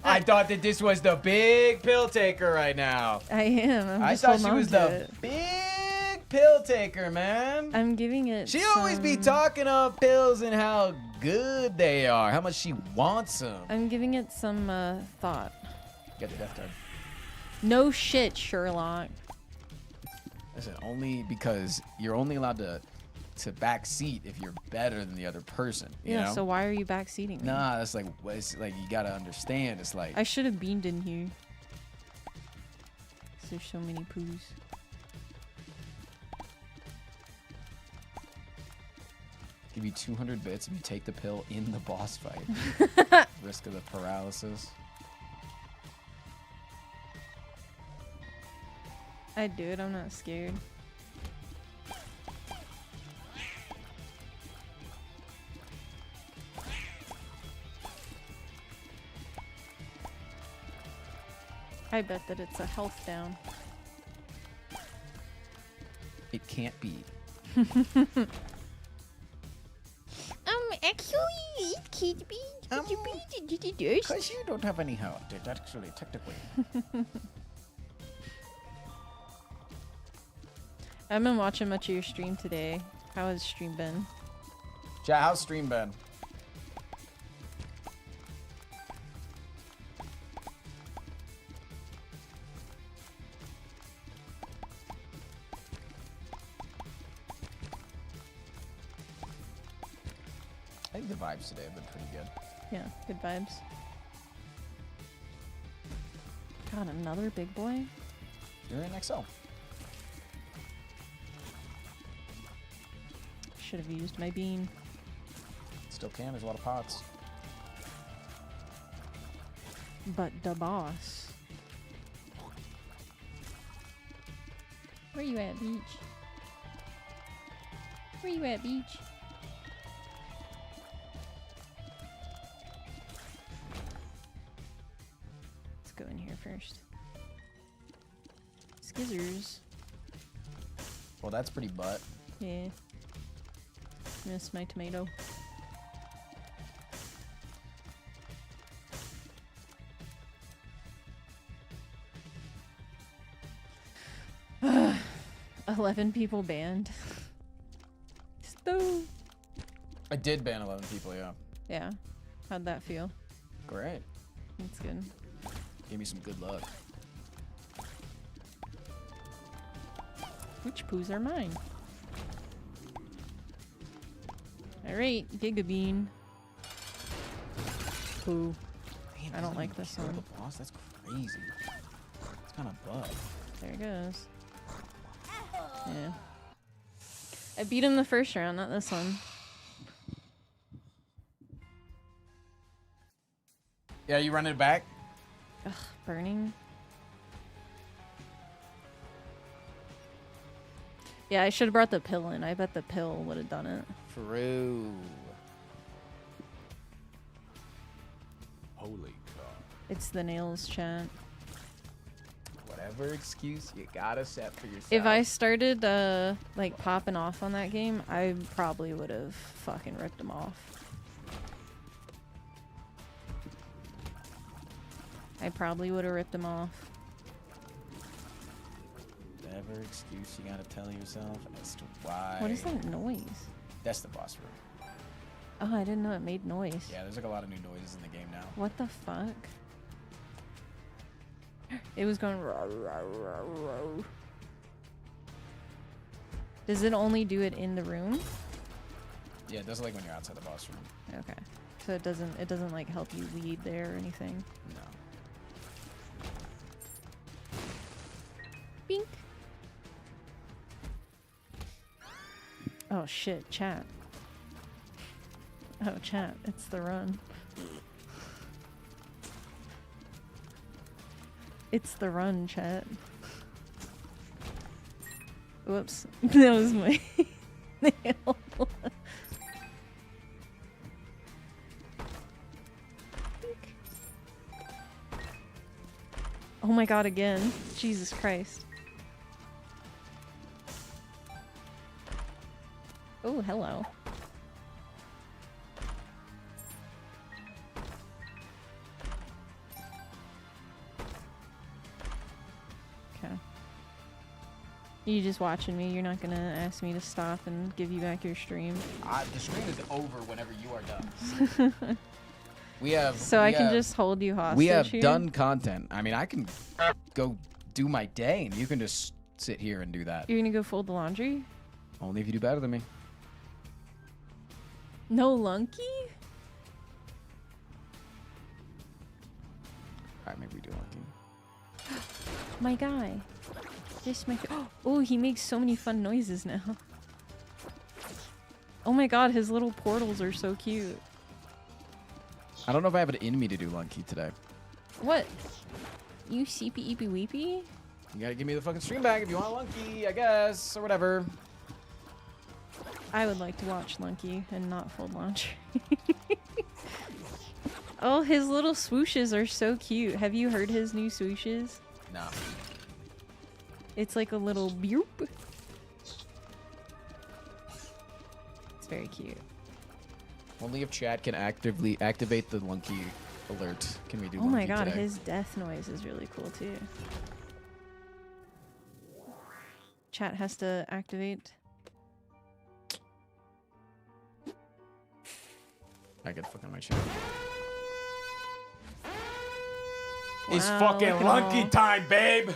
I thought that this was the big pill taker right now. I am. I thought she was the big pill taker, man. I'm giving it She always be talking of pills and how good they are, how much she wants them. I'm giving it some thought. Get the death card. No shit, Sherlock. Listen, only because you're only allowed to back seat if you're better than the other person. You know? So why are you backseating me? Nah, that's like, it's like you gotta understand. It's like I should have beamed in here. There's so many poos. Give you 200 bits if you take the pill in the boss fight. Risk of the paralysis. I'd do it. I'm not scared. I bet that it's a health down. It can't be. Actually, it can't be. Because you don't have any health, actually, technically. I've been watching much of your stream today. How has stream been? Chat, how's stream been? I think the vibes today have been pretty good. Yeah, good vibes. God, another big boy? You're in XL. Should have used my bean. Still can, there's a lot of pots. But the boss. Where you at, Beach? Where you at, Beach? Let's go in here first. Skizzers. Well, that's pretty butt. Yeah. Miss my tomato. 11 people banned. Stoo. I did ban 11 people, yeah. Yeah. How'd that feel? Great. That's good. Gave me some good luck. Which poos are mine? Alright, Gigabean. Poo. Damn, I don't like this one. The boss? That's crazy. It's kind of butt. There it goes. Yeah. I beat him the first round, not this one. Yeah, you running it back? Ugh, burning. Yeah, I should have brought the pill in. I bet the pill would have done it. True. Holy cow. It's the nails, chat. Whatever excuse you gotta set for yourself. If I started, like, popping off on that game, I probably would have fucking ripped him off. I probably would have ripped him off. Whatever excuse you gotta tell yourself as to why. What is that noise? That's the boss room. Oh, I didn't know it made noise. Yeah, there's like a lot of new noises in the game now. What the fuck? It was going row, row, row, row. Does it only do it in the room? Yeah, it does it like when you're outside the boss room. Okay. So it doesn't like help you lead there or anything? No. Bink. Oh shit, chat. Oh chat, it's the run. It's the run, chat. Whoops. That was my nail. Oh my god, again. Jesus Christ. Oh, hello. Okay. You just watching me. You're not gonna ask me to stop and give you back your stream. The stream is over whenever you are done. We have. So I can just hold you hostage. We have here? done content. I mean, I can go do my day, and you can just sit here and do that. You're gonna go fold the laundry? Only if you do better than me. No lunky? Alright, maybe we do lunky. My guy. This my. Oh, he makes so many fun noises now. Oh my god, his little portals are so cute. I don't know if I have it in me to do lunky today. What? You seepy eepy weepy? You gotta give me the fucking stream back if you want lunky, I guess, or whatever. I would like to watch Lunky and not fold laundry. Oh, his little swooshes are so cute. Have you heard his new swooshes? No. It's like a little boop. It's very cute. Only if chat can actively activate the lunky alert can we do lunky Oh my god, today. his death noise is really cool too. Chat has to activate. I get fucking my chat. It's Wow, fucking look at lunky all. time, babe!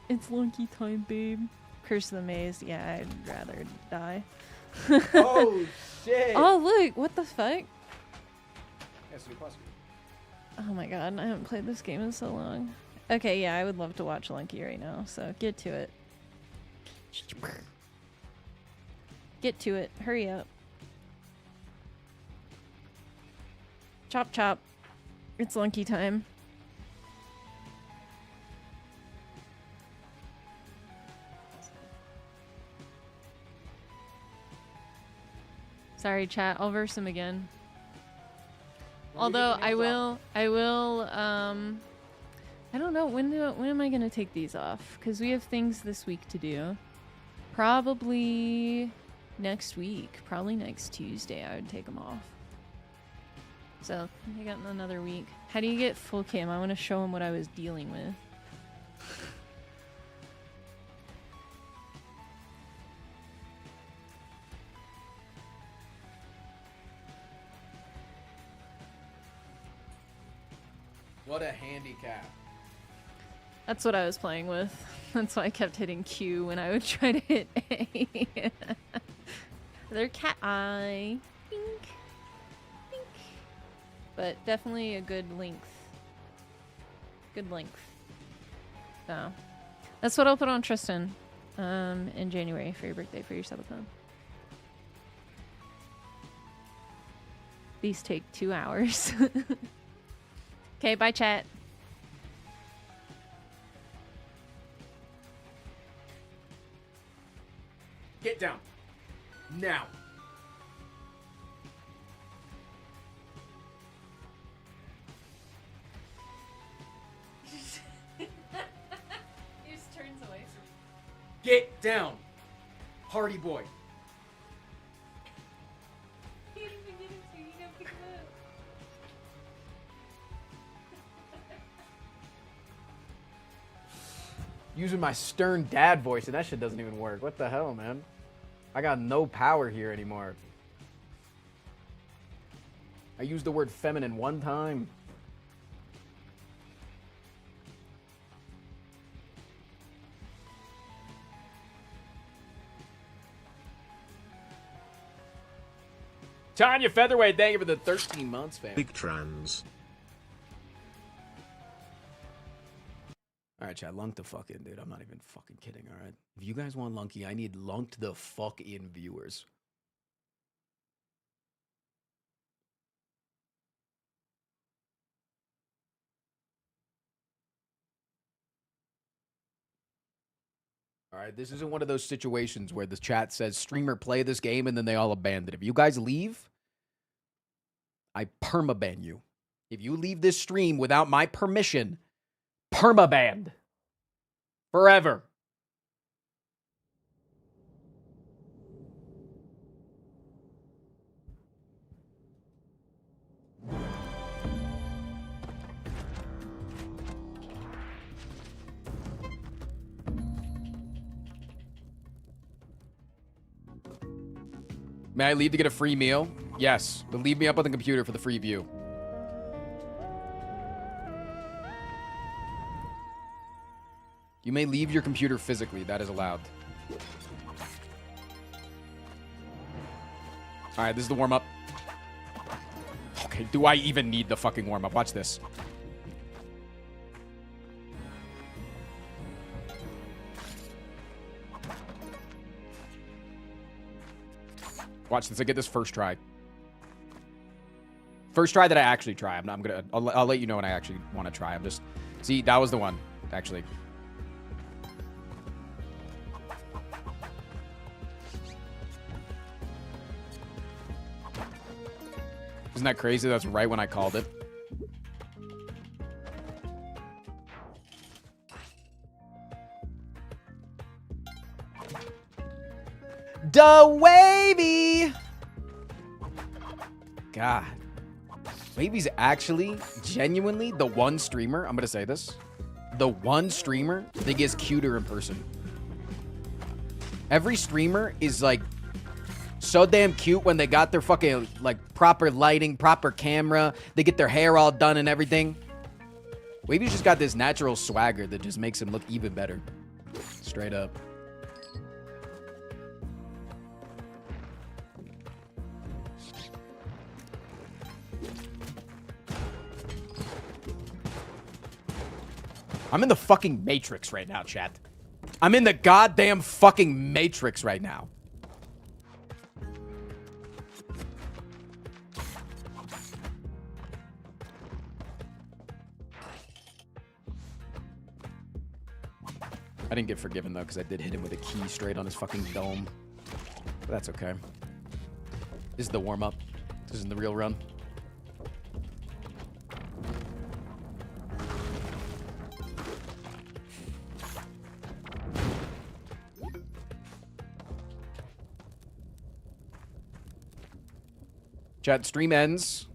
It's Lunky time, babe. Curse of the Maze. Yeah, I'd rather die. Oh, shit! Oh, look! What the fuck? Yeah, so Oh my god, I haven't played this game in so long. Okay, yeah, I would love to watch Lunky right now, so get to it. Get to it. Hurry up. Chop chop. It's Lunky time. Sorry, chat. I'll verse him again. Although I will, I don't know, when am I gonna take these off? Because we have things this week to do. Probably next week. Probably next Tuesday I would take them off. So, I got another week. How do you get full cam? I want to show him what I was dealing with. What a handicap. That's what I was playing with. That's why I kept hitting Q when I would try to hit A. Their cat eye. Pink. Pink. But definitely a good length. Good length. So, that's what I'll put on Tristan in January for your birthday, for your subathon. These take 2 hours. Okay, bye chat. Get down. Now. He just turns away from me. Get down. Hardy boy. He didn't even get it to you. You gotta pick him up. Using my stern dad voice, and that shit doesn't even work. What the hell, man? I got no power here anymore. I used the word feminine one time. Tanya Featherweight, thank you for the 13 months, fam. Big trans. All right, chat, lunk the fuck in, dude. I'm not even fucking kidding, all right? If you guys want lunky, I need lunked the fuck in viewers. All right, this isn't one of those situations where the chat says, streamer, play this game, and then they all abandon it. If you guys leave, I permaban you. If you leave this stream without my permission, permabanned. Forever. May I leave to get a free meal? Yes, but leave me up on the computer for the free view. You may leave your computer physically. That is allowed. All right, this is the warm-up. Okay, do I even need the fucking warm-up? Watch this. Watch this. I get this first try. First try that I actually try. I'll let you know when I actually want to try. See, that was the one, actually. Isn't that crazy? That's right when I called it. Da Wavy! God. Wavy's actually, genuinely, the one streamer, I'm gonna say this, the one streamer that gets cuter in person. Every streamer is, like, so damn cute when they got their fucking, like, proper lighting, proper camera, they get their hair all done and everything. Wavy's just got this natural swagger that just makes him look even better. Straight up. I'm in the fucking Matrix right now, chat. I'm in the goddamn fucking Matrix right now. I didn't get forgiven, though, because I did hit him with a key straight on his fucking dome. But that's okay. This is the warm-up. This isn't the real run. Chat, stream ends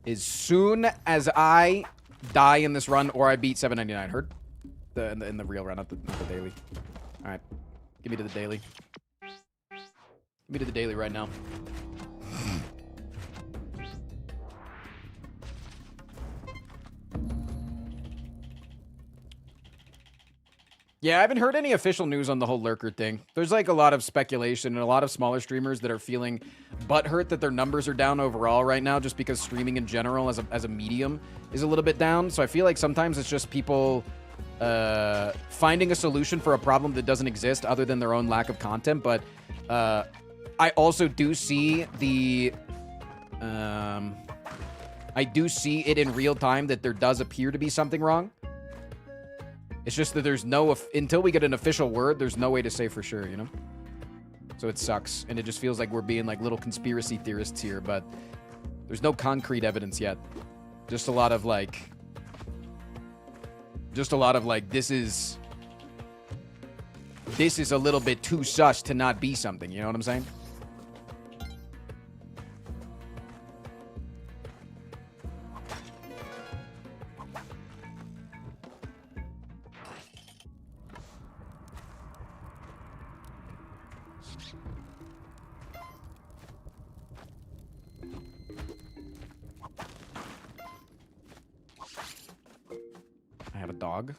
as soon as I die in this run or I beat 799. Heard? In the real run, not the daily. All right. Give me to the daily. Give me to the daily right now. Yeah, I haven't heard any official news on the whole lurker thing. There's like a lot of speculation and a lot of smaller streamers that are feeling butthurt that their numbers are down overall right now just because streaming in general as a medium is a little bit down. So I feel like sometimes it's just people finding a solution for a problem that doesn't exist other than their own lack of content. But I also do see the... I do see it in real time that there does appear to be something wrong. It's just that there's no... Until we get an official word, there's no way to say for sure, you know? So it sucks. And it just feels like we're being like little conspiracy theorists here, but there's no concrete evidence yet. Just a lot of like... this is a little bit too sus to not be something, you know what I'm saying? I have a dog.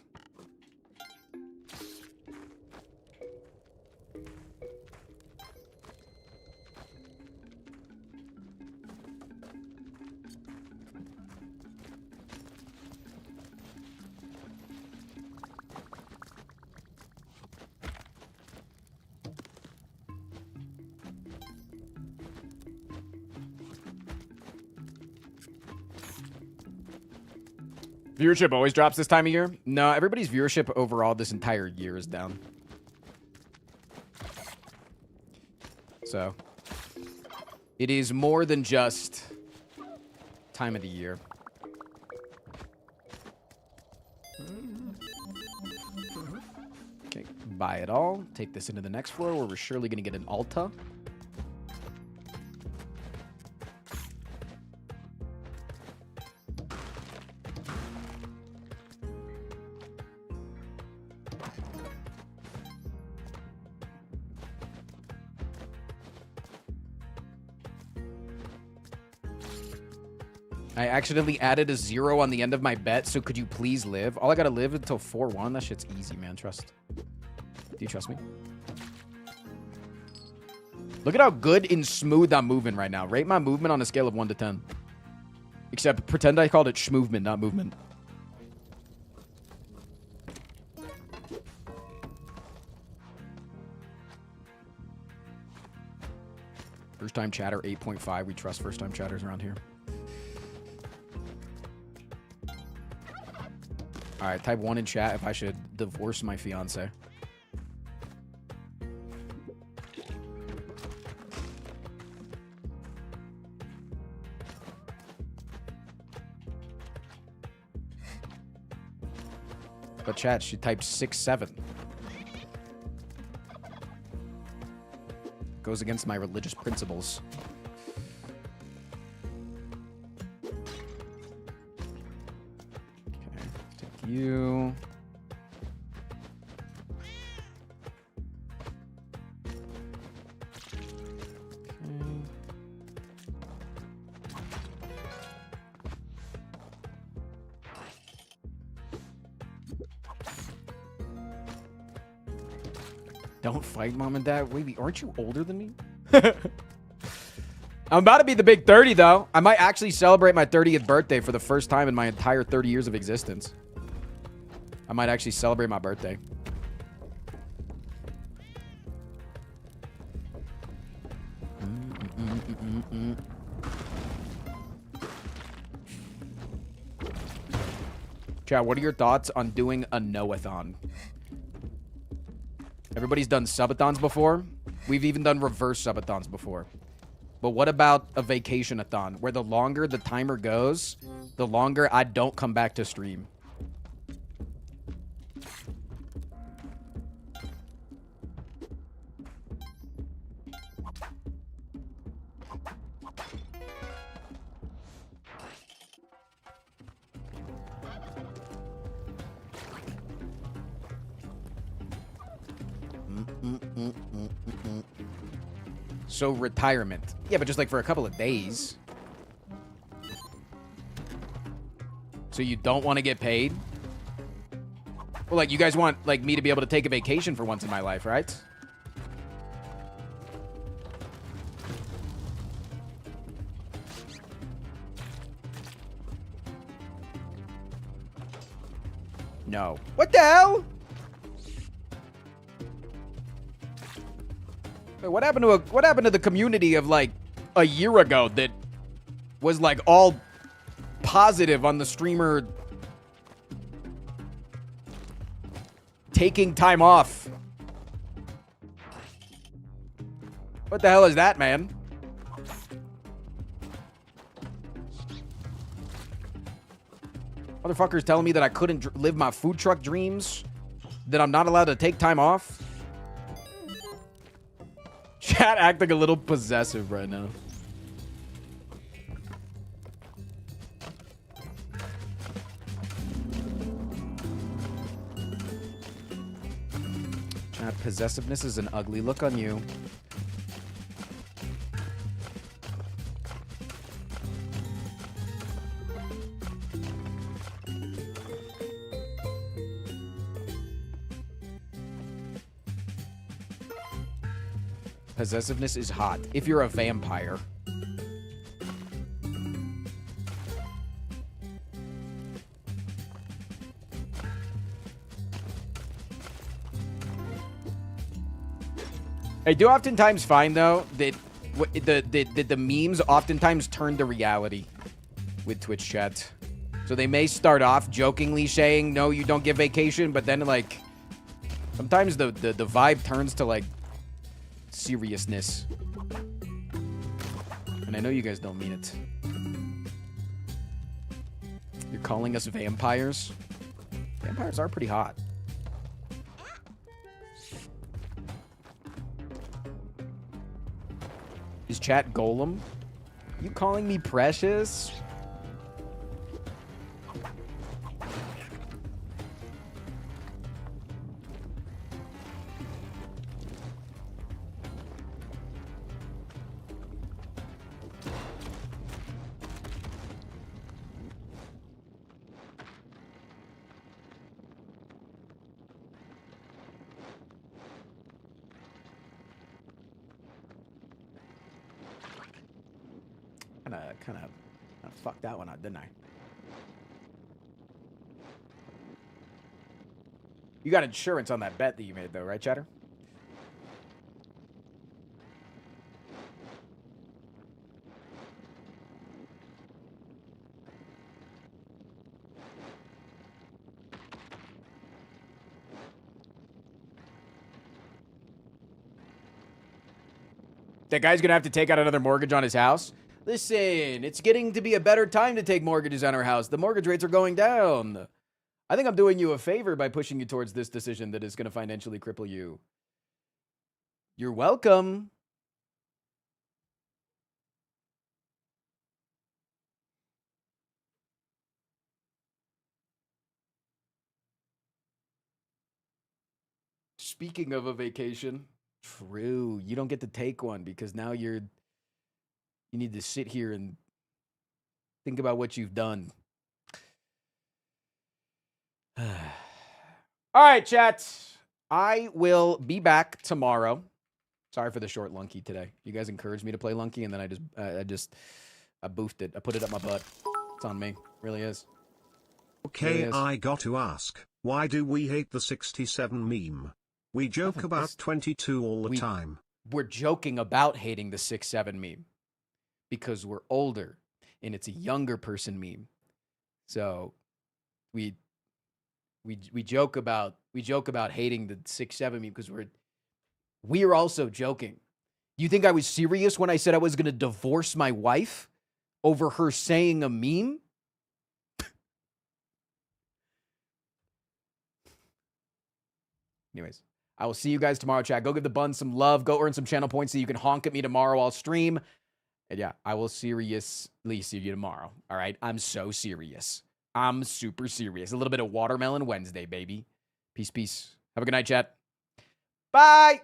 Viewership always drops this time of year? No, everybody's viewership overall this entire year is down. So, it is more than just time of the year. Okay, buy it all. Take this into the next floor where we're surely going to get an Alta. I accidentally added a 0 on the end of my bet, so could you please live? All I gotta live until 4-1. That shit's easy, man. Trust. Do you trust me? Look at how good and smooth I'm moving right now. Rate my movement on a scale of 1 to 10. Except pretend I called it schmovement, not movement. First time chatter 8.5. We trust first time chatters around here. All right, type 1 in chat if I should divorce my fiance. But chat, she typed 6-7. Goes against my religious principles. You. Okay. Don't fight, Mom and Dad. Wait, aren't you older than me? I'm about to be the big 30, though. I might actually celebrate my 30th birthday for the first time in my entire 30 years of existence. I might actually celebrate my birthday. Chat, what are your thoughts on doing a no-a-thon? Everybody's done subathons before. We've even done reverse subathons before. But what about a vacation-a-thon, where the longer the timer goes, the longer I don't come back to stream? So retirement. Yeah, but just like for a couple of days. So you don't want to get paid? Well, like, you guys want, like, me to be able to take a vacation for once in my life, right? No. What the hell? Wait, what happened to the community of like a year ago that was like all positive on the streamer taking time off? What the hell is that, man? Motherfuckers telling me that I couldn't live my food truck dreams, that I'm not allowed to take time off. Chat acting a little possessive right now. Chat, possessiveness is an ugly look on you. Possessiveness is hot if you're a vampire. I do oftentimes find, though, that the memes oftentimes turn to reality with Twitch chat. So they may start off jokingly saying, no, you don't get vacation, but then, like, sometimes the vibe turns to, like, seriousness. And I know you guys don't mean it. You're calling us vampires? Vampires are pretty hot. Is chat golem? You calling me precious? Kind of fucked that one up, didn't I? You got insurance on that bet that you made, though, right, Chatter? That guy's gonna have to take out another mortgage on his house? Listen, it's getting to be a better time to take mortgages on our house. The mortgage rates are going down. I think I'm doing you a favor by pushing you towards this decision that is going to financially cripple you. You're welcome. Speaking of a vacation, true, you don't get to take one because now you need to sit here and think about what you've done. All right, chat. I will be back tomorrow. Sorry for the short Lunky today. You guys encouraged me to play Lunky, and then I boofed it. I put it up my butt. It's on me. It really is. Okay, really is. I got to ask, why do we hate the 67 meme? We joke about 22 all the time. We're joking about hating the 6-7 meme because we're older and it's a younger person meme. So we joke about hating the 6-7 meme because we're also joking. You think I was serious when I said I was going to divorce my wife over her saying a meme? Anyways, I will see you guys tomorrow, chat. Go give the bun some love. Go earn some channel points so you can honk at me tomorrow while stream. And yeah, I will seriously see you tomorrow. All right? I'm so serious. I'm super serious. A little bit of Watermelon Wednesday, baby. Peace, peace. Have a good night, chat. Bye!